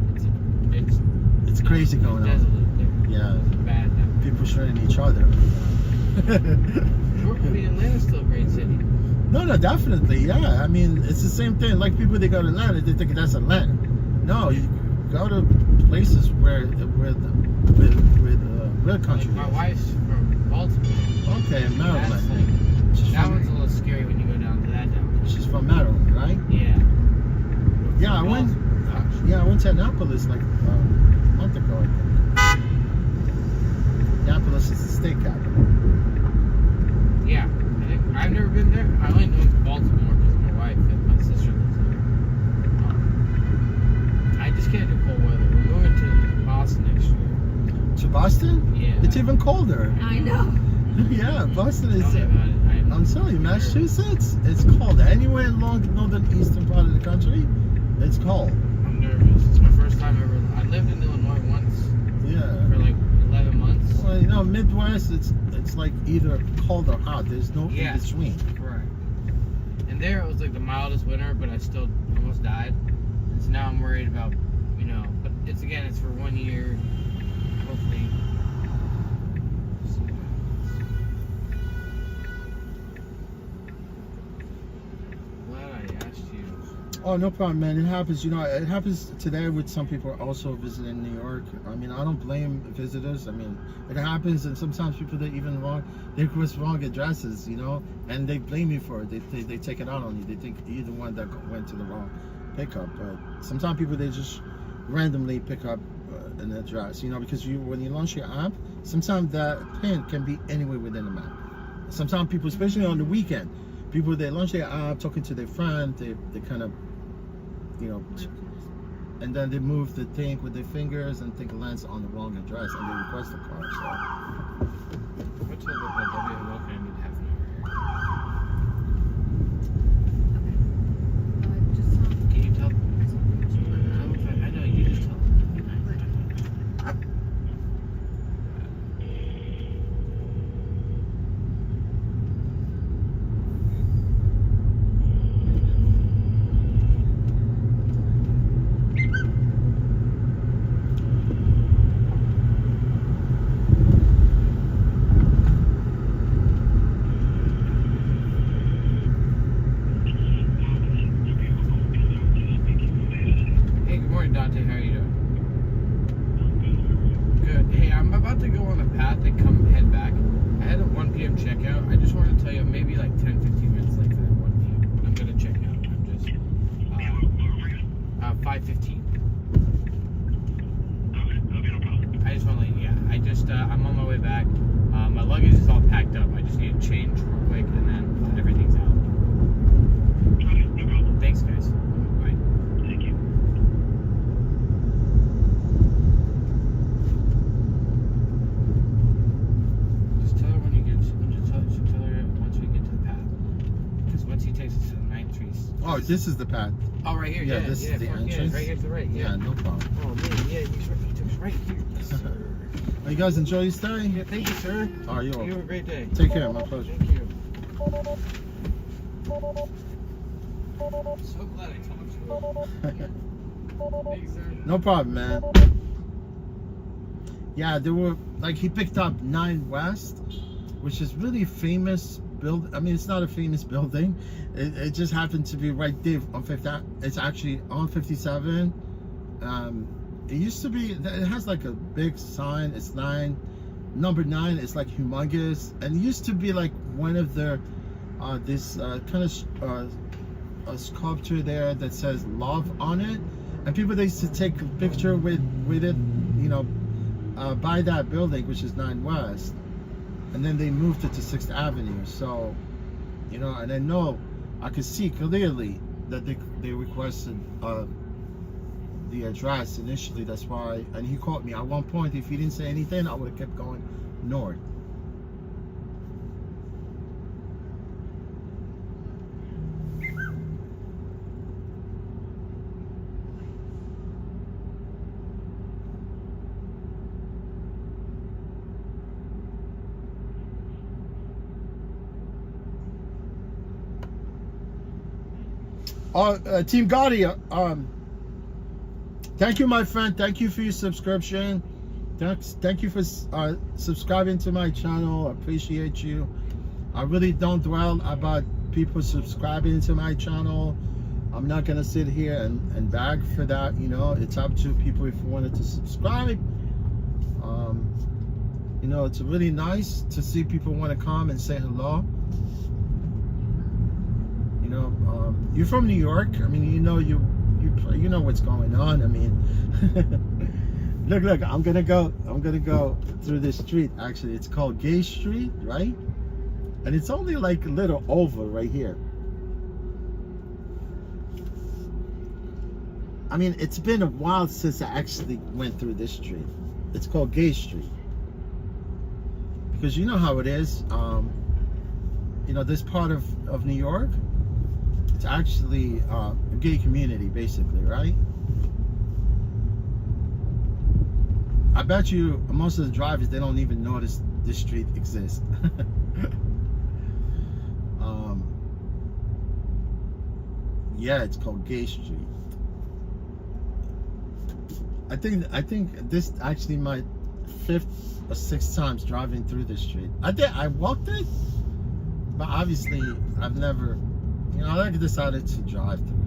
It's It's crazy going on. desolate there. Yeah, It's bad now. people shooting each other. I mean, Atlanta's still a great city. No, definitely. Yeah, I mean, it's the same thing. Like people, they go to Atlanta, they think that's Atlanta. No, you go to places where the real country Like, my is. wife's from Baltimore. Okay, That's Maryland. like, She's that from- one's a little scary when you go down to that down. She's from Maryland, right? Yeah. Yeah, I went. Yeah, I went to Annapolis like a month ago, I think. Annapolis is the state capital. Yeah. I've never been there. I only know Baltimore because my wife and my sister lives there. I just can't do cold weather. We're moving to Boston next year. To Boston? Yeah. It's even colder. I know. Yeah, Boston is. Tell me about it. I'm telling you, Massachusetts, it's cold. Anywhere along the northern eastern part of the country, it's cold. I'm nervous. It's my first time ever. I lived in Illinois once Yeah. for like 11 months. Well, you know, Midwest, it's like either cold or hot. There's no Yeah. in between. Correct. And there it was like the mildest winter, but I still almost died. And so now I'm worried about, but it's again, it's for 1 year. Hopefully. See what happens. Glad I asked you. Oh, no problem, man. It happens. You know, it happens today with some people also visiting New York. I mean, I don't blame visitors. I mean, it happens, and sometimes people they even wrong, they request wrong addresses, you know, and they blame you for it. They take it out on you. They think you're the one that went to the wrong pickup. But sometimes people they just randomly pick up an address, you know, because when you launch your app, sometimes that pin can be anywhere within the map. Sometimes people, especially on the weekend, people they launch their app, talking to their friend, they kind of, you know, and then they move the thing with their fingers and think it lands on the wrong address and they request a car. So What's the local WMO can I need half an hour? Just Can you tell? I know you just tell. Hey, good morning, Dante. How are you doing? Good. Hey, I'm about to go on a path and head back. I had a 1 p.m. checkout. I just wanted to tell you, maybe like 10, 15 minutes late for that 1 p.m. I'm gonna check out. I'm just 5:15. I just want to let you. Yeah, I'm on my way back. My luggage is all packed up. I just need to change real quick, and then everything's out. Thanks, guys. Bye. Just tell her when you get. Just tell her once we get to the path. Because once he takes us to the 9th Street. oh, this is the path. Oh, right here. Yeah, this is the fuck yeah, entrance. right here to the right. Yeah, no problem. Oh man, yeah, he's right. He took us right here. Yes, sir. You guys enjoy your stay? Yeah, thank you, sir. Oh, you're You have welcome. a great day. Take care, my pleasure. Thank you. So glad I talked to him. Thanks, sir. No problem, man. Yeah, there were like he picked up 9 West, which is really famous build. I mean, it's not a famous building. It just happened to be right there on 50. It's actually on 57. It used to be. It has like a big sign. It's 9. Number 9 is like humongous, and it used to be like one of the this kind of a sculpture there that says love on it, and people they used to take a picture with it, you know, by that building, which is 9 West, and then they moved it to 6th Avenue. So, you know, and I could see clearly that they requested the address initially. That's why, and he called me at one point. If he didn't say anything, I would have kept going north. Team Gotti, thank you, my friend. Thank you for your subscription. Thank you for subscribing to my channel. I appreciate you. I really don't dwell about people subscribing to my channel. I'm not gonna sit here and beg for that. You know, it's up to people if you wanted to subscribe. You know, it's really nice to see people want to come and say hello. You know, you're from New York. I mean, you know, you know what's going on. I mean, look, I'm gonna go through this street. Actually, it's called Gay Street, right? And it's only like a little over right here. I mean, it's been a while since I actually went through this street. It's called Gay Street. Because you know how it is. You know, this part of New York, it's actually a gay community, basically, right? I bet you most of the drivers, they don't even notice this street exists. Yeah, it's called Gay Street. I think this actually my 5th or 6th times driving through this street. I walked it, but obviously I've never, you know, I decided to drive through here.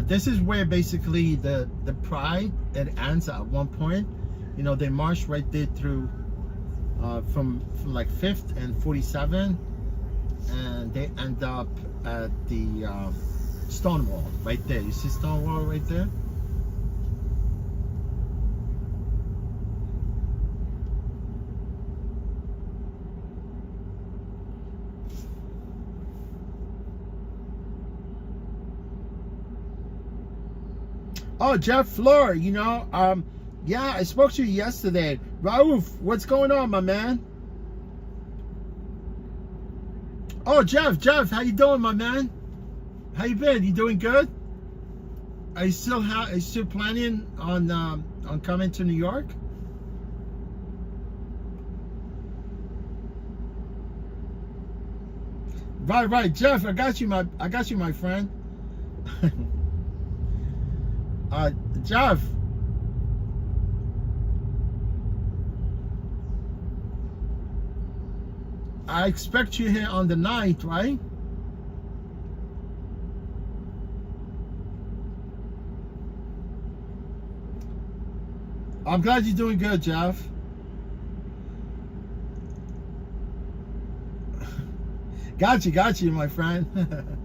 This is where basically the Pride, it ends at one point. You know, they march right there through from like 5th and 47, and they end up at the Stonewall right there. You see Stonewall right there? Oh, Jeff Fleur, you know, yeah, I spoke to you yesterday. Raouf, what's going on, my man? Oh, Jeff, how you doing, my man? How you been? You doing good? Are you still planning on coming to New York? Right, Jeff, I got you, my friend. Jeff. I expect you here on the 9th, right? I'm glad you're doing good, Jeff. Got you, my friend.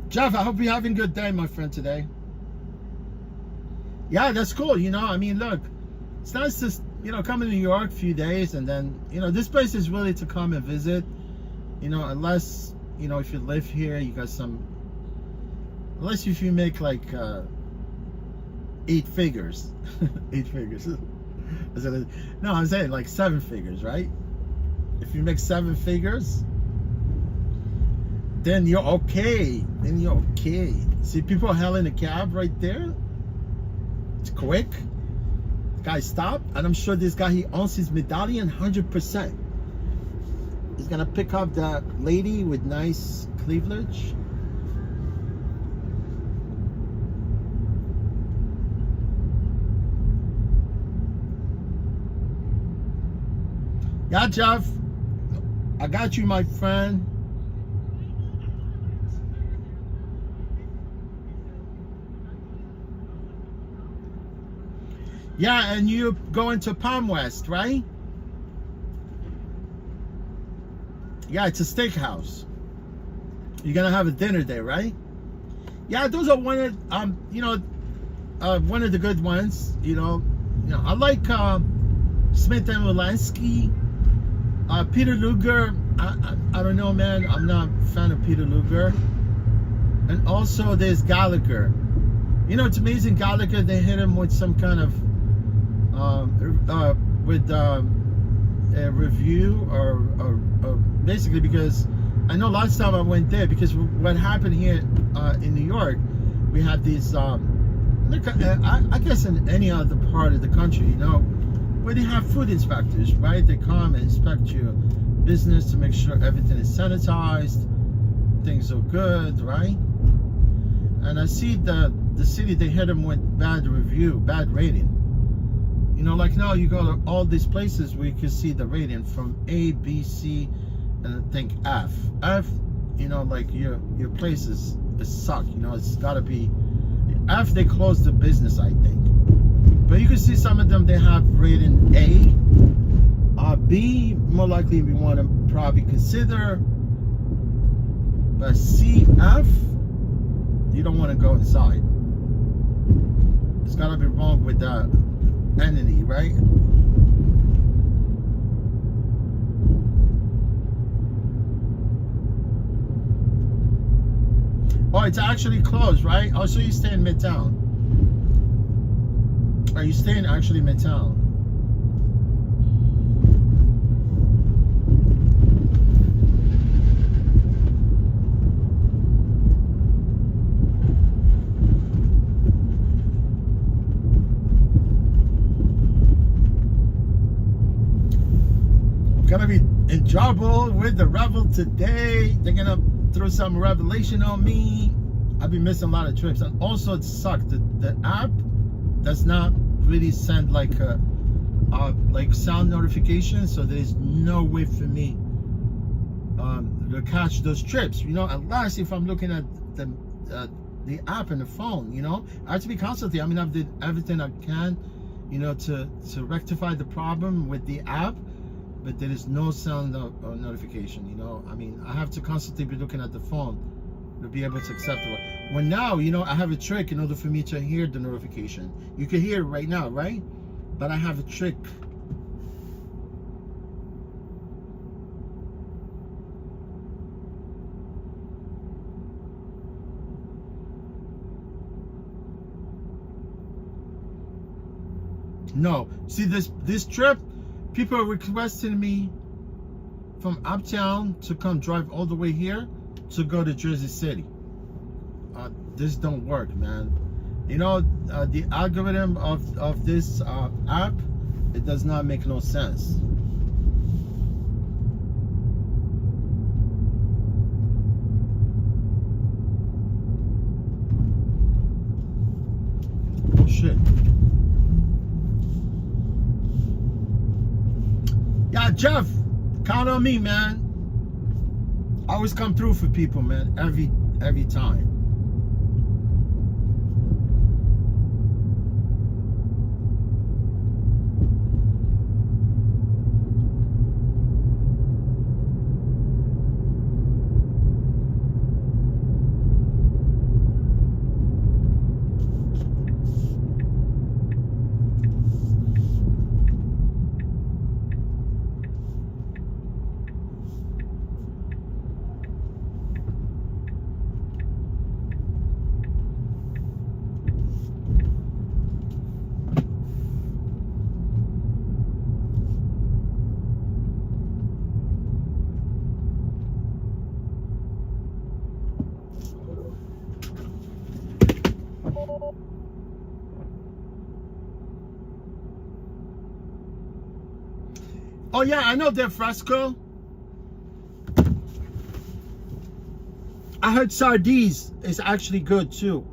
Jeff, I hope you're having a good day, my friend, today. Yeah, that's cool. You know, I mean, look, it's nice to, you know, come to New York a few days, and then, you know, this place is really to come and visit. You know, unless, you know, if you live here, you got some, unless if you make like 8 figures. 8 figures. No, I'm saying like 7 figures, right? If you make 7 figures, then you're okay. See, people hailing a cab right there. It's quick. The guy stopped, and I'm sure this guy, he owns his medallion 100%. He's gonna pick up that lady with nice cleavage. Yeah, Jeff, I got you, my friend. Yeah, and you're going to Palm West, right? Yeah, it's a steakhouse. You're gonna have a dinner there, right? Yeah, those are one of you know, one of the good ones. You know, I like Smith and Wolanski, Peter Luger. I don't know, man. I'm not a fan of Peter Luger. And also there's Gallagher. You know, it's amazing. Gallagher, they hit him with some kind of a review or basically, because I know last time I went there, because what happened here in New York, we have these I guess in any other part of the country, you know, where they have food inspectors, right? They come and inspect your business to make sure everything is sanitized, things are good, right? And I see the city, they hit them with bad rating. You know, like now you go to all these places where you can see the rating from A, B, C, and I think F. F, you know, like your place is suck. You know, it's got to be F. They close the business, I think. But you can see some of them, they have rating A. B, more likely we want to probably consider. But C, F, you don't want to go inside. It's got to be wrong with that entity, right? Oh, it's actually closed, right? Oh, so you stay in Midtown. Are you staying actually Midtown? trouble with the Revel today. They're gonna throw some revelation on me. I've been missing a lot of trips, and also it sucked. The app does not really send like a like sound notification, so there's no way for me to catch those trips. You know, unless if I'm looking at the app and the phone. You know, I have to be constantly. I mean, I've did everything I can, you know, to rectify the problem with the app. But there is no sound notification, you know. I mean, I have to constantly be looking at the phone to be able to accept it. When now, you know, I have a trick in order for me to hear the notification. You can hear it right now, right? But I have a trick. No, see this trip, people are requesting me from uptown to come drive all the way here to go to Jersey City. This don't work, man. You know, the algorithm of this app, it does not make no sense. Shit. Yeah, Jeff, count on me, man. I always come through for people, man. Every time. Oh yeah, I know Del Fresco. I heard Sardi's is actually good too.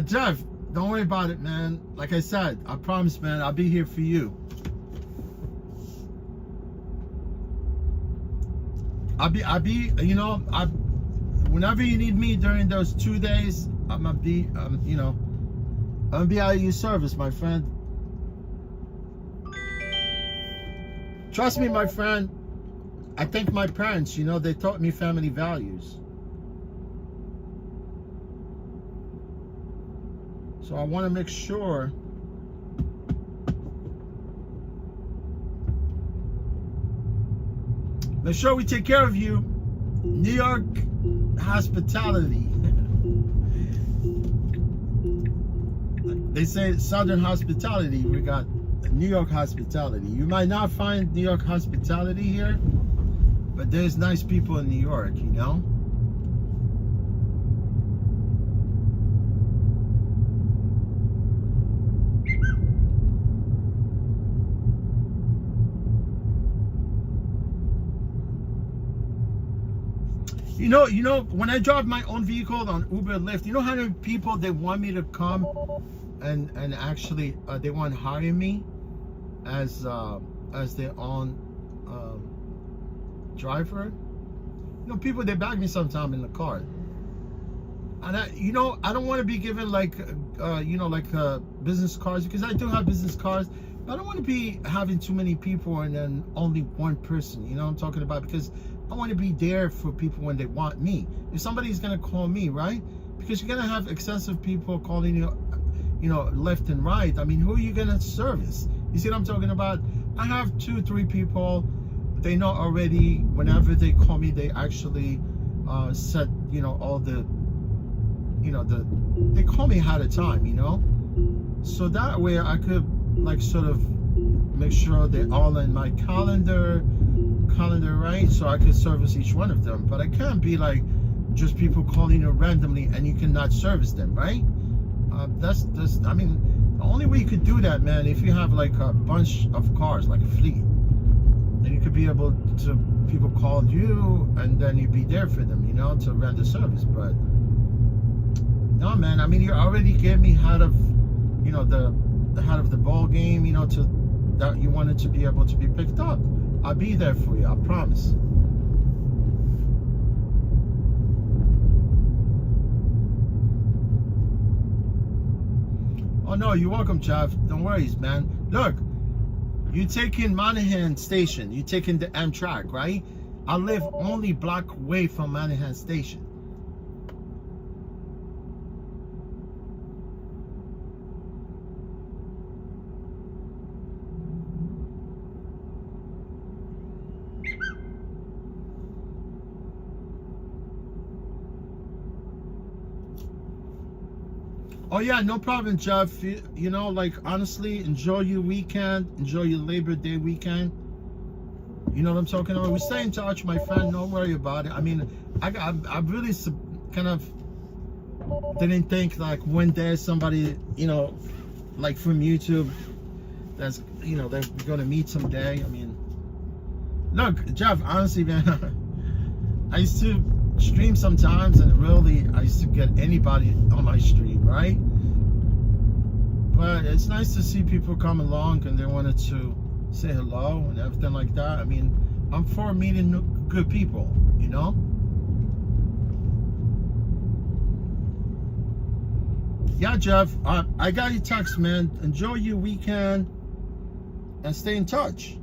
Jeff, don't worry about it, man. Like I said, I promise, man, I'll be here for you. I'll be, you know, whenever you need me during those 2 days, I'm gonna be, you know, I'm gonna be out of your service, my friend. Trust me, my friend. I thank my parents, you know, they taught me family values. So I want to make sure we take care of you. New York hospitality. They say Southern hospitality. We got New York hospitality. You might not find New York hospitality here, but there's nice people in New York, you know. You know, when I drive my own vehicle on Uber, Lyft, you know how many people they want me to come and actually they want to hire me as their own driver. You know, people they bag me sometime in the car, and you know, I don't want to be given like you know, like business cards, because I do have business cards. I don't want to be having too many people and then only one person, you know what I'm talking about? Because I want to be there for people when they want me. If somebody's going to call me, right? Because you're going to have excessive people calling you. left and right, I mean, who are you gonna service? You see what I'm talking about? I have 2-3 people. They know already. Whenever they call me, they actually set all the they call me ahead of time, so that way I could like sort of make sure they're all in my calendar, right? So I could service each one of them. But I can't be like just people calling you randomly and you cannot service them, right? That's I mean, the only way you could do that, man, if you have like a bunch of cars, like a fleet, then you could be able to, people call you and then you'd be there for them, to render service. But no, man, I mean, you already gave me out of the head of the ball game, to that you wanted to be able to be picked up. I'll be there for you, I promise. Oh no, you're welcome, Jeff. Don't worry, man. Look, you taking Manhattan Station, you taking the Amtrak, right? I live only block away from Manhattan Station. Oh yeah, no problem, Jeff. Like honestly, enjoy your weekend, enjoy your Labor Day weekend. You know what I'm talking about? We stay in touch, my friend. Don't worry about it. I mean, I really kind of didn't think like one day somebody, like from YouTube, that's they're gonna meet someday. I mean, look, Jeff. Honestly, man, I used to stream sometimes, and really I used to get anybody on my stream, right? But it's nice to see people come along and they wanted to say hello and everything like that. I mean, I'm for meeting good people, Yeah, Jeff, I got your text, man. Enjoy your weekend and stay in touch.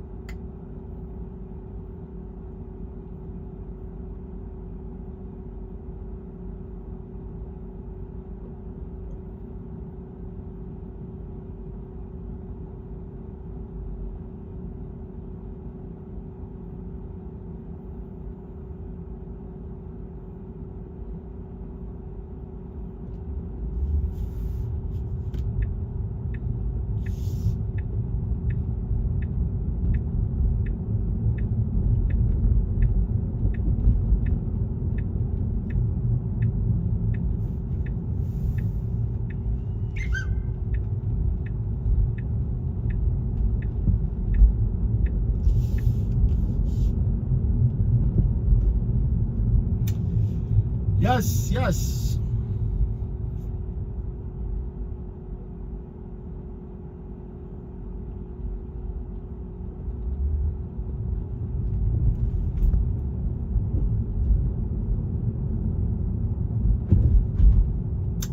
Yes, yes.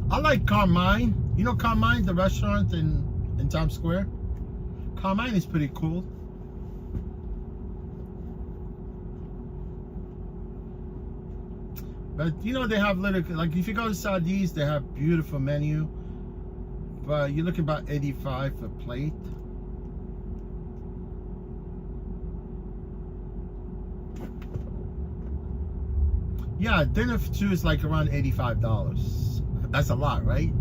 I like Carmine. You know Carmine, the restaurant in Times Square? Carmine is pretty cool. But they have little, like if you go to Southeast, they have beautiful menu. But you're looking about $85 a plate. Yeah, dinner for two is like around $85. That's a lot, right?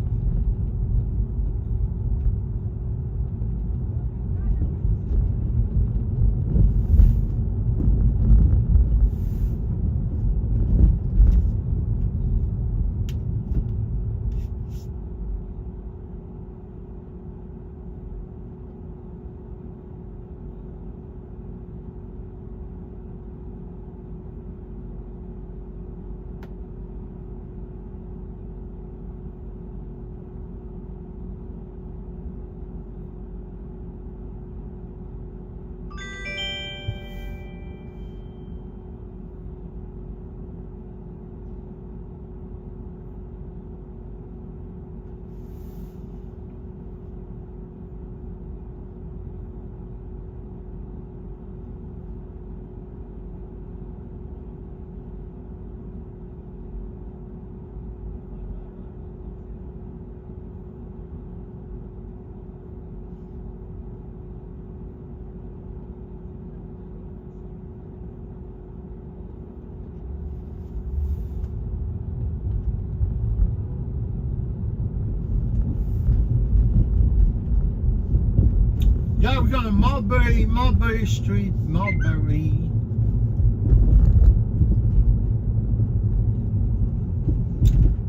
Yeah, we're going to Mulberry Street, Mulberry.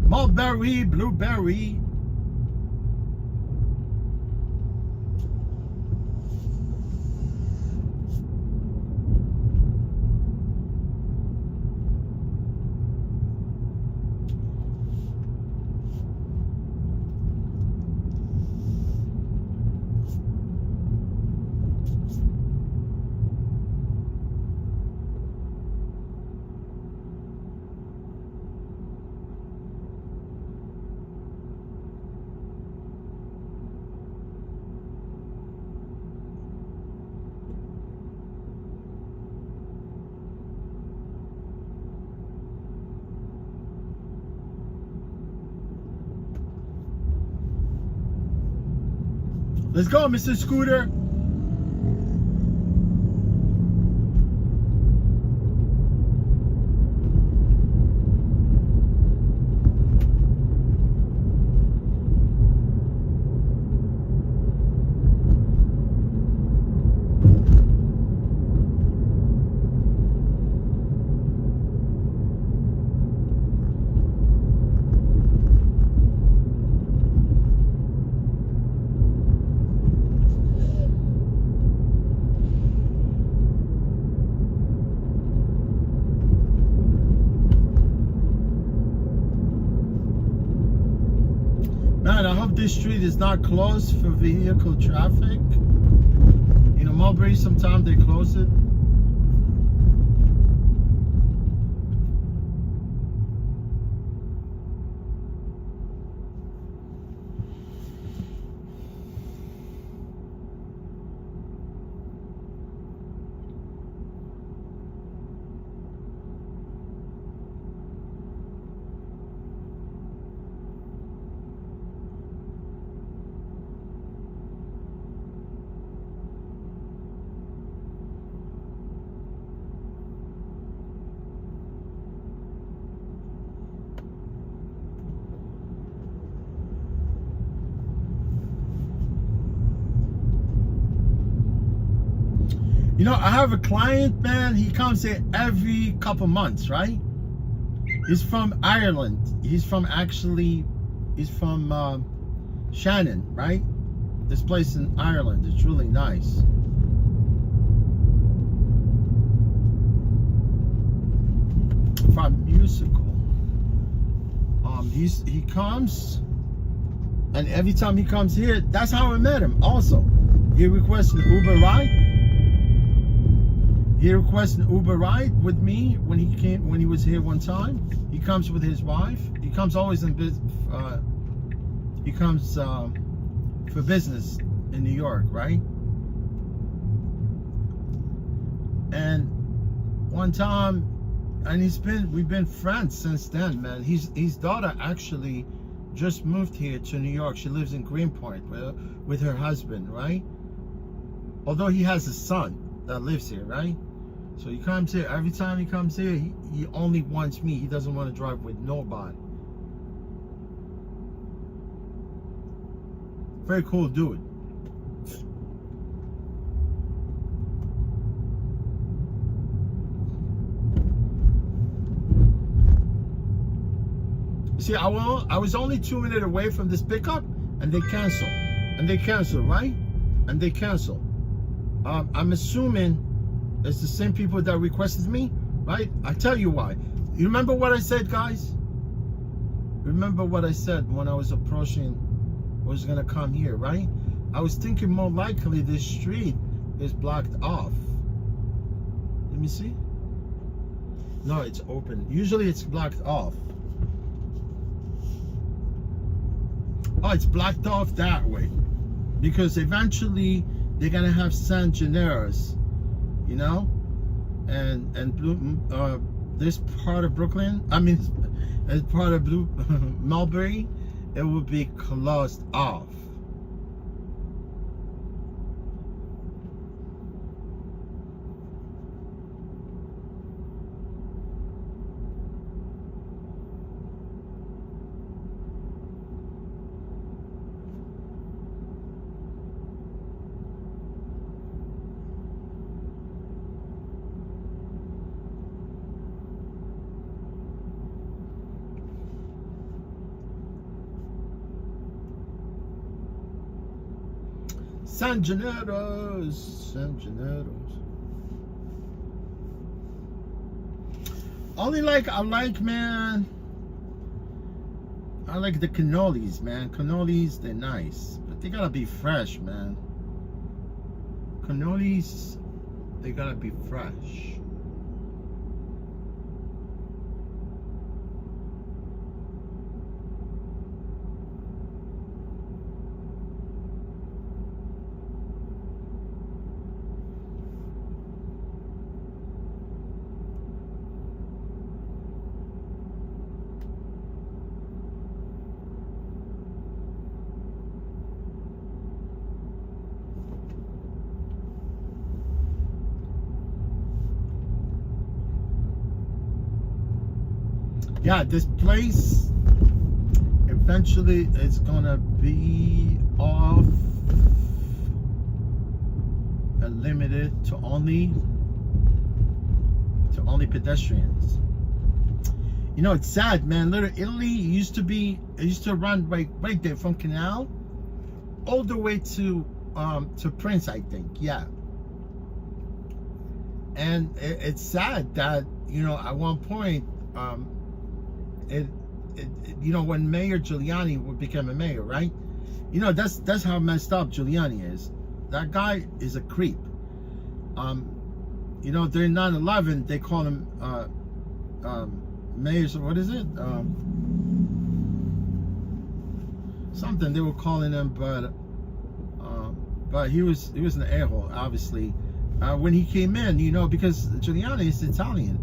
Mulberry, blueberry. Let's go, Mr. Scooter. Man, I hope this street is not closed for vehicle traffic. You know, Mulberry, sometimes they close it. You know, I have a client, man. He comes here every couple months, right? He's from Ireland. He's from Shannon, right? This place in Ireland. It's really nice. From musical. He comes, and every time he comes here, that's how I met him. Also, he requested an Uber ride. He requested an Uber ride with me when he was here one time. He comes with his wife. He comes always in business. He comes for business in New York, right? And one time, and we've been friends since then, man. His daughter actually just moved here to New York. She lives in Greenpoint with her husband, right? Although he has a son that lives here, right? So he comes here. Every time he comes here, he only wants me. He doesn't want to drive with nobody. Very cool dude. See, I was only 2 minutes away from this pickup, and they cancel. And they cancel, right? And they cancel. I'm assuming it's the same people that requested me, right? I tell you why. You remember what I said, guys? Remember what I said when I was approaching, was gonna come here, right? I was thinking more likely this street is blocked off. Let me see. No, it's open. Usually it's blocked off. Oh, it's blocked off that way. Because eventually they're gonna have San Gennaro's, you know, and this part of Brooklyn, I mean, as part of Mulberry, it will be closed off. San Gennaro's. San Gennaro's. Only I like, man. I like the cannolis, man. Cannolis, they're nice. But they gotta be fresh, man. Cannolis, they gotta be fresh. Yeah, this place eventually is gonna be off and limited to only pedestrians. You know, it's sad, man. Little Italy used to run right there from Canal all the way to Prince, I think. Yeah. And it's sad that, you know, at one point you know, when Mayor Giuliani became a mayor, right? You know, that's how messed up Giuliani is. That guy is a creep. You know, during 9/11, they call him mayors. What is it? Something they were calling him, but he was an a-hole, obviously. When he came in, you know, because Giuliani is Italian.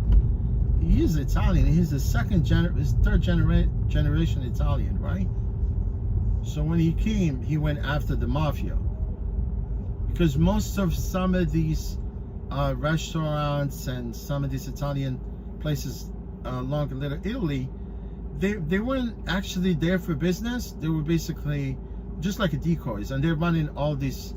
He is Italian. He's his third generation Italian, right? So when he came, he went after the mafia, because most of some of these restaurants and some of these Italian places along Little Italy, they weren't actually there for business. They were basically just like a decoys, and they're running all these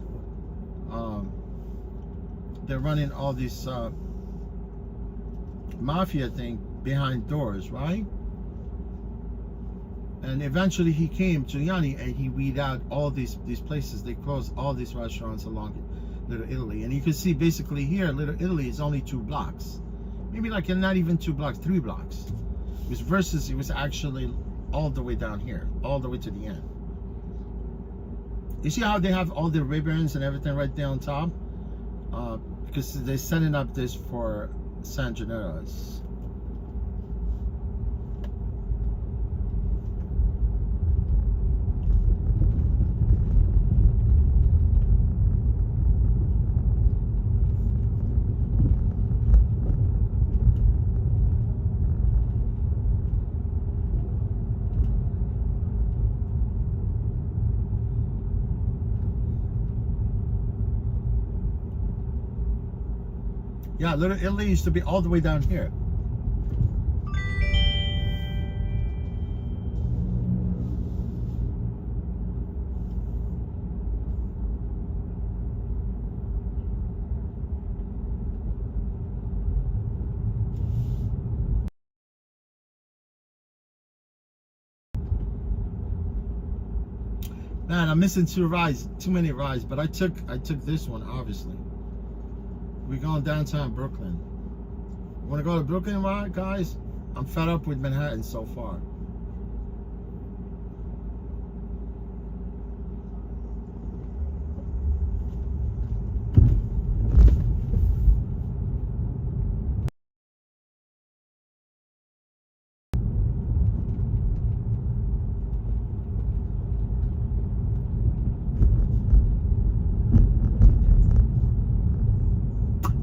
mafia thing behind doors, right? And eventually he came, Giuliani, and he weed out all these places. They closed all these restaurants along Little Italy, and you can see basically here, Little Italy is only 2 blocks, maybe like not even 2 blocks, 3 blocks. It was actually all the way down here, all the way to the end. You see how they have all the ribbons and everything right there on top? Because they're setting up this for San Gennaro's. Yeah, Little Italy used to be all the way down here. Man, I'm missing too many rides, but I took this one, obviously. We're going downtown Brooklyn. Want to go to Brooklyn, right, guys? I'm fed up with Manhattan so far.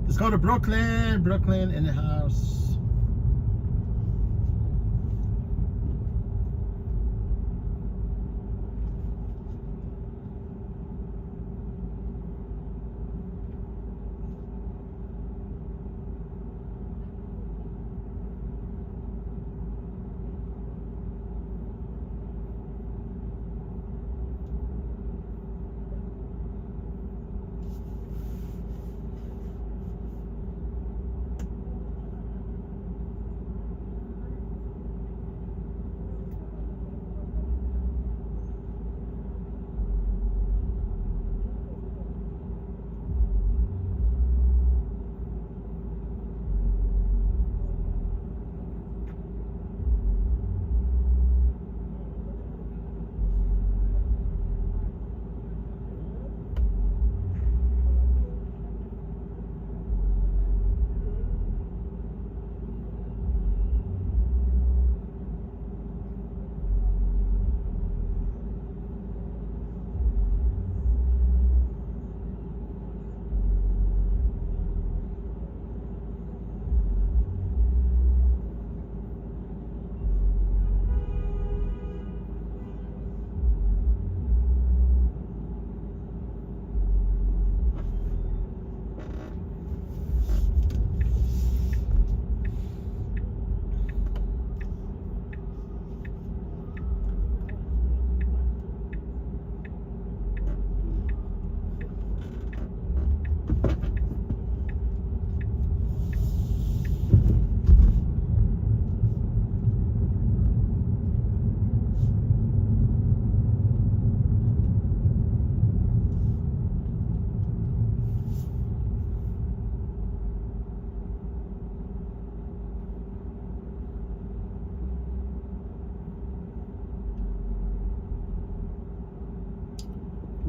Let's go to Brooklyn. Brooklyn in the house.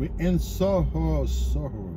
We're in Soho, Soho.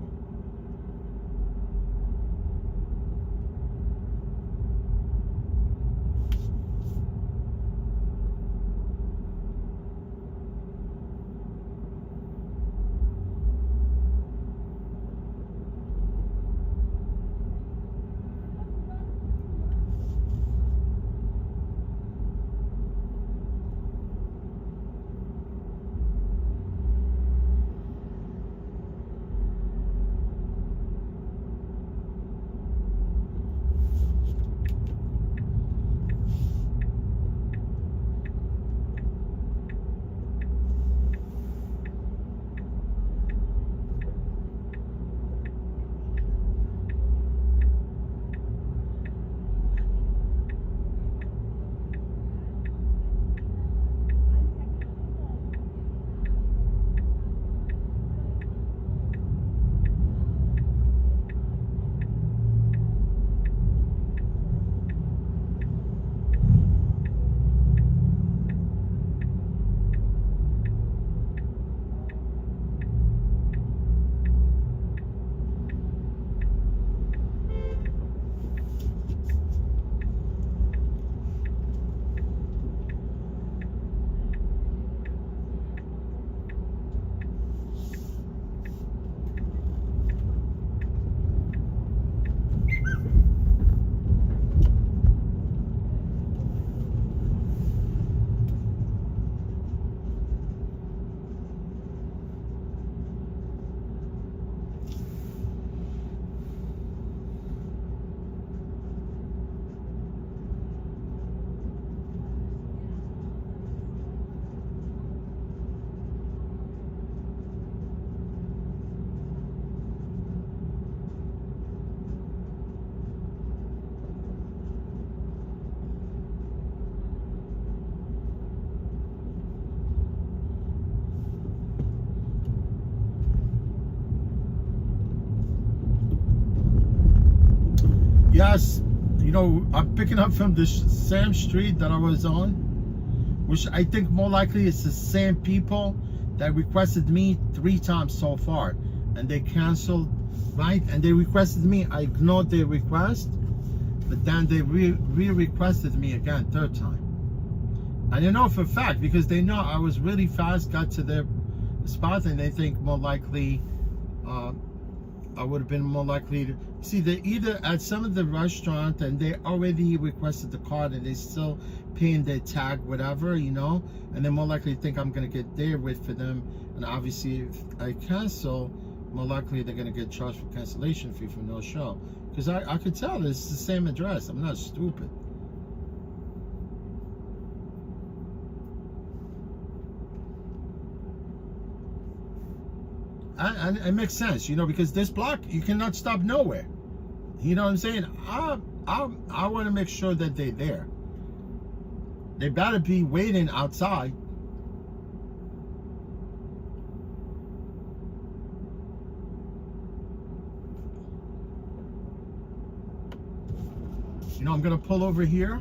Yes, you know, I'm picking up from the same street that I was on, which I think more likely it's the same people that requested me 3 times so far, and they canceled, right? And they requested me, I ignored their request, but then they re-requested me again 3rd time. And I know for a fact, because they know I was really fast, got to their spot, and they think more likely I would have been more likely to see. They either at some of the restaurant and they already requested the card and they still paying their tag, whatever, you know, and they're more likely to think I'm gonna get there with for them. And obviously, if I cancel, more likely they're gonna get charged for cancellation fee for no show. Because I could tell it's the same address. I'm not stupid. And it makes sense, you know, because this block you cannot stop nowhere. You know what I'm saying? I want to make sure that they're there. They better be waiting outside. You know, I'm gonna pull over here.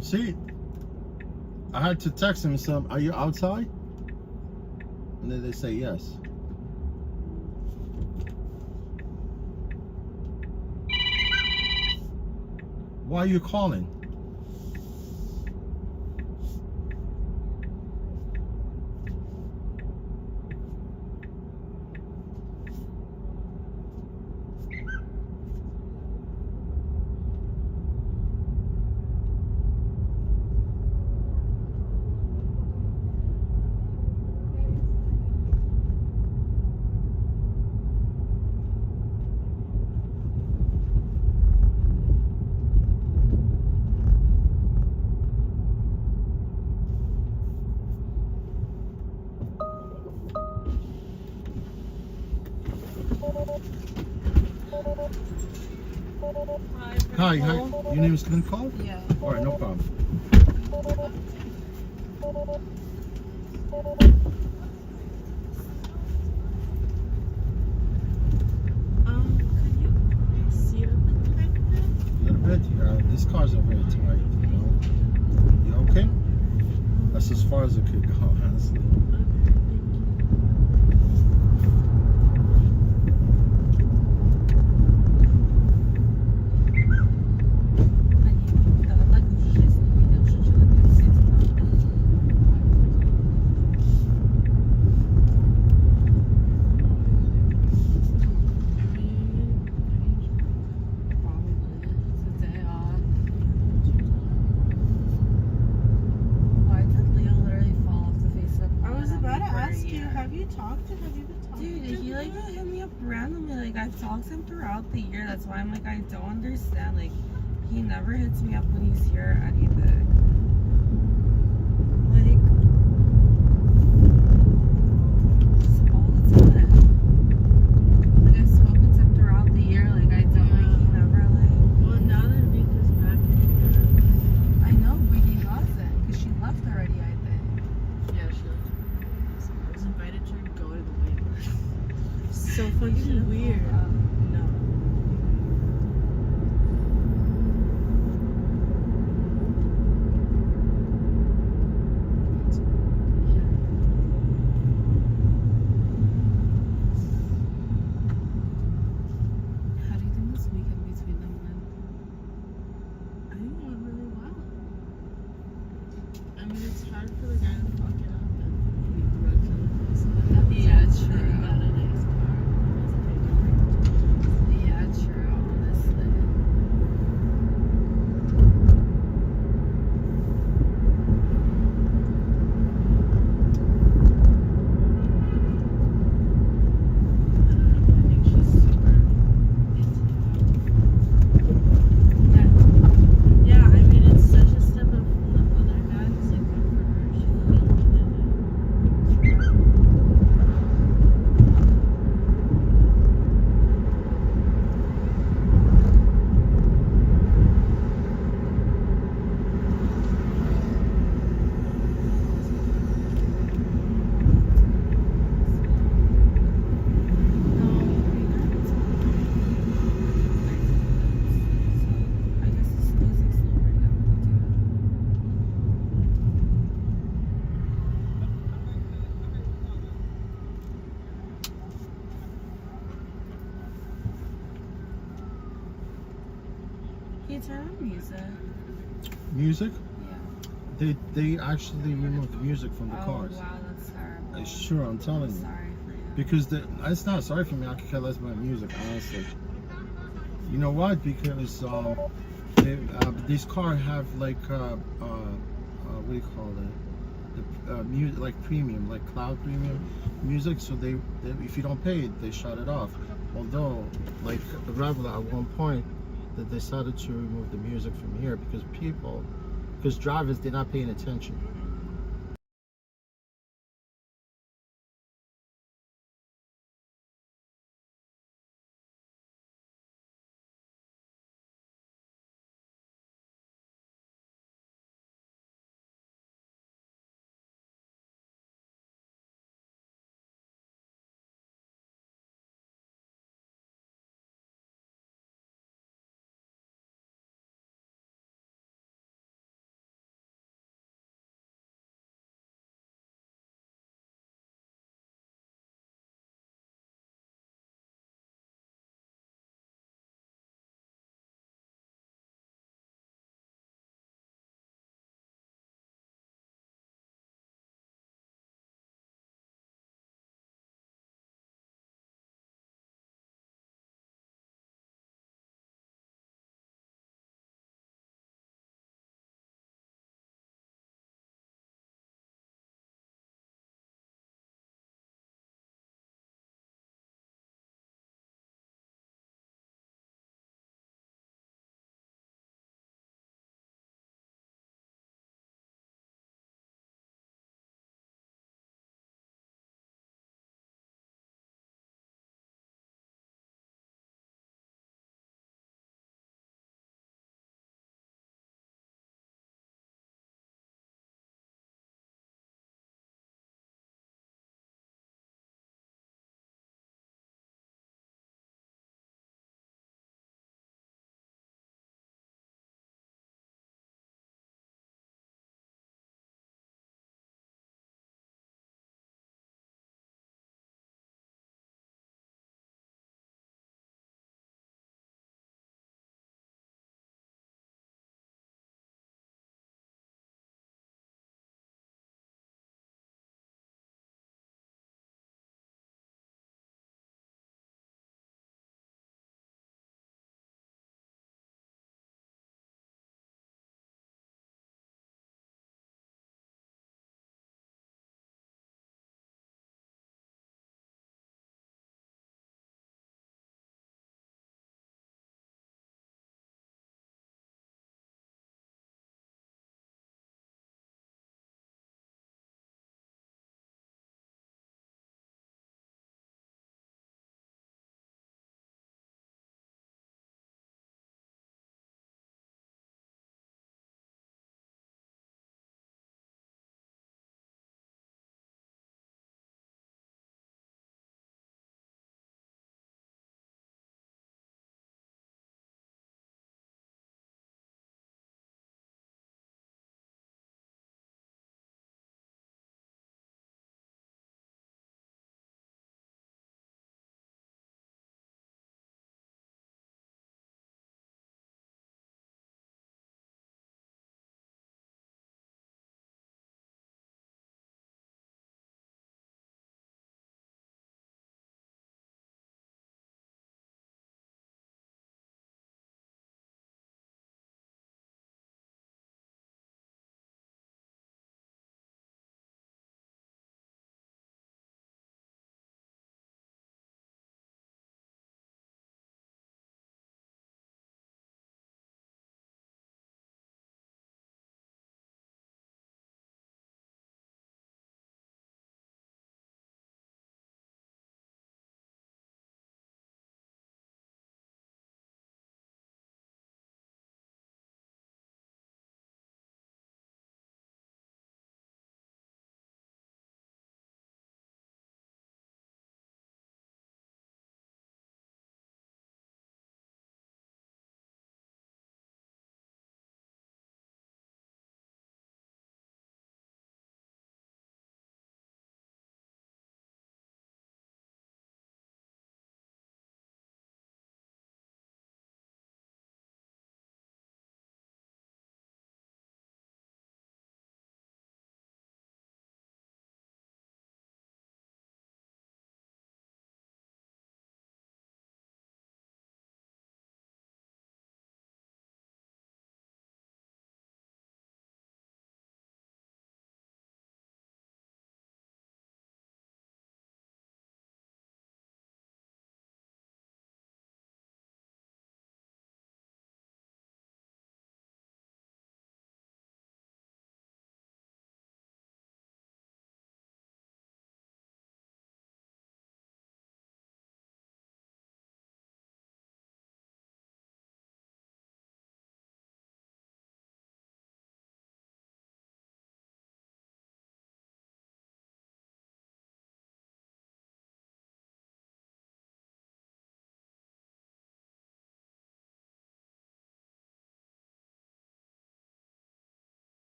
See, I had to text him some, are you outside? And then they say yes. Why are you calling? Hi, hi. Your name is Nicole? Yeah. All right, no problem. Could you see it a little bit? A little bit. These cars are very tight, you know. You okay? That's as far as it could go, honestly. I was about to ask you, have you talked to him? Have you been talking Dude, to he like hit me up randomly. Like I've talked to him throughout the year. That's why I'm like I don't understand. Like he never hits me up when he's here or anything. Like just all the time. Like I've spoken to him throughout the year. Like I don't. Like he never like. Well, now that Rika's back in Europe. I know, but he wasn't because she left already. I think. Yeah, she left. So I was invited to go to the wedding. So fucking weird. No. How do you think this weekend between them went? I think it went really well. I mean, it's hard for the guy to fuck it up and we rode to the place. Yeah, He true. got a nice car. Let's take it. Yeah, true. Honestly. I think she's super into Yeah. it. Yeah, I mean, it's such a step up from the other guys. Like, good for her. She fucking did I guess this music's slow right now. He turned on music. Music? Yeah. They actually removed the music from the cars. Wow, that's terrible. It's sure, I'm telling you. Sorry for you. Because it's not sorry for me. I could care less about music, honestly. You know what? Because these cars have like what do you call it? The music, like premium, like cloud premium music. So they if you don't pay it, they shut it off. Although, like the Rebel at one point, they decided to remove the music from here because drivers they're not paying attention.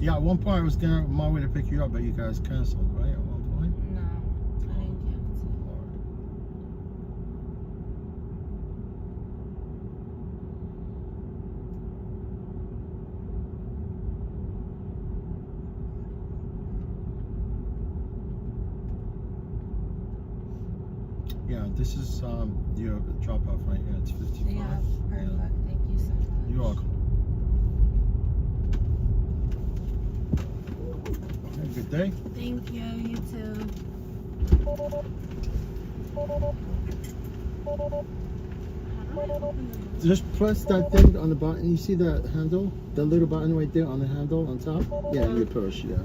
Yeah, at one point I was going on my way to pick you up, but you guys canceled, right? At one point. No, I didn't cancel. Yeah, this is your drop off right here. It's 55. Yeah, perfect. Thank you so much. You're welcome. Okay, good day. Thank you. You too. Just press that thing on the button. You see that handle? The little button right there on the handle on top? Yeah, you push, yeah.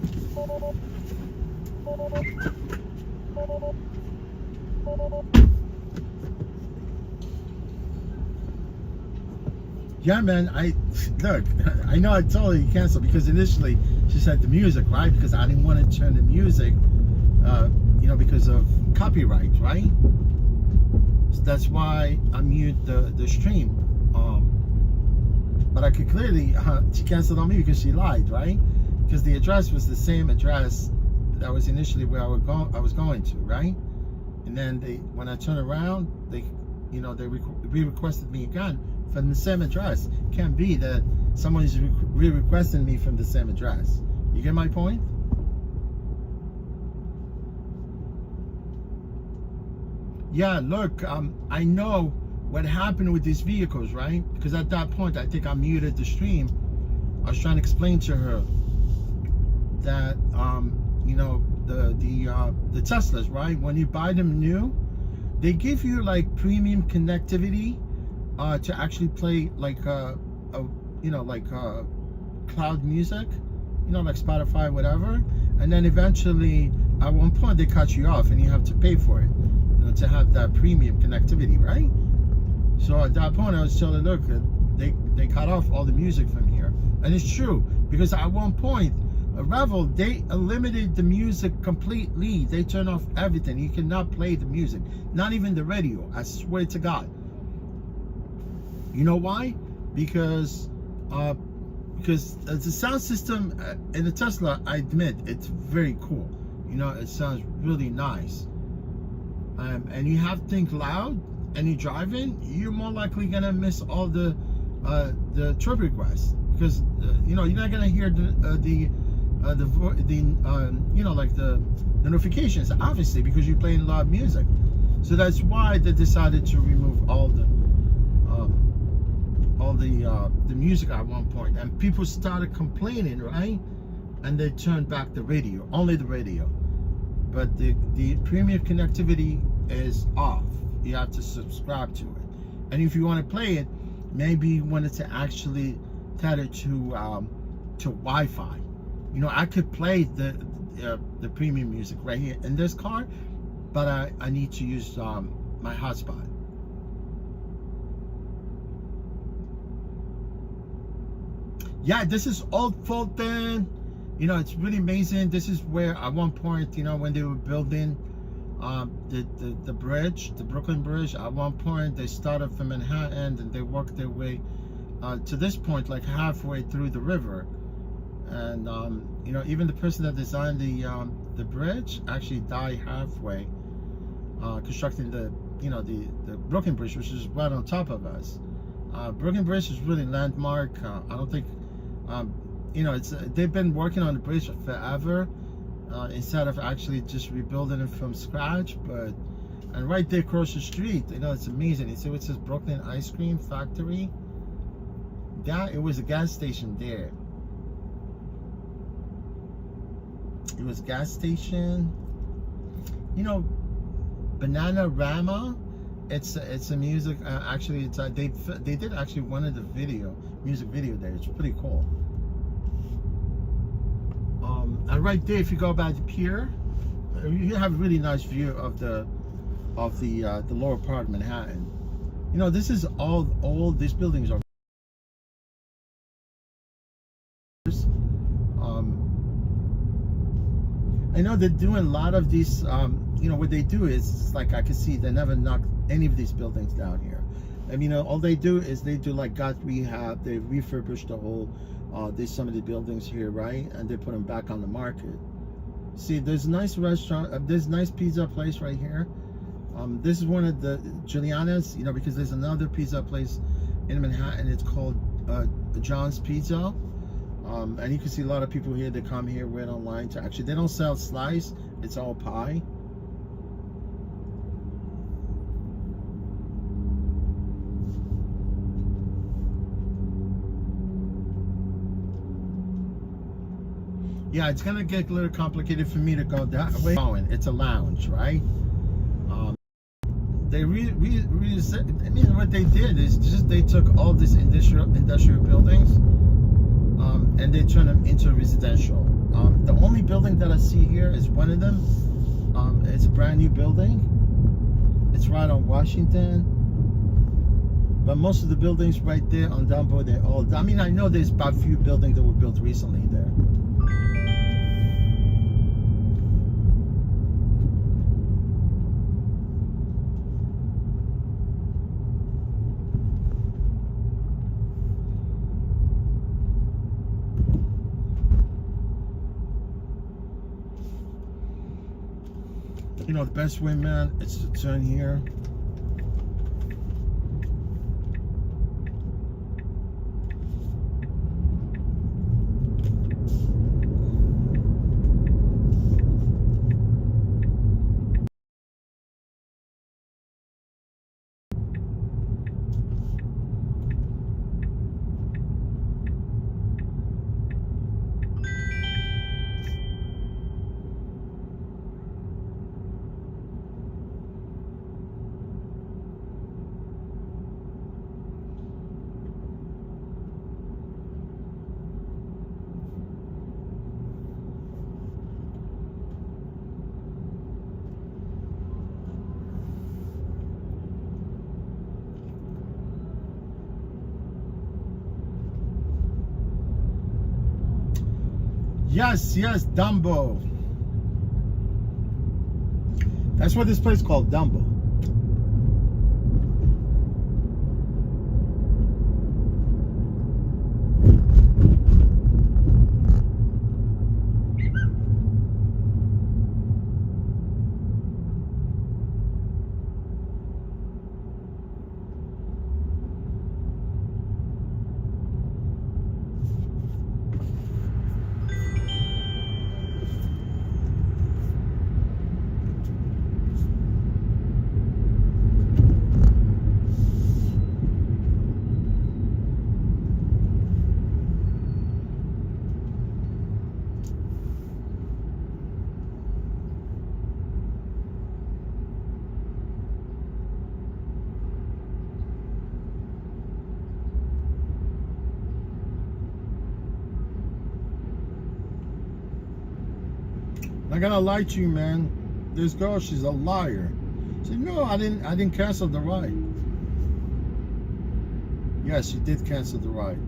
Yeah, man, look, I know I told her you cancel because initially she said the music, right? Because I didn't want to turn the music, you know, because of copyright, right? So that's why I mute the stream. But I could clearly, she canceled on me because she lied, right? Because the address was the same address that was initially where I was going to, right? And then when I turned around, they re-requested me again from the same address. Can't be that someone is re-requesting me from the same address. You get my point? Yeah, look, I know what happened with these vehicles, right? Because at that point, I think I muted the stream. I was trying to explain to her that, you know, the Teslas, right? When you buy them new, they give you like premium connectivity to actually play like you know, like cloud music, you know, like Spotify, whatever. And then eventually, at one point, they cut you off, and you have to pay for it, you know, to have that premium connectivity, right? So at that point, I was telling her, look, they cut off all the music from here, and it's true because at one point, Revel, they eliminated the music completely. They turned off everything. You cannot play the music, not even the radio. I swear to God. You know why? Because the sound system in the Tesla, I admit, it's very cool. You know, it sounds really nice. And you have to think loud, and you're driving, you're more likely gonna miss all the trip requests because you know, you're not gonna hear the you know, like the notifications, obviously, because you're playing loud music. So that's why they decided to remove all the music at one point, and people started complaining, right? And they turned back the radio, only the radio, but the premium connectivity is off. You have to subscribe to it, and if you want to play it, maybe you wanted to actually tether to Wi-Fi. You know, I could play the premium music right here in this car, but I need to use my hotspot. Yeah, this is Old Fulton. You know, it's really amazing. This is where at one point, you know, when they were building the bridge, the Brooklyn Bridge, at one point they started from Manhattan and they worked their way to this point, like halfway through the river. And you know, even the person that designed the bridge actually died halfway constructing the Brooklyn Bridge, which is right on top of us. Brooklyn Bridge is really landmark. I don't think you know, they've been working on the bridge forever instead of actually just rebuilding it from scratch. But and right there across the street, you know, it's amazing. You see what it says, Brooklyn Ice Cream Factory. It was a gas station there. It was a gas station. You know, Banana Rama. It's a music. Actually, it's they did actually one of the music video there. It's pretty cool. And right there, if you go by the pier, you have a really nice view of the lower part of Manhattan. You know, this is all these buildings are. I know they're doing a lot of these. You know what they do is it's like I can see they never knock any of these buildings down here. I mean, all they do is they do like gut rehab. They refurbish the whole. There's some of the buildings here, right, and they put them back on the market. See, there's a nice restaurant. There's a nice pizza place right here. This is one of the Juliana's, you know, because there's another pizza place in Manhattan. It's called John's Pizza. And you can see a lot of people here that come here, wait online to actually, they don't sell slice, it's all pie. Yeah, it's gonna get a little complicated for me to go that way. It's a lounge, right? They I mean, what they did is just they took all these industrial buildings and they turned them into residential. The only building that I see here is one of them. It's a brand new building. It's right on Washington. But most of the buildings right there on Dumbo, they're all, I mean, I know there's about a few buildings that were built recently there. You know, the best way, man, is to turn here. Yes, Dumbo. That's what this place is called, Dumbo. I'm not gonna lie to you, man. This girl, she's a liar. She said, no, I didn't cancel the ride. Yes, she did cancel the ride.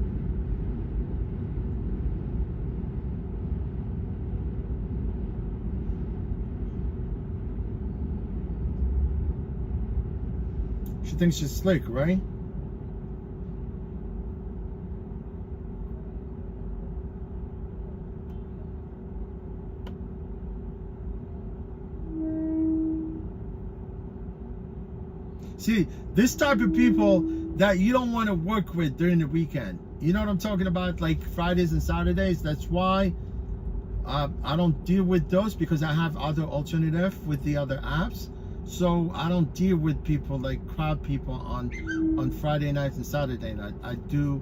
She thinks she's slick, right? See, this type of people that you don't want to work with during the weekend. You know what I'm talking about? Like Fridays and Saturdays. That's why I don't deal with those, because I have other alternative with the other apps. So I don't deal with people like crowd people on Friday nights and Saturday night. I do.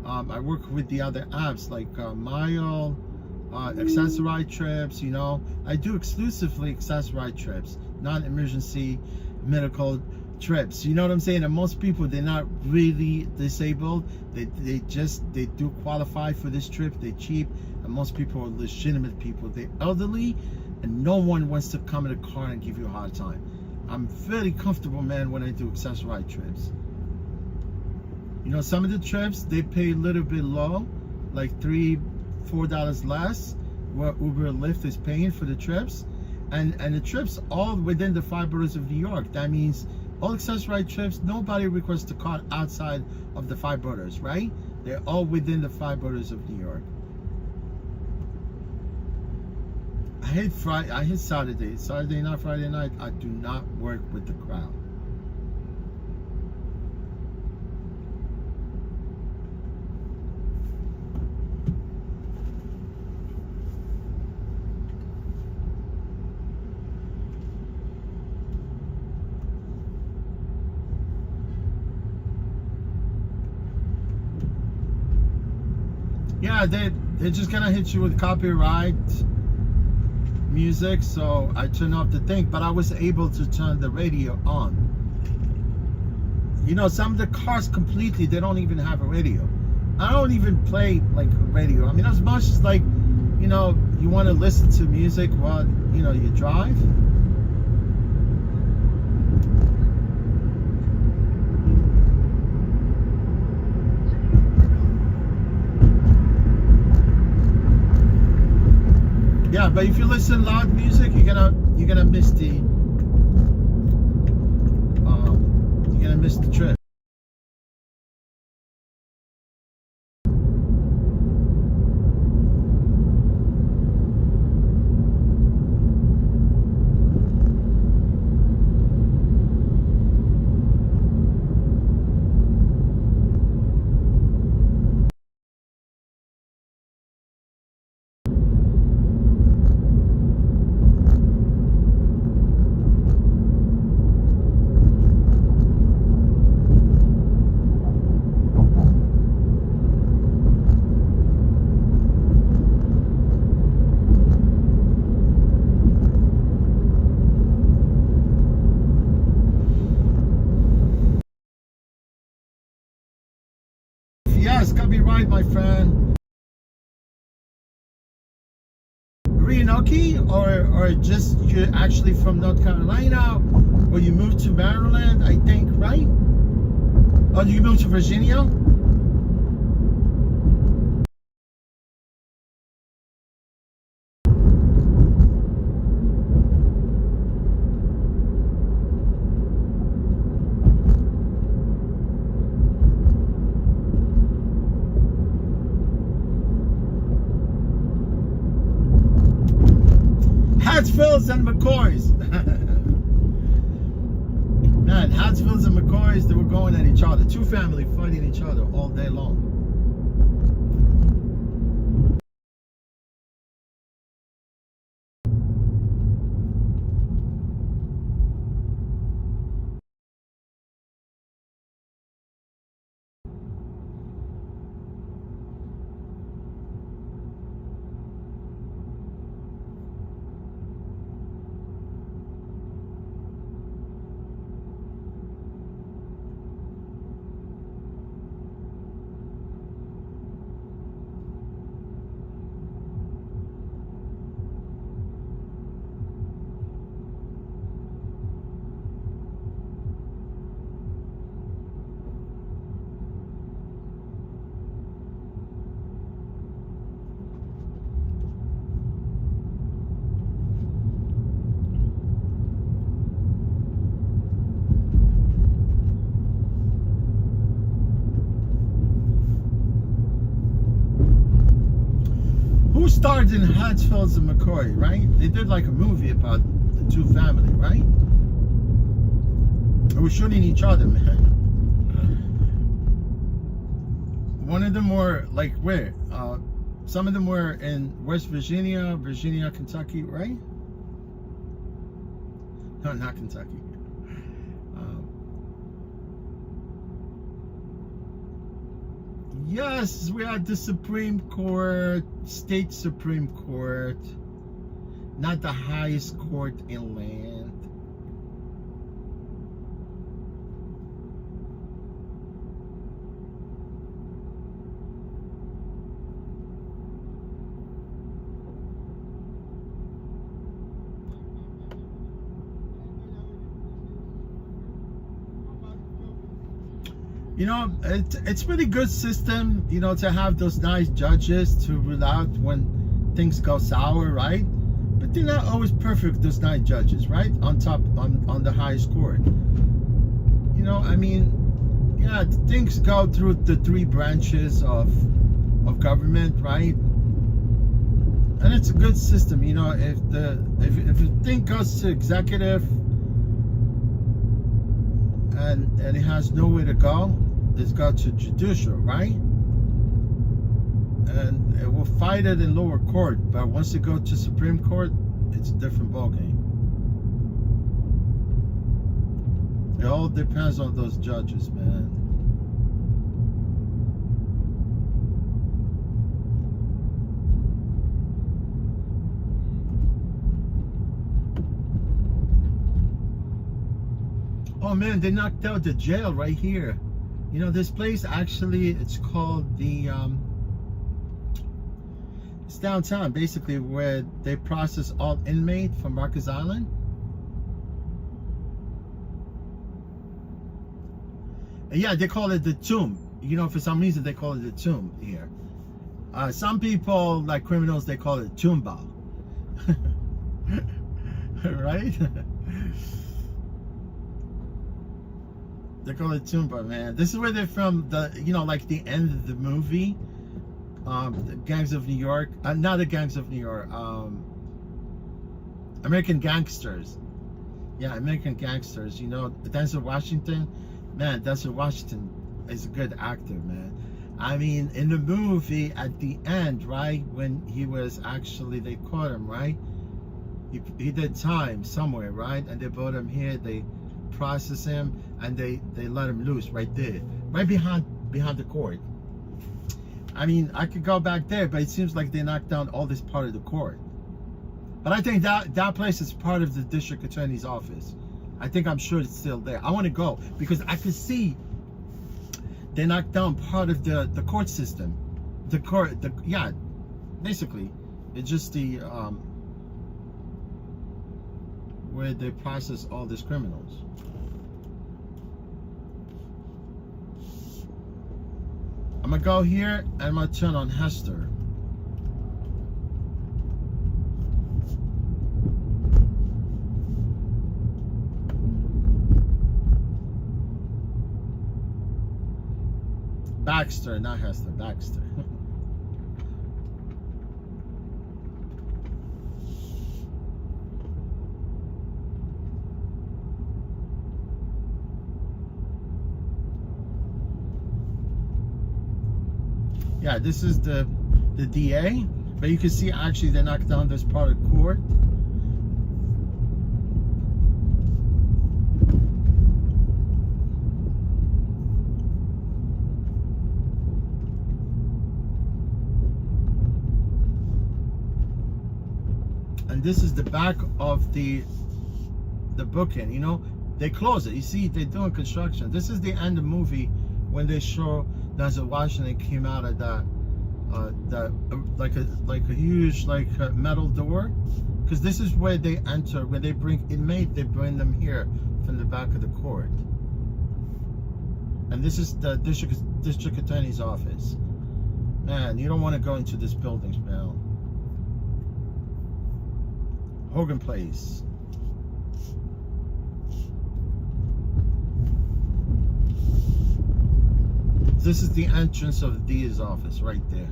I work with the other apps like Mile, Accessoride trips. You know, I do exclusively Accessoride trips, non-emergency medical trips. You know what I'm saying? And most people, they're not really disabled. They do qualify for this trip. They're cheap, and most people are legitimate people. They're elderly, and no one wants to come in a car and give you a hard time. I'm very comfortable, man, when I do Accessoride trips. You know, some of the trips, they pay a little bit low, like $3-4 less, what Uber and Lyft is paying for the trips, and the trips all within the 5 boroughs of New York. That means all accessorized trips, nobody requests the car outside of the 5 boroughs, right? They're all within the 5 boroughs of New York. I hate Friday. I hate Saturday. Saturday night, Friday night. I do not work with the crowd. Yeah, they're just gonna hit you with copyright music, so I turned off the thing, but I was able to turn the radio on. You know, some of the cars completely, they don't even have a radio. I don't even play like radio. I mean, as much as like, you know, you want to listen to music while, you know, you drive. Yeah, but if you listen loud music, you're gonna miss the trip. Yes, copyright, my friend. Greenocky, or just you're actually from North Carolina, or you moved to Maryland, I think, right? Or you moved to Virginia? Hatsfields and McCoys. Man, Hatsfields and McCoys, they were going at each other. Two families fighting each other all day long. Who starred in Hatsfields and McCoy, right? They did like a movie about the two families, right? They were shooting each other, man. One of them were like where? Some of them were in West Virginia, Kentucky, right? No, not Kentucky. Yes, we are the Supreme Court, state Supreme Court, not the highest court in land. You know, it's pretty good system, you know, to have those nice judges to rule out when things go sour, right? But they're not always perfect, those 9 judges, right? On top, on the highest court. You know, I mean, yeah, things go through the 3 branches of government, right? And it's a good system, you know. If the thing goes to executive and it has nowhere to go, it's got to judicial, right? And it will fight it in lower court, but once it goes to Supreme Court, it's a different ballgame. It all depends on those judges, man. Oh man, they knocked out the jail right here. You know, this place actually, it's called the it's downtown, basically, where they process all inmate from Rikers Island. And yeah, they call it the tomb. You know, for some reason they call it the tomb here. Some people, like criminals, they call it Toomba. Right? They call it Toomba, man. This is where they're from, the, you know, like the end of the movie. The Gangs of New York. Not the Gangs of New York. American Gangsters. Yeah, American Gangsters. You know, Denzel Washington. Man, Denzel Washington is a good actor, man. I mean, in the movie, at the end, right, when he was actually, they caught him, right? He did time somewhere, right? And they brought him here, they processed him, and they let him loose right there. Right behind the court. I mean, I could go back there, but it seems like they knocked down all this part of the court. But I think that place is part of the district attorney's office. I'm sure it's still there. I want to go because I could see they knocked down part of the court system. Yeah, basically, it's just the where they process all these criminals. I'm gonna go here and I'm gonna turn on Hester. Baxter, not Hester, Baxter. Yeah, this is the DA, but you can see actually they knocked down this part of court. And this is the back of the bookend. You know, they close it. You see, they're doing construction. This is the end of the movie when they show Denzel Washington came out of that like a huge metal door, because this is where they enter. When they bring inmate, they bring them here from the back of the court. And this is the district attorney's office. Man, you don't want to go into this building, man. Hogan Place. This is the entrance of the DA's office right there.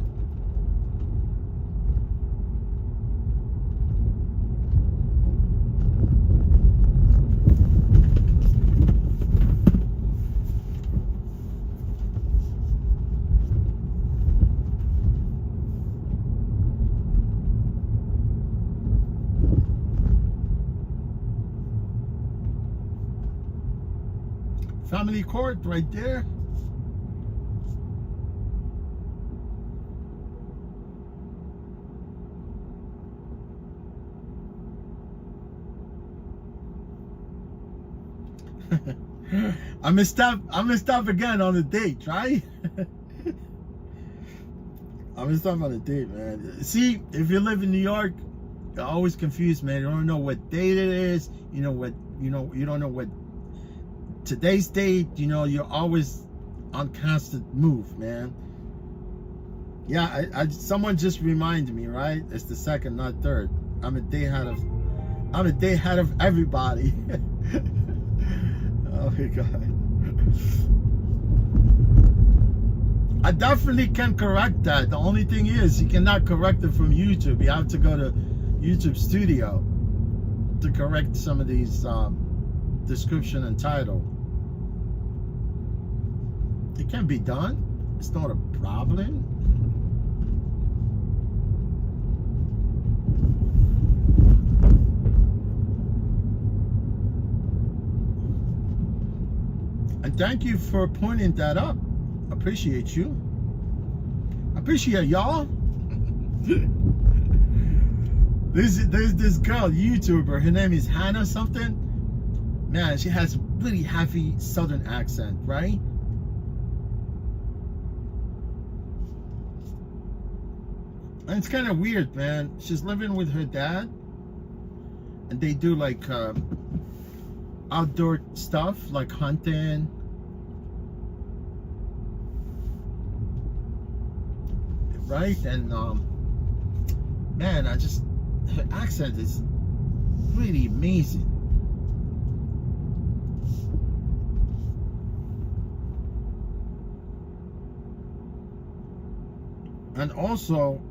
Family court right there. I'm gonna stop again on the date, right? I'm gonna stop on a date, man. See, if you live in New York, you're always confused, man. You don't know what date it is. You don't know what today's date. You know, you're always on constant move, man. Yeah, someone just reminded me, right? It's the second, not third. I'm a day ahead of everybody. Oh my God. I definitely can correct that. The only thing is you cannot correct it from YouTube. You have to go to YouTube Studio to correct some of these description and title. It can be done. It's not a problem. And thank you for pointing that up. Appreciate you. Appreciate y'all. There's this girl, YouTuber. Her name is Hannah something. Man, she has really heavy Southern accent, right? And it's kind of weird, man. She's living with her dad, and they do like outdoor stuff, like hunting. Right? And man, her accent is really amazing. And also,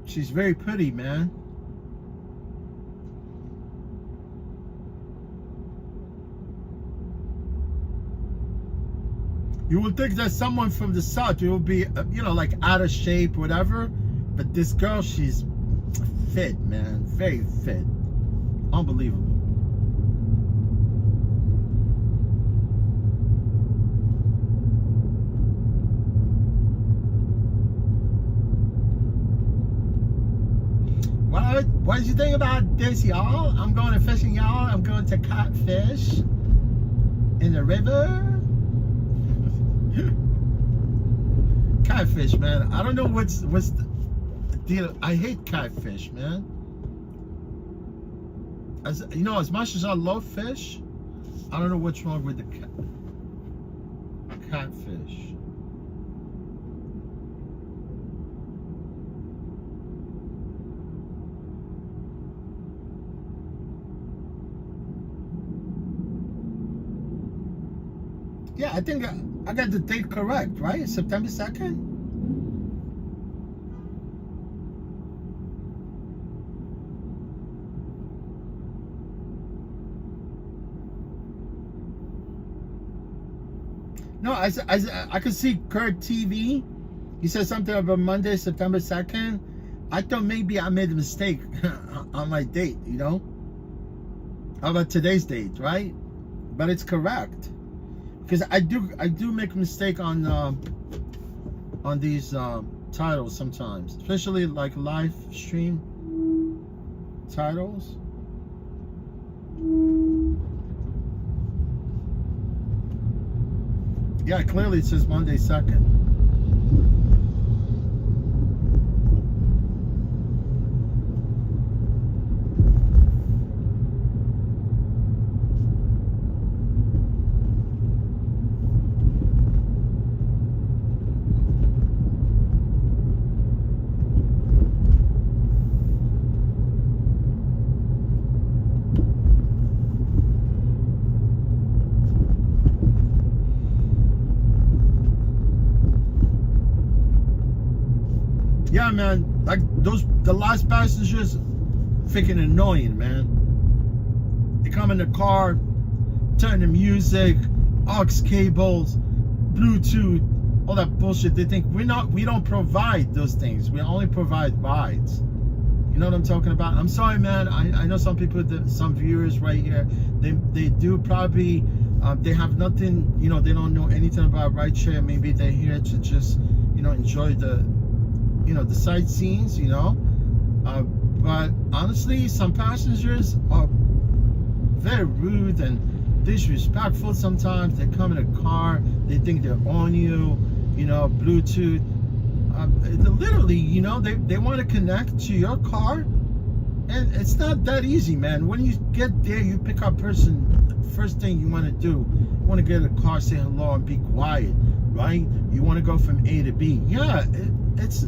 she's very pretty, man. You would think that someone from the South, you will be, you know, like out of shape, whatever. But this girl, she's fit, man. Very fit. Unbelievable. What did you think about this, y'all? I'm going to fishing, y'all. I'm going to catfish in the river. Catfish, man. I don't know what's the deal. I hate catfish, man. As you know, as much as I love fish, I don't know what's wrong with the catfish. Yeah, I think I got the date correct, right? September 2nd? No, I could see Kurt TV. He said something about Monday, September 2nd. I thought maybe I made a mistake on my date, you know? How about today's date, right? But it's correct. Because I do make a mistake on these titles sometimes, especially like live stream titles. Yeah, clearly it says Monday 2nd. Yeah, man, like the last passengers, freaking annoying, man. They come in the car, turn the music, aux cables, Bluetooth, all that bullshit. They think we don't provide those things. We only provide rides. You know what I'm talking about? I'm sorry, man. I know some people, some viewers right here, they do probably, they have nothing, you know, they don't know anything about rideshare. Maybe they're here to just, you know, enjoy the, you know, the sightseeing, you know. But honestly, some passengers are very rude and disrespectful sometimes. They come in a car, they think they're on you, you know, Bluetooth. Literally, you know, they want to connect to your car, and it's not that easy, man. When you get there, you pick up person, the first thing you want to do, you want to get in the car, say hello, and be quiet. right? You want to go from A to B. Yeah, it's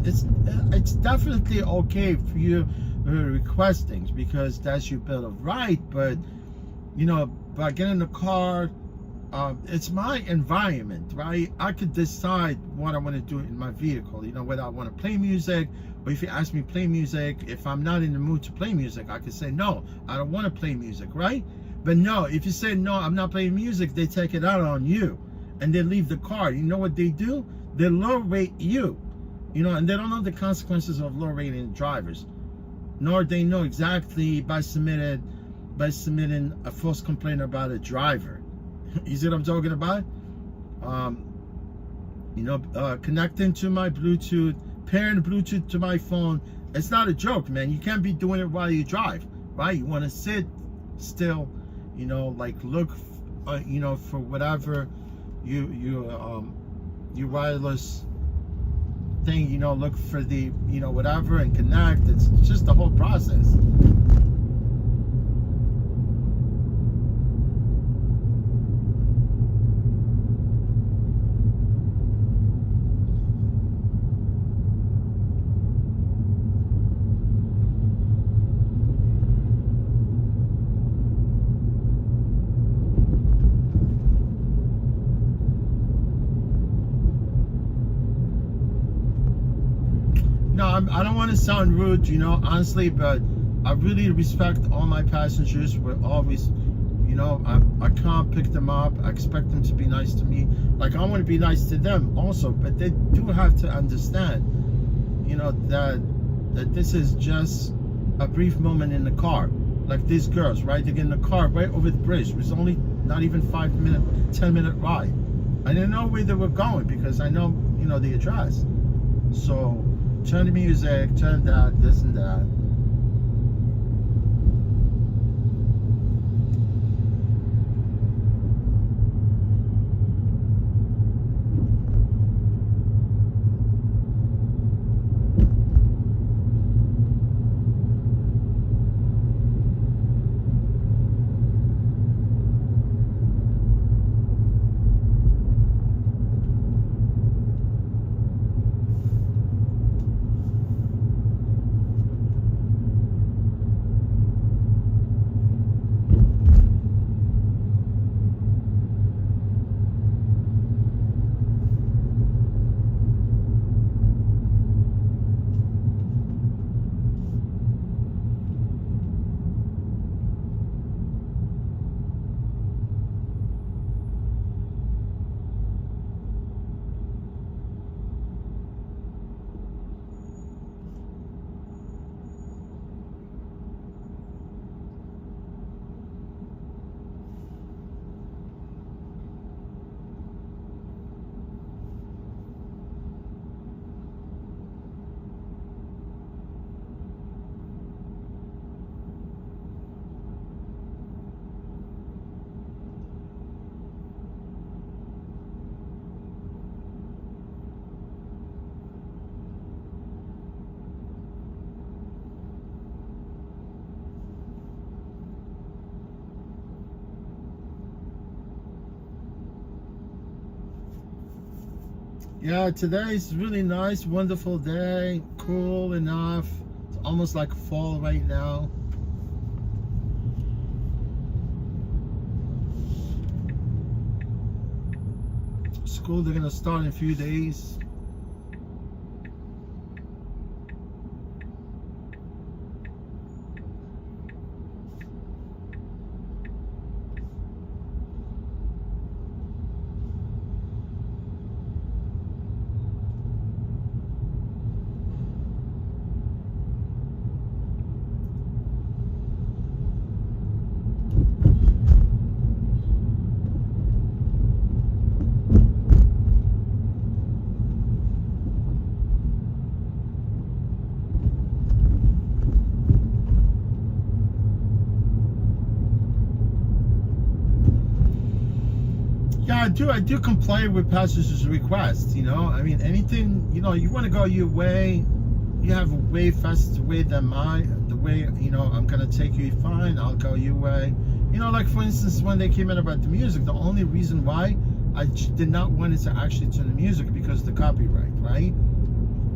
definitely okay for you to request things because that's your bill of right. But you know, by getting in the car, it's my environment, right? I could decide what I want to do in my vehicle. You know, whether I want to play music, or if you ask me to play music, if I'm not in the mood to play music, I could say no, I don't want to play music, right? But no, if you say no, I'm not playing music, they take it out on you and they leave the car. You know what they do? They low rate you, you know, and they don't know the consequences of low rating drivers, nor they know exactly by submitting a false complaint about a driver. You see what I'm talking about? You know, connecting to my Bluetooth, pairing Bluetooth to my phone. It's not a joke, man. You can't be doing it while you drive, right? You want to sit still, you know, like look, you know, for whatever your wireless thing, you know, look for the, you know, whatever and connect. It's just the whole process. No, I don't want to sound rude, you know, honestly, but I really respect all my passengers. We're always, you know, I can't pick them up. I expect them to be nice to me. Like, I want to be nice to them also, but they do have to understand, you know, that this is just a brief moment in the car. Like these girls, right? They get in the car right over the bridge. It was only not even 10-minute ride. I didn't know where they were going because I know, you know, the address. So turn the music, turn that, this and that. Yeah, today's really nice, wonderful day, cool enough. It's almost like fall right now. School, they're gonna start in a few days. Yeah, I do comply with passengers' requests, you know. I mean, anything, you know, you want to go your way, you have a way faster way than mine. The way, you know, I'm going to take you, fine, I'll go your way. You know, like for instance, when they came in about the music, the only reason why I did not want it to actually turn the music because of the copyright, right?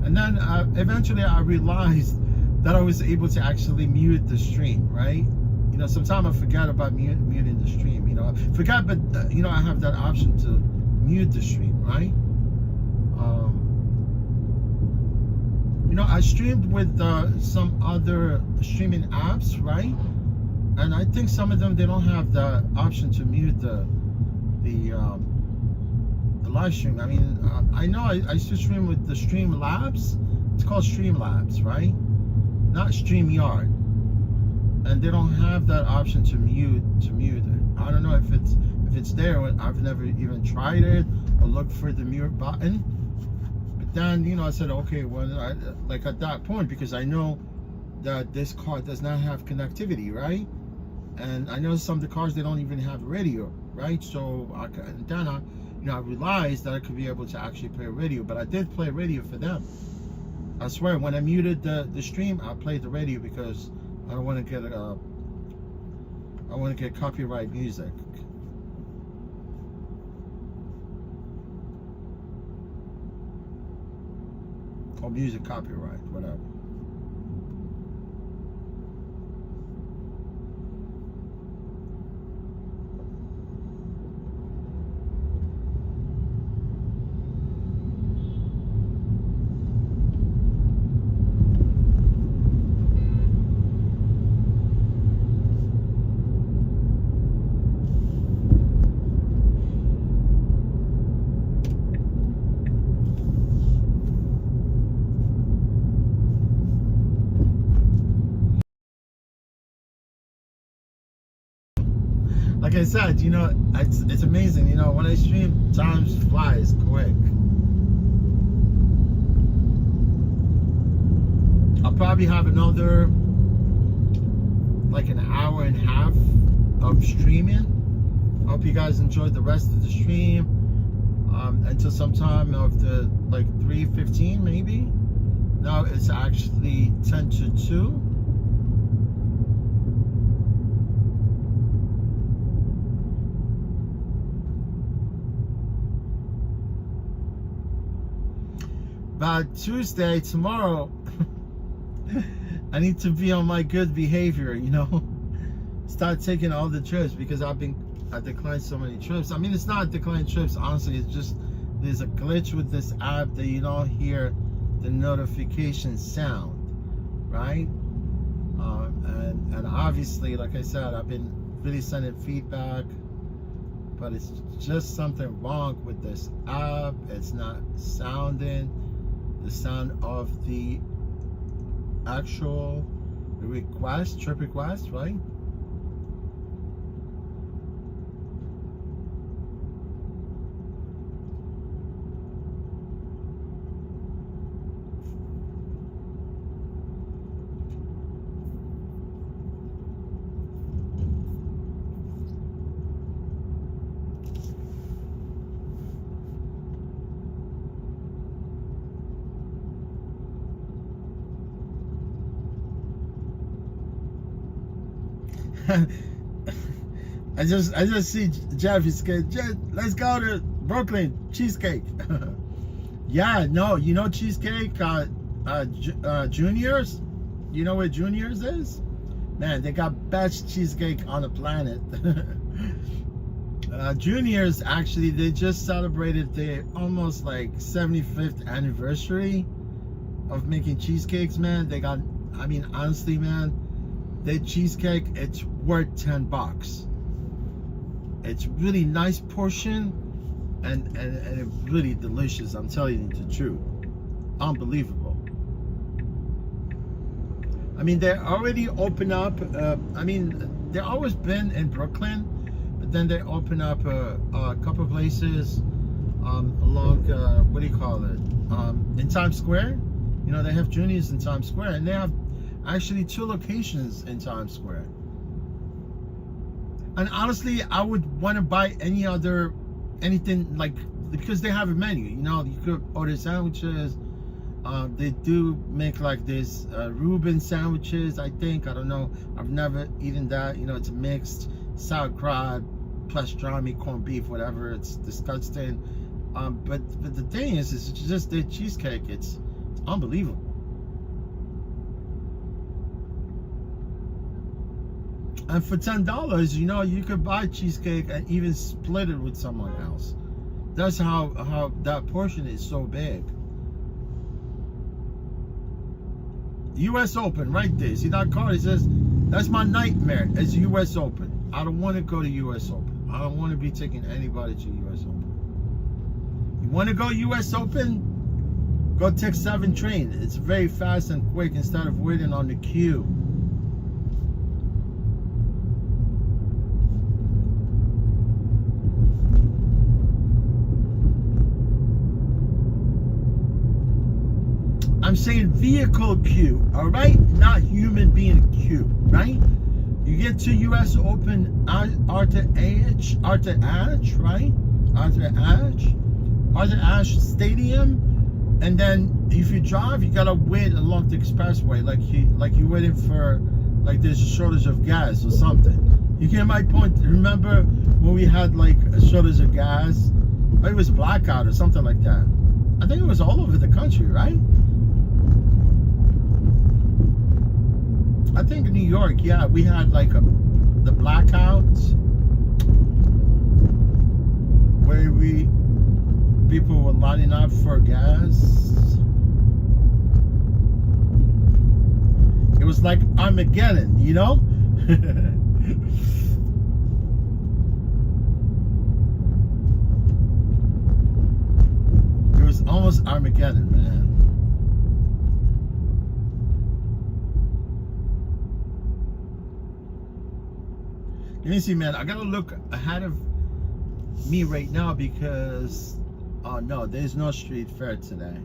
And then eventually I realized that I was able to actually mute the stream, right? You know, sometimes I forgot about muting the stream, you know. I forgot, but, you know, I have that option to mute the stream, right? You know, I streamed with some other streaming apps, right? And I think some of them, they don't have the option to mute the live stream. I mean, I know I used to stream with the Streamlabs. It's called Streamlabs, right? Not StreamYard. And they don't have that option to mute it. I don't know if it's there. I've never even tried it or looked for the mute button. But then, you know, I said, okay, well, like at that point, because I know that this car does not have connectivity, right? And I know some of the cars, they don't even have radio, right? So you know, I realized that I could be able to actually play radio, but I did play radio for them. I swear, when I muted the stream, I played the radio because I don't want to get copyright music. Or music copyright, whatever. Like I said, you know, it's amazing. You know, when I stream, time flies quick. I'll probably have another like an hour and a half of streaming. Hope you guys enjoyed the rest of the stream until sometime of the like 3:15 maybe. Now it's actually 10 to 2. But Tuesday, tomorrow, I need to be on my good behavior, you know. Start taking all the trips because I declined so many trips. I mean, it's not declined trips, honestly. It's just there's a glitch with this app that you don't hear the notification sound, right? And obviously, like I said, I've been really sending feedback, but it's just something wrong with this app. It's not sounding the sound of the actual request, trip request, right? I just see Jeff. He's scared. Jeff, let's go to Brooklyn cheesecake. Yeah, no, you know cheesecake. Juniors. You know where Juniors is? Man, they got best cheesecake on the planet. Juniors actually, they just celebrated their almost like 75th anniversary of making cheesecakes. Man, they got. I mean, honestly, man. Their cheesecake, it's worth $10. It's really nice portion and it's really delicious. I'm telling you the truth. Unbelievable. I mean, they already open up. I mean, they've always been in Brooklyn, but then they open up a couple of places along what do you call it? In Times Square. You know, they have Juniors in Times Square, and they have actually 2 locations in Times Square. And honestly, I would want to buy anything like, because they have a menu, you know, you could order sandwiches. They do make like this Reuben sandwiches, I think. I don't know. I've never eaten that. You know, it's mixed sauerkraut, pastrami, corned beef, whatever. It's disgusting. But the thing is it's just the cheesecake. It's unbelievable. And for $10, you know, you could buy cheesecake and even split it with someone else. That's how that portion is so big. U.S. Open, right there. See that card? It says, that's my nightmare. It's U.S. Open. I don't want to go to U.S. Open. I don't want to be taking anybody to U.S. Open. You want to go U.S. Open? Go take 7 train. It's very fast and quick instead of waiting on the queue. I'm saying vehicle queue, all right? Not human being queue, right? You get to U.S. Open Arthur Ashe, right? Arthur Ashe Stadium, and then if you drive, you gotta wait along the expressway, like you're waiting for, like there's a shortage of gas or something. You get my point? Remember when we had like a shortage of gas? It was blackout or something like that. I think it was all over the country, right? I think in New York, yeah, we had like the blackouts where people were lining up for gas. It was like Armageddon, you know? It was almost Armageddon, man. Let me see, man. I gotta look ahead of me right now because, oh no, there's no street fair today.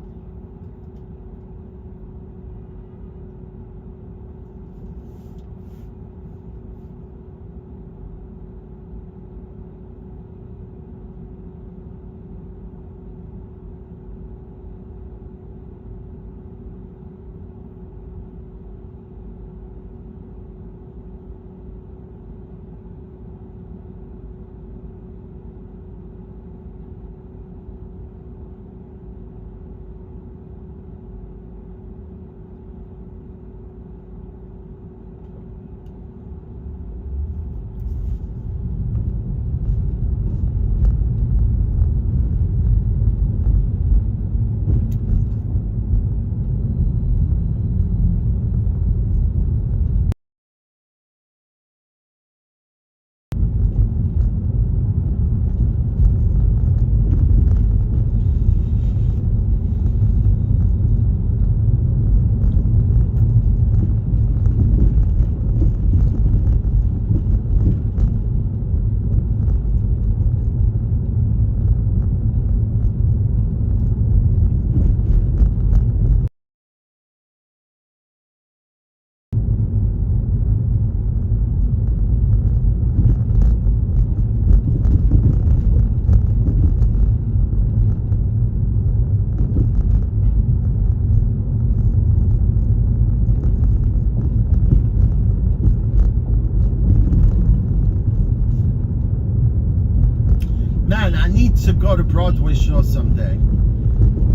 Man, I need to go to Broadway show someday.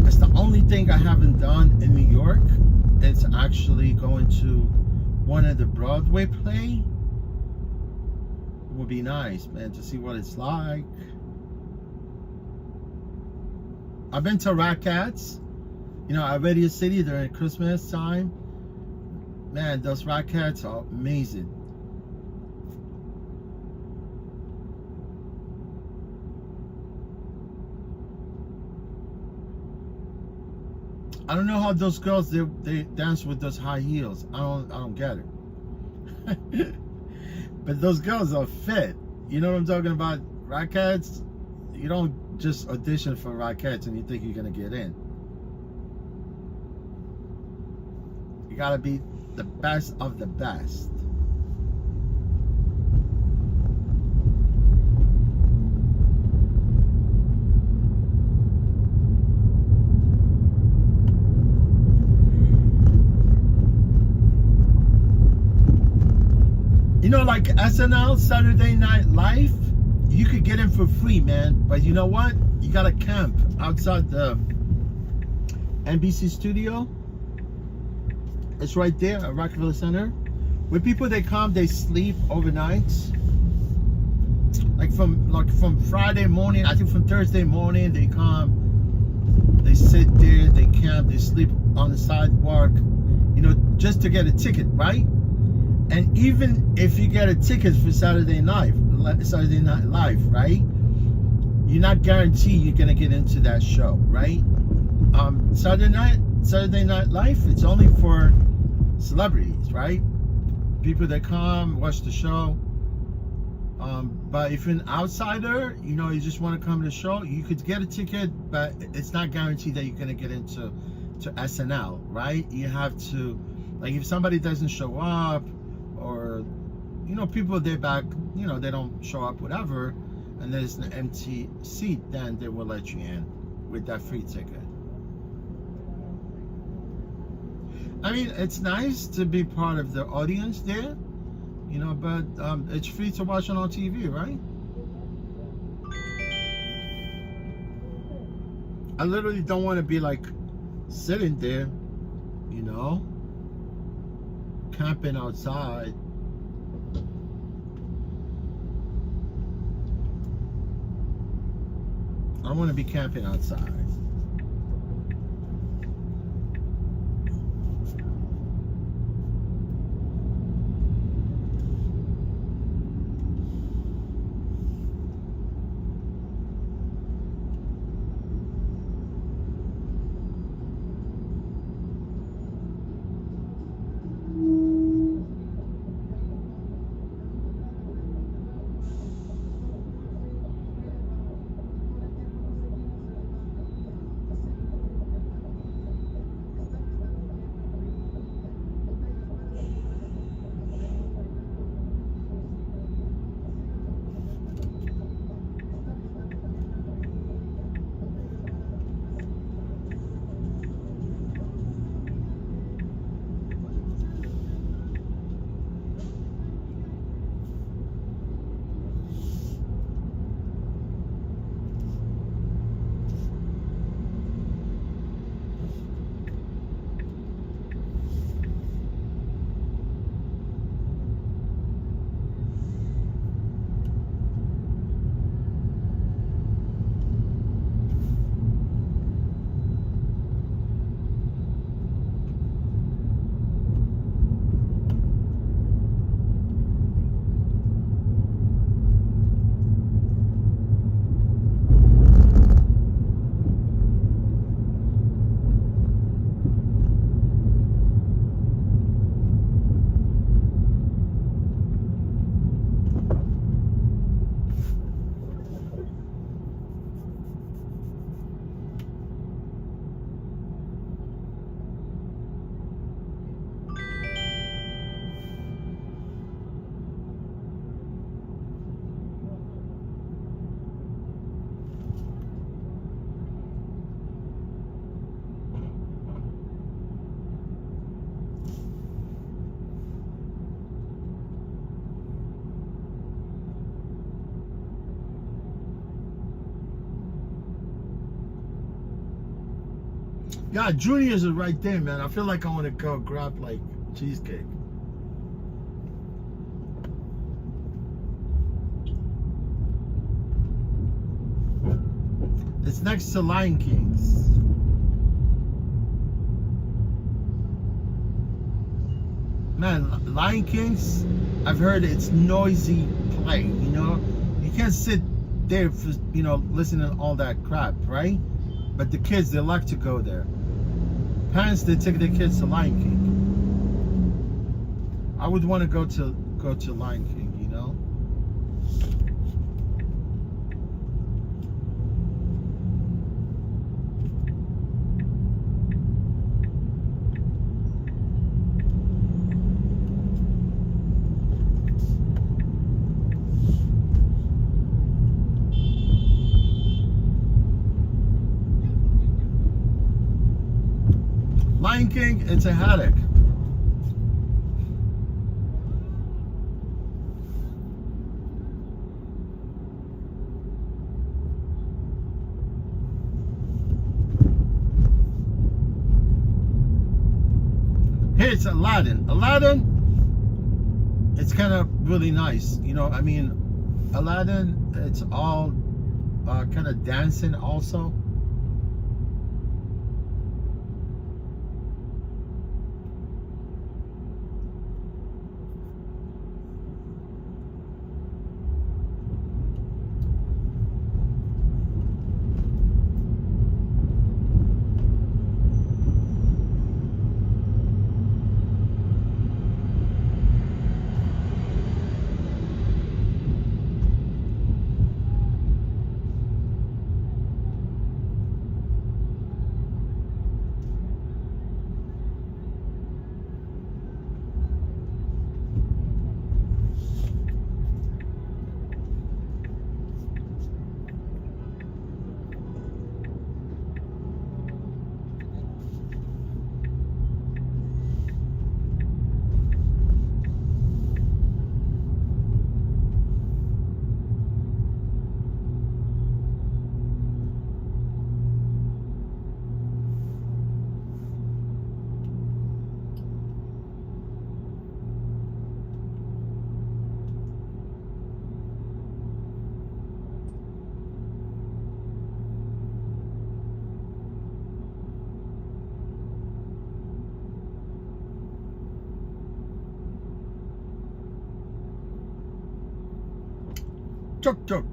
It's the only thing I haven't done in New York. It's actually going to one of the Broadway play. It would be nice, man, to see what it's like. I've been to Rockettes, you know, at Radio City during Christmas time. Man, those Rockettes are amazing. I don't know how those girls they dance with those high heels. I don't get it. But those girls are fit. You know what I'm talking about? Rockettes. You don't just audition for Rockettes and you think you're gonna get in. You gotta be the best of the best. You know, like SNL, Saturday Night Live, you could get in for free, man. But you know what? You gotta camp outside the NBC studio. It's right there at Rockefeller Center. Where people, they come, they sleep overnight. Like from Friday morning, I think from Thursday morning, they come, they sit there, they camp, they sleep on the sidewalk, you know, just to get a ticket, right? And even if you get a ticket for Saturday Night Live, right? You're not guaranteed you're gonna get into that show, right? Saturday Night Live, it's only for celebrities, right? People that come watch the show. But if you're an outsider, you know, you just want to come to the show, you could get a ticket, but it's not guaranteed that you're gonna get into SNL, right? You have to, like, if somebody doesn't show up, or, you know, people they're back, you know, they don't show up, whatever, and there's an empty seat, then they will let you in with that free ticket. I mean, it's nice to be part of the audience there, you know, but it's free to watch on TV, right? I literally don't want to be like sitting there, you know, camping outside. I don't want to be camping outside. Yeah, Junior's is right there, man. I feel like I want to go grab like cheesecake. It's next to Lion King's. Man, Lion King's, I've heard it's noisy play, you know? You can't sit there for, you know, listening to all that crap, right? But the kids, they like to go there. Parents, they take their kids to Lion King. I would want to go to Lion King, you know? Lion King, it's a headache. say it's Aladdin. Aladdin, it's kind of really nice. You know, I mean, Aladdin, it's all kind of dancing also. Tuk tuk.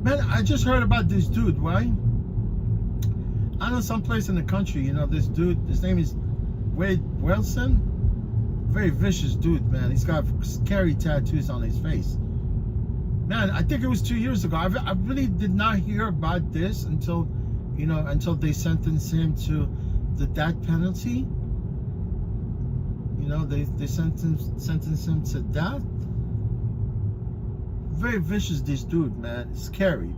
Man, I just heard about this dude, right? I know someplace in the country, you know, this dude, his name is Wade Wilson. Very vicious dude, man. He's got scary tattoos on his face. Man, I think it was 2 years ago. I really did not hear about this until, you know, until they sentenced him to the death penalty. You know, they sentenced him to death. Very vicious, this dude, man. Scary.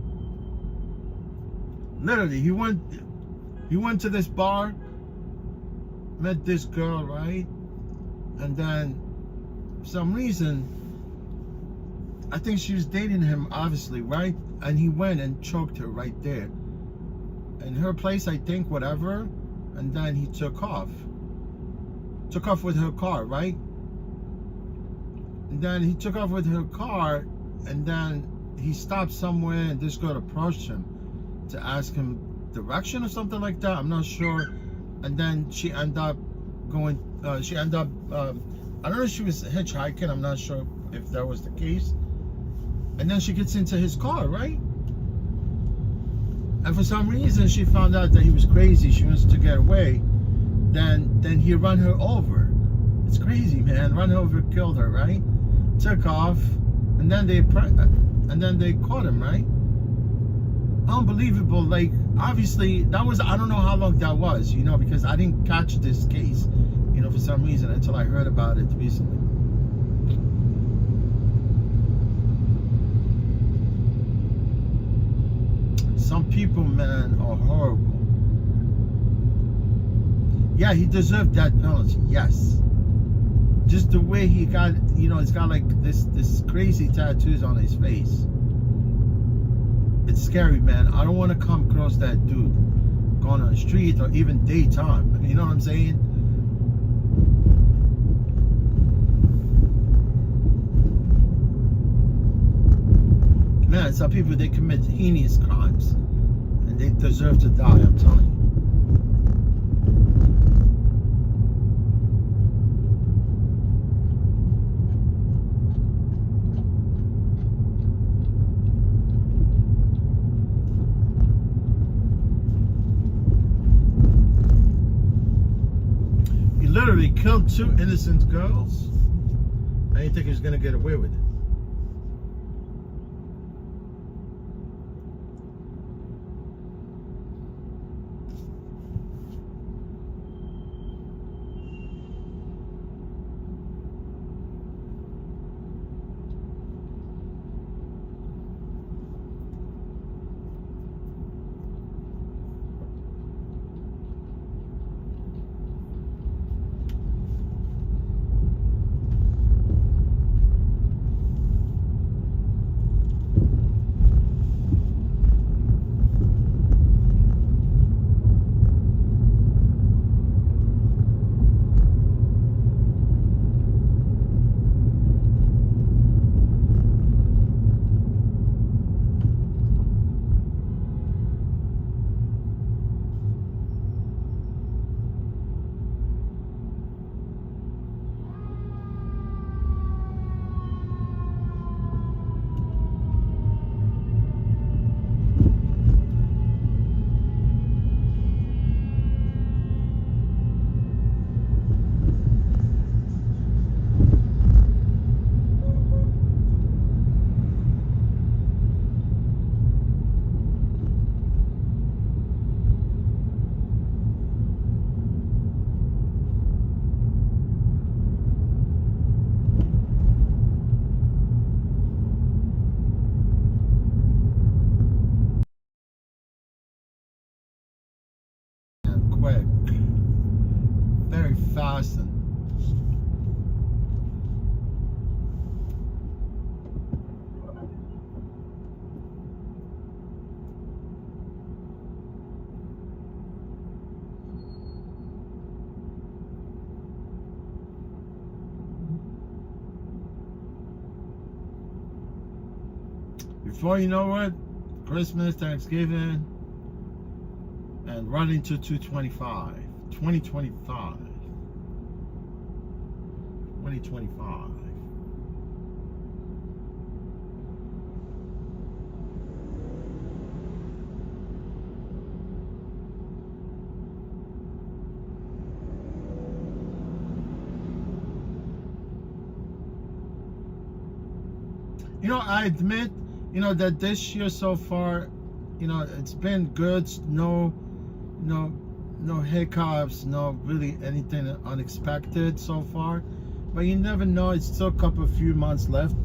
Literally, he went to this bar, met this girl, right? And then, for some reason, I think she was dating him, obviously, right? And he went and choked her right there. In her place, I think, whatever. And then he took off. Took off with her car, right? And then he took off with her car, and then he stopped somewhere, and this girl approached him to ask him direction or something like that. I'm not sure. And then she ended up going, I don't know if she was hitchhiking. I'm not sure if that was the case. And then she gets into his car, right? And for some reason, she found out that he was crazy. She wants to get away. Then he ran her over. It's crazy, man. Run over, killed her, right? Took off, and then they caught him, right? Unbelievable. Like, obviously, that was, I don't know how long that was, you know, because I didn't catch this case, you know, for some reason, until I heard about it recently. Some people, man, are horrible. Yeah, he deserved that penalty, yes. Just the way he got, you know, he's got like this crazy tattoos on his face. It's scary, man. I don't want to come across that dude going on the street or even daytime. You know what I'm saying? And some people, they commit heinous crimes, and they deserve to die. I'm telling you. He literally killed 2 innocent girls. I didn't think he was gonna get away with it. Quick, very fast, and before you know it, Christmas, Thanksgiving, and running to 2025. 2025. You know, I admit, you know, that this year so far, you know, it's been good. No hiccups, no really anything unexpected so far. But you never know. It's still a few months left,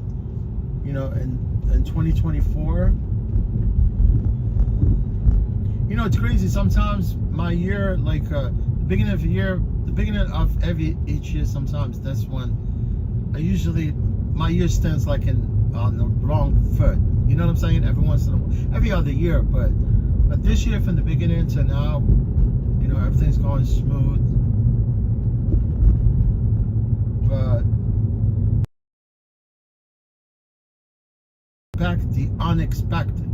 you know, in 2024. You know, it's crazy. Sometimes my year, like the beginning of the year, the beginning of each year, sometimes that's when my year stands like on the wrong foot. You know what I'm saying? Every other year, but this year from the beginning to now, you know, everything's going smooth. But back the unexpected.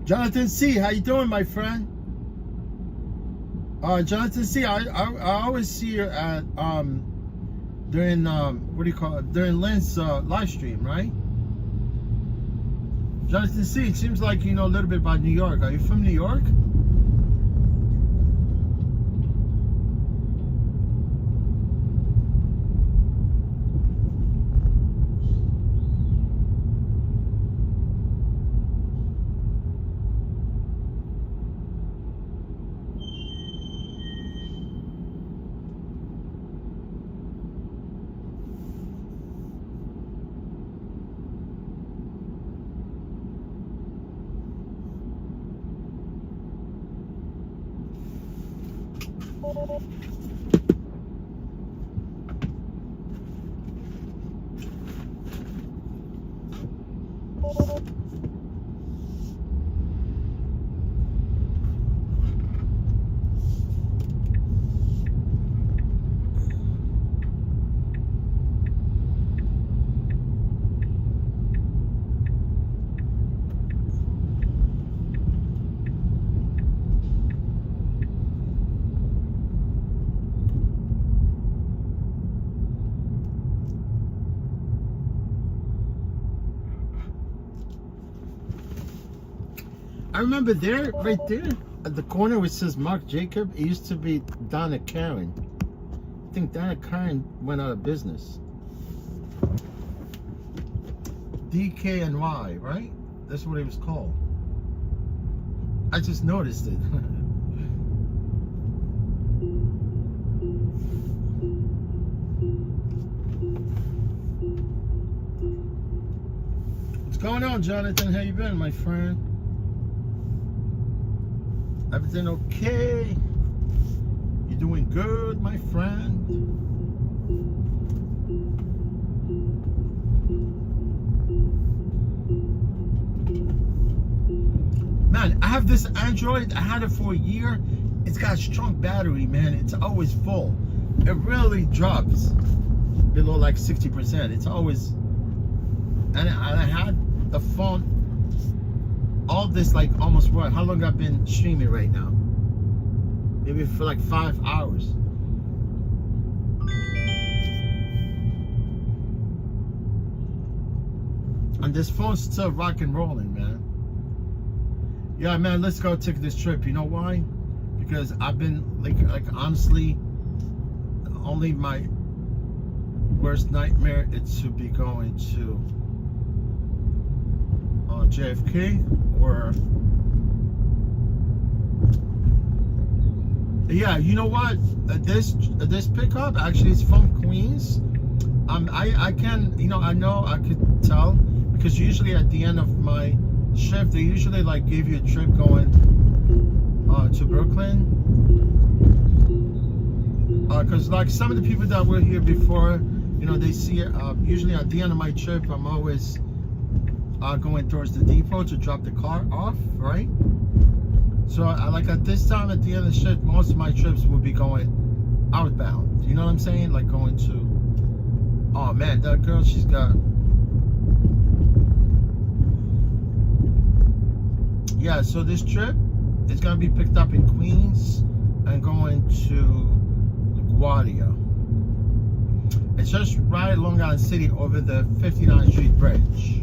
Jonathan C, how you doing, my friend? Jonathan C, I always see you at during what do you call it? During Lynn's live stream, right? Jonathan C, it seems like you know a little bit about New York. Are you from New York? I remember there, right there, at the corner which says Mark Jacob, it used to be Donna Karen. I think Donna Karen went out of business. DKNY, right? That's what it was called. I just noticed it. What's going on, Jonathan? How you been, my friend? Everything okay? You doing good, my friend? Man, I have this Android. I had it for a year. It's got a strong battery, man. It's always full. It really drops below like 60%. It's always, and I had the phone all this like almost what? How long I've been streaming right now? Maybe for like 5 hours. And this phone's still rock and rolling, man. Yeah, man, let's go take this trip. You know why? Because I've been like honestly, only my worst nightmare is to be going to JFK or yeah, you know what? This pickup actually is from Queens. I can, you know, I know I could tell because usually at the end of my shift they usually like give you a trip going to Brooklyn. Because like some of the people that were here before, you know, they see it. Usually at the end of my trip, I'm always going towards the depot to drop the car off, right? So I like at this time at the end of the shift, most of my trips will be going outbound. You know what I'm saying? Like going to, oh man, that girl, she's got, yeah, so this trip is gonna be picked up in Queens and going to LaGuardia. It's just right along Long Island City over the 59th Street Bridge.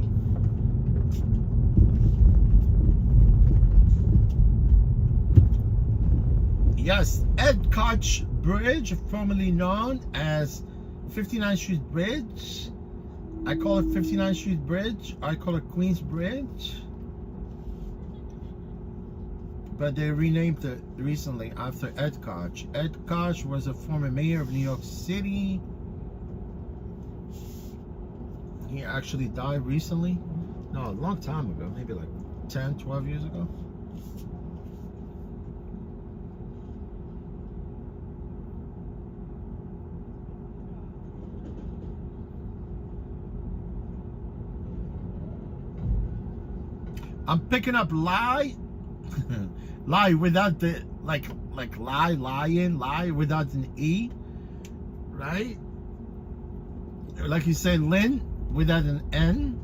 Yes, Ed Koch Bridge, formerly known as 59th Street Bridge. I call it 59th Street Bridge. I call it Queens Bridge. But they renamed it recently after Ed Koch. Ed Koch was a former mayor of New York City. He actually died recently. No, a long time ago. Maybe like 10, 12 years ago. I'm picking up lie. Lie without the like lie without an E, right? Like you say Lynn without an N.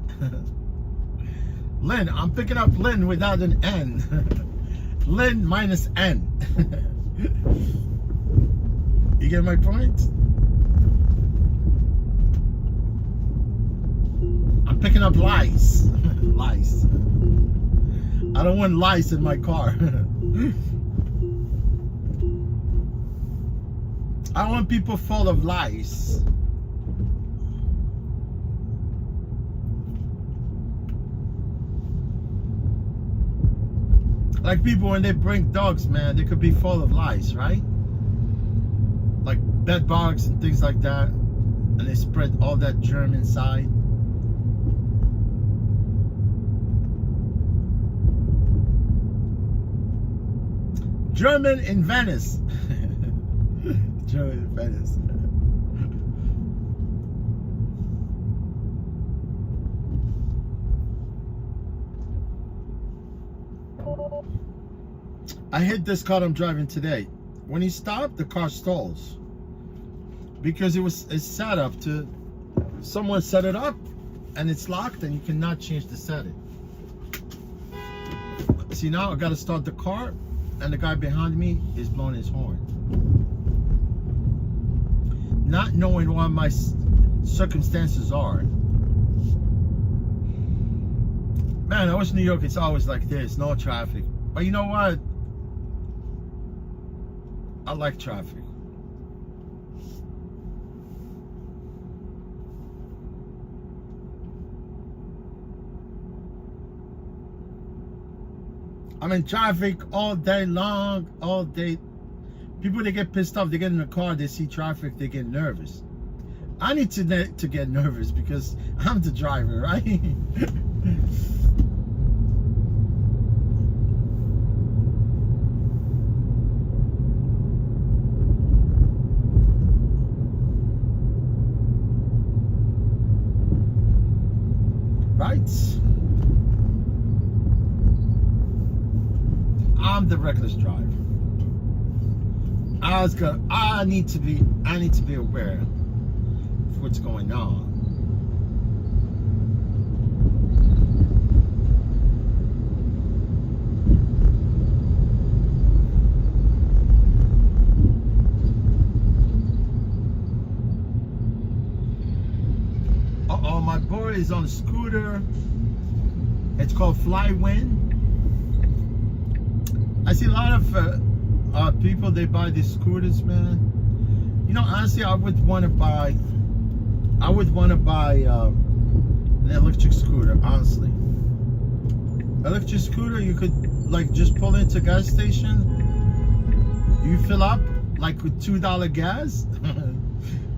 Lynn, I'm picking up Lynn without an N. Lynn minus N. You get my point? I'm picking up lies. Lies. I don't want lice in my car. I don't want people full of lice. Like people when they bring dogs, man, they could be full of lice, right? Like bed bugs and things like that. And they spread all that germ inside. German in Venice. show in Venice. I hit this car I'm driving today. When he stopped, the car stalls because it's set up to. Someone set it up, and it's locked, and you cannot change the setting. See, now I got to start the car, and the guy behind me is blowing his horn, not knowing what my circumstances are. Man, I wish New York it's always like this, no traffic. But you know what? I like traffic. I'm in traffic all day long, all day. People, they get pissed off. They get in the car, they see traffic, they get nervous. I need to get nervous because I'm the driver, right? Right? I'm the reckless driver. I need to be aware of what's going on. Uh-oh, my boy is on a scooter. It's called Flywind. I see a lot of people, they buy these scooters, man. You know, honestly, I would want to buy an electric scooter, honestly. Electric scooter, you could like just pull into a gas station, you fill up like with $2 gas,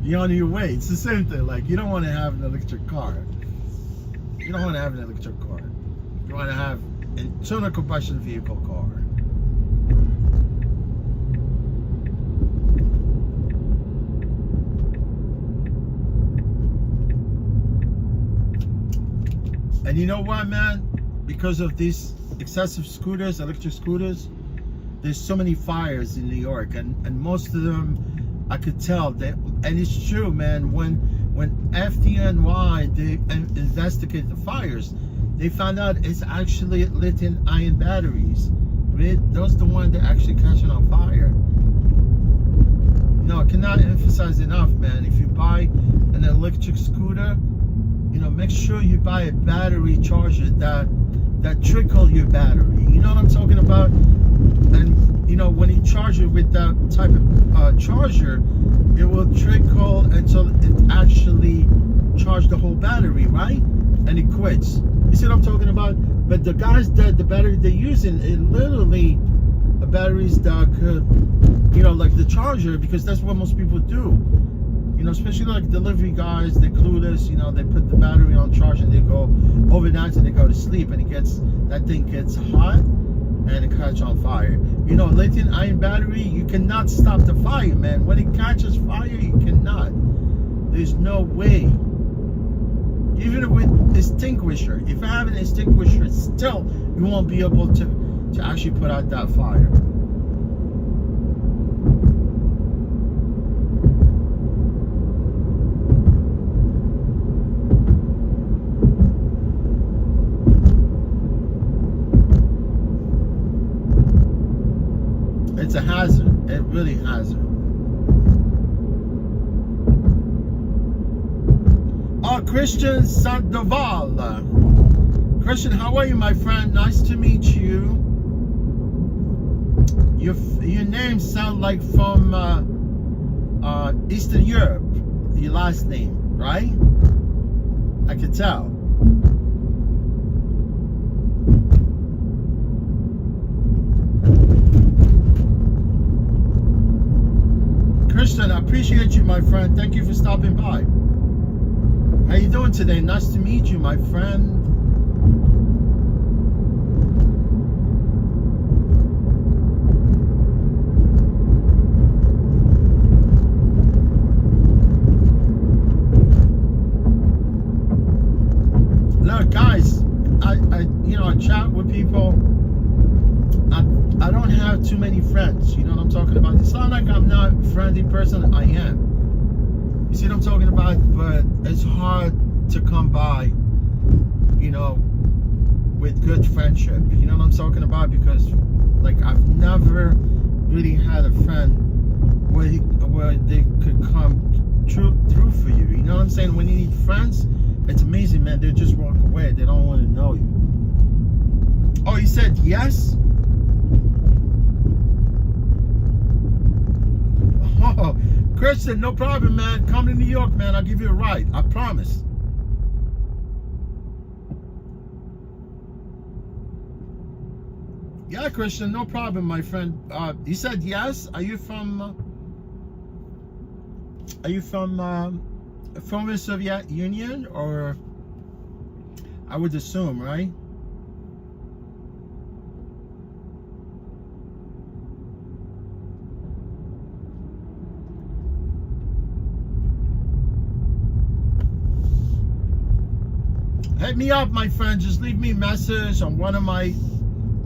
you're on your way. It's the same thing. Like, you don't want to have an electric car. You don't want to have an electric car. You want to have an internal combustion vehicle car. And you know what, man? Because of these excessive scooters, electric scooters, there's so many fires in New York, and most of them, I could tell that, and it's true, man. When FDNY they investigated the fires, they found out it's actually lithium-ion batteries. Those are the ones that actually catching on fire. You know, I cannot emphasize enough, man. If you buy an electric scooter, you know, make sure you buy a battery charger that trickle your battery. You know what I'm talking about? And you know, when you charge it with that type of charger, it will trickle until it actually charges the whole battery, right? And it quits. You see what I'm talking about? But the guys that the battery they're using, it literally batteries that could, you know, like the charger, because that's what most people do. You know, especially like delivery guys, they're clueless. You know, they put the battery on charge and they go overnight and they go to sleep, and that thing gets hot and it catches on fire. You know, lithium-ion battery, you cannot stop the fire, man. When it catches fire, you cannot. There's no way. Even with extinguisher, if I have an extinguisher, still you won't be able to actually put out that fire. It's a hazard. It really hazard. Oh, Christian Sandoval. Christian, how are you, my friend? Nice to meet you. Your name sounds like from Eastern Europe. Your last name, right? I can tell. Christian, I appreciate you, my friend. Thank you for stopping by. How you doing today? Nice to meet you, my friend. friendly person, I am. You see what I'm talking about? But it's hard to come by, you know, with good friendship. You know what I'm talking about? Because, like, I've never really had a friend where they could come through for you. You know what I'm saying? When you need friends, it's amazing, man. They just walk away. They don't want to know you. Oh, you said yes? Oh, Christian, no problem, man. Come to New York, man. I'll give you a ride. I promise. Yeah, Christian, no problem, my friend. You said yes. Are you from former Soviet Union, or I would assume, right? Hit me up, my friend. Just leave me a message on one of my,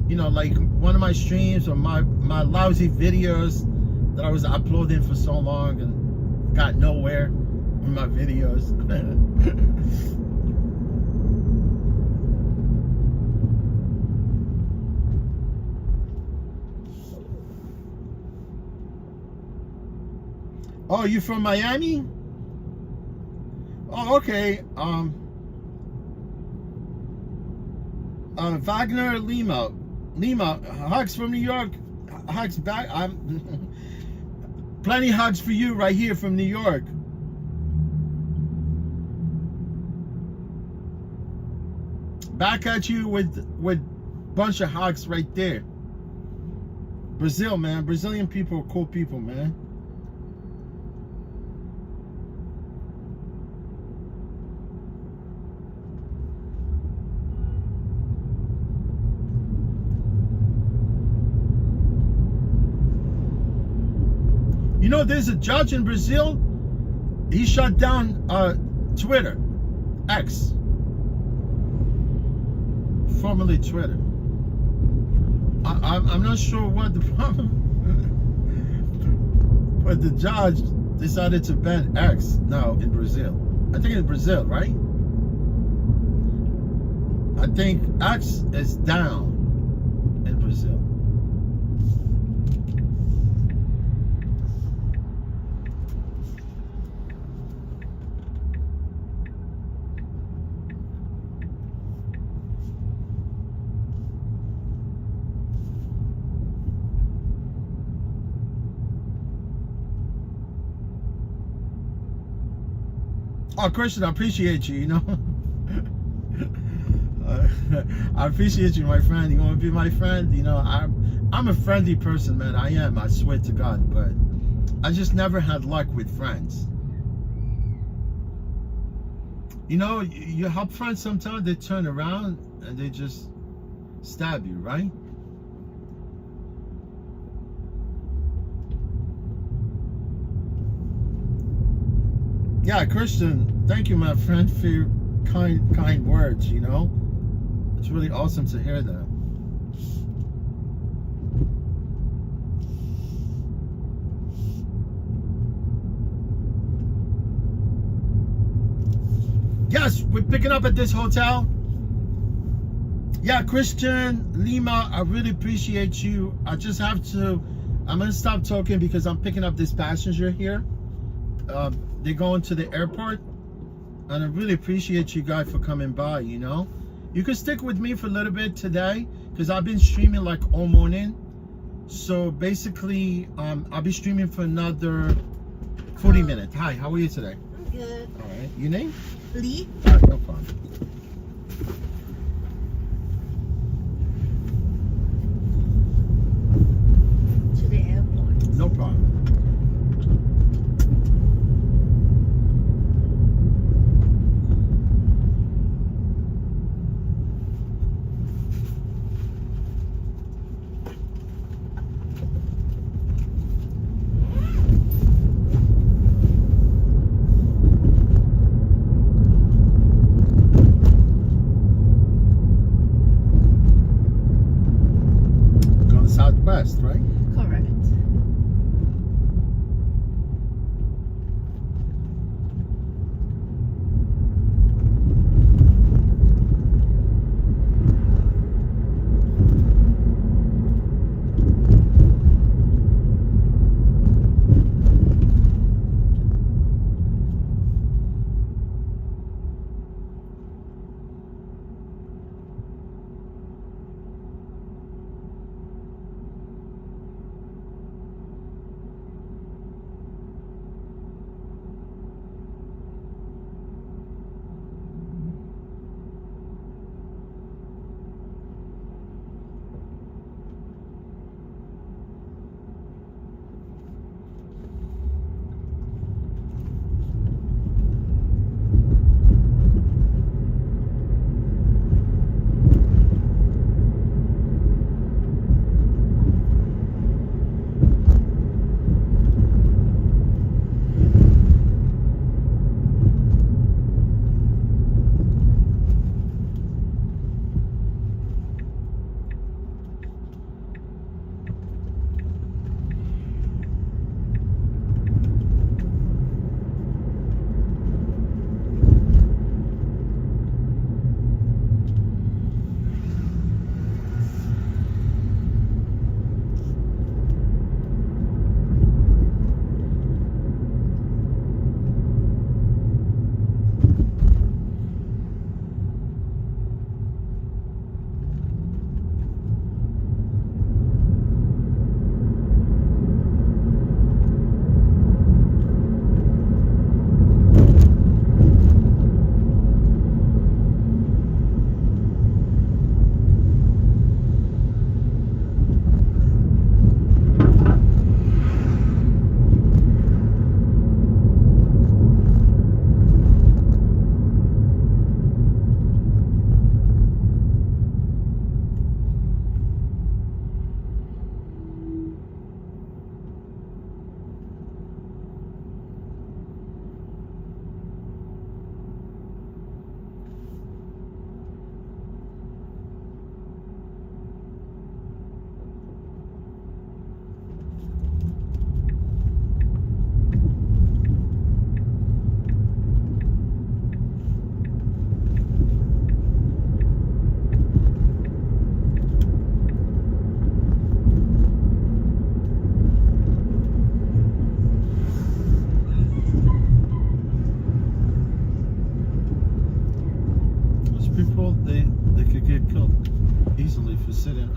you know, like one of my streams or my lousy videos that I was uploading for so long and got nowhere with my videos. Oh, you from Miami? Oh, okay. Wagner Lima, hugs from New York, hugs back. Plenty hugs for you right here from New York. Back at you with bunch of hugs right there. Brazil, man. Brazilian people are cool people, man. You know, there's a judge in Brazil. He shut down Twitter, X, formerly Twitter. I'm not sure what the problem, but the judge decided to ban X now in Brazil. I think it's Brazil, right? I think X is down in Brazil. Oh, Christian, I appreciate you, you know. I appreciate you, my friend. You want to be my friend? You know, I'm a friendly person, man. I am, I swear to God. But I just never had luck with friends. You know, you help friends sometimes, they turn around and they just stab you, right? Yeah, Christian, thank you, my friend, for your kind words, you know. It's really awesome to hear that. Yes, we're picking up at this hotel. Yeah, Christian, Lima, I really appreciate you. I just have to, I'm going to stop talking because I'm picking up this passenger here. They're going to the airport, and I really appreciate you guys for coming by, you know. You can stick with me for a little bit today because I've been streaming like all morning. So basically, I'll be streaming for another 40 minutes. Hi, how are you today? I'm good. All right, your name? Lee? All right, no problem. To the airport. No problem.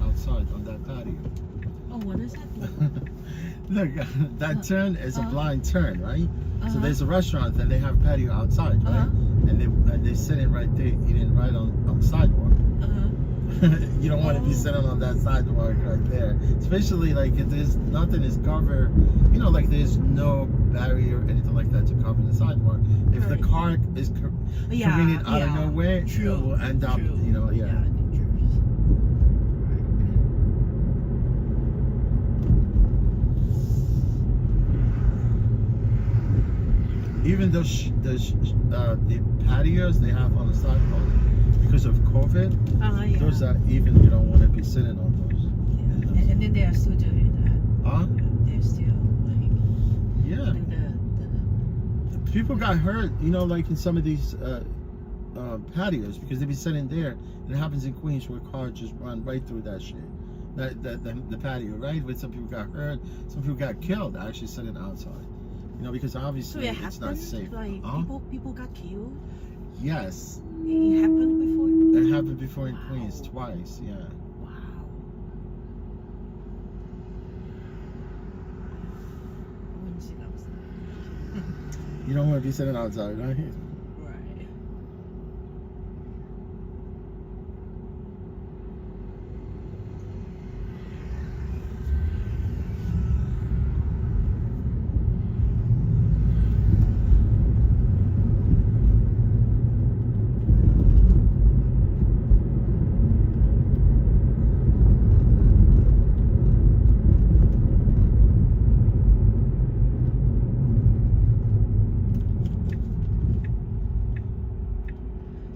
outside on that patio. Oh, what is it? Look, that turn is a blind turn, right? So Uh-huh. there's a restaurant and they have patio outside, right? Uh-huh. And they're sitting right there eating right on the sidewalk. Uh-huh. You don't want to be Oh. sitting on that sidewalk right there, especially like if there's nothing is covered, you know, like there's no barrier or anything like that to cover the sidewalk. If the Right. car is Yeah, careening out of yeah. nowhere, True, it will end up, true. you know, yeah. dangerous. Even those the patios they have on the sidewalk because of COVID, Yeah. those are even you don't want to be sitting on those. Yeah. And then they are still doing that. Huh? They're still like Yeah. putting the People got hurt, you know, like in some of these patios because they be sitting there. It happens in Queens where cars just run right through that shit. The patio, right? Where some people got hurt, some people got killed actually sitting outside. You know, because So obviously it it's not happened, safe. like Huh? people got killed. Yes. It happened before. It happened before in Queens twice, yeah. Wow. I wouldn't sit outside. You don't want to be sitting outside, right? Right.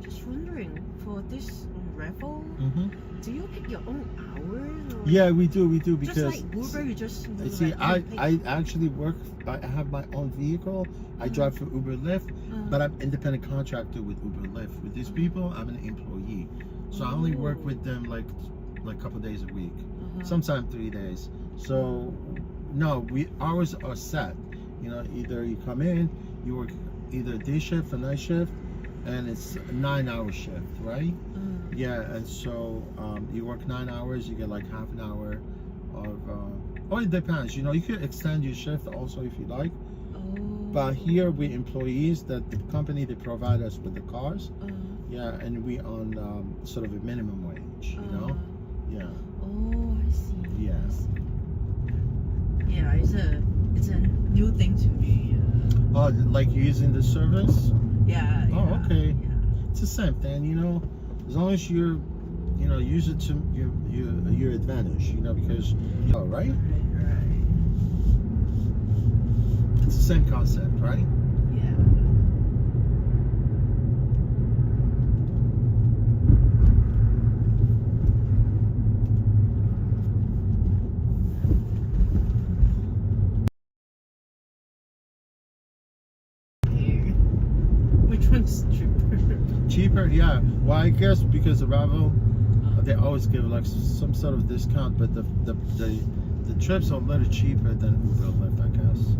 Just wondering, for this raffle, Mm-hmm. do you pick your own hours? Or Yeah, we do just because like Uber, you just see, like, you pay- I actually work. I have my own vehicle. I drive for Uber Lyft, but I'm independent contractor with Uber Lyft. With these people, I'm an employee, so I only work with them like a couple days a week, sometimes 3 days. So no, hours are set. You know, either you come in, you work either day shift or night shift, and it's a 9-hour shift, right? Yeah, and so you work 9 hours, you get like half an hour of. Oh, it depends. You know, you could extend your shift also if you like. But here we employees that the company they provide us with the cars. Yeah, and we on sort of a minimum wage. You know. Yeah. Oh, I see. Yeah. I see. Yeah, it's a new thing to me. Oh, like using the service? Yeah. Oh, yeah, okay. Yeah. It's the same thing, you know. As long as you're, you know, use it to your advantage, you know, because oh, right? Right. It's the same concept, right? Yeah. Which one's cheaper? Cheaper, yeah. Well, I guess because of Ravel, they always give like some sort of discount, but the trips are a little cheaper than Uber Lyft, I guess.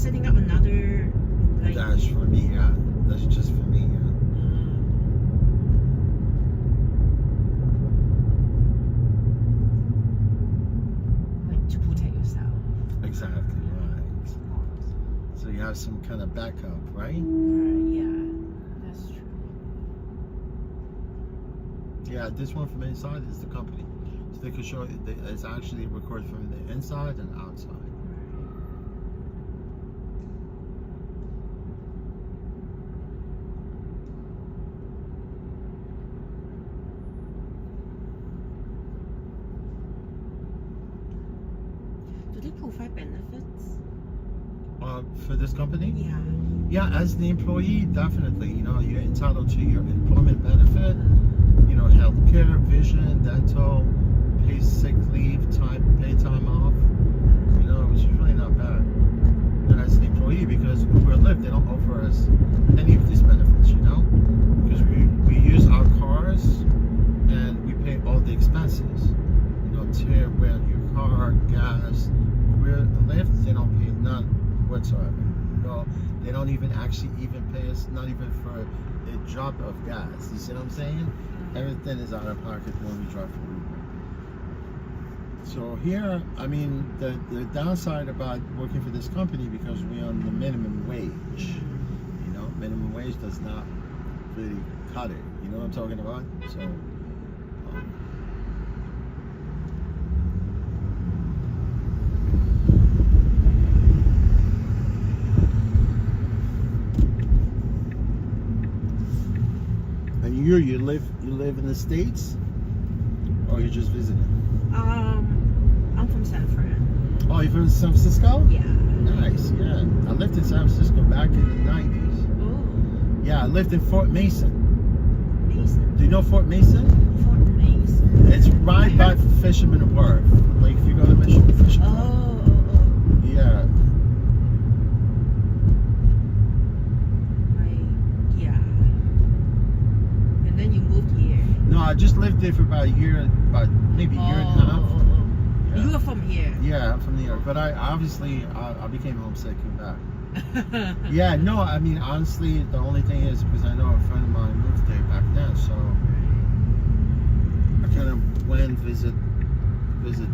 setting up another like. That's for me, yeah. That's just for me, yeah. Like to protect yourself. Exactly, right. So you have some kind of backup, right? Yeah, that's true. Yeah, this one from inside is the company. So they can show it's actually recorded from the inside and outside. Do they provide benefits? For this company? Yeah. Yeah, as the employee, definitely. You know, you're entitled to your employment benefit. You know, health care, vision, dental, paid sick leave, paid time off. You know, which is really not bad. And as the employee, because Uber and Lyft, they don't offer us any of these benefits, you know? Because we use our cars and we pay all the expenses. You know, tear, wear on your car, gas. Uber and Lyft, they don't pay none whatsoever. No, they don't even actually even pay us, not even for a drop of gas. You see what I'm saying? Everything is out of pocket when we drive for Uber. So here, I mean, the downside about working for this company, because we're on the minimum wage. You know, minimum wage does not really cut it. You know what I'm talking about? So. And you live in the States, or you just visiting? I'm from San Fran. Oh, you're from San Francisco? Yeah. Nice, yeah. I lived in San Francisco back in the 90s. Oh, Yeah, I lived in Fort Mason. Mason. Do you know Fort Mason? Fort Mason. It's right by Fisherman Wharf. Like if you go to Fisherman Wharf. Oh. Yeah. Right. Yeah. And then you moved here. No, I just lived there for about maybe a year and a half. Oh. Yeah. You are from here. Yeah, I'm from New York, but I became homesick and back. Yeah, no, I mean honestly, the only thing is because I know a friend of mine moved there back then, so I kind of went and visit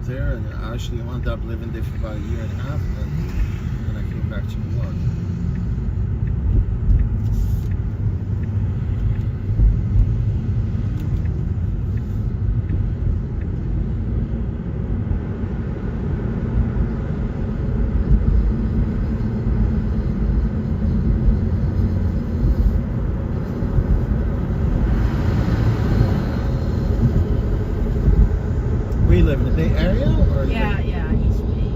there, and I actually wound up living there for about a year and a half, and then I came back to New York. Where you live in the Bay Area, or Yeah, East Bay.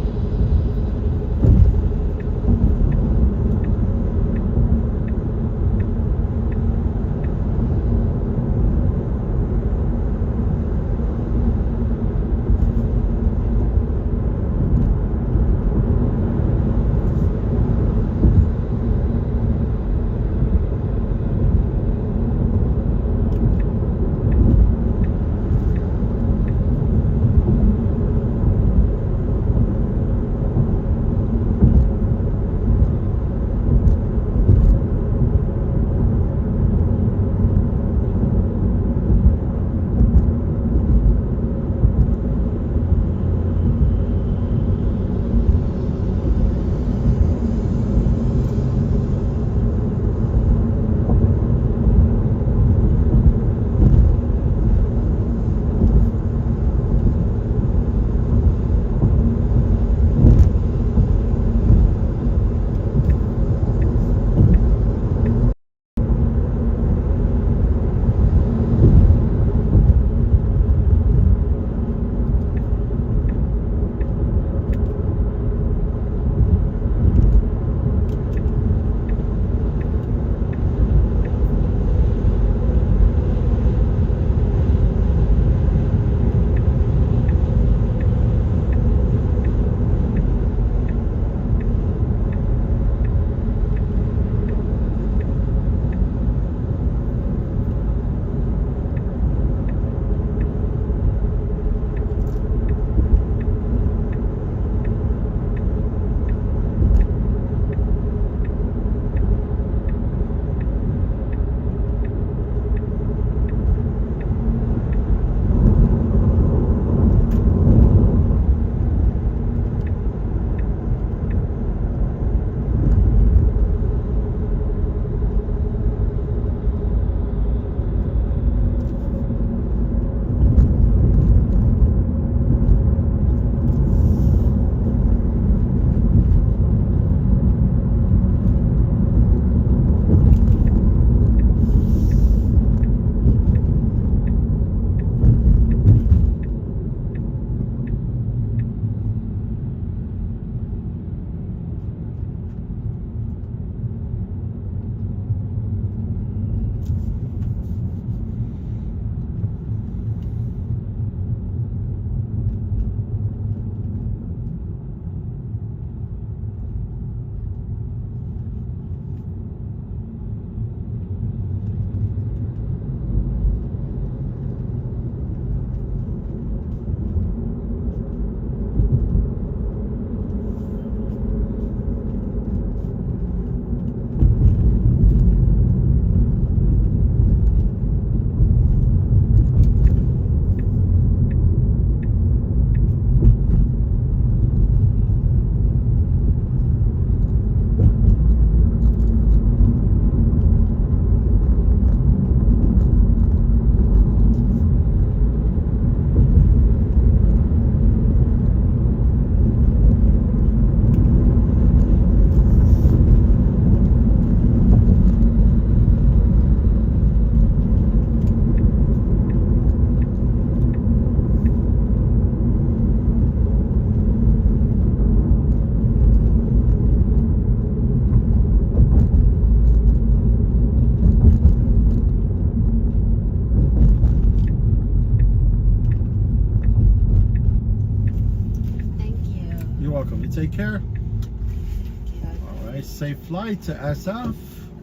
You take care. Thank you. All right, safe flight to SF.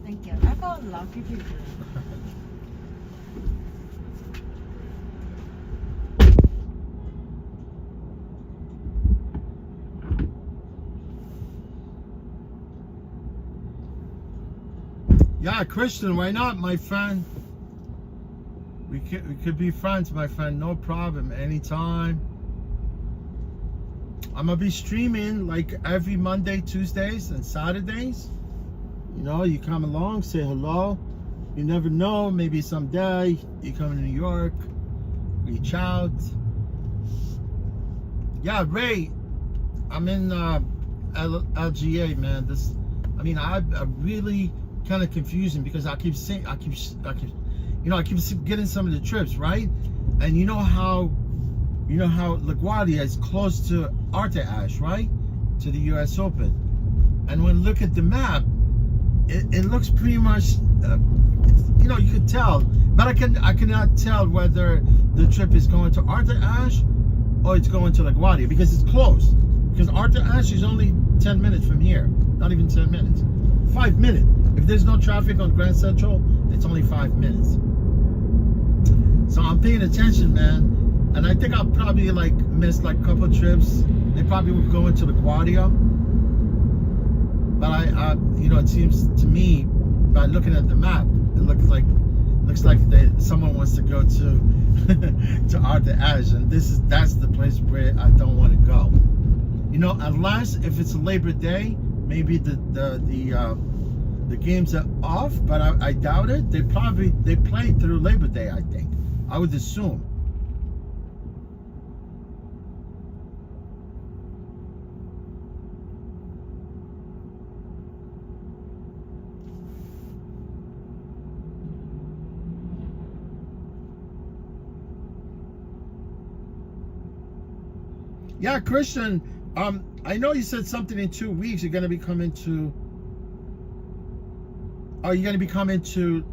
Thank you. I got lucky people. Yeah, Christian, why not, my friend? We could be friends, my friend. No problem. Anytime. I'm gonna be streaming like every Monday, Tuesdays, and Saturdays. You know, you come along, say hello. You never know. Maybe someday you come to New York, reach out. Yeah, Ray. I'm in LGA, man. I really kind of confusing because I keep getting some of the trips, right? And you know how LaGuardia is close to Arthur Ashe, right? To the US Open. And when you look at the map, it looks pretty much, you could tell, but I cannot tell whether the trip is going to Arthur Ashe or it's going to LaGuardia because it's close. Because Arthur Ashe is only 10 minutes from here. Not even 10 minutes. 5 minutes. If there's no traffic on Grand Central, it's only 5 minutes. So I'm paying attention, man. And I think I'll probably miss a couple trips. They probably will go into LaGuardia. But it seems to me, by looking at the map, it looks like someone wants to go to Arthur Ashe, and that's the place where I don't want to go. Unless if it's a Labor Day, maybe the games are off, but I doubt it. They play through Labor Day, I think. I would assume. Yeah, Christian, I know you said something in 2 weeks. You're going to be coming to... Are you going to be coming to...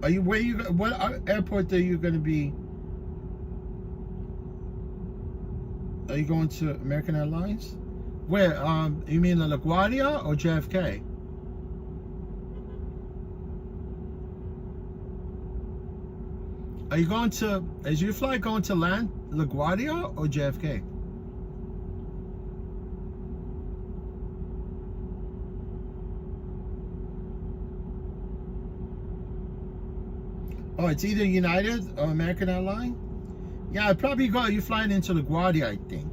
what airport are you going to be... Are you going to American Airlines? Where? You mean LaGuardia or JFK? Are you going to... Is your flight going to land LaGuardia or JFK? Oh, it's either United or American Airlines? Yeah, I'd probably go. You're flying into LaGuardia, I think.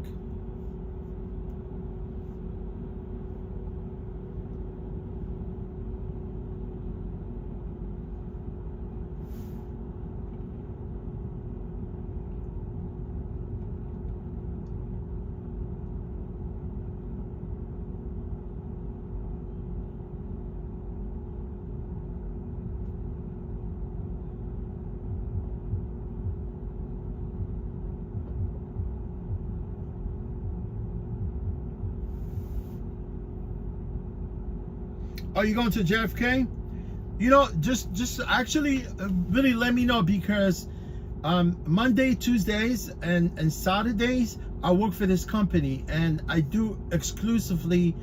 Are you going to JFK? Just actually really let me know, because Monday, Tuesdays, and Saturdays I work for this company, and I do exclusively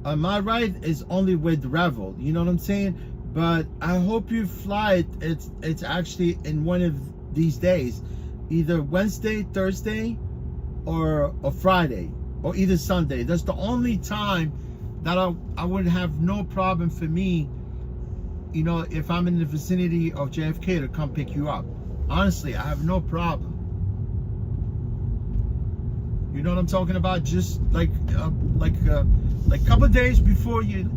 my ride is only with Revel. You know what I'm saying? But I hope your flight it's actually in one of these days, either Wednesday, Thursday, or Friday, or either Sunday. That's the only time that I would have no problem for me, if I'm in the vicinity of JFK, to come pick you up. Honestly, I have no problem. You know what I'm talking about? Just like couple days before you're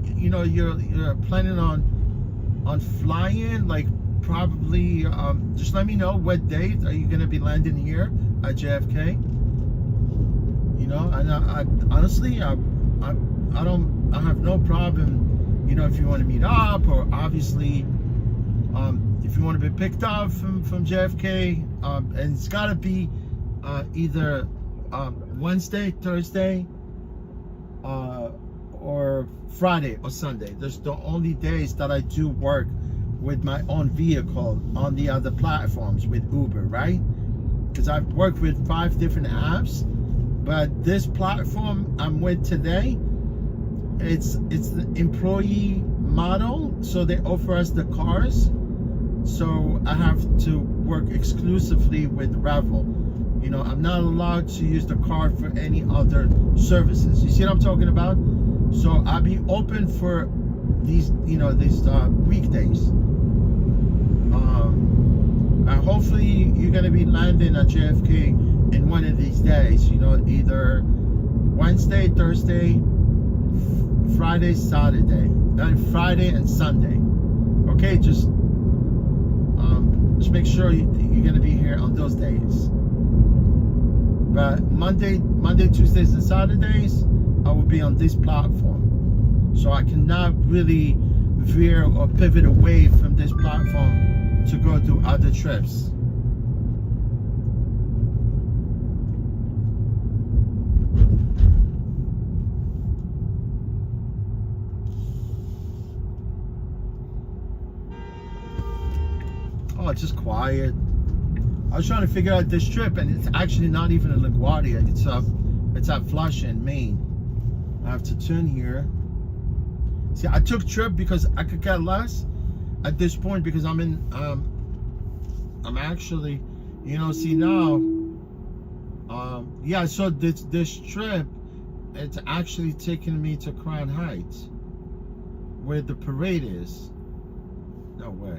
planning on flying, probably just let me know what date are you gonna be landing here at JFK. And I honestly I have no problem, if you want to meet up, or obviously, if you want to be picked up from JFK, and it's got to be either Wednesday, Thursday, or Friday or Sunday. Those are the only days that I do work with my own vehicle on the other platforms with Uber, right? Because I've worked with 5 different apps, But this platform I'm with today, it's the employee model, so they offer us the cars. So I have to work exclusively with Revel. You know, I'm not allowed to use the car for any other services. You see what I'm talking about? So I'll be open for these, you know, these weekdays. And hopefully you're gonna be landing at JFK in one of these days. You know, either Wednesday, Thursday, Friday, Saturday, and Friday and Sunday. Okay, just make sure you're gonna be here on those days. But Monday, Tuesdays, and Saturdays, I will be on this platform. So I cannot really veer or pivot away from this platform to go do other trips. Oh, it's just quiet. I was trying to figure out this trip, and it's actually not even in LaGuardia. It's at Flushing, Maine. I have to turn here. See, I took trip because I could get less at this point because I'm in. I'm actually, you know, see now. Yeah, so this trip, it's actually taking me to Crown Heights, where the parade is. No way.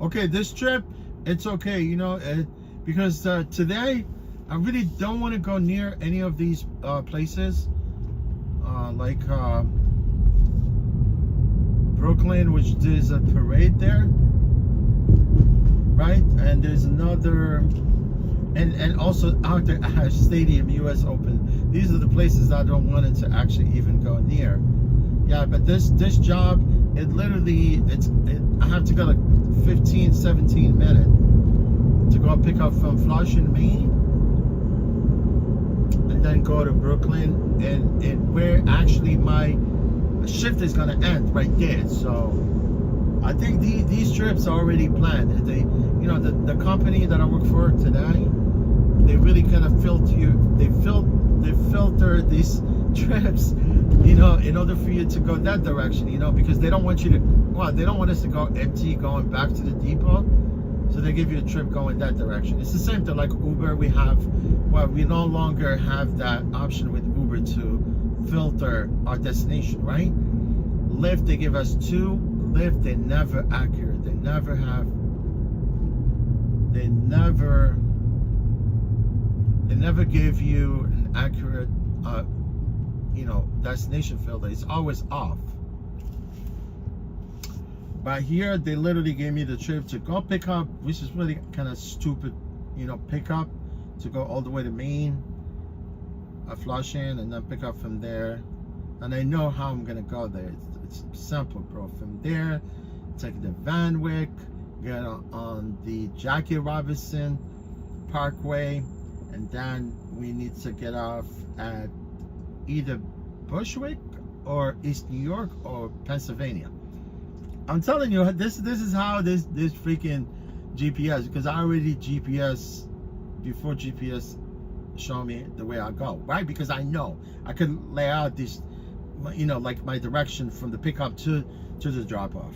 Okay, this trip, it's okay, you know, because today I really don't want to go near any of these places, like Brooklyn, which there's a parade there, right? And there's another, and also out there Ash Stadium, US Open. These are the places I don't want to actually even go near. Yeah, but this job, it literally, I have to go like 15-17 minutes to go pick up from Flushing, Maine, and then go to Brooklyn, and where actually my shift is gonna end right there. So I think these trips are already planned. They, you know, the company that I work for today, they really kind of filter these trips, you know, in order for you to go that direction, you know, because they don't want you to, well, they don't want us to go empty going back to the depot, so they give you a trip going that direction. It's the same thing like Uber. We no longer have that option with Uber to filter our destination, right? Lyft, they give us two. Lyft, they're never accurate. They never give you an accurate you know, destination filter. It's always off. But here they literally gave me the trip to go pick up, which is really kind of stupid, you know, pick up to go all the way to Maine, Flushing, and then pick up from there. And I know how I'm gonna go there. It's simple, bro. From there, take the Van Wyck, get on the Jackie Robinson Parkway, and then we need to get off at either Bushwick or East New York or Pennsylvania. I'm telling you, this is how this freaking GPS, because I already GPS before GPS show me the way I go, right? Because I know I could lay out this, you know, like my direction from the pickup to the drop off.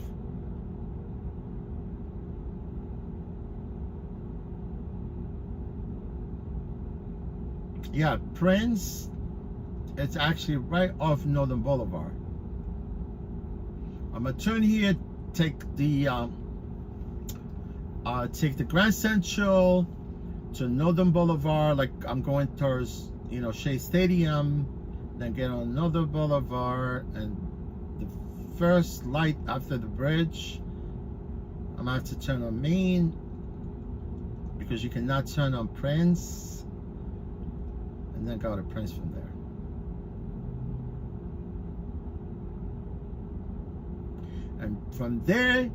Yeah, Prince, it's actually right off Northern Boulevard. I'm gonna turn here, take the Grand Central to Northern Boulevard, like I'm going towards, you know, Shea Stadium, then get on Northern Boulevard, and the first light after the bridge, I'm gonna have to turn on Main, because you cannot turn on Prince, and then go to Prince from there. And from there,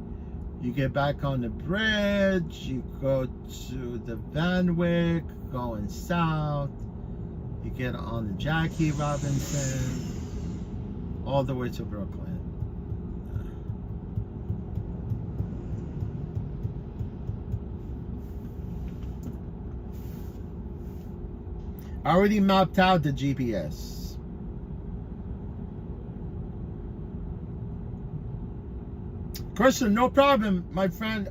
you get back on the bridge, you go to the Van Wyck, going south, you get on the Jackie Robinson, all the way to Brooklyn. I already mapped out the GPS. Christian, no problem, my friend.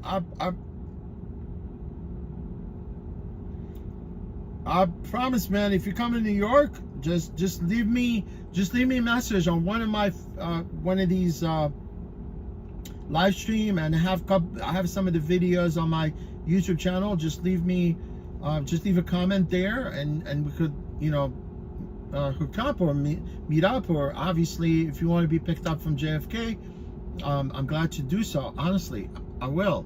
I promise, man. If you come to New York, just leave me a message on one of my one of these live stream, and I have some of the videos on my YouTube channel. Just leave a comment there, and we could, you know, hook up or meet up, or obviously if you want to be picked up from JFK, I'm glad to do so. Honestly, I will.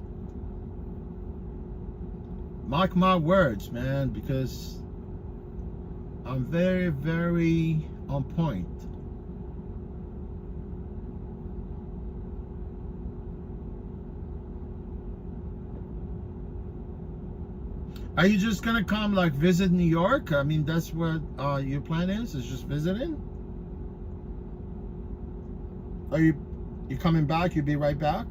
Mark my words, man, because I'm very, very on point. Are you just gonna come like visit New York? I mean, that's what your plan is just visiting? Are you coming back? You'll be right back?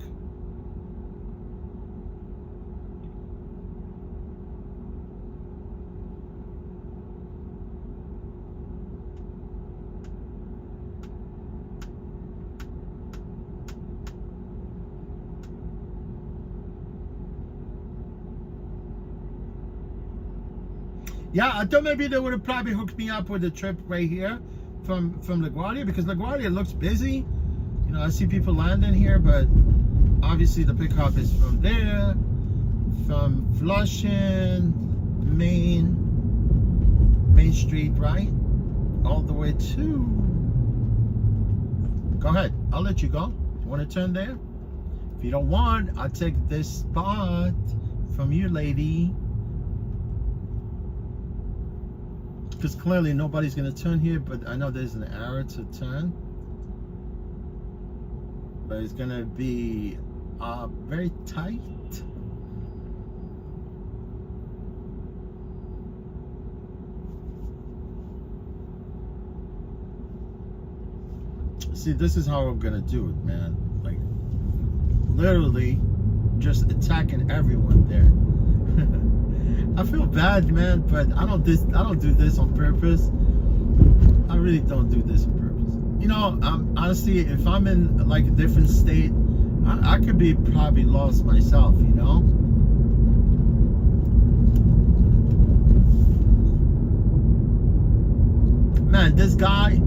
Yeah, I thought maybe they would have probably hooked me up with a trip right here from LaGuardia, because LaGuardia looks busy. You know, I see people landing here, but obviously the pickup is from there, from Flushing, Main Street, right? All the way to... Go ahead, I'll let you go. You want to turn there? If you don't want, I'll take this spot from you, lady. Because clearly nobody's going to turn here, but I know there's an arrow to turn. But it's going to be very tight. See, this is how I'm going to do it, man. Like, literally just attacking everyone there. I feel bad, man, but I don't do this on purpose. I really don't do this on purpose. You know, honestly, if I'm in like a different state, I could be probably lost myself, you know? Man, these guys,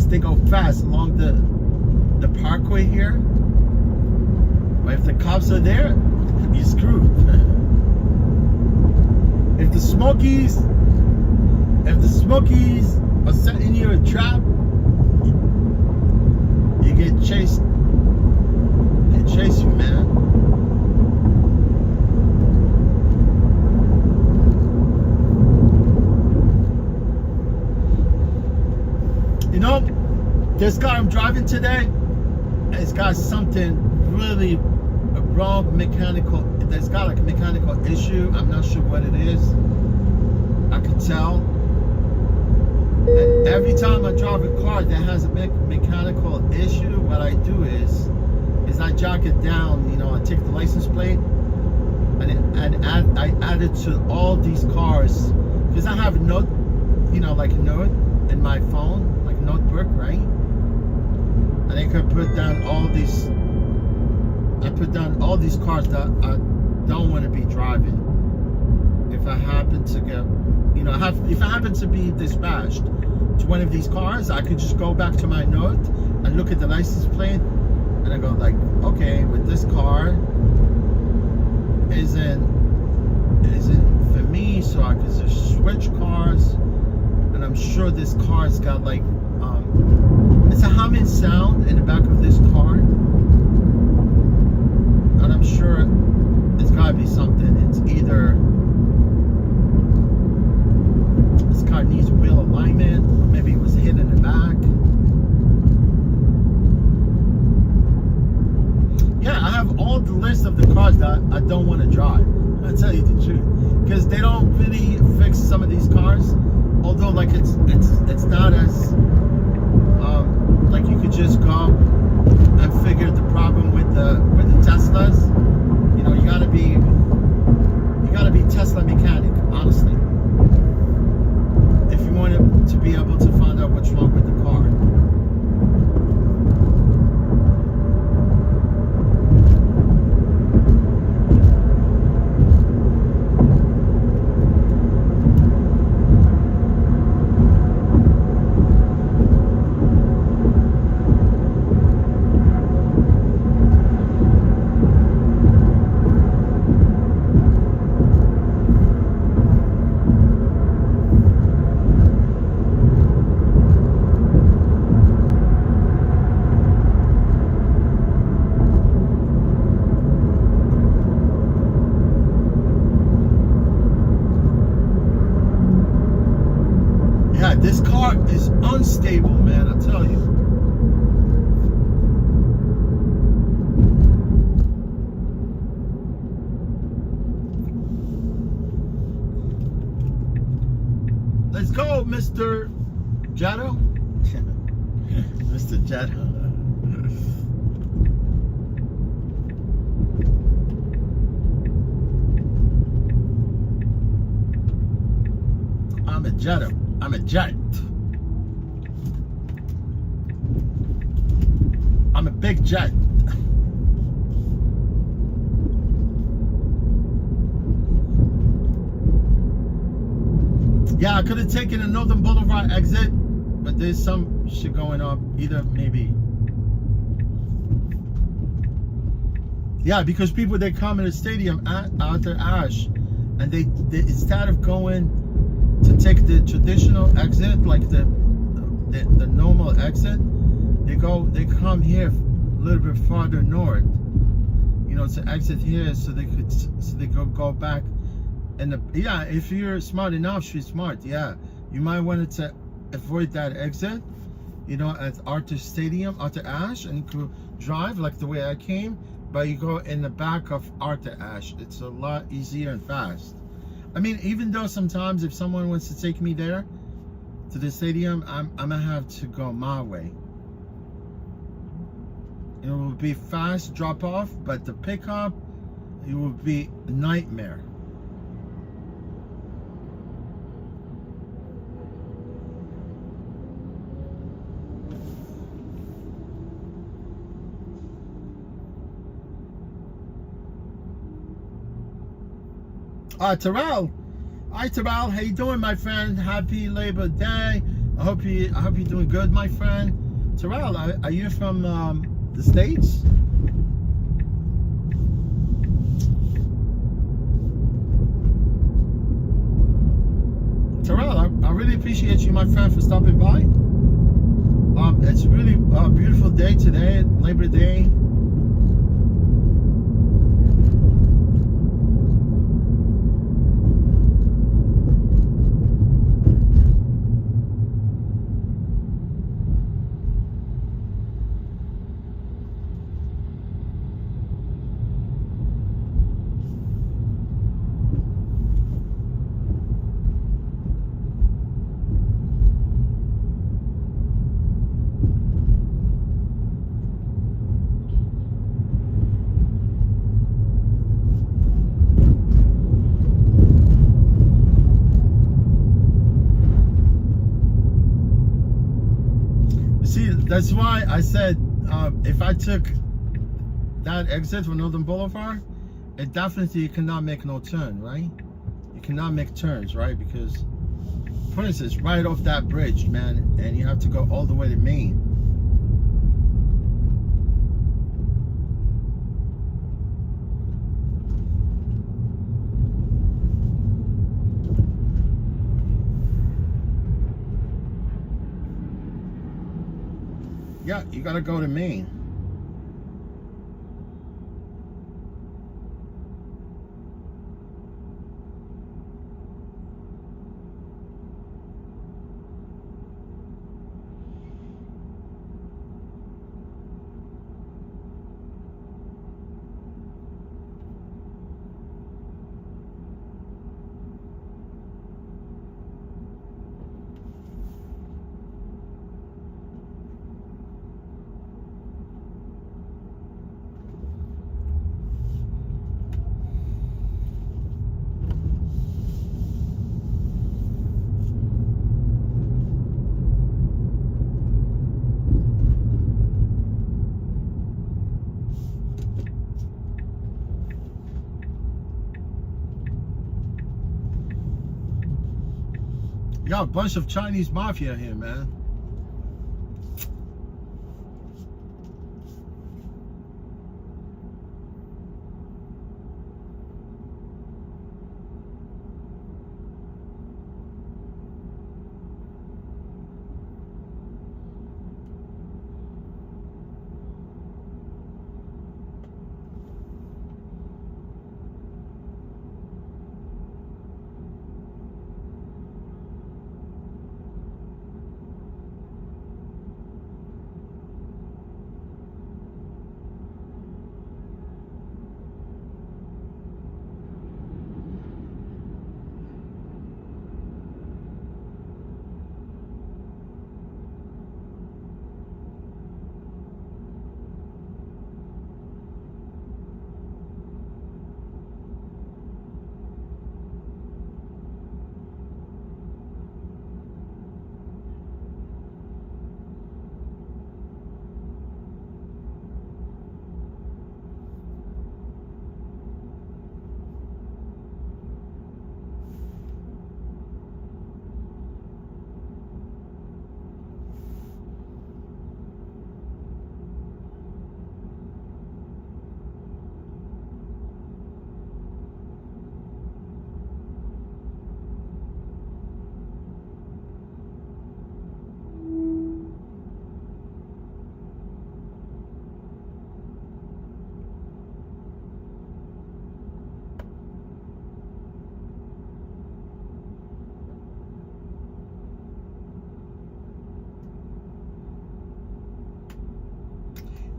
they go fast along the parkway here. But if the cops are there, you're screwed. If the Smokies are setting you a trap, you get chased. They chase you, man. You know, this guy I'm driving today has got something really wrong mechanical. There's got like a mechanical issue. I'm not sure what it is. I could tell. And every time I drive a car that has a mechanical issue, what I do is I jot it down. You know, I take the license plate and I add it to all these cars, because I have a note, you know, like a note in my phone, like a notebook, right? And I can put down all these. I put down all these cars that I don't want to be driving. If I happen to get, you know, if I happen to be dispatched to one of these cars, I could just go back to my note and look at the license plate, and I go like, okay, with this car isn't for me, so I could just switch cars. And I'm sure this car's got like it's a humming sound in the back of this car. And I'm sure it's gotta be something. It's either this car needs wheel alignment, or maybe it was hit in the back. don't really fix some of these cars, although like it's not as like you could just go and figure the problem with the Teslas. You know, you gotta be Tesla mechanic, honestly, if you want to be able to find out what's wrong with the car. Yeah, this car is unstable, man, I tell you. Let's go, Mr. Jado. Mr. Jado. I'm a Jado. I'm a jet. I'm a big jet. Yeah, I could have taken a Northern Boulevard exit, but there's some shit going on. Either maybe. Yeah, because people, they come in the stadium out to Ash, and they instead of going to take the traditional exit, like the normal exit, they come here a little bit farther north, you know, to exit here, so they could go back. And yeah, if you're smart enough, she's smart. Yeah, you might want to avoid that exit, you know, at Arthur Ashe, and you could drive like the way I came, but you go in the back of Arthur Ashe. It's a lot easier and fast. I mean, even though sometimes if someone wants to take me there to the stadium, I'm gonna have to go my way. It will be fast drop off, but the pickup, it will be a nightmare. Terrell. Hi Terrell, how you doing, my friend? Happy Labor Day. I hope you're doing good, my friend. Terrell, are you from the States? Terrell, I really appreciate you, my friend, for stopping by. It's really a beautiful day today, Labor Day. See, that's why I said if I took that exit from Northern Boulevard, it definitely cannot make no turn, right? You cannot make turns, right? Because, for instance, right off that bridge, man, and you have to go all the way to Maine. Yeah, you gotta go to Maine. You got a bunch of Chinese mafia here, man.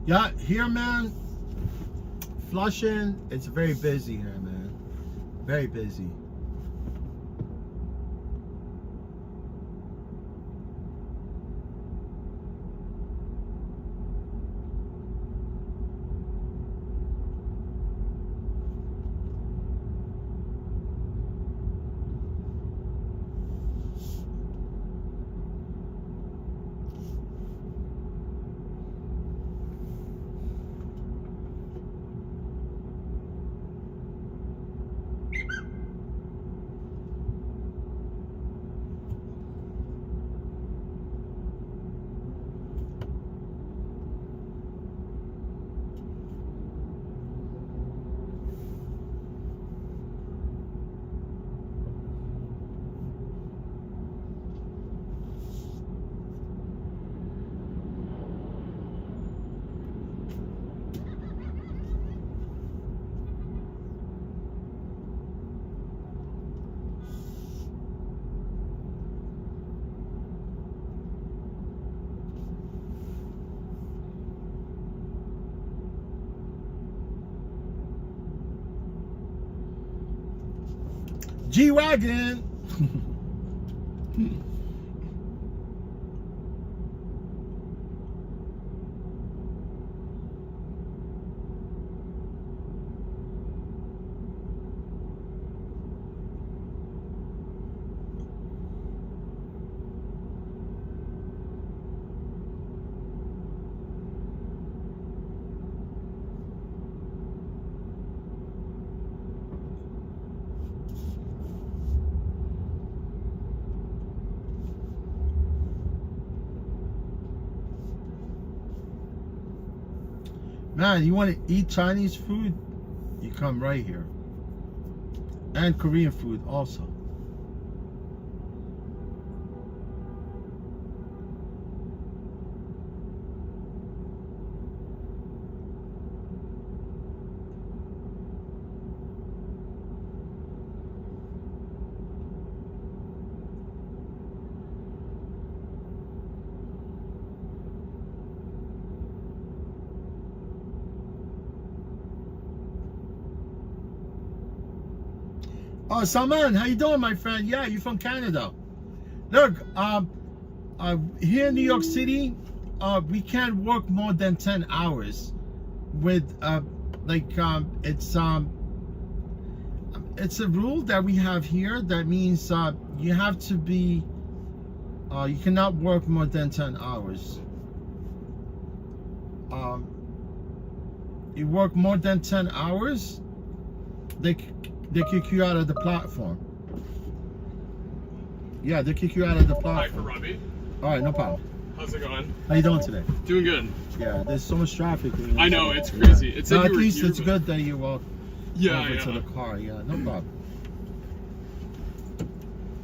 Yeah, here, man. Flushing, it's very busy here, man. Very busy. G-Wagon. Man, you want to eat Chinese food? You come right here. And Korean food also. Oh, Salman, how you doing, my friend? Yeah, you from Canada. Look, here in New York City, we can't work more than 10 hours. With it's a rule that we have here. That means you have to be, you cannot work more than 10 hours. You work more than 10 hours, they kick you out of the platform. Yeah, they kick you out of the Hi, for platform. Robbie. All right, no problem. How's it going? How you doing today? Doing good. Yeah, there's so much traffic. I know, it's crazy. It said No, you at were least here, it's but- good that you walked Yeah, over to yeah. the car. Yeah, no problem.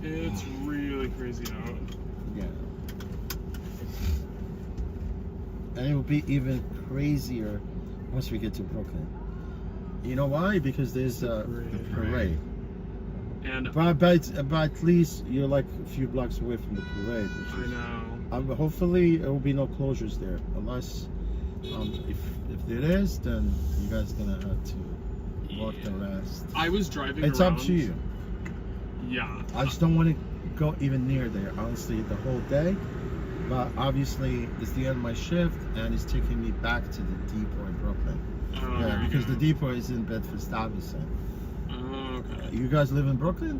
It's really crazy out. Yeah. And it will be even crazier once we get to Brooklyn. You know why? Because there's the parade. And But at least you're like a few blocks away from the parade. Which I is, know. hopefully there will be no closures there. Unless, if there is, then you guys gonna have to walk the rest. I was driving It's around. up to you. Yeah. I just don't want to go even near there, honestly, the whole day. But obviously, it's the end of my shift, and it's taking me back to the depot in Brooklyn. Yeah, because the depot is in Bedford-Stuyvesant. Okay. You guys live in Brooklyn?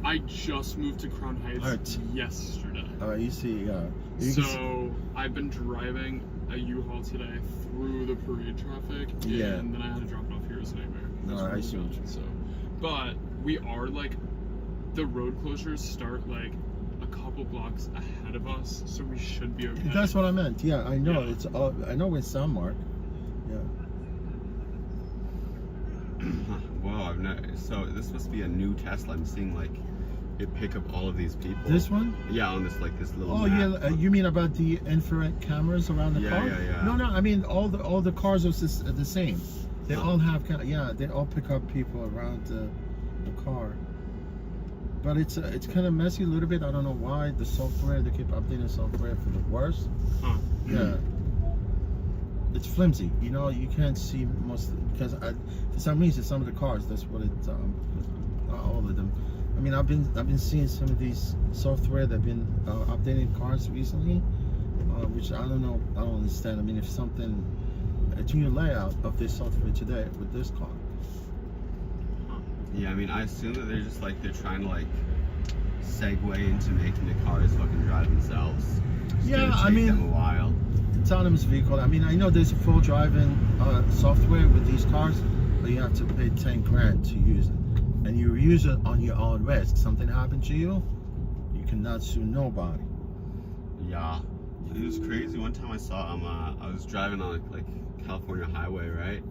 I just moved to Crown Heights Alright. yesterday. All right, you see, yeah. You can see- So I've been driving a U-Haul today through the parade traffic, Yeah. and then I had to drop it off here. It was a nightmare. It was No, I really see what bad. you- So, but we are like, the road closures start like a couple blocks ahead of us, so we should be okay. That's what I meant. Yeah, I know. Yeah. It's I know it's Sunmark. Yeah. Whoa, I've never. So this must be a new Tesla. I'm seeing like it pick up all of these people. This one? Yeah, on this like this little. Oh map. yeah, you mean about the infrared cameras around the Yeah, car? yeah, yeah. No, no. I mean all the cars are the same. They all have they all pick up people around the car. But it's kind of messy a little bit. I don't know why the software they keep updating the software for the worse. Huh. Yeah. It's flimsy. You know, you can't see most because for some reason some of the cars. That's what it. All of them. I mean, I've been seeing some of these software that've been updating cars recently, which I don't know. I don't understand. I mean, if something, it's new layout of this software today with this car. Yeah, I mean, I assume that they're just like they're trying to like segue into making the cars fucking drive themselves. It's Yeah, gonna I take mean- them a while. Autonomous vehicle. I mean, I know there's full driving software with these cars, but you have to pay 10 grand to use it, and you use it on your own risk. Something happened to you, you cannot sue nobody. Yeah, it was crazy. One time I saw I was driving on like California highway, right?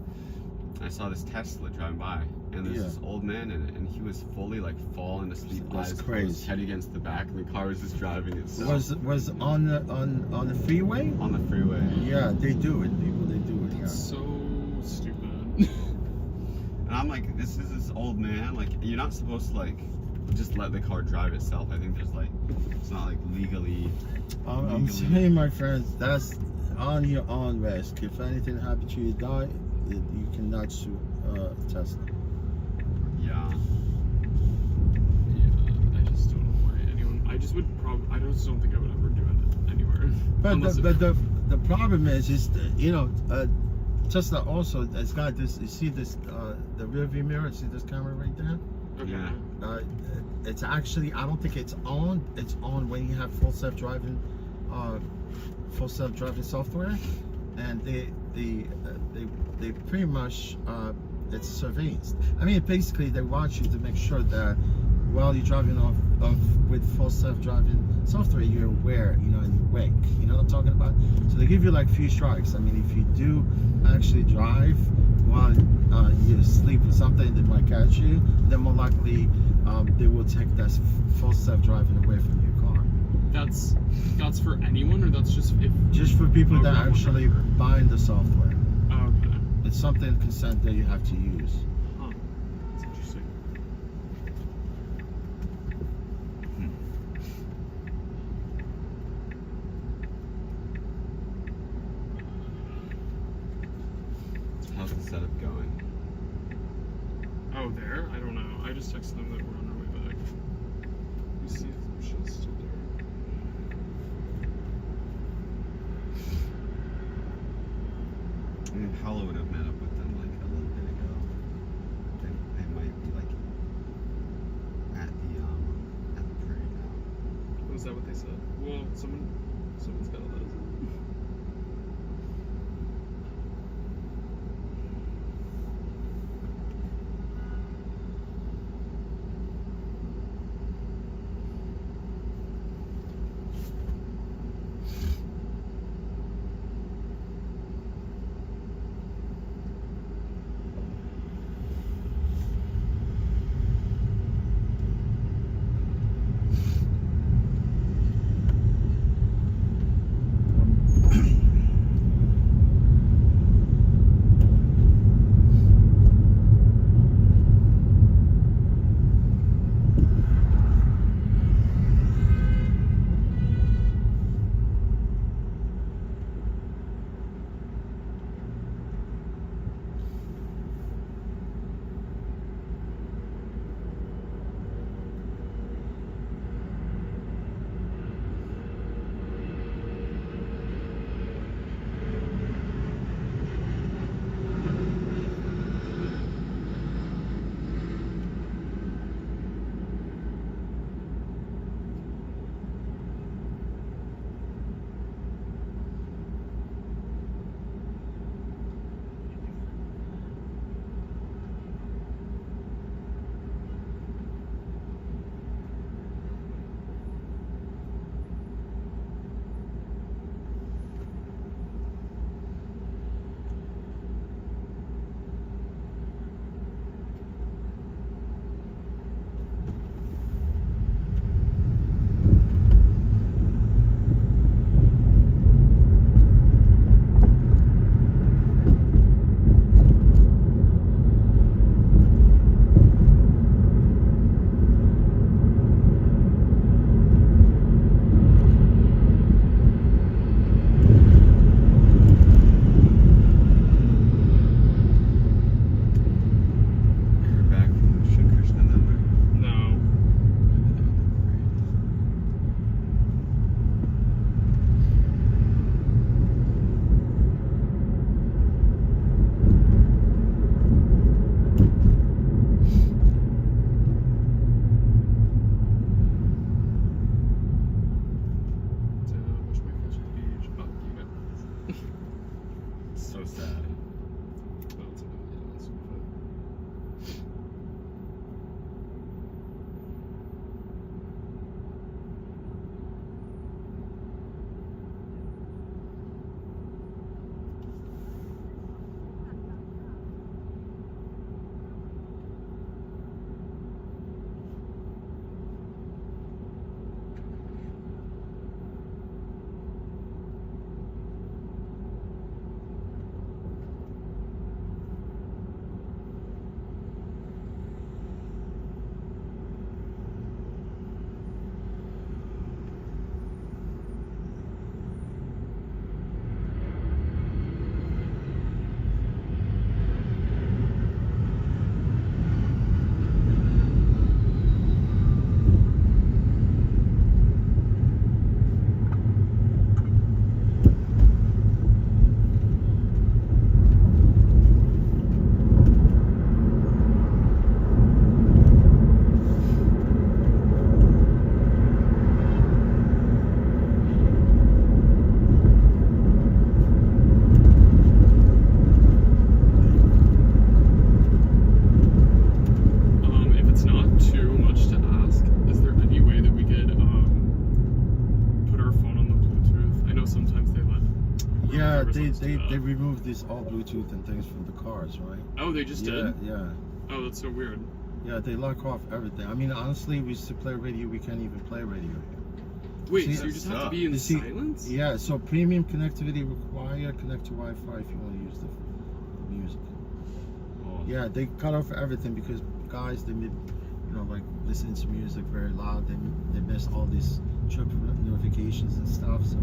I saw this Tesla driving by, and there's Yeah. this old man in it, and he was fully like falling asleep, That's eyes crazy. closed, head against the back, and the car was just driving itself Was on the freeway? on the freeway. Yeah, they do it. People, they do it. Yeah. So stupid. And I'm like, this is this old man. Like, you're not supposed to like just let the car drive itself. I think there's like, it's not like legally. I'm saying, my friends, that's on your own risk. If anything happened to you, die, you cannot sue Tesla. Yeah. Yeah, I just don't know why anyone. I just don't think I would ever do it anywhere. But Unless the problem is you know, Tesla also has got this. You see this the rear view mirror. See this camera right there? okay. Yeah. It's actually, I don't think it's on. It's on when you have full self-driving software, and they pretty much it's surveillance. I mean, basically they want you to make sure that while you're driving off with full self-driving software, you're aware, you know, and you wake. You know what I'm talking about? So they give you like few strikes. I mean, if you do actually drive while you're asleep or something that might catch you, then more likely they will take that full self-driving away from your car. That's for anyone, or that's just if. Just for people that Okay. actually buying the software. Oh, okay. It's something consent that you have to use. Huh. That's interesting. How's the setup going? Oh, there? I don't know. I just texted them that we're on our way back. Let me see if the machine's still there. I mean, Paolo would have met up with them like a little bit ago. They might be like at the parade now. Was that what they said? Well, someone's got to let us in. drivers they license do that. removed this all Bluetooth and things from the cars, right? Oh, they just yeah, did? Yeah. Oh, that's so weird. Yeah, they lock off everything. I mean, honestly, we used to play radio. We can't even play radio here. Wait, See, so you just have to be in you see- silence? Yeah, so premium connectivity required. Connect to Wi-Fi if you want to use the music. Oh. Yeah, they cut off everything because guys, they made, like listening to music very loud. They miss all these trip notifications and stuff. So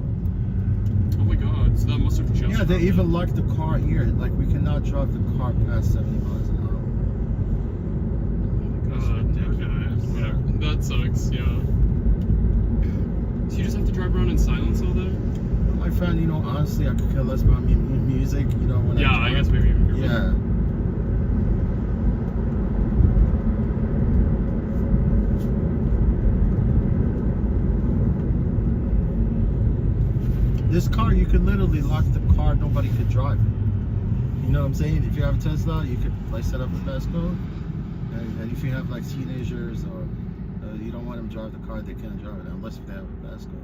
Oh my god, so that must have just yeah, they happened. even locked the car here. Like we cannot drive the car past 70 miles an hour. God, okay. Whatever. That sucks, yeah. So you just have to drive around in silence all day? My friend, honestly, I could care less about music. When Yeah, I guess maybe. Yeah. This car, you could literally lock the car, nobody could drive it. You know what I'm saying? If you have a Tesla, you could set up a passcode, and if you have like teenagers or you don't want them to drive the car, they can't drive it unless they have a passcode.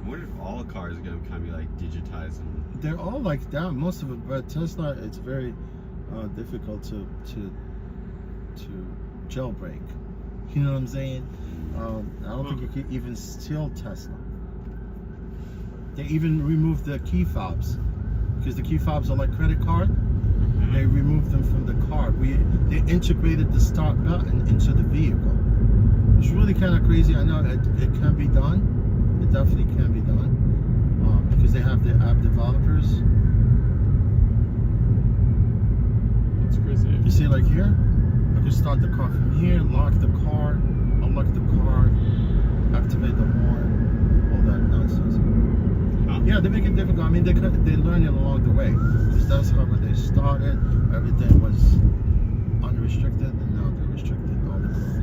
I wonder if all cars are gonna kind of be like digitized and. They're all like that, most of it, but Tesla, it's very difficult to jailbreak. You know what I'm saying? I don't think you can even steal Tesla. They even removed the key fobs because the key fobs are like credit card. They removed them from the car. They integrated the start button into the vehicle. It's really kind of crazy. I know it can be done. It definitely can be done because they have the app developers. That's crazy. You see, like here, I can start the car from here, lock the car, unlock the car, activate the horn, all that nonsense. Yeah, they make it difficult. I mean, they learn it along the way because that's how when they started, everything was unrestricted, and now they're restricted all the cars.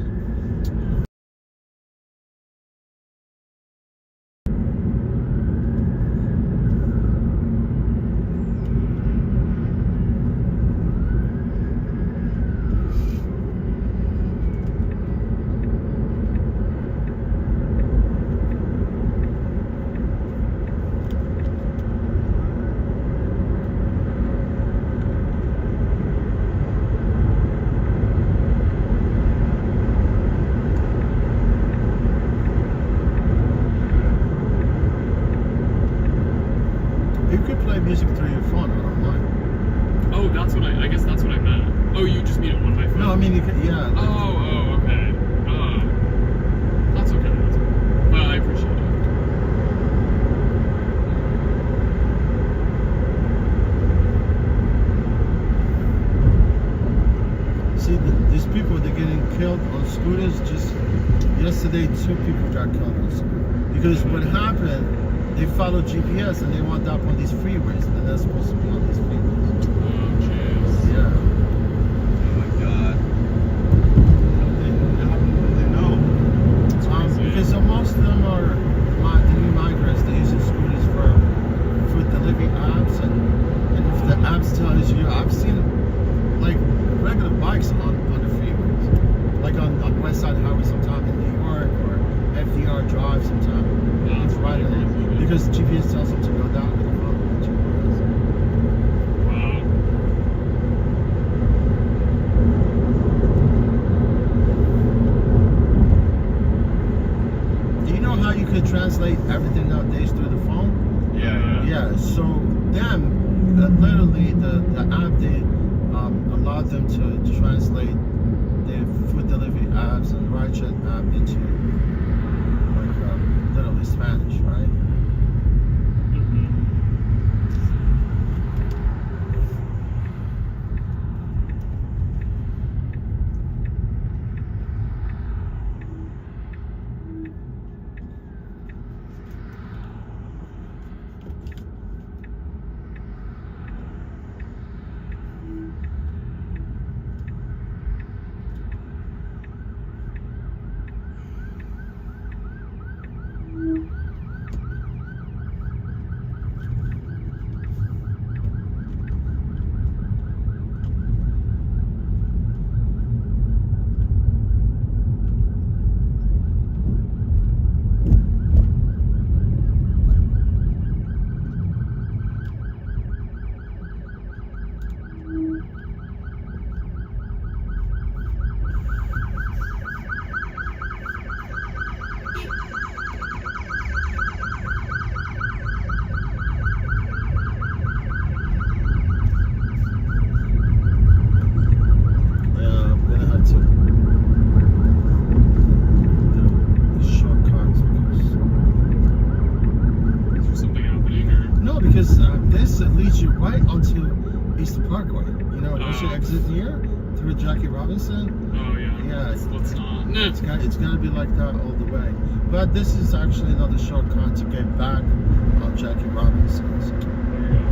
You could play music through your phone. I don't mind. Oh, I guess that's what I meant. Oh, you just mean it on my phone? No, I mean you could. Yeah. Oh, okay. That's okay. That's okay. But I appreciate it. See, these people, they're getting killed on scooters. Just yesterday, 2 people got killed on scooters. Because what happened, they followed GPS and they wound up on these freeways. And they're supposed to be on these freeways. Oh, jeez. Yeah. Oh my god. How do they know? Because most of them are the new migrants. They're using scooters for food delivery apps. And if the apps tells you, I've seen like regular bikes on the freeways. Like on West Side Highway sometime in New York or FDR Drive sometime. Yeah, It's right along. Because GPS tells them to go down and they follow the GPS. Wow. Do you know how you could translate everything nowadays through the phone? Yeah. Yeah, so them, literally the app, they allowed them to translate their food delivery apps and rideshare app into like literally Spanish, right? actually exit here through Jackie Robinson. Oh yeah. Yeah. Let's not. No. It's got to be like that all the way. But this is actually another shortcut to get back on Jackie Robinson's. There you go.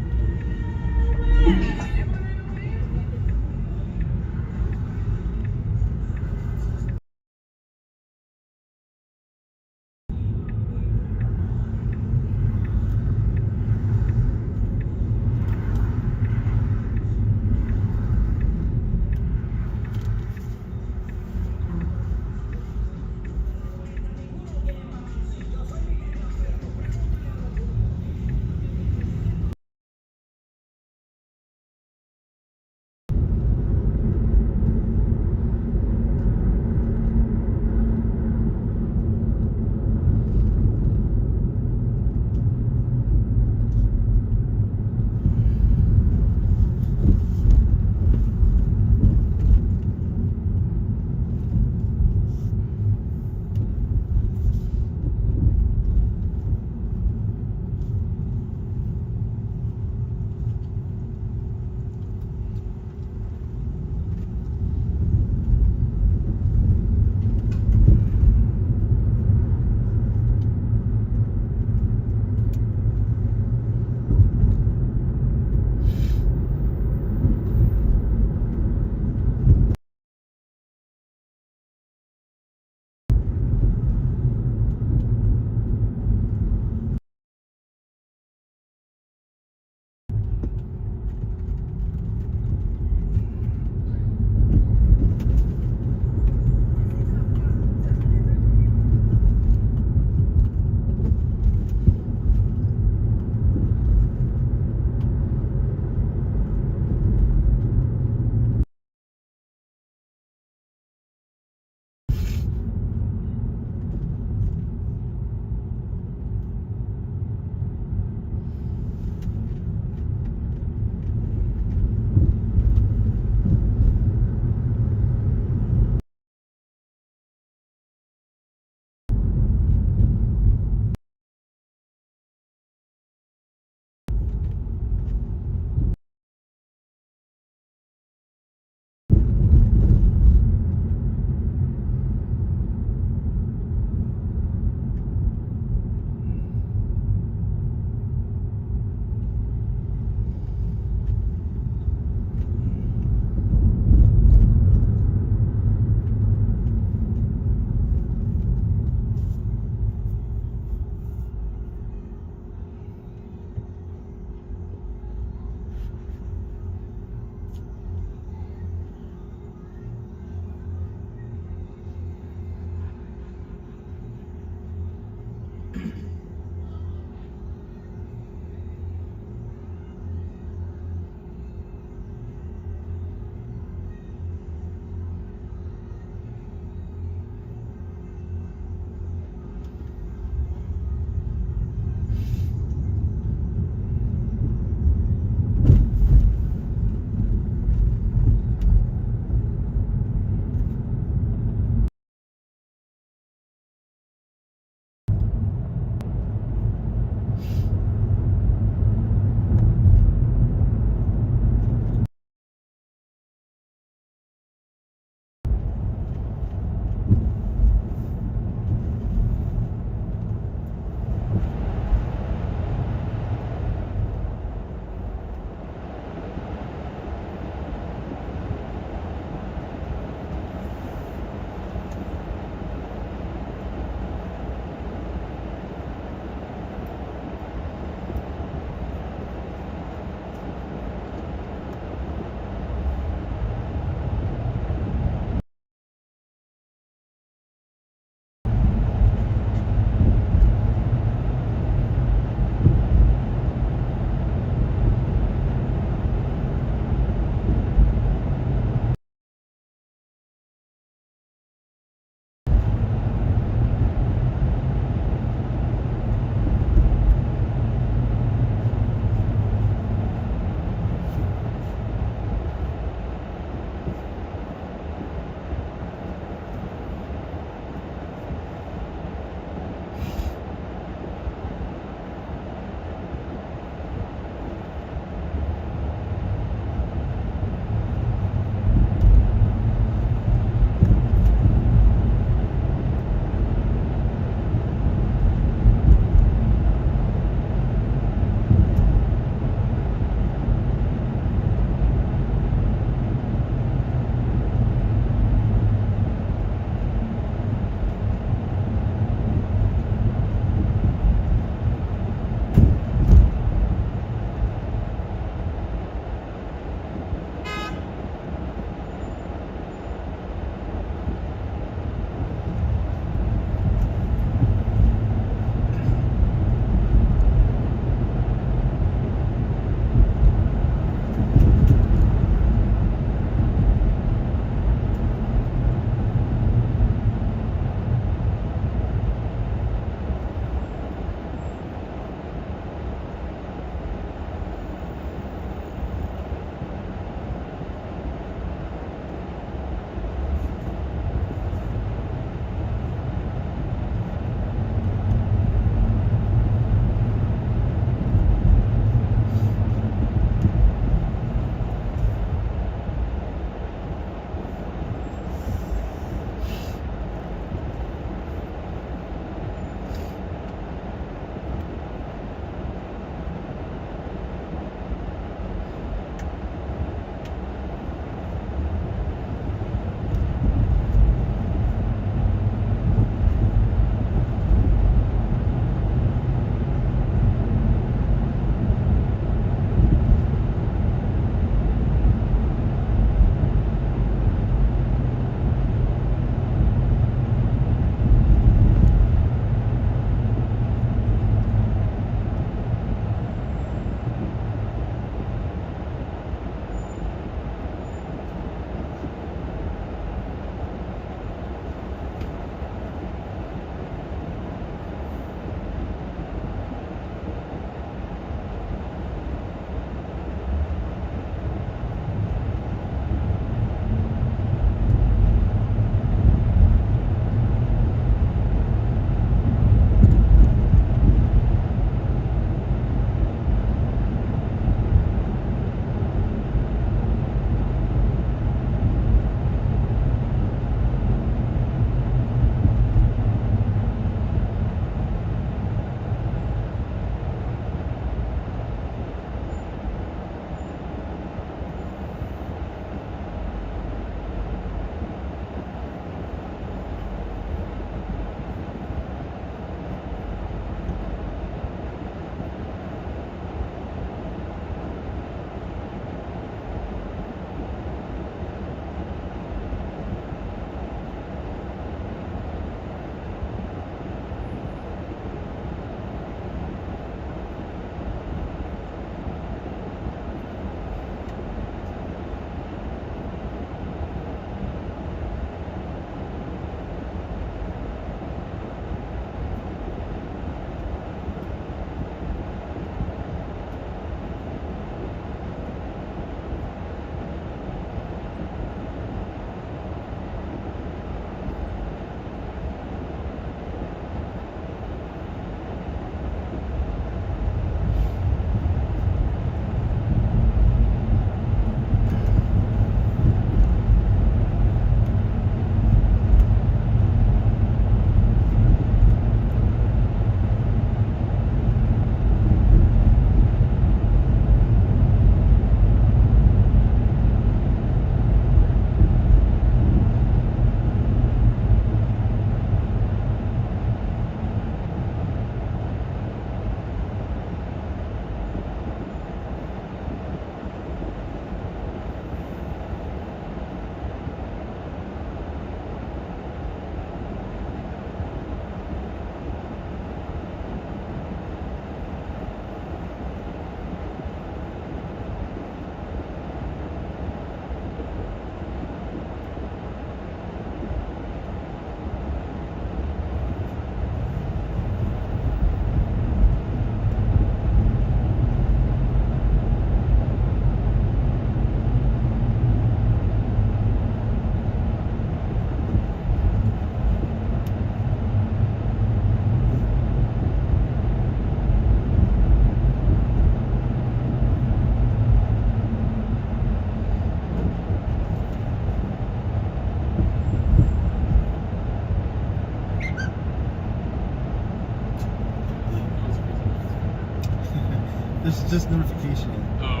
This is just notification. Oh,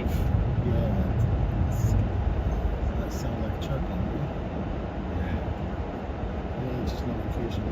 Yeah. That sound like chirping. Yeah. Yeah, it's just notification.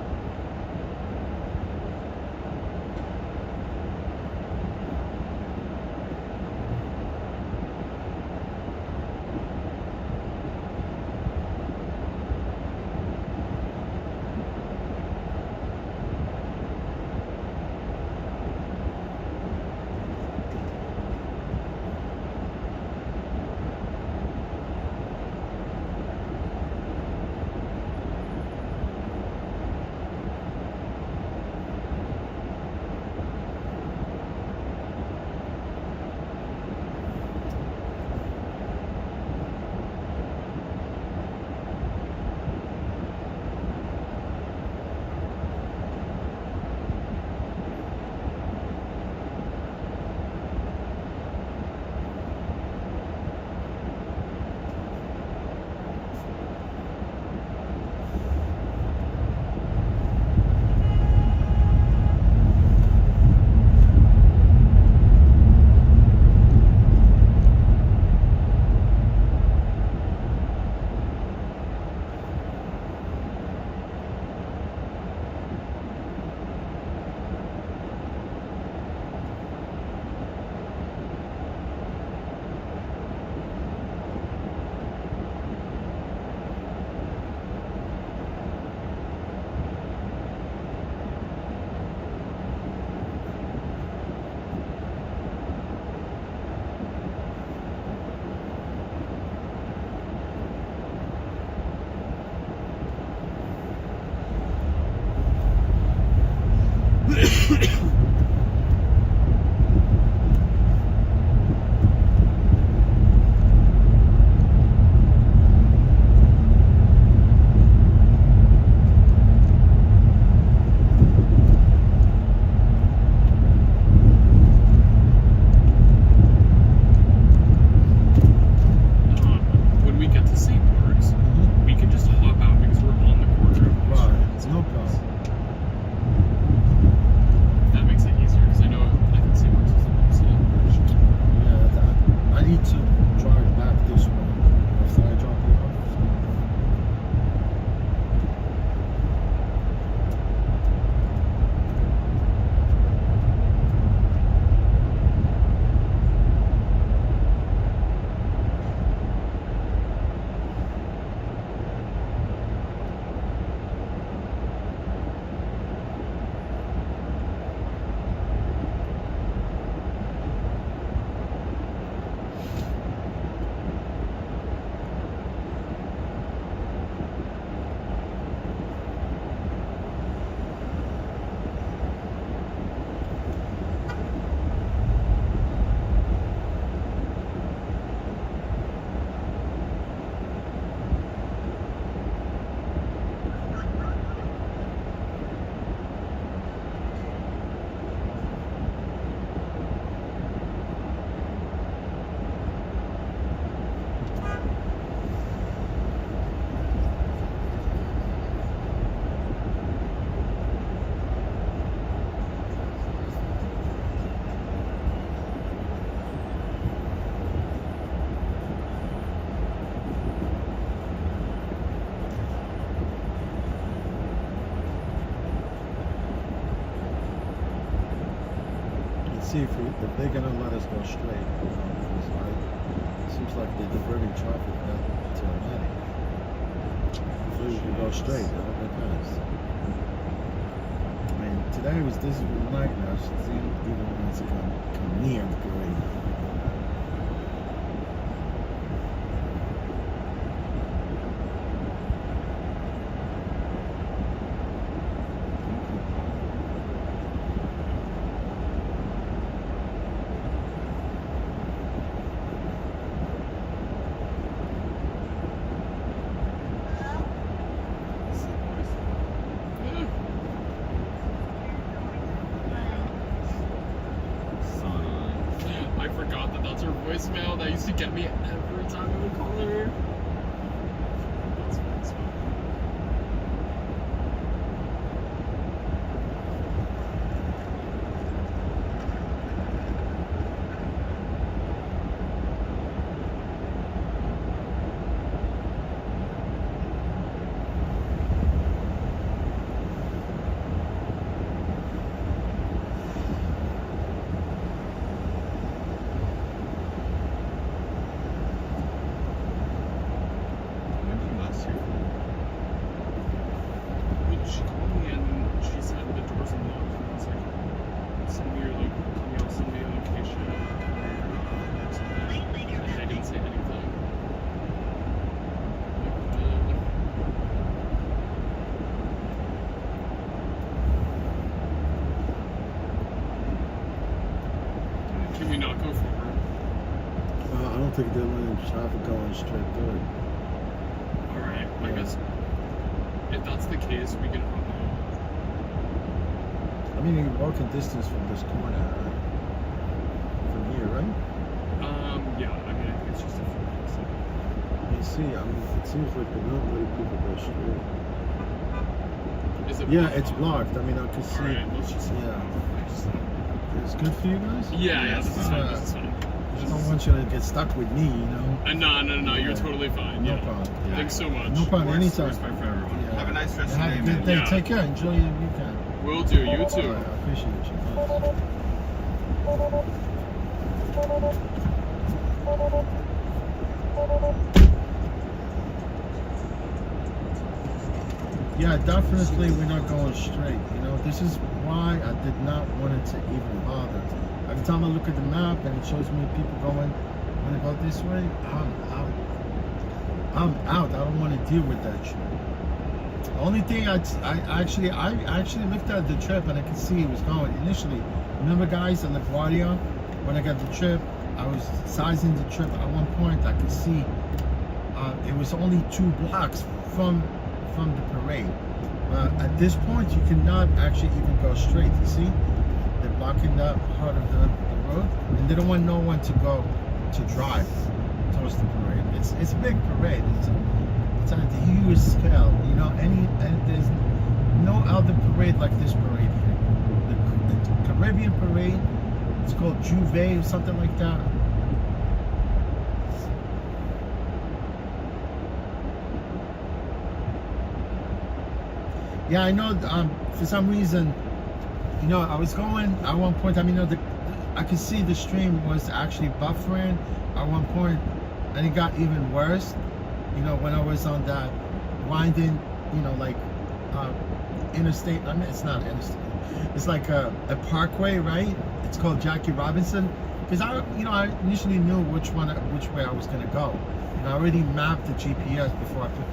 when we get to St. Mark's, we can just hop out because we're on the corner of the Right, street. no problem. That makes it easier because I know I can St. Mark's is the opposite. Yeah, I need to drive back this way after I drop you off. See if they're gonna let us go straight. Because it seems like they're diverting traffic back to Atlantic. Hopefully we can go straight. I hope it does. I mean, today was this nightmare. I should see even when it's come near the parade. I forgot that that's her voicemail. That used to get me every time I would call her. That's voicemail. Can we not go forward? I don't think they're letting traffic going straight through it. Alright, I Yeah. guess if that's the case, we can hop out. I mean, you're walking distance from this corner, right? From here, right? Yeah, I mean, I think it's just a few minutes. You see, I mean, it seems like they're not letting people go straight. Is it Yeah, it's blocked. I mean, I can see. Alright, let's just. Yeah. It's good for you guys? Yeah, this is fine. This is fine. I just don't want you to get stuck with me, you know? No, you're Yeah. totally fine. No Yeah. problem. Yeah. Thanks so much. No problem, anytime. Respect for everyone. Yeah. Have a nice rest of Have the a day, good man. day. Yeah. Take care. Enjoy your weekend. Will do. You too. All right, I appreciate you. Yeah, definitely we're not going straight. You know, this is why I did not want it to even bother. Every time I look at the map and it shows me people going, want to go this way, I'm out. I'm out. I don't want to deal with that shit. The only thing I actually looked at the trip and I could see it was going initially. Remember, guys, in LaGuardia, when I got the trip, I was sizing the trip. At one point, I could see it was only 2 blocks from the parade. At this point, you cannot actually even go straight. You see, they're blocking that part of the road, and they don't want no one to go to drive towards the parade. It's a big parade. It's on a huge scale. You know, and there's no other parade like this parade here. The Caribbean parade. It's called Juve or something like that. Yeah, I know. For some reason, you know, I was going at one point. I mean, I could see the stream was actually buffering at one point, and it got even worse. You know, when I was on that winding, you know, like interstate. I mean, it's not interstate. It's like a parkway, right? It's called Jackie Robinson. Because I initially knew which way I was gonna go. And I already mapped the GPS before I put,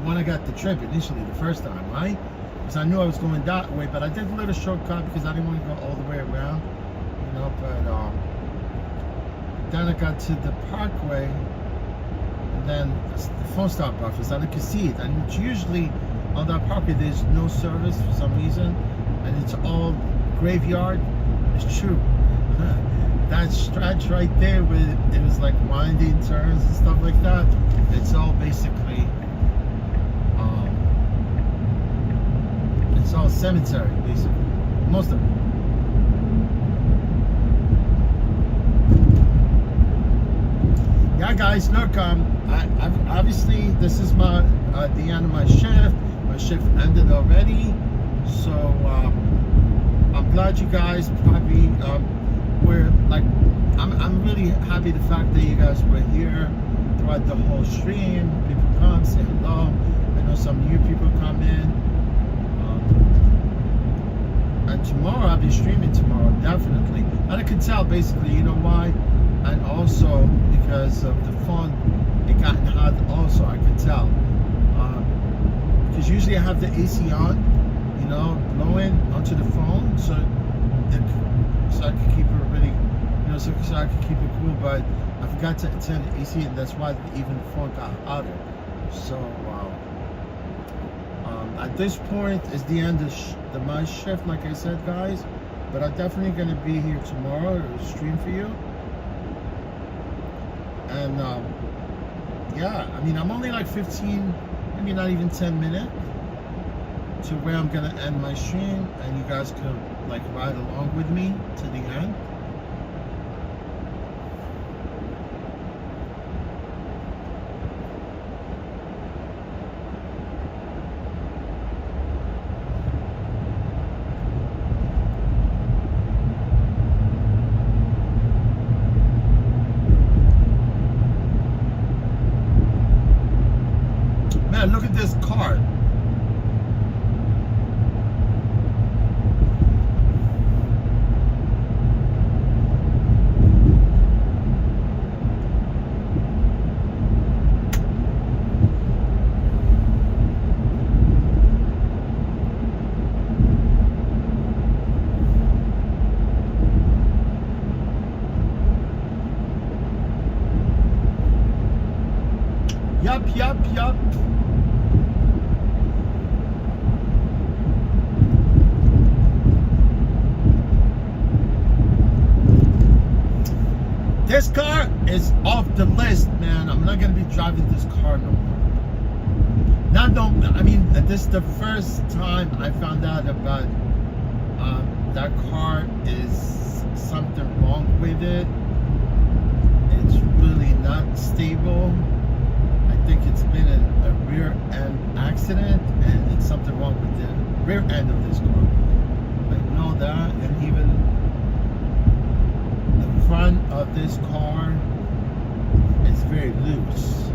when I got the trip initially the first time, right? Because I knew I was going that way, but I did a little shortcut because I didn't want to go all the way around, But then I got to the parkway, and then the phone stopped buffers, and I could see it. And it's usually on that parkway there's no service for some reason, and it's all graveyard. It's true. That stretch right there where it was like winding turns and stuff like that, it's all basically it's all cemetery basically, most of it. Yeah, guys, look, I've obviously this is my the end of my shift. My shift ended already, so I'm glad you guys probably were like, I'm really happy the fact that you guys were here throughout the whole stream. People come, say hello. I know some new people come in. And tomorrow I'll be streaming tomorrow, definitely. And I can tell basically, you know why? And also because of the phone, it got hot also, I could tell. Because usually I have the AC on, blowing onto the phone, so I can keep it really, so I can keep it cool. But I forgot to turn the AC, and that's why even the phone got hotter. So at this point, it's the end of my shift, like I said, guys. But I'm definitely gonna be here tomorrow to stream for you. And yeah, I mean, I'm only like 15, maybe not even 10 minutes to where I'm gonna end my stream, and you guys could like ride along with me to the end. Man, look at this car. yup. This car is off the list, man. I'm not gonna be driving this car no more. I mean, this is the first time I found out about that car is something wrong with it. It's really not stable. I think it's been a rear end accident, and it's something wrong with the rear end of this car. I know that, and even the front of this car is very loose.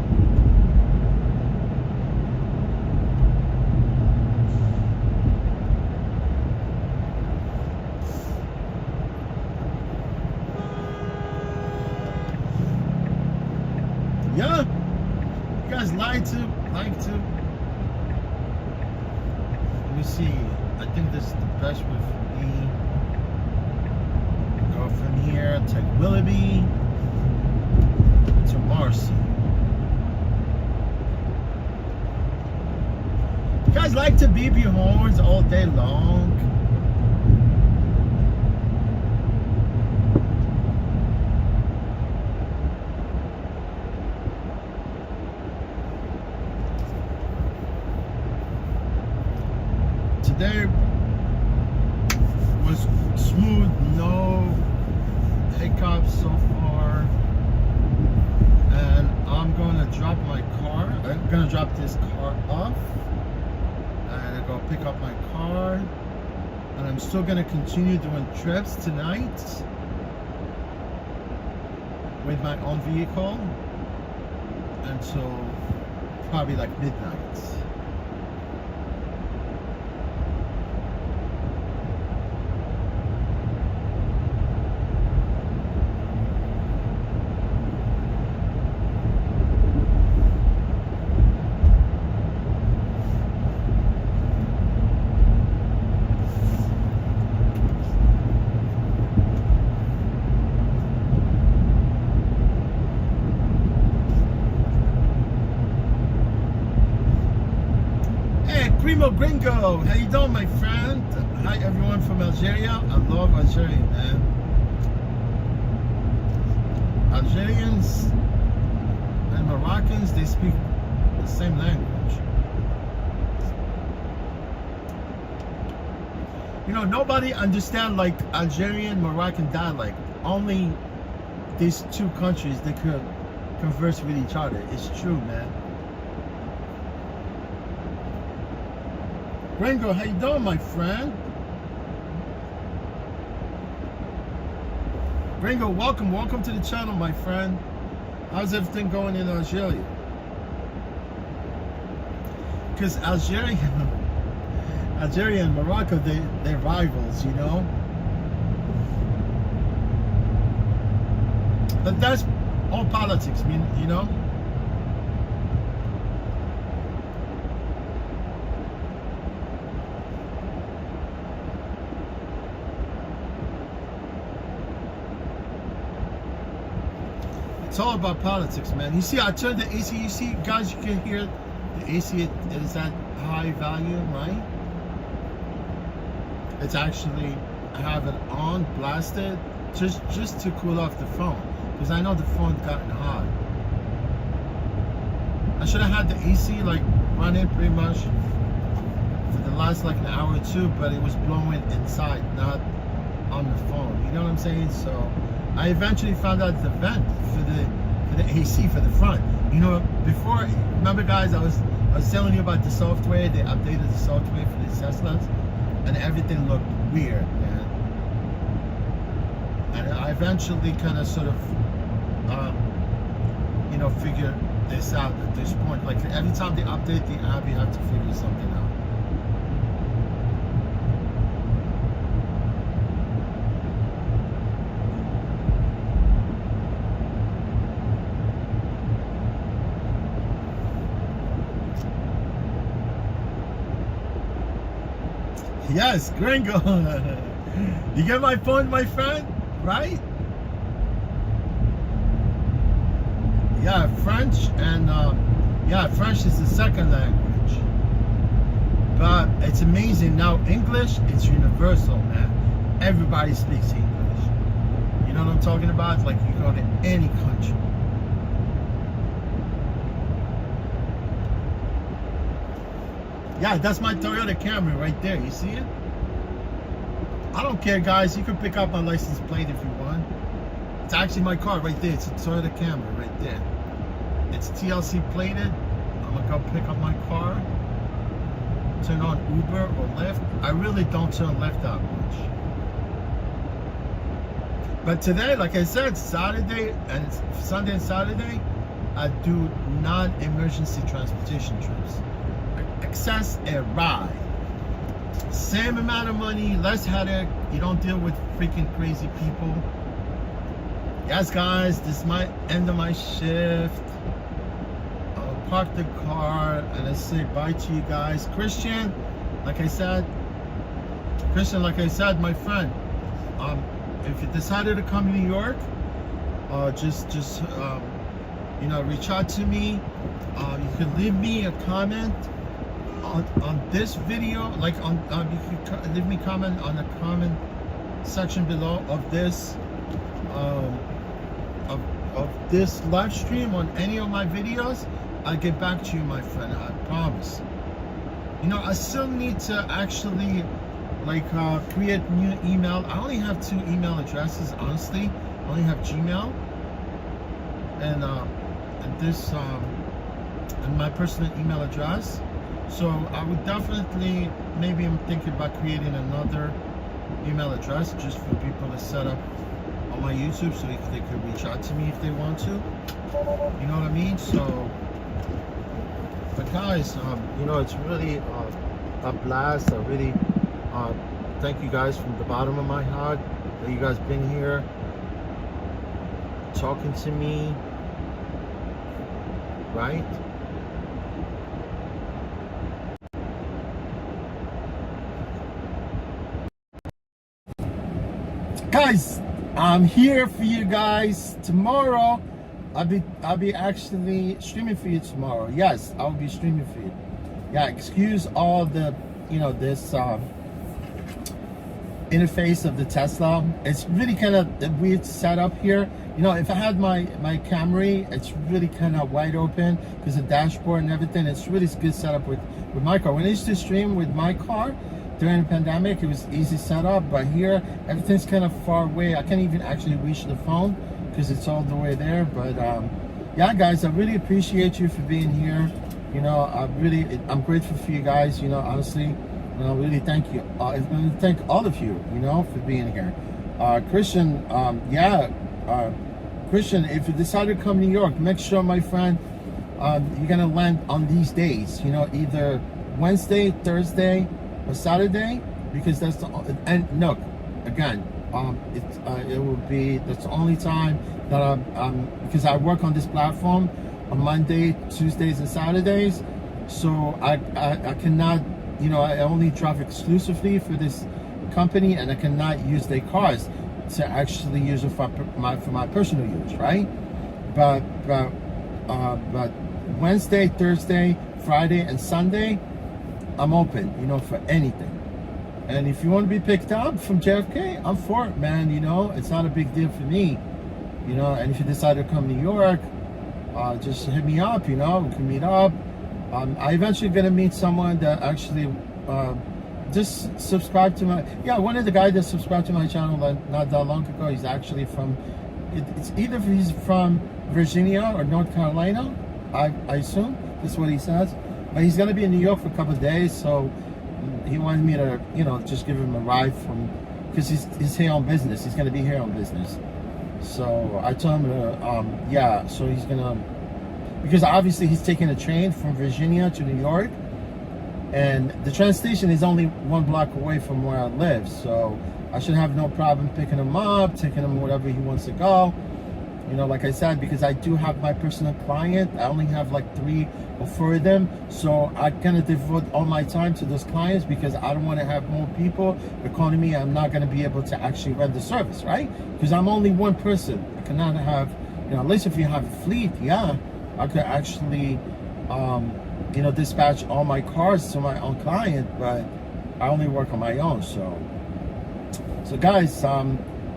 Yeah, you guys like to. Let me see. I think this is the best way for me. Go from here, take Willoughby to Marcy. You guys like to beep your horns all day long. Today was smooth, no hiccups so far, and I'm gonna drop my car. I'm gonna drop this car off, and I go pick up my car, and I'm still gonna continue doing trips tonight with my own vehicle until probably like midnight. Primo Gringo, how you doing, my friend? Hi everyone from Algeria. I love Algeria, man. Algerians and Moroccans, they speak the same language. You know, nobody understands like Algerian, Moroccan dialect. Only these two countries, they could converse with each other. It's true, man. Gringo, how you doing, my friend? Gringo, welcome to the channel, my friend. How's everything going in Algeria? Because Algeria and Morocco, they're rivals, you know? But that's all politics, I mean, you know? It's all about politics, man. You see, I turned the AC. You see, guys, you can hear the AC. It is at high volume, right? It's actually, I have it on, blasted, just to cool off the phone, because I know the phone gotten hot. I should have had the AC like running pretty much for the last like an hour or two, but it was blowing inside, not on the phone. You know what I'm saying? So I eventually found out the vent for the AC for the front. You know, before, remember guys, I was telling you about the software. They updated the software for the Teslas, and everything looked weird, man. And I eventually kind of sort of, you know, figured this out at this point. Like every time they update the app, you have to figure something out. Yes, Gringo. You get my point, my friend? Right? Yeah, French and Yeah, French is the second language. But it's amazing now. English, it's universal, man. Everybody speaks English. You know what I'm talking about? Like you go to any country. Yeah, that's my Toyota Camry right there. You see it? I don't care, guys. You can pick up my license plate if you want. It's actually my car right there. It's a Toyota Camry right there. It's TLC plated. I'm gonna go pick up my car. Turn on Uber or Lyft. I really don't turn Lyft that much. But today, like I said, Saturday and Sunday and Saturday, I do non-emergency transportation trips. Access a ride. Same amount of money, less headache. You don't deal with freaking crazy people. Yes, guys, this is my end of my shift. I'll park the car and I say bye to you guys. Christian, like I said, my friend, if you decided to come to New York, just you know, reach out to me. You can leave me a comment on this video, like on you can leave me comment on the comment section below of this of this live stream on any of my videos. I'll get back to you, my friend. I promise. You know, I still need to actually like create new email. I only have 2 email addresses, honestly. I only have Gmail and this and my personal email address. So I would definitely, maybe I'm thinking about creating another email address just for people to set up on my YouTube so they could reach out to me if they want to. You know what I mean? So, but guys, you know, it's really a blast. I really thank you guys from the bottom of my heart that you guys been here talking to me, right? Guys, I'm here for you guys tomorrow. I'll be actually streaming for you tomorrow. Yes, I'll be streaming for you. Yeah, excuse all the, you know, this interface of the Tesla. It's really kind of a weird setup here. You know, if I had my Camry, it's really kind of wide open because the dashboard and everything. It's really good setup with my car. When I used to stream with my car during the pandemic, it was easy setup, but here everything's kind of far away. I can't even actually reach the phone because it's all the way there. But yeah, guys, I really appreciate you for being here. You know, I'm grateful for you guys. You know, honestly, and I really thank you. I want to thank all of you, you know, for being here. Christian, Christian, if you decide to come to New York, make sure, my friend, you're gonna land on these days. You know, either Wednesday, Thursday, or Saturday, because that's the, and look, again, it will be, that's the only time that I'm because I work on this platform on Monday, Tuesdays, and Saturdays, so I cannot, you know, I only drive exclusively for this company, and I cannot use their cars to actually use it for my personal use, right? But Wednesday, Thursday, Friday, and Sunday, I'm open, you know, for anything. And if you want to be picked up from JFK, I'm for it, man. You know, it's not a big deal for me, you know. And if you decide to come to New York, just hit me up, you know, we can meet up. I eventually gonna meet someone that actually just subscribed to my, one of the guys that subscribed to my channel not that long ago, he's actually from, it's either he's from Virginia or North Carolina, I assume, that's what he says. But he's gonna be in New York for a couple of days, so he wanted me to, you know, just give him a ride from, because he's here on business. He's gonna be here on business. So I told him to, so he's gonna, because obviously he's taking a train from Virginia to New York, and the train station is only 1 block away from where I live, so I should have no problem picking him up, taking him wherever he wants to go. You know, like I said, because I do have my personal client, I only have like 3 or 4 of them, so I kind of devote all my time to those clients because I don't want to have more people calling me. I'm not going to be able to actually run the service, right? Because I'm only one person. I cannot have, you know, unless if you have a fleet, I could actually you know, dispatch all my cars to my own client, but I only work on my own. So guys,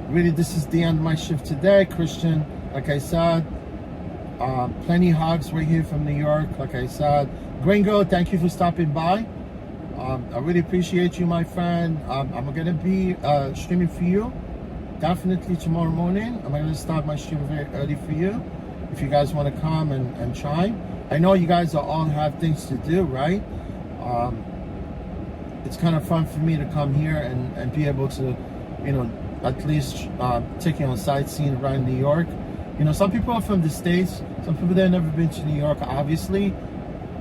really, this is the end of my shift today. Christian, like I said, plenty hugs right here from New York. Like I said, Gringo, thank you for stopping by. I really appreciate you, my friend. I'm gonna be streaming for you definitely tomorrow morning. I'm gonna start my stream very early for you if you guys want to come and chime. I know you guys all have things to do, right? It's kind of fun for me to come here and be able to, you know, at least take you on sightseeing around New York. You know, some people are from the States, some people that have never been to New York, obviously,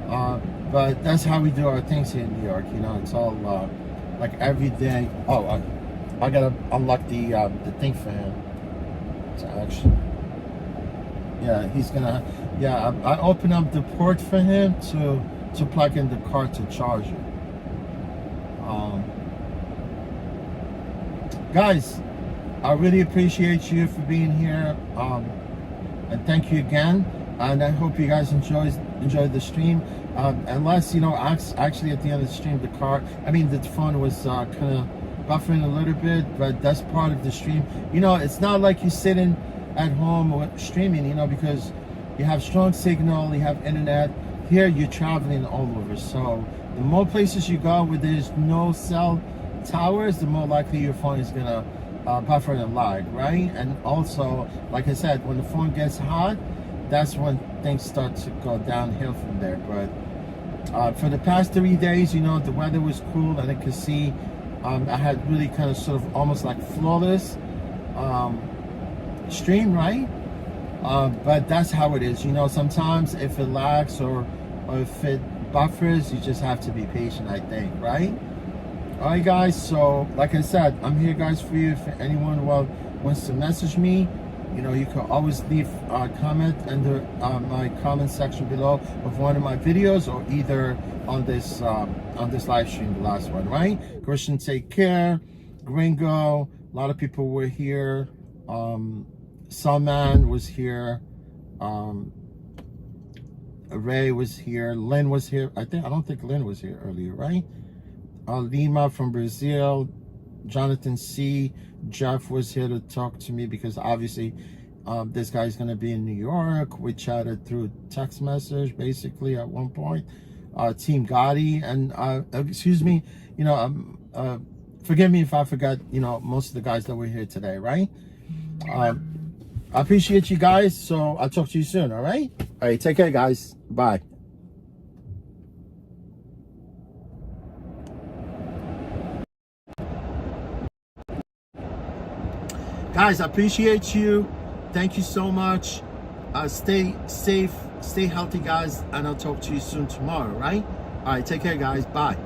but that's how we do our things here in New York. You know, it's all like every day. Oh, I gotta unlock the thing for him. So actually, yeah, he's gonna. Yeah, I open up the port for him to plug in the car to charge it. Guys, I really appreciate you for being here, and thank you again. And I hope you guys enjoyed the stream. Unless, you know, actually at the end of the stream, the phone was kind of buffering a little bit, but that's part of the stream. You know, it's not like you're sitting at home or streaming, you know, because you have strong signal, you have internet. Here you're traveling all over, so the more places you go where there's no cell towers, the more likely your phone is gonna buffer and lag, right? And also, like I said, when the phone gets hot, that's when things start to go downhill from there. But for the past 3 days, you know, the weather was cool, and I could see I had really kind of sort of almost like flawless stream, right? But that's how it is, you know. Sometimes if it lags or if it buffers, you just have to be patient, I think, right? All right, guys, so like I said, I'm here, guys, for you. If anyone wants to message me, you know, you can always leave a comment in my comment section below of one of my videos, or either on this live stream, the last one, right? Christian, take care. Gringo, a lot of people were here. Salman was here. Ray was here. Lynn was here. I don't think Lynn was here earlier, right? Lima from Brazil. Jonathan C. Jeff was here to talk to me because obviously this guy's going to be in New York. We chatted through text message basically at one point. Team Gotti, and excuse me, you know, forgive me if I forgot, you know, most of the guys that were here today, right? I appreciate you guys, so I'll talk to you soon. All right, take care, guys. Bye. Guys, I appreciate you. Thank you so much. Stay safe, stay healthy, guys, and I'll talk to you soon tomorrow, right? All right, take care, guys. Bye.